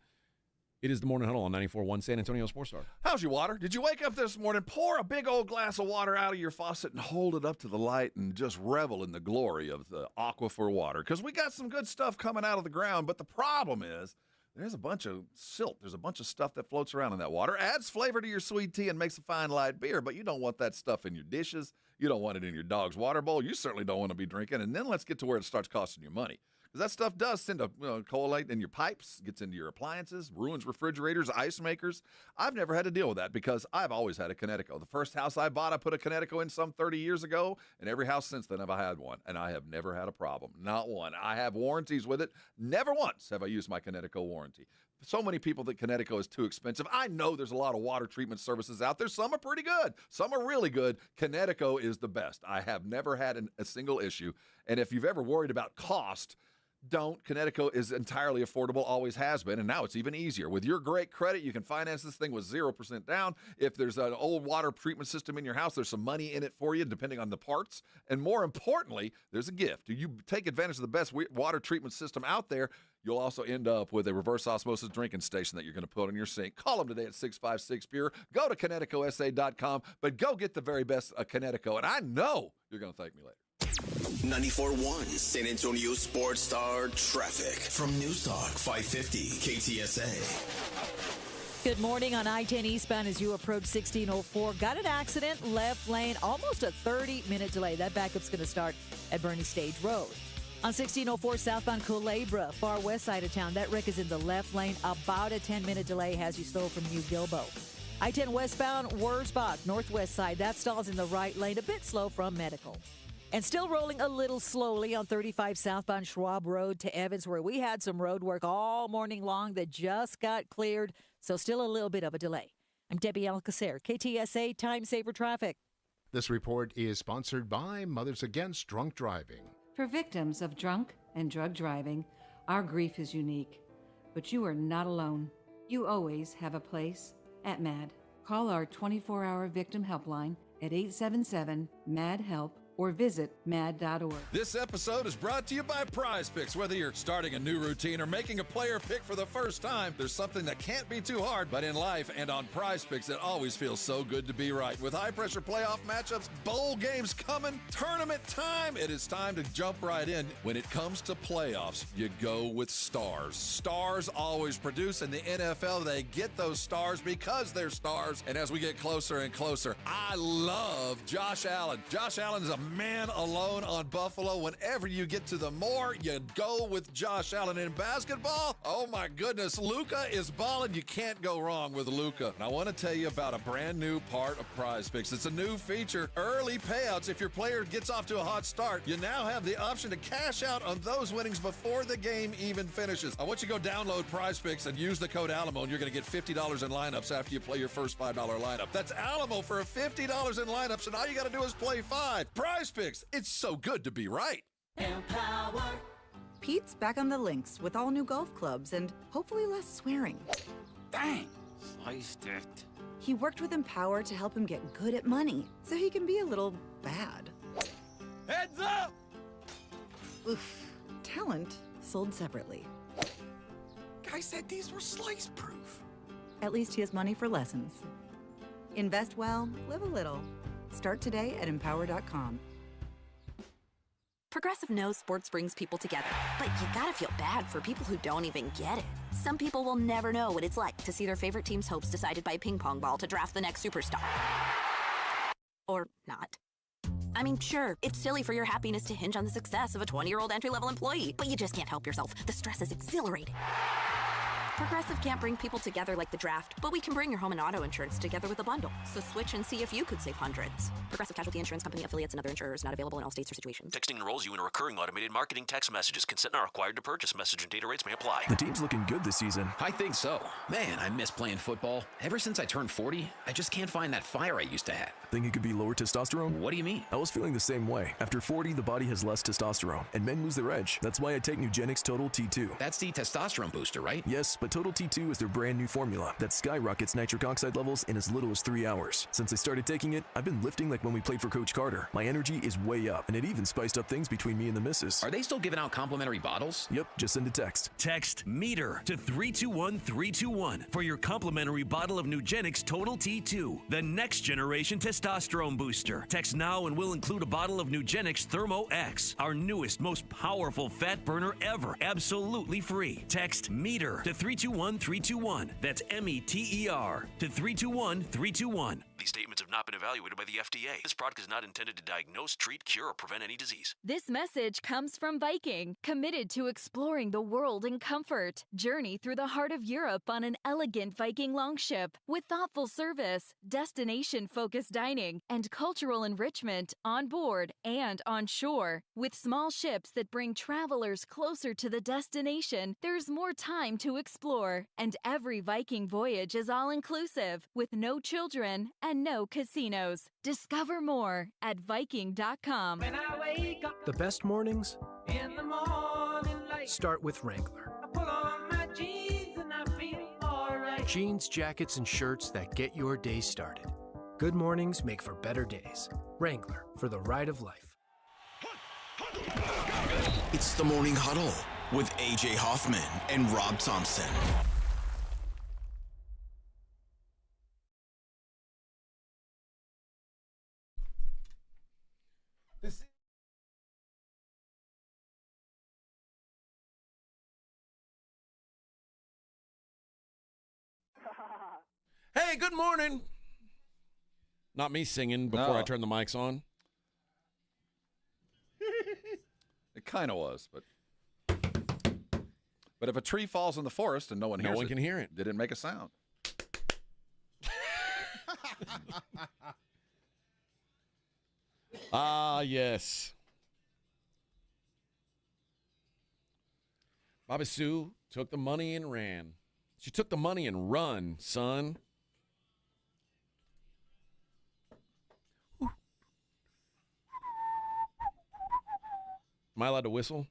[SPEAKER 3] It is the Morning Huddle on 94.1 San Antonio Sports Star.
[SPEAKER 1] How's your water? Did you wake up this morning, pour a big old glass of water out of your faucet and hold it up to the light and just revel in the glory of the aquifer water? Because we got some good stuff coming out of the ground, but the problem is there's a bunch of silt. There's a bunch of stuff that floats around in that water. Adds flavor to your sweet tea and makes a fine light beer, but you don't want that stuff in your dishes. You don't want it in your dog's water bowl. You certainly don't want to be drinking. And then let's get to where it starts costing you money. Because that stuff does tend to collate in your pipes, gets into your appliances, ruins refrigerators, ice makers. I've never had to deal with that because I've always had a Connecticut. The first house I bought, I put a Connecticut in some 30 years ago, and every house since then I've had one, and I have never had a problem. Not one. I have warranties with it. Never once have I used my Connecticut warranty. So many people think Connecticut is too expensive. I know there's a lot of water treatment services out there. Some are pretty good. Some are really good. Connecticut is the best. I have never had a single issue. And if you've ever worried about cost, don't. Connecticut is entirely affordable, always has been, and now it's even easier. With your great credit, you can finance this thing with 0% down. If there's an old water treatment system in your house, there's some money in it for you, depending on the parts. And more importantly, there's a gift. You take advantage of the best water treatment system out there, you'll also end up with a reverse osmosis drinking station that you're going to put in your sink. Call them today at 656-PURE. Go to ConnecticutSA.com, but go get the very best Connecticut, and I know you're going to thank me later.
[SPEAKER 2] 94.1 San Antonio Sports Star traffic from News Talk 550 KTSA.
[SPEAKER 10] Good morning on I-10 eastbound as you approach 1604. Got an accident, left lane, almost a 30-minute delay. That backup's going to start at Bernie Stage Road. On 1604 southbound Culebra, far west side of town, that wreck is in the left lane. About a 10-minute delay has you slow from New Gilbo. I-10 westbound Wurzbach, northwest side, that stalls in the right lane, a bit slow from Medical. And still rolling a little slowly on 35 southbound Schwab Road to Evans, where we had some road work all morning long that just got cleared, so still a little bit of a delay. I'm Debbie Alcacer, KTSA Time Saver Traffic.
[SPEAKER 9] This report is sponsored by Mothers Against Drunk Driving.
[SPEAKER 11] For victims of drunk and drug driving, our grief is unique, but you are not alone. You always have a place at MAD. Call our 24-hour victim helpline at 877-MAD-HELP or visit mad.org.
[SPEAKER 1] This episode is brought to you by Prize Picks. Whether you're starting a new routine or making a player pick for the first time, there's something that can't be too hard, but in life and on Prize Picks, it always feels so good to be right. With high-pressure playoff matchups, bowl games coming, tournament time, it is time to jump right in. When it comes to playoffs, you go with stars. Stars always produce. In the NFL, they get those stars because they're stars. And as we get closer and closer, I love Josh Allen. Josh Allen is a man alone on Buffalo. Whenever you get to the more, you go with Josh Allen. In basketball, oh my goodness, Luka is balling. You can't go wrong with Luka. And I want to tell you about a brand new part of Prize Picks. It's a new feature, early payouts. If your player gets off to a hot start, you now have the option to cash out on those winnings before the game even finishes. I want you to go download Prize Picks and use the code Alamo, and you're going to get $50 in lineups after you play your first $5 lineup. That's Alamo for $50 in lineups, and all you got to do is play 5. Prize Picks, it's so good to be right.
[SPEAKER 16] Empower. Pete's back on the links with all new golf clubs and hopefully less swearing.
[SPEAKER 19] Dang, sliced it.
[SPEAKER 16] He worked with Empower to help him get good at money so he can be a little bad.
[SPEAKER 19] Heads up!
[SPEAKER 16] Oof. Talent sold separately.
[SPEAKER 19] Guy said these were slice proof.
[SPEAKER 16] At least he has money for lessons. Invest well, live a little. Start today at empower.com.
[SPEAKER 23] Progressive knows sports brings people together, but you gotta feel bad for people who don't even get it. Some people will never know what it's like to see their favorite team's hopes decided by a ping pong ball to draft the next superstar. Or not. I mean, sure, it's silly for your happiness to hinge on the success of a 20-year-old entry-level employee, but you just can't help yourself. The stress is exhilarating. Progressive can't bring people together like the draft, but we can bring your home and auto insurance together with a bundle. So switch and see if you could save hundreds. Progressive Casualty Insurance Company affiliates and other insurers not available in all states or situations.
[SPEAKER 20] Texting enrolls you in a recurring automated marketing text messages. Consent not required to purchase. Message and data rates may apply.
[SPEAKER 22] The team's looking good this season.
[SPEAKER 25] I think so. Man, I miss playing football. Ever since I turned 40, I just can't find that fire I used to have.
[SPEAKER 22] Think it could be lower testosterone?
[SPEAKER 25] What do you mean?
[SPEAKER 22] I was feeling the same way. After 40, the body has less testosterone, and men lose their edge. That's why I take Nugenix Total T2.
[SPEAKER 25] That's the testosterone booster, right?
[SPEAKER 22] Yes, but Total T2 is their brand new formula that skyrockets nitric oxide levels in as little as 3 hours. Since I started taking it, I've been lifting like when we played for Coach Carter. My energy is way up, and it even spiced up things between me and the missus.
[SPEAKER 25] Are they still giving out complimentary bottles?
[SPEAKER 22] Yep, just send a text.
[SPEAKER 27] Text METER to 321321 for your complimentary bottle of Nugenix Total T2, the next generation testosterone booster. Text now and we'll include a bottle of Nugenix Thermo X, our newest, most powerful fat burner ever, absolutely free. Text METER to 321321. That's METER to 321321.
[SPEAKER 20] These statements have not been evaluated by the FDA. This product is not intended to diagnose, treat, cure, or prevent any disease.
[SPEAKER 29] This message comes from Viking, committed to exploring the world in comfort. Journey through the heart of Europe on an elegant Viking longship with thoughtful service, destination-focused dining, and cultural enrichment on board and on shore. With small ships that bring travelers closer to the destination, there's more time to explore. And every Viking voyage is all-inclusive, with no children and no casinos. Discover more at Viking.com.
[SPEAKER 30] When I wake up
[SPEAKER 31] The best mornings
[SPEAKER 30] in the morning light,
[SPEAKER 31] start with Wrangler.
[SPEAKER 30] I pull on my jeans and I feel alright.
[SPEAKER 31] Jeans, jackets, and shirts that get your day started. Good mornings make for better days. Wrangler, for the ride of life.
[SPEAKER 2] It's the Morning Huddle with AJ Hoffman and Rob Thompson.
[SPEAKER 3] Hey, good morning. Not me singing before I turn the mics on.
[SPEAKER 1] It kind of was, but if a tree falls in the forest and no one
[SPEAKER 3] can hear it.
[SPEAKER 1] Didn't make a sound.
[SPEAKER 3] Ah, yes. Bobby Sue took the money and ran. She took the money and run, son. Am I allowed to whistle?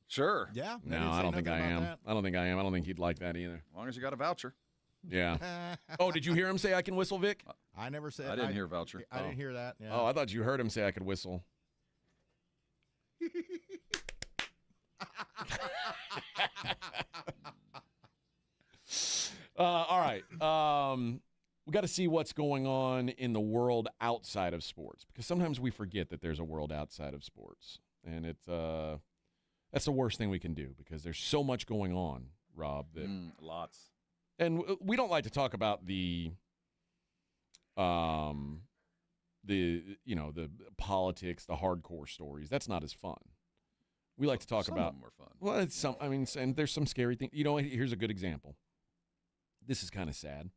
[SPEAKER 1] Sure.
[SPEAKER 12] Yeah.
[SPEAKER 3] No, I don't think I am. I don't think I am. I don't think he'd like that either.
[SPEAKER 1] As long as you got a voucher.
[SPEAKER 3] Yeah. Oh, did you hear him say I can whistle, Vic?
[SPEAKER 12] I never said.
[SPEAKER 1] I didn't hear voucher.
[SPEAKER 12] I didn't hear that. Yeah.
[SPEAKER 3] Oh, I thought you heard him say I could whistle. All right. We got to see what's going on in the world outside of sports, because sometimes we forget that there's a world outside of sports, and that's the worst thing we can do, because there's so much going on, Rob. That
[SPEAKER 1] lots.
[SPEAKER 3] And we don't like to talk about the politics, the hardcore stories. That's not as fun. We like to talk
[SPEAKER 1] some
[SPEAKER 3] about.
[SPEAKER 1] Of them are fun.
[SPEAKER 3] Well, it's some. I mean, and there's some scary things. Here's a good example. This is kind of sad.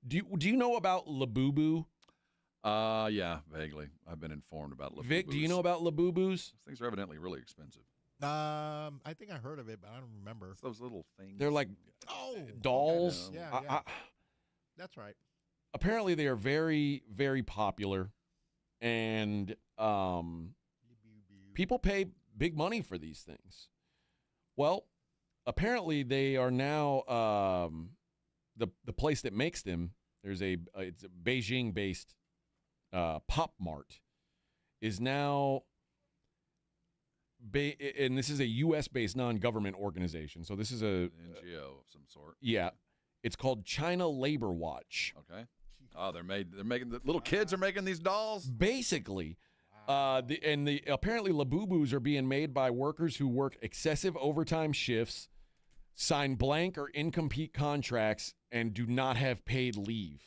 [SPEAKER 3] Do you know about Labubu?
[SPEAKER 1] Yeah, vaguely. I've been informed about Labubus.
[SPEAKER 3] Vic, do you know about Labubus?
[SPEAKER 1] Those things are evidently really expensive.
[SPEAKER 12] I think I heard of it, but I don't remember.
[SPEAKER 1] It's those little things.
[SPEAKER 3] They're like dolls.
[SPEAKER 12] Yeah. That's right.
[SPEAKER 3] Apparently, they are very, very popular, and people pay big money for these things. Well, apparently, they are now the place that makes them. It's a Beijing-based Pop Mart is now. And this is a U.S.-based non-government organization. So this is a
[SPEAKER 1] NGO of some sort.
[SPEAKER 3] Yeah, it's called China Labor Watch.
[SPEAKER 1] Okay. Oh, they're making the little kids are making these dolls.
[SPEAKER 3] Basically, apparently Labubus are being made by workers who work excessive overtime shifts, sign blank or incomplete contracts, and do not have paid leave.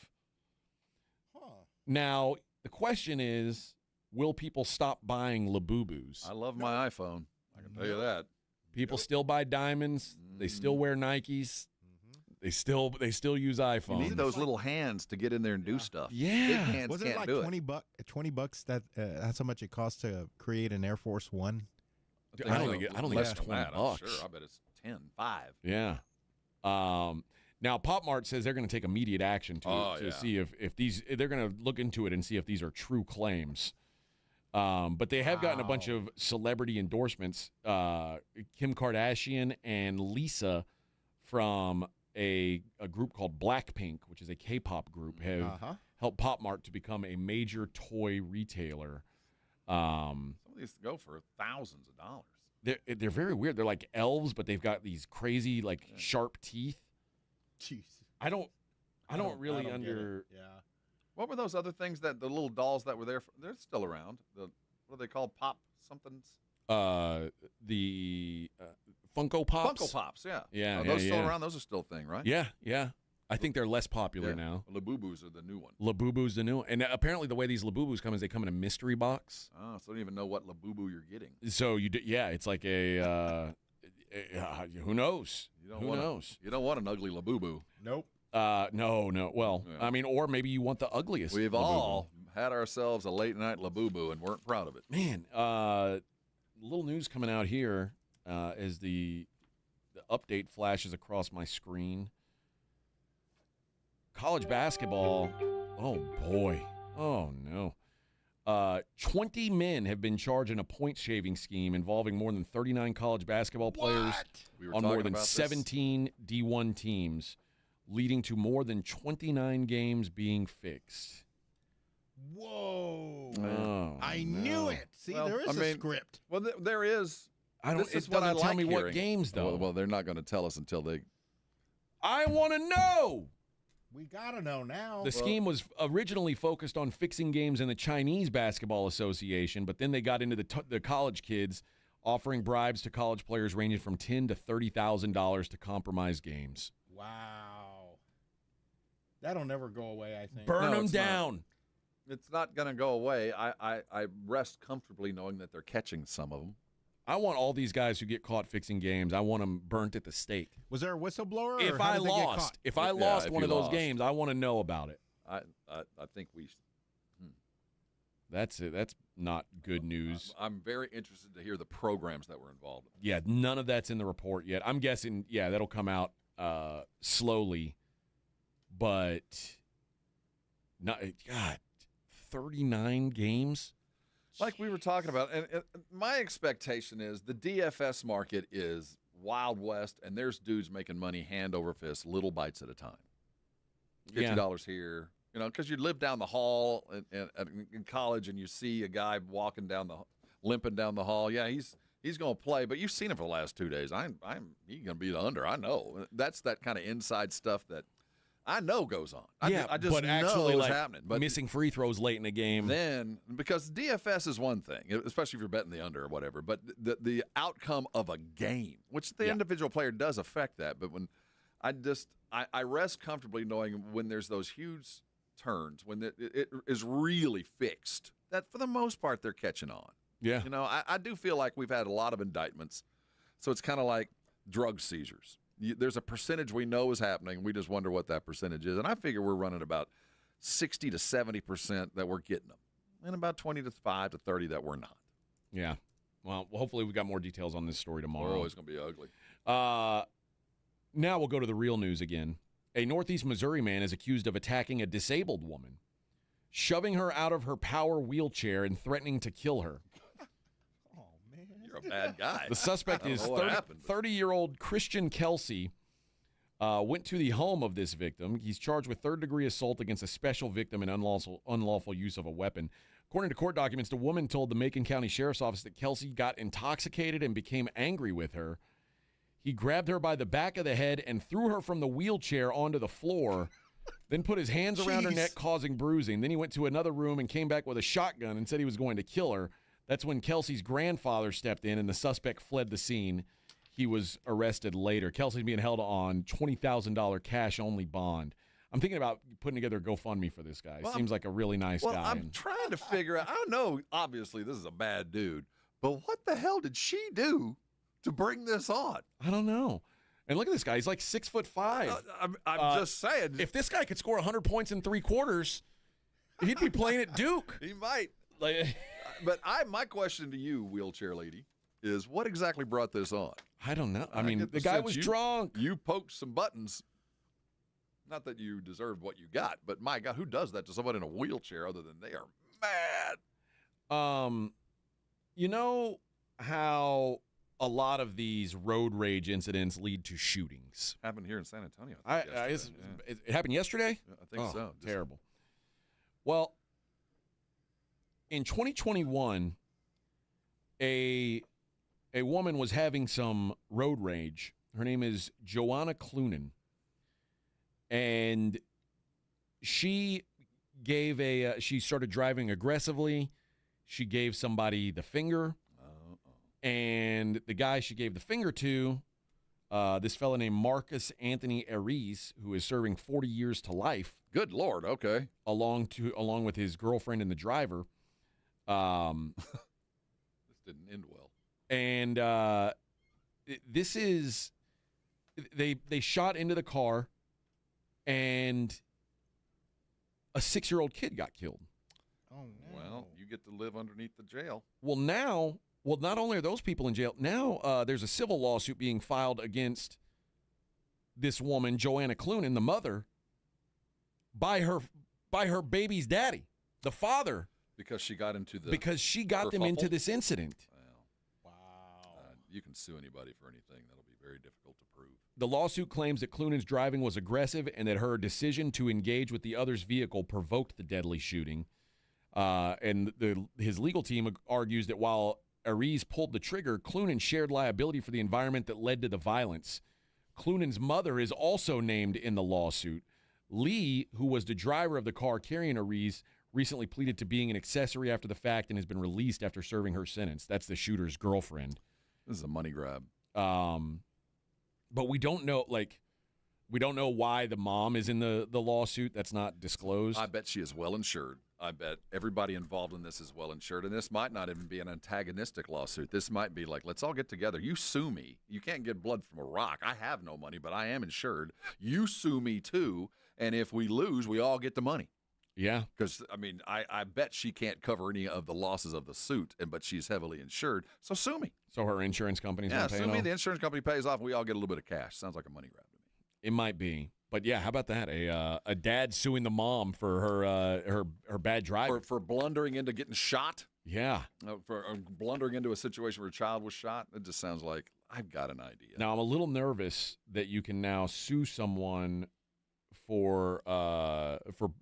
[SPEAKER 3] Now the question is, will people stop buying Labubus?
[SPEAKER 1] I love my iPhone. I can tell you that.
[SPEAKER 3] People still buy diamonds. They still wear Nikes. They still use iPhones.
[SPEAKER 1] You need those little hands to get in there and do stuff.
[SPEAKER 3] Yeah.
[SPEAKER 1] Big hands
[SPEAKER 12] Was it
[SPEAKER 1] can't
[SPEAKER 12] like
[SPEAKER 1] do
[SPEAKER 12] $20? That's how much it costs to create an Air Force One.
[SPEAKER 3] I don't think it's $20.
[SPEAKER 1] I'm sure. I bet it's 10, 5.
[SPEAKER 3] Yeah. Now Pop Mart says they're going to take immediate action to see if these. They're going to look into it and see if these are true claims. But they have gotten a bunch of celebrity endorsements. Kim Kardashian and Lisa from a group called Blackpink, which is a K-pop group, have helped Pop Mart to become a major toy retailer.
[SPEAKER 1] Some of these go for thousands of dollars.
[SPEAKER 3] They're very weird. They're like elves, but they've got these crazy sharp teeth.
[SPEAKER 12] Jeez.
[SPEAKER 3] I don't really under.
[SPEAKER 12] Yeah.
[SPEAKER 1] What were those other things that the little dolls that were there? They're still around. What are they called? Pop somethings?
[SPEAKER 3] The Funko Pops.
[SPEAKER 1] Funko Pops, yeah.
[SPEAKER 3] Yeah.
[SPEAKER 1] Are those still around? Those are still a thing, right?
[SPEAKER 3] Yeah. I think they're less popular now.
[SPEAKER 1] Labubus are the new one.
[SPEAKER 3] Labubu's the new one. And apparently the way these Labubus come is they come in a mystery box.
[SPEAKER 1] Oh, so you don't even know what Labubu you're getting.
[SPEAKER 3] So it's like a who knows? Who knows?
[SPEAKER 1] You don't want an ugly Labubu.
[SPEAKER 12] Nope.
[SPEAKER 3] No. Well, yeah. I mean, or maybe you want the ugliest.
[SPEAKER 1] We've
[SPEAKER 3] Labubu.
[SPEAKER 1] all had ourselves a late night Labubu and weren't proud of it.
[SPEAKER 3] Man, little news coming out here as the update flashes across my screen. College basketball. Oh boy. Oh no. 20 men have been charged in a point-shaving scheme involving more than 39 college basketball players on more than 17 D1 teams, leading to more than 29 games being fixed.
[SPEAKER 12] Whoa.
[SPEAKER 3] Oh,
[SPEAKER 12] I knew it. See, there is a script.
[SPEAKER 1] Well, there is.
[SPEAKER 3] It doesn't tell me what games, though.
[SPEAKER 1] Well, they're not going to tell us until they...
[SPEAKER 3] I want to know!
[SPEAKER 12] We got to know now.
[SPEAKER 3] The scheme was originally focused on fixing games in the Chinese Basketball Association, but then they got into the college kids, offering bribes to college players ranging from $10,000 to $30,000 to compromise games.
[SPEAKER 12] Wow. That'll never go away, I think.
[SPEAKER 3] Burn
[SPEAKER 1] No,
[SPEAKER 3] them
[SPEAKER 1] it's not.
[SPEAKER 3] down.
[SPEAKER 1] It's not going to go away. I rest comfortably knowing that they're catching some of them.
[SPEAKER 3] I want all these guys who get caught fixing games, I want them burnt at the stake.
[SPEAKER 12] Was there a whistleblower? Or
[SPEAKER 3] If
[SPEAKER 12] how
[SPEAKER 3] I
[SPEAKER 12] did they get
[SPEAKER 3] lost,
[SPEAKER 12] caught?
[SPEAKER 3] if I
[SPEAKER 1] Yeah,
[SPEAKER 3] lost
[SPEAKER 1] if
[SPEAKER 3] one
[SPEAKER 1] you
[SPEAKER 3] of those
[SPEAKER 1] lost.
[SPEAKER 3] games, I want to know about it.
[SPEAKER 1] I think we.
[SPEAKER 3] That's it. That's not good news.
[SPEAKER 1] I'm very interested to hear the programs that were involved.
[SPEAKER 3] Yeah, none of that's in the report yet. I'm guessing, yeah, that'll come out slowly, but not. God, 39 games.
[SPEAKER 1] Like we were talking about, and my expectation is the DFS market is Wild West, and there's dudes making money hand over fist, little bites at a time. $50 here, because you live down the hall in college, and you see a guy limping down the hall. Yeah, he's going to play, but you've seen him for the last 2 days. He's going to be the under. I know that's that kind of inside stuff that I know goes on. I just
[SPEAKER 3] but
[SPEAKER 1] know
[SPEAKER 3] actually,
[SPEAKER 1] it's
[SPEAKER 3] like,
[SPEAKER 1] happening. But
[SPEAKER 3] missing free throws late in the game.
[SPEAKER 1] then, because DFS is one thing, especially if you're betting the under or whatever, but the outcome of a game, which the individual player does affect that. But when I rest comfortably knowing when there's those huge turns, when it is really fixed, that for the most part they're catching on.
[SPEAKER 3] Yeah.
[SPEAKER 1] I do feel like we've had a lot of indictments, so it's kind of like drug seizures. There's a percentage we know is happening. We just wonder what that percentage is. And I figure we're running about 60 to 70% that we're getting them, and about 25 to 30 that we're not.
[SPEAKER 3] Yeah. Well, hopefully we got more details on this story tomorrow.
[SPEAKER 1] Oh, it's going to be ugly.
[SPEAKER 3] Now we'll go to the real news again. A Northeast Missouri man is accused of attacking a disabled woman, shoving her out of her power wheelchair and threatening to kill her.
[SPEAKER 1] You're a bad guy.
[SPEAKER 3] The suspect is 30-year-old Christian Kelsey. Went to the home of this victim. He's charged with third-degree assault against a special victim and unlawful use of a weapon. According to court documents, the woman told the Macon County Sheriff's Office that Kelsey got intoxicated and became angry with her. He grabbed her by the back of the head and threw her from the wheelchair onto the floor, then put his hands around her neck, causing bruising. Then he went to another room and came back with a shotgun and said he was going to kill her. That's when Kelsey's grandfather stepped in and the suspect fled the scene. He was arrested later. Kelsey's being held on $20,000 cash-only bond. I'm thinking about putting together a GoFundMe for this guy. Seems like a really nice guy.
[SPEAKER 1] I'm trying to figure out. I don't know. Obviously, this is a bad dude. But what the hell did she do to bring this on?
[SPEAKER 3] I don't know. And look at this guy. He's like 6'5".
[SPEAKER 1] I'm just saying.
[SPEAKER 3] If this guy could score 100 points in 3 quarters, he'd be playing at Duke.
[SPEAKER 1] He might. But my question to you, wheelchair lady, is what exactly brought this on?
[SPEAKER 3] I don't know. I mean, the guy was drunk.
[SPEAKER 1] You poked some buttons. Not that you deserved what you got, but my God, who does that to someone in a wheelchair other than they are mad?
[SPEAKER 3] You know how a lot of these road rage incidents lead to shootings?
[SPEAKER 1] Happened here in San Antonio.
[SPEAKER 3] It happened yesterday?
[SPEAKER 1] Yeah, I think so.
[SPEAKER 3] Terrible. Well, in 2021, a woman was having some road rage. Her name is Joanna Clunan. And she gave she started driving aggressively. She gave somebody the finger. And the guy she gave the finger to, this fella named Marcus Anthony Aries, who is serving 40 years to life.
[SPEAKER 1] Good Lord, okay.
[SPEAKER 3] Along with his girlfriend and the driver.
[SPEAKER 1] This didn't end well.
[SPEAKER 3] And this is, they shot into the car, and a 6-year-old kid got killed.
[SPEAKER 12] Oh, no.
[SPEAKER 1] Well, you get to live underneath the jail.
[SPEAKER 3] Well, not only are those people in jail, now there's a civil lawsuit being filed against this woman, Joanna Clunan, the mother, by her baby's daddy, the father.
[SPEAKER 1] Because she got into the
[SPEAKER 3] Because she got them into this incident.
[SPEAKER 1] Wow. You can sue anybody for anything. That'll be very difficult to prove.
[SPEAKER 3] The lawsuit claims that Clunan's driving was aggressive and that her decision to engage with the other's vehicle provoked the deadly shooting. And his legal team argues that while Aries pulled the trigger, Clunan shared liability for the environment that led to the violence. Clunan's mother is also named in the lawsuit. Lee, who was the driver of the car carrying Aries, recently pleaded to being an accessory after the fact and has been released after serving her sentence. That's the shooter's girlfriend.
[SPEAKER 1] This is a money grab.
[SPEAKER 3] But we don't know, We don't know why the mom is in the lawsuit. That's not disclosed.
[SPEAKER 1] I bet she is well insured. I bet everybody involved in this is well insured. And this might not even be an antagonistic lawsuit. This might be like, let's all get together. You sue me. You can't get blood from a rock. I have no money, but I am insured. You sue me too. And if we lose, we all get the money.
[SPEAKER 3] Yeah.
[SPEAKER 1] Because, I mean, I bet she can't cover any of the losses of the suit, but she's heavily insured. So sue me.
[SPEAKER 3] So her insurance company's
[SPEAKER 1] Yeah,
[SPEAKER 3] not paying
[SPEAKER 1] sue me.
[SPEAKER 3] off?
[SPEAKER 1] The insurance company pays off, and we all get a little bit of cash. Sounds like a money grab to me.
[SPEAKER 3] It might be. But, yeah, how about that? A dad suing the mom for her bad driving.
[SPEAKER 1] For blundering into getting shot?
[SPEAKER 3] Yeah.
[SPEAKER 1] For blundering into a situation where a child was shot? It just sounds like I've got an idea.
[SPEAKER 3] Now, I'm a little nervous that you can now sue someone for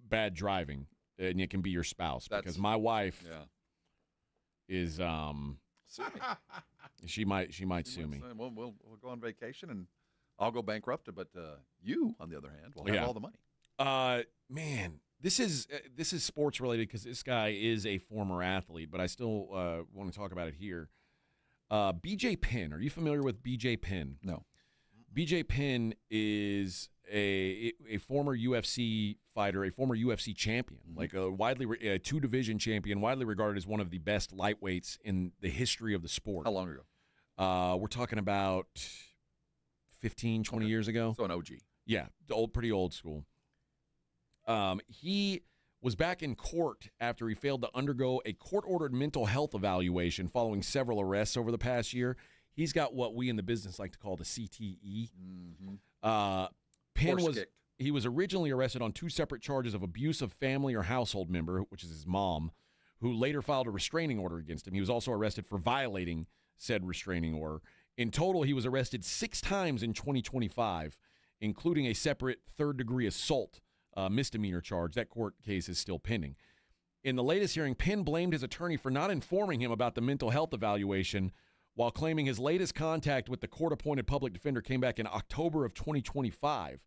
[SPEAKER 3] bad driving, and it can be your spouse. Because my wife is
[SPEAKER 1] sue me.
[SPEAKER 3] She might sue me.
[SPEAKER 1] We'll go on vacation, and I'll go bankrupt, but you, on the other hand, will have all the money.
[SPEAKER 3] Man, this is sports related because this guy is a former athlete, but I still want to talk about it here. BJ Penn, are you familiar with BJ Penn?
[SPEAKER 1] No.
[SPEAKER 3] BJ Penn is a former UFC fighter, a former UFC champion, like a two-division champion, widely regarded as one of the best lightweights in the history of the sport.
[SPEAKER 1] How long ago?
[SPEAKER 3] We're talking about 15, 20 years ago.
[SPEAKER 1] So an OG.
[SPEAKER 3] Yeah, pretty old school. He was back in court after he failed to undergo a court-ordered mental health evaluation following several arrests over the past year. He's got what we in the business like to call the CTE. Penn he was originally arrested on 2 separate charges of abuse of family or household member, which is his mom, who later filed a restraining order against him. He was also arrested for violating said restraining order. In total, he was arrested 6 times in 2025, including a separate third-degree assault misdemeanor charge. That court case is still pending. In the latest hearing, Penn blamed his attorney for not informing him about the mental health evaluation, while claiming his latest contact with the court-appointed public defender came back in October of 2025.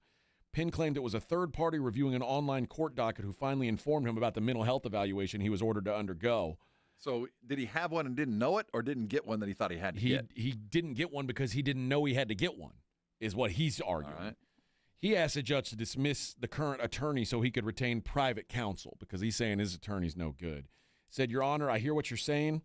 [SPEAKER 3] Penn claimed it was a third party reviewing an online court docket who finally informed him about the mental health evaluation he was ordered to undergo.
[SPEAKER 1] So did he have one and didn't know it, or didn't get one that he thought he had to get?
[SPEAKER 3] He didn't get one because he didn't know he had to get one, is what he's arguing.
[SPEAKER 1] All right.
[SPEAKER 3] He asked the judge to dismiss the current attorney so he could retain private counsel because he's saying his attorney's no good. Said, Your Honor, I hear what you're saying.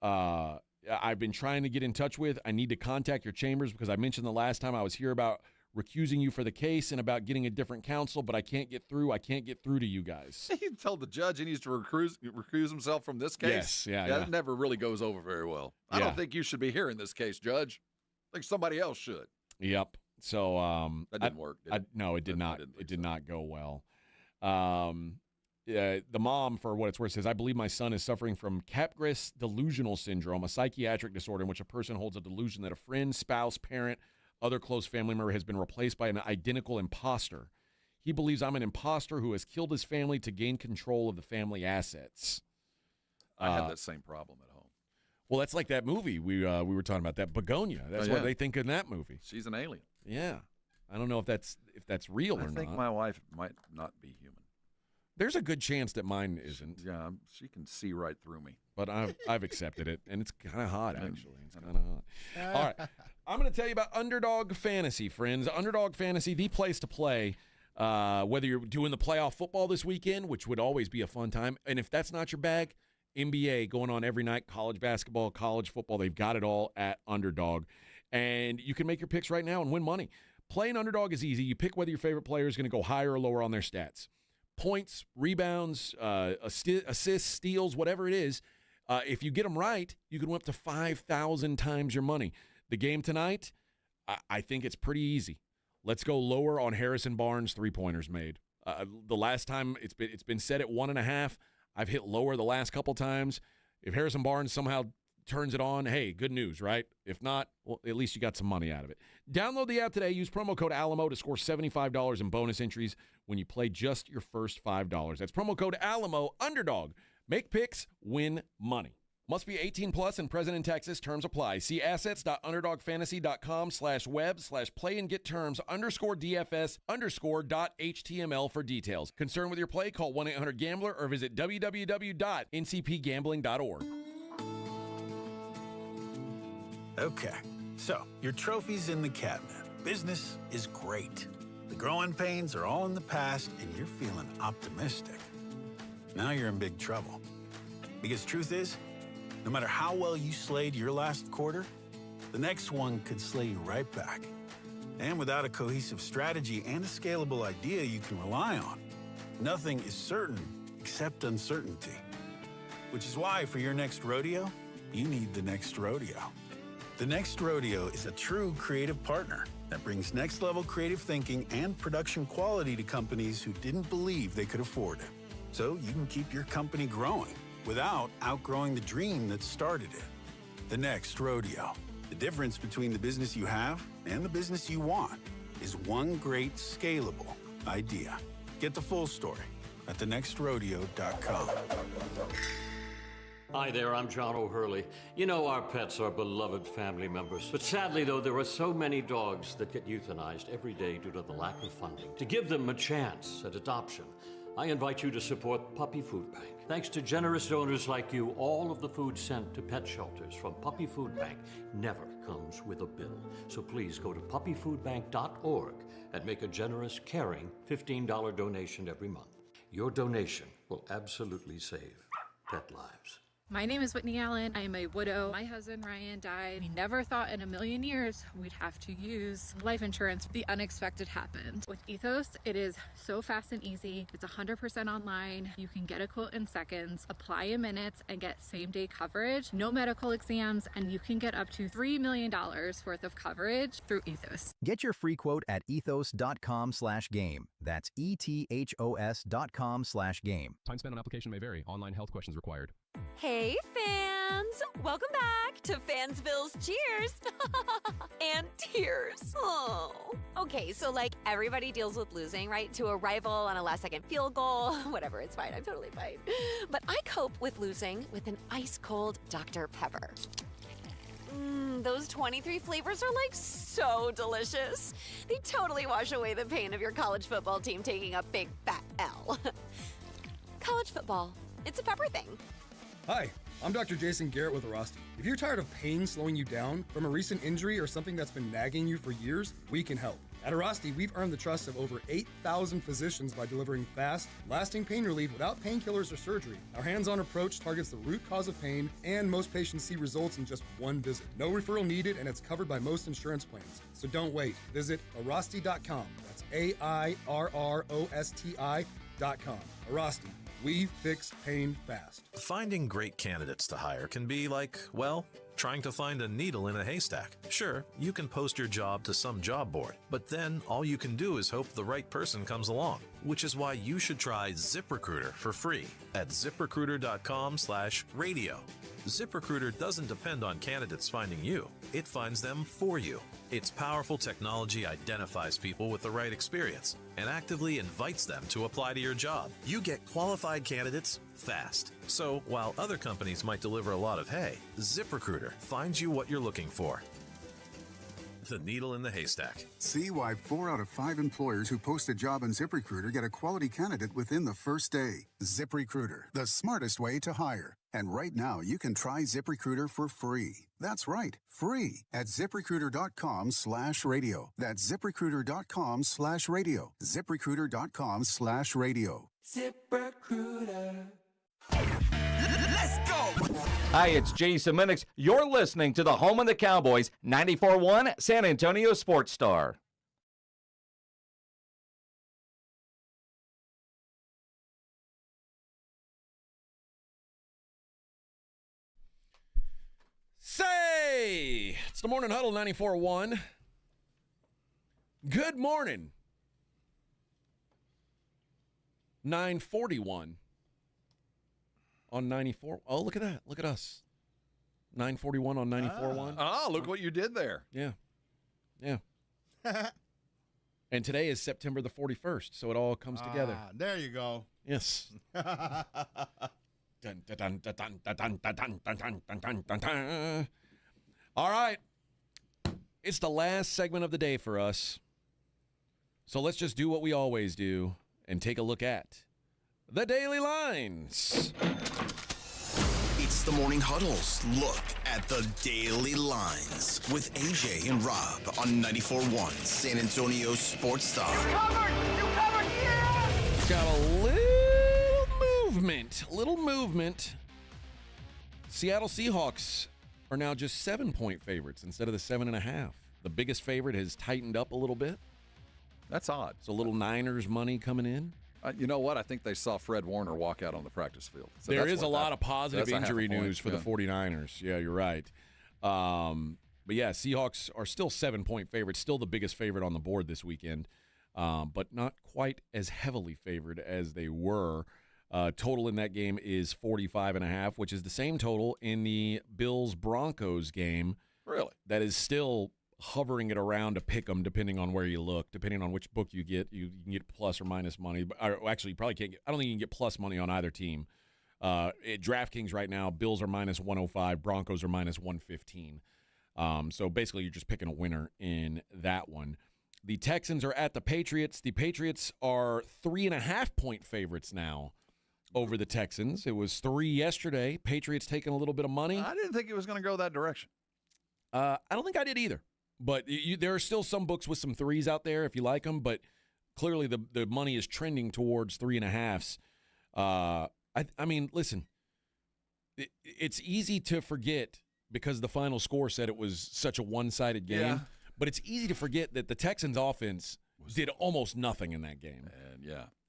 [SPEAKER 3] I've been trying to get in touch with. I need to contact your chambers because I mentioned the last time I was here about recusing you for the case and about getting a different counsel, but I can't get through. I can't get through to you guys.
[SPEAKER 1] He told the judge he needs to recuse himself from this case?
[SPEAKER 3] Yes, yeah.
[SPEAKER 1] That never really goes over very well. I don't think you should be hearing this case, Judge. I think somebody else should.
[SPEAKER 3] Yep. So
[SPEAKER 1] that didn't work, did it?
[SPEAKER 3] No, it did not. It did not go well. The mom, for what it's worth, says, I believe my son is suffering from Capgras delusional syndrome, a psychiatric disorder in which a person holds a delusion that a friend, spouse, parent, other close family member has been replaced by an identical imposter. He believes I'm an imposter who has killed his family to gain control of the family assets.
[SPEAKER 1] I have that same problem at home.
[SPEAKER 3] Well, that's like that movie we were talking about, that Begonia. That's what they think in that movie.
[SPEAKER 1] She's an alien.
[SPEAKER 3] Yeah. I don't know if that's real or not.
[SPEAKER 1] I think my wife might not be human.
[SPEAKER 3] There's a good chance that mine isn't.
[SPEAKER 1] Yeah, she can see right through me.
[SPEAKER 3] But I've accepted it, and it's kind of hot, actually. It's kind of hot. All right. I'm going to tell you about Underdog Fantasy, friends. Underdog Fantasy, the place to play, whether you're doing the playoff football this weekend, which would always be a fun time. And if that's not your bag, NBA going on every night, college basketball, college football, they've got it all at Underdog. And you can make your picks right now and win money. Playing Underdog is easy. You pick whether your favorite player is going to go higher or lower on their stats. Points, rebounds, assists, steals, whatever it is. If you get them right, you can win up to 5,000 times your money. The game tonight, I think it's pretty easy. Let's go lower on Harrison Barnes' three-pointers made. The last time it's been set at 1.5. I've hit lower the last couple times. If Harrison Barnes somehow turns it on, hey, good news, right? If not, well, at least you got some money out of it. Download the app today. Use promo code Alamo to score $75 in bonus entries when you play just your first $5. That's promo code Alamo, Underdog. Make picks, win money. Must be 18 plus and present in Texas. Terms apply. See assets.underdogfantasy.com/web/play and get terms _DFS_.html for details. Concerned with your play? Call 1-800-GAMBLER or visit www.ncpgambling.org.
[SPEAKER 4] Okay, so your trophy's in the cabinet. Business is great. The growing pains are all in the past and you're feeling optimistic. Now you're in big trouble. Because truth is, no matter how well you slayed your last quarter, the next one could slay you right back. And without a cohesive strategy and a scalable idea you can rely on, nothing is certain except uncertainty. Which is why for your next rodeo, you need The Next Rodeo. The Next Rodeo is a true creative partner that brings next-level creative thinking and production quality to companies who didn't believe they could afford it. So you can keep your company growing without outgrowing the dream that started it. The Next Rodeo. The difference between the business you have and the business you want is one great scalable idea. Get the full story at thenextrodeo.com.
[SPEAKER 5] Hi there, I'm John O'Hurley. You know, our pets are beloved family members. But sadly, though, there are so many dogs that get euthanized every day due to the lack of funding. To give them a chance at adoption, I invite you to support Puppy Food Bank. Thanks to generous donors like you, all of the food sent to pet shelters from Puppy Food Bank never comes with a bill. So please go to puppyfoodbank.org and make a generous, caring $15 donation every month. Your donation will absolutely save pet lives.
[SPEAKER 6] My name is Whitney Allen. I am a widow. My husband Ryan died. We never thought in a million years we'd have to use life insurance. The unexpected happened. With Ethos, it is so fast and easy. It's 100% online. You can get a quote in seconds, apply in minutes, and get same-day coverage. No medical exams, and you can get up to $3 million worth of coverage through Ethos.
[SPEAKER 7] Get your free quote at ethos.com/game. That's ETHOS.com/game.
[SPEAKER 8] Time spent on application may vary. Online health questions required.
[SPEAKER 13] Hey fans! Welcome back to Fansville's Cheers and Tears. Oh. Okay, so like everybody deals with losing, right? To a rival on a last-second field goal. Whatever, it's fine. I'm totally fine. But I cope with losing with an ice-cold Dr. Pepper. Those 23 flavors are like so delicious. They totally wash away the pain of your college football team taking a big fat L. College football, it's a pepper thing.
[SPEAKER 14] Hi, I'm Dr. Jason Garrett with Arasti. If you're tired of pain slowing you down from a recent injury or something that's been nagging you for years, we can help. At Arasti, we've earned the trust of over 8,000 physicians by delivering fast, lasting pain relief without painkillers or surgery. Our hands-on approach targets the root cause of pain, and most patients see results in just one visit. No referral needed, and it's covered by most insurance plans. So don't wait. Visit Arasti.com. That's AIRROSTI.com. Arasti. We fix pain fast.
[SPEAKER 21] Finding great candidates to hire can be like, well, trying to find a needle in a haystack. Sure, you can post your job to some job board, but then all you can do is hope the right person comes along, which is why you should try ZipRecruiter for free at ZipRecruiter.com/radio. ZipRecruiter doesn't depend on candidates finding you. It finds them for you. Its powerful technology identifies people with the right experience and actively invites them to apply to your job. You get qualified candidates fast. So while other companies might deliver a lot of hay, ZipRecruiter finds you what you're looking for. The needle in the haystack.
[SPEAKER 24] See why 4 out of 5 employers who post a job on ZipRecruiter get a quality candidate within the first day. ZipRecruiter, the smartest way to hire. And right now, you can try ZipRecruiter for free. That's right, free at ZipRecruiter.com/radio. That's ZipRecruiter.com/radio. ZipRecruiter.com/radio.
[SPEAKER 30] ZipRecruiter.
[SPEAKER 26] Let's go! Hi, it's Jason Minix. You're listening to the home of the Cowboys, 94.1 San Antonio Sports Star.
[SPEAKER 3] Say, it's the Morning Huddle 94.1. Good morning. 9:41 on 94. Oh, look at that. Look at us. 9:41 on 94.1.
[SPEAKER 1] Look what you did there.
[SPEAKER 3] Yeah. Yeah. And today is September the 41st, so it all comes together.
[SPEAKER 12] There you go.
[SPEAKER 3] Yes. Dun, dun, dun, dun, dun, dun, dun, dun, dun, dun, dun, dun, dun. All right. It's the last segment of the day for us. So let's just do what we always do and take a look at the Daily Lines.
[SPEAKER 2] It's the Morning Huddle's look at the daily lines with AJ and Rob on 94.1 San Antonio Sports Star.
[SPEAKER 3] You covered, yeah! Got a little movement. Seattle Seahawks are now just 7-point favorites instead of the 7.5. The biggest favorite has tightened up a little bit.
[SPEAKER 1] That's odd.
[SPEAKER 3] So a little Niners money coming in.
[SPEAKER 1] You know what? I think they saw Fred Warner walk out on the practice field. So
[SPEAKER 3] there is a lot of positive injury news for the 49ers. Yeah, you're right. But yeah, Seahawks are still 7-point favorites, still the biggest favorite on the board this weekend, but not quite as heavily favored as they were. Total in that game is 45.5, which is the same total in the Bills-Broncos game.
[SPEAKER 1] Really?
[SPEAKER 3] That is still hovering it around a pick 'em, depending on where you look, depending on which book you get. You can get plus or minus money. Or actually, you probably can't get – I don't think you can get plus money on either team. At DraftKings right now, Bills are minus 105, Broncos are minus 115. So basically, you're just picking a winner in that one. The Texans are at the Patriots. The Patriots are 3.5-point favorites now over the Texans. It was 3 yesterday. Patriots taking a little bit of money.
[SPEAKER 1] I didn't think it was going to go that direction.
[SPEAKER 3] I don't think I did either. But there are still some books with some threes out there if you like them. But clearly the money is trending towards 3.5s. I mean, listen, it's easy to forget because the final score said it was such a one-sided game.
[SPEAKER 1] Yeah.
[SPEAKER 3] But it's easy to forget that the Texans' offense did almost nothing in that game.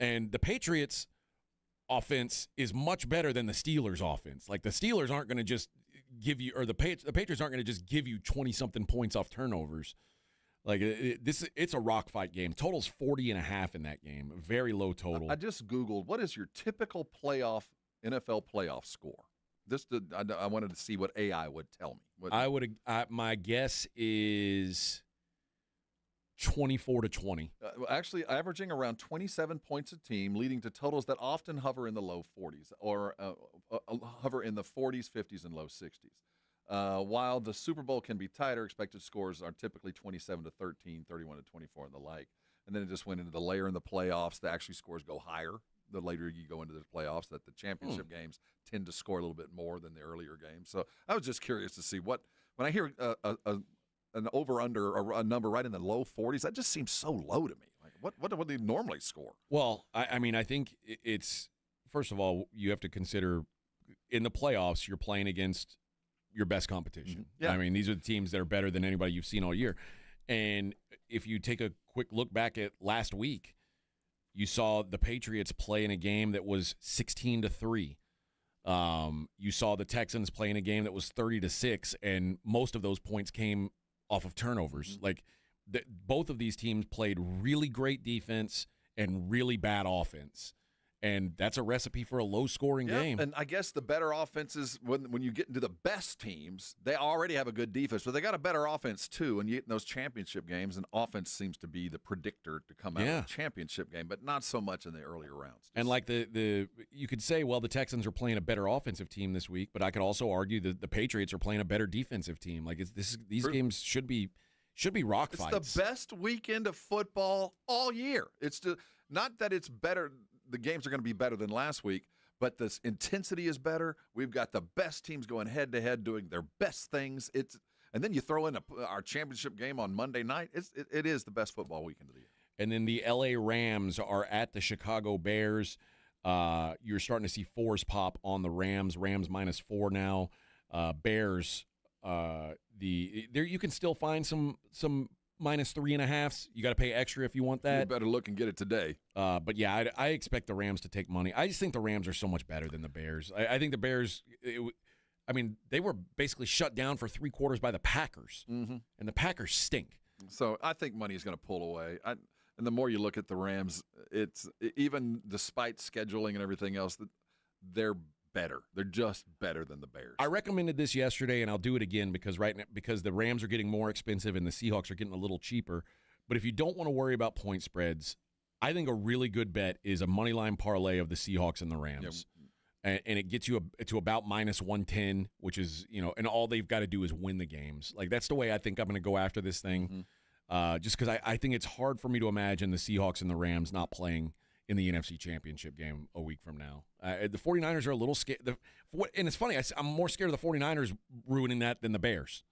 [SPEAKER 3] And the Patriots' offense is much better than the Steelers' offense. Like, the Steelers aren't going to just give you – or the Patriots aren't going to just give you 20-something points off turnovers. Like, it's a rock fight game. Total's 40.5 in that game. Very low total.
[SPEAKER 1] I just Googled, what is your typical NFL playoff score? I wanted to see what AI would tell me.
[SPEAKER 3] My guess is 24-20.
[SPEAKER 1] Actually, averaging around 27 points a team, leading to totals that often hover in the low 40s or hover in the 40s, 50s, and low 60s. While the Super Bowl can be tighter, expected scores are typically 27-13, 31-24, and the like. And then it just went into the layer in the playoffs. The actually scores go higher the later you go into the playoffs, that the championship games tend to score a little bit more than the earlier games. So I was just curious to see when I hear an over-under or a number right in the low 40s, that just seems so low to me. Like, what do they normally score?
[SPEAKER 3] Well, I mean, I think it's, first of all, you have to consider in the playoffs, you're playing against your best competition.
[SPEAKER 1] Yeah.
[SPEAKER 3] I mean, these are the teams that are better than anybody you've seen all year. And if you take a quick look back at last week, you saw the Patriots play in a game that was 16-3. You saw the Texans play in a game that was 30-6, and most of those points came off of turnovers. Like, both of these teams played really great defense and really bad offense. And that's a recipe for a low-scoring game.
[SPEAKER 1] And I guess the better offenses, when you get into the best teams, they already have a good defense, but they got a better offense too. And you get in those championship games, and offense seems to be the predictor to come out of the championship game, but not so much in the earlier rounds.
[SPEAKER 3] And like you could say, well, the Texans are playing a better offensive team this week, but I could also argue that the Patriots are playing a better defensive team. Like, these games should be rock fights.
[SPEAKER 1] It's the best weekend of football all year. It's not that it's better. The games are going to be better than last week, but the intensity is better. We've got the best teams going head-to-head doing their best things. And then you throw in our championship game on Monday night. It is the best football weekend of the year.
[SPEAKER 3] And then the L.A. Rams are at the Chicago Bears. You're starting to see fours pop on the Rams. Rams -4 now. Bears, you can still find some -3.5s. You got to pay extra if you want that.
[SPEAKER 1] You better look and get it today.
[SPEAKER 3] But yeah, I expect the Rams to take money. I just think the Rams are so much better than the Bears. I think the Bears, they were basically shut down for 3 quarters by the Packers, and the Packers stink.
[SPEAKER 1] So I think money is going to pull away. And the more you look at the Rams, it's even despite scheduling and everything else, they're better. They're just better than the Bears.
[SPEAKER 3] I recommended this yesterday, and I'll do it again because the Rams are getting more expensive and the Seahawks are getting a little cheaper. But if you don't want to worry about point spreads, I think a really good bet is a moneyline parlay of the Seahawks and the Rams. And it gets you to about -110, which is, and all they've got to do is win the games. Like, that's the way I think I'm going to go after this thing. Just because I think it's hard for me to imagine the Seahawks and the Rams not playing in the NFC Championship game a week from now. The 49ers are a little scared. And it's funny, I'm more scared of the 49ers ruining that than the Bears.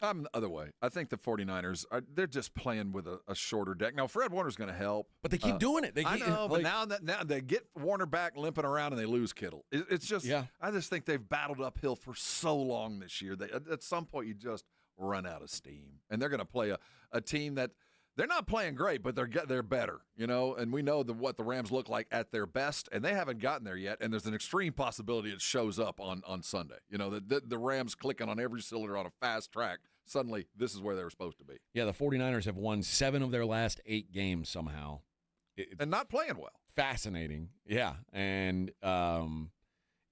[SPEAKER 1] I'm the other way. I think the 49ers, they're just playing with a shorter deck. Now, Fred Warner's going to help.
[SPEAKER 3] But they keep doing it.
[SPEAKER 1] I know, but now they get Warner back limping around and they lose Kittle. It's just, I just think they've battled uphill for so long this year. At some point, you just run out of steam. And they're going to play a team that they're not playing great, but they're better, and we know what the Rams look like at their best, and they haven't gotten there yet, and there's an extreme possibility it shows up on Sunday. The Rams clicking on every cylinder on a fast track, suddenly this is where they were supposed to be.
[SPEAKER 3] Yeah, the 49ers have won 7 of their last 8 games somehow.
[SPEAKER 1] And not playing well. Fascinating.
[SPEAKER 3] Yeah, and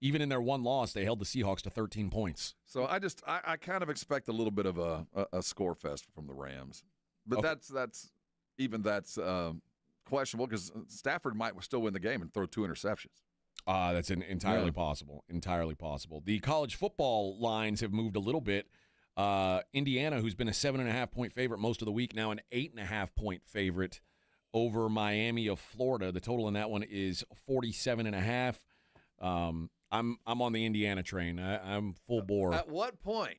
[SPEAKER 3] even in their one loss, they held the Seahawks to 13 points.
[SPEAKER 1] So I kind of expect a little bit of a score fest from the Rams. But
[SPEAKER 3] Okay.
[SPEAKER 1] that's questionable because Stafford might still win the game and throw 2 interceptions.
[SPEAKER 3] That's entirely possible. Entirely possible. The college football lines have moved a little bit. Indiana, who's been a 7.5-point favorite most of the week, now an 8.5-point favorite over Miami of Florida. The total in that one is 47.5. I'm on the Indiana train. I'm full bore.
[SPEAKER 1] At what point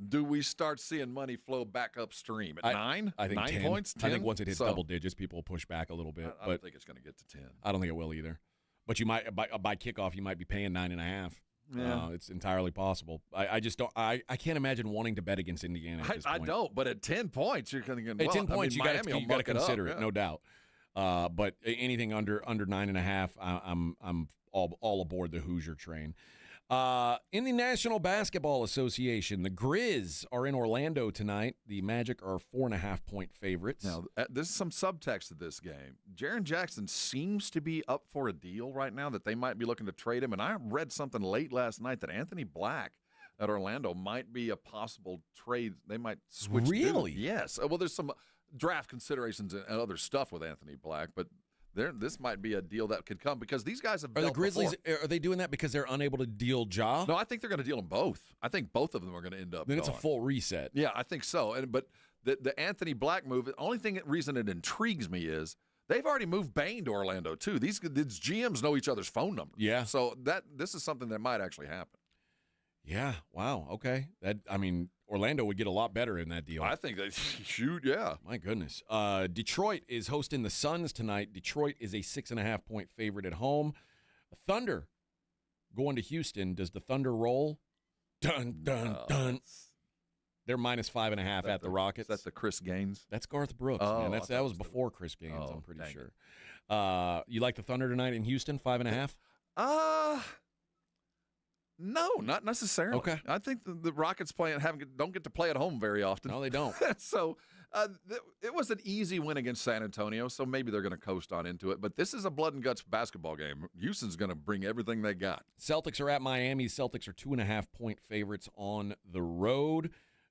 [SPEAKER 1] do we start seeing money flow back upstream? At 9?
[SPEAKER 3] I think
[SPEAKER 1] 9
[SPEAKER 3] 10.
[SPEAKER 1] points? 10?
[SPEAKER 3] I think once it hits double digits, people will push back a little bit.
[SPEAKER 1] I don't think it's going to get to 10.
[SPEAKER 3] I don't think it will either. But you might by kickoff, you might be paying 9.5.
[SPEAKER 1] Yeah.
[SPEAKER 3] It's entirely possible. I just don't. I can't imagine wanting to bet against Indiana. At this point.
[SPEAKER 1] I don't. But at 10 points, you're going to get.
[SPEAKER 3] At 10 points, you got to consider it,
[SPEAKER 1] yeah.
[SPEAKER 3] no doubt. But anything under 9.5, I'm all aboard the Hoosier train. In the National Basketball Association, the Grizz are in Orlando tonight. The Magic are 4.5-point favorites.
[SPEAKER 1] Now, there's some subtext to this game. Jaren Jackson seems to be up for a deal right now that they might be looking to trade him. And I read something late last night that Anthony Black at Orlando might be a possible trade. They might switch.
[SPEAKER 3] Really?
[SPEAKER 1] Yes. Well, there's some draft considerations and other stuff with Anthony Black, but this might be a deal that could come because these guys have.
[SPEAKER 3] Are the Grizzlies? Are they doing that because they're unable to deal Ja?
[SPEAKER 1] No, I think they're going to deal them both. I think both of them are going to end up.
[SPEAKER 3] Then it's a
[SPEAKER 1] gone.
[SPEAKER 3] full reset.
[SPEAKER 1] Yeah, I think so. But the Anthony Black move. The only reason it intrigues me is they've already moved Bain to Orlando too. These GMs know each other's phone numbers.
[SPEAKER 3] Yeah.
[SPEAKER 1] So this is something that might actually happen.
[SPEAKER 3] Yeah. Wow. Okay. Orlando would get a lot better in that deal.
[SPEAKER 1] I think they shoot. Yeah.
[SPEAKER 3] My goodness. Detroit is hosting the Suns tonight. Detroit is a 6.5-point favorite at home. Thunder going to Houston. Does the Thunder roll? Dun dun dun. They're minus 5.5 at the Rockets.
[SPEAKER 1] Is that the Chris Gaines?
[SPEAKER 3] That's Garth Brooks, man. That was before Chris Gaines. I'm pretty sure. You like the Thunder tonight in Houston? 5.5.
[SPEAKER 1] No, not necessarily.
[SPEAKER 3] Okay.
[SPEAKER 1] I think the Rockets don't get to play at home very often.
[SPEAKER 3] No, they don't.
[SPEAKER 1] So it was an easy win against San Antonio, so maybe they're going to coast on into it. But this is a blood and guts basketball game. Houston's going to bring everything they got.
[SPEAKER 3] Celtics are at Miami. Celtics are 2.5-point favorites on the road.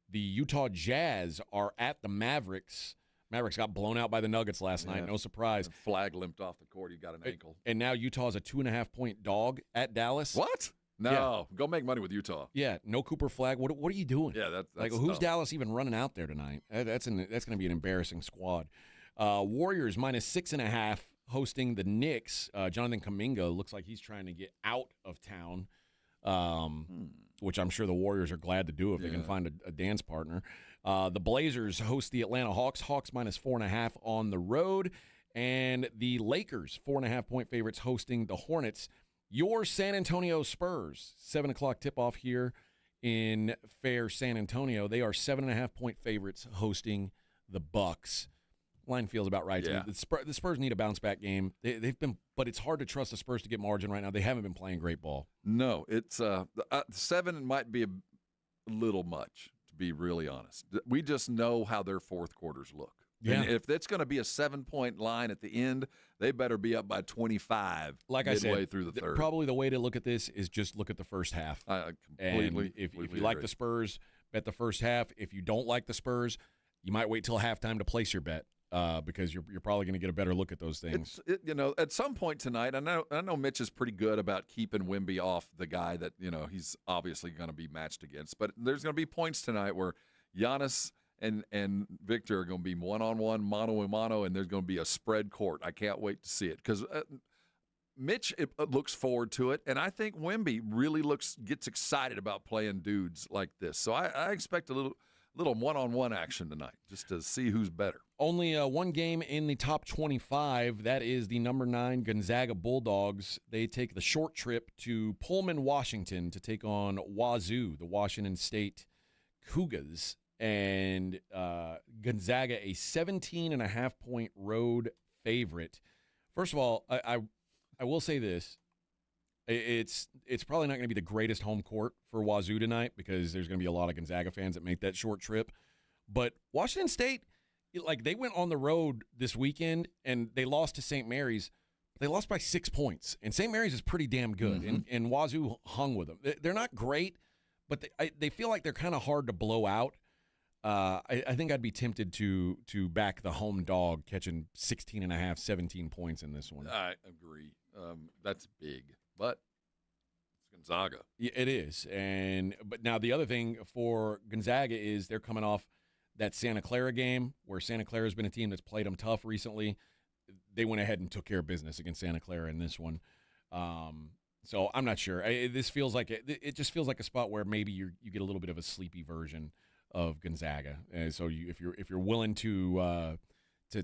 [SPEAKER 3] The Utah Jazz are at the Mavericks. Mavericks got blown out by the Nuggets last night. No surprise.
[SPEAKER 1] The flag limped off the court. He got an ankle.
[SPEAKER 3] And now Utah's a 2.5-point dog at Dallas.
[SPEAKER 1] What? No, go make money with Utah.
[SPEAKER 3] Yeah, no Cooper Flag. What are you doing?
[SPEAKER 1] Yeah, that's
[SPEAKER 3] like who's
[SPEAKER 1] dumb.
[SPEAKER 3] Dallas even running out there tonight? That's going to be an embarrassing squad. Warriors minus 6.5 hosting the Knicks. Jonathan Kuminga looks like he's trying to get out of town, which I'm sure the Warriors are glad to do if they can find a dance partner. The Blazers host the Atlanta Hawks. Hawks minus 4.5 on the road, and the Lakers 4.5-point favorites hosting the Hornets. Your San Antonio Spurs, 7 o'clock tip-off here in fair San Antonio. They are 7.5-point favorites hosting the Bucks. Line feels about right to me. The Spurs need a bounce-back game. They've been, but it's hard to trust the Spurs to get margin right now. They haven't been playing great ball.
[SPEAKER 1] No, it's 7 might be a little much, to be really honest. We just know how their fourth quarters look.
[SPEAKER 3] Yeah.
[SPEAKER 1] And if it's going to be a 7-point line at the end, they better be up by 25
[SPEAKER 3] like I
[SPEAKER 1] midway
[SPEAKER 3] said,
[SPEAKER 1] through the third.
[SPEAKER 3] Probably the way to look at this is just look at the first half.
[SPEAKER 1] I completely
[SPEAKER 3] if you
[SPEAKER 1] agree.
[SPEAKER 3] like the Spurs, bet the first half. If you don't like the Spurs, you might wait till halftime to place your bet because you're probably going to get a better look at those things.
[SPEAKER 1] At some point tonight, I know Mitch is pretty good about keeping Wemby off the guy that he's obviously going to be matched against. But there's going to be points tonight where Giannis and Victor are going to be one-on-one, mano-a-mano, and there's going to be a spread court. I can't wait to see it because Mitch looks forward to it, and I think Wemby really gets excited about playing dudes like this. So I expect a little one-on-one action tonight just to see who's better.
[SPEAKER 3] Only one game in the top 25. That is the number 9 Gonzaga Bulldogs. They take the short trip to Pullman, Washington to take on Wazoo, the Washington State Cougars. And Gonzaga, a 17.5-point road favorite. First of all, I will say this. It's probably not going to be the greatest home court for Wazoo tonight because there's going to be a lot of Gonzaga fans that make that short trip. But Washington State, they went on the road this weekend and they lost to St. Mary's. They lost by 6 points. And St. Mary's is pretty damn good.
[SPEAKER 1] Mm-hmm.
[SPEAKER 3] And Wazoo hung with them. They're not great, but they feel like they're kind of hard to blow out. I think I'd be tempted to back the home dog catching 16.5, 17 points in this one.
[SPEAKER 1] I agree. That's big, but it's Gonzaga.
[SPEAKER 3] Yeah, it is. But now the other thing for Gonzaga is they're coming off that Santa Clara game where Santa Clara has been a team that's played them tough recently. They went ahead and took care of business against Santa Clara in this one. So I'm not sure. This feels like it just feels like a spot where maybe you get a little bit of a sleepy version of Gonzaga. And so if you're willing to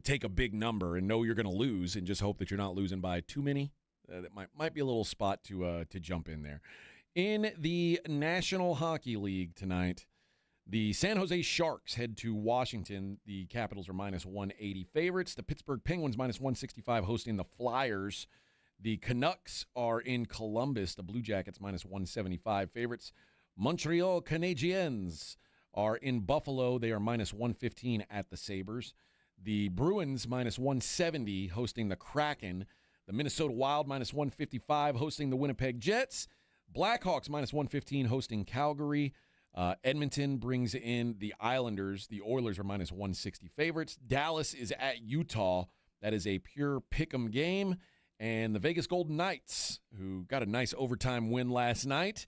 [SPEAKER 3] take a big number and know you're going to lose and just hope that you're not losing by too many, that might be a little spot to jump in there. In the National Hockey League tonight, the San Jose Sharks head to Washington. The Capitals are -180 favorites. The Pittsburgh Penguins -165 hosting the Flyers. The Canucks are in Columbus. The Blue Jackets -175 favorites. Montreal Canadiens are in Buffalo. They are -115 at the Sabres. The Bruins -170 hosting the Kraken. The Minnesota Wild -155 hosting the Winnipeg Jets. Blackhawks -115 hosting Calgary. Edmonton brings in the Islanders. The Oilers are -160 favorites. Dallas is at Utah. That is a pure pick'em game. And the Vegas Golden Knights, who got a nice overtime win last night,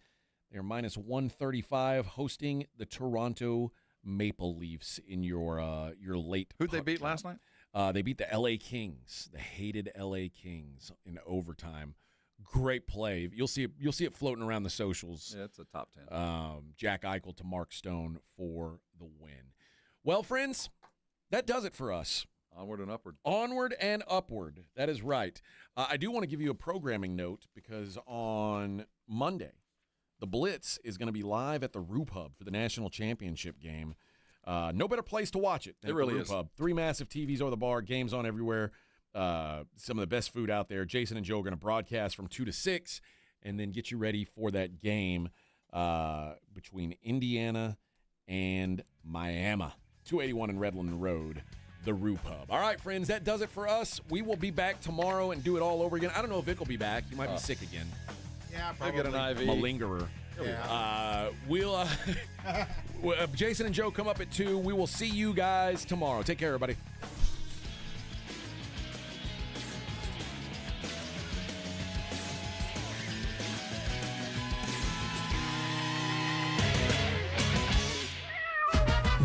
[SPEAKER 3] they're -135 hosting the Toronto Maple Leafs in your late.
[SPEAKER 1] Who'd they beat last night?
[SPEAKER 3] They beat the L.A. Kings, the hated L.A. Kings, in overtime. Great play. You'll see it floating around the socials.
[SPEAKER 1] Yeah, it's a top 10.
[SPEAKER 3] Jack Eichel to Mark Stone for the win. Well, friends, that does it for us.
[SPEAKER 1] Onward and upward.
[SPEAKER 3] Onward and upward. That is right. I do want to give you a programming note because on Monday, the Blitz is going to be live at the Roop Hub for the national championship game. No better place to watch it than
[SPEAKER 1] it really
[SPEAKER 3] the Roop Hub. 3 massive TVs over the bar, games on everywhere. Some of the best food out there. Jason and Joe are going to broadcast from 2 to 6 and then get you ready for that game between Indiana and Miami. 281 in Redland Road, the Roop Hub. All right, friends, that does it for us. We will be back tomorrow and do it all over again. I don't know if Vic will be back. He might be sick again.
[SPEAKER 12] Yeah,
[SPEAKER 1] I'll
[SPEAKER 12] probably.
[SPEAKER 1] get an IV.
[SPEAKER 3] Malingerer.
[SPEAKER 12] Yeah.
[SPEAKER 3] We'll Jason and Joe come up at 2. We will see you guys tomorrow. Take care, everybody.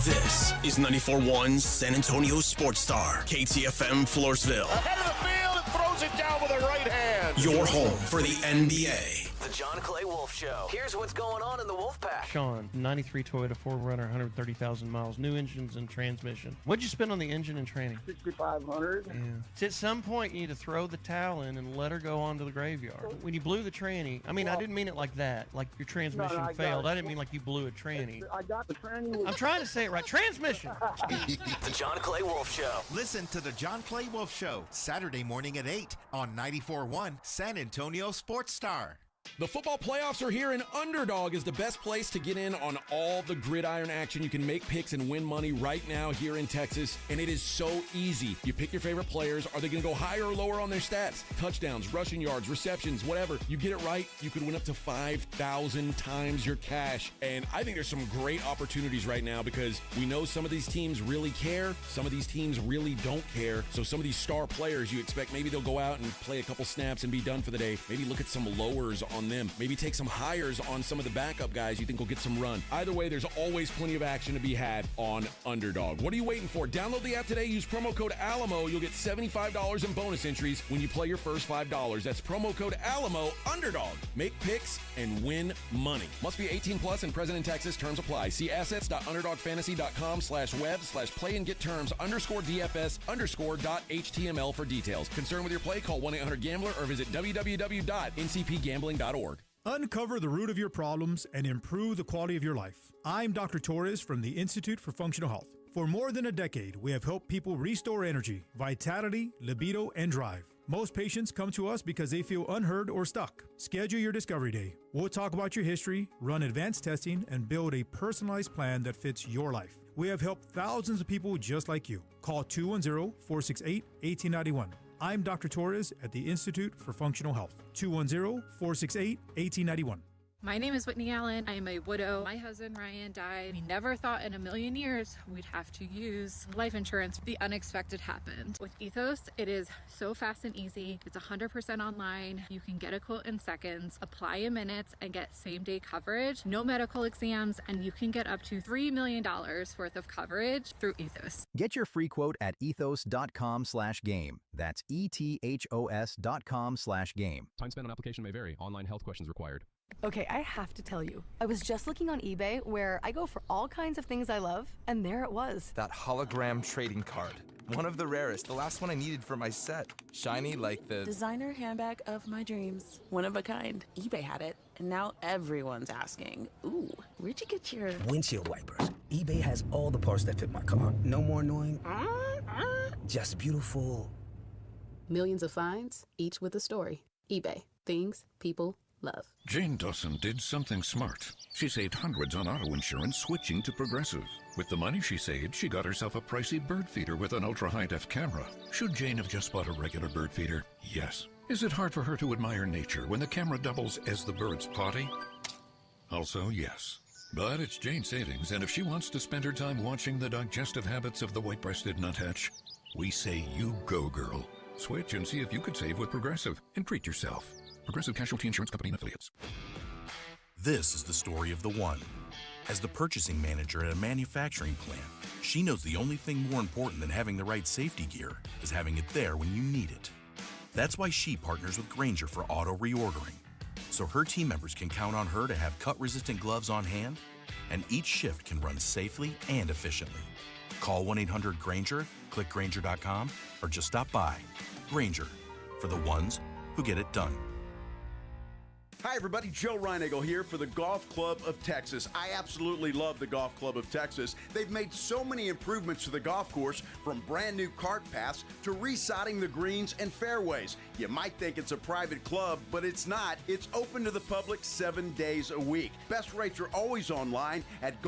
[SPEAKER 2] This is 94.1 San Antonio Sports Star, KTFM Floresville.
[SPEAKER 9] Ahead of the field and throws it down with a right hand.
[SPEAKER 2] Your home for the NBA.
[SPEAKER 20] The John Clay Wolf Show. Here's what's going on in the Wolf Pack.
[SPEAKER 10] Sean, 93 Toyota 4Runner, 130,000 miles, new engines and transmission. What'd you spend on the engine and training?
[SPEAKER 11] $6,500.
[SPEAKER 10] Yeah. So at some point, you need to throw the towel in and let her go on to the graveyard. When you blew the tranny, I mean, I didn't mean it like that, like your transmission failed. I didn't mean like you blew a tranny.
[SPEAKER 11] I got the tranny.
[SPEAKER 10] I'm trying to say it right. Transmission!
[SPEAKER 20] The John Clay Wolf Show.
[SPEAKER 15] Listen to the John Clay Wolf Show, Saturday morning at 8 on 94.1 San Antonio Sports Star.
[SPEAKER 3] The football playoffs are here, and Underdog is the best place to get in on all the gridiron action. You can make picks and win money right now here in Texas, and it is so easy. You pick your favorite players. Are they going to go higher or lower on their stats? Touchdowns, rushing yards, receptions, whatever. You get it right, you could win up to 5,000 times your cash. And I think there's some great opportunities right now because we know some of these teams really care. Some of these teams really don't care. So some of these star players, you expect maybe they'll go out and play a couple snaps and be done for the day. Maybe look at some lowers on them. Maybe take some hires on some of the backup guys you think will get some run. Either way, there's always plenty of action to be had on Underdog. What are you waiting for? Download the app today. Use promo code Alamo. You'll get $75 in bonus entries when you play your first $5. That's promo code Alamo. Underdog. Make picks and win money. Must be 18 plus and present in Texas. Terms apply. See assets.underdogfantasy.com/web/play and get terms _DFS_.html for details. Concerned with your play? Call 1-800-GAMBLER or visit www.ncpgambling.org.
[SPEAKER 16] Uncover the root of your problems and improve the quality of your life. I'm Dr. Torres from the Institute for Functional Health. For more than a decade, we have helped people restore energy, vitality, libido, and drive. Most patients come to us because they feel unheard or stuck. Schedule your discovery day. We'll talk about your history, run advanced testing, and build a personalized plan that fits your life. We have helped thousands of people just like you. Call 210-468-1891. I'm Dr. Torres at the Institute for Functional Health. 210-468-1891.
[SPEAKER 6] My name is Whitney Allen. I am a widow. My husband Ryan died. We never thought in a million years we'd have to use life insurance. The unexpected happened. With Ethos, it is so fast and easy. It's 100% online. You can get a quote in seconds, apply in minutes, and get same-day coverage. No medical exams, and you can get up to $3 million worth of coverage through Ethos.
[SPEAKER 7] Get your free quote at ethos.com/game. That's ETHOS.com/game.
[SPEAKER 8] Time spent on application may vary. Online health questions required.
[SPEAKER 17] Okay, I have to tell you, I was just looking on eBay where I go for all kinds of things I love, and there it was.
[SPEAKER 18] That hologram trading card. One of the rarest, the last one I needed for my set. Shiny like the
[SPEAKER 19] designer handbag of my dreams. One of a kind. eBay had it, and now everyone's asking, ooh, where'd you get your
[SPEAKER 22] windshield wipers? eBay has all the parts that fit my car. No more annoying, just beautiful.
[SPEAKER 23] Millions of finds, each with a story. eBay. Things people love.
[SPEAKER 25] Jane Dawson did something smart. She saved hundreds on auto insurance switching to Progressive. With the money she saved, she got herself a pricey bird feeder with an ultra-high-def camera. Should Jane have just bought a regular bird feeder? Yes. Is it hard for her to admire nature when the camera doubles as the bird's potty? Also, yes. But it's Jane's savings, and if she wants to spend her time watching the digestive habits of the white-breasted nuthatch, we say you go, girl. Switch and see if you could save with Progressive and treat yourself. Progressive Casualty Insurance Company and Affiliates.
[SPEAKER 2] This is the story of the one. As the purchasing manager at a manufacturing plant, she knows the only thing more important than having the right safety gear is having it there when you need it. That's why she partners with Grainger for auto reordering, so her team members can count on her to have cut-resistant gloves on hand, and each shift can run safely and efficiently. Call 1-800-GRAINGER, click Grainger.com, or just stop by. Grainger, for the ones who get it done.
[SPEAKER 27] Hi, everybody. Joe Reinagle here for the Golf Club of Texas. I absolutely love the Golf Club of Texas. They've made so many improvements to the golf course, from brand new cart paths to resodding the greens and fairways. You might think it's a private club, but it's not. It's open to the public 7 days a week. Best rates are always online at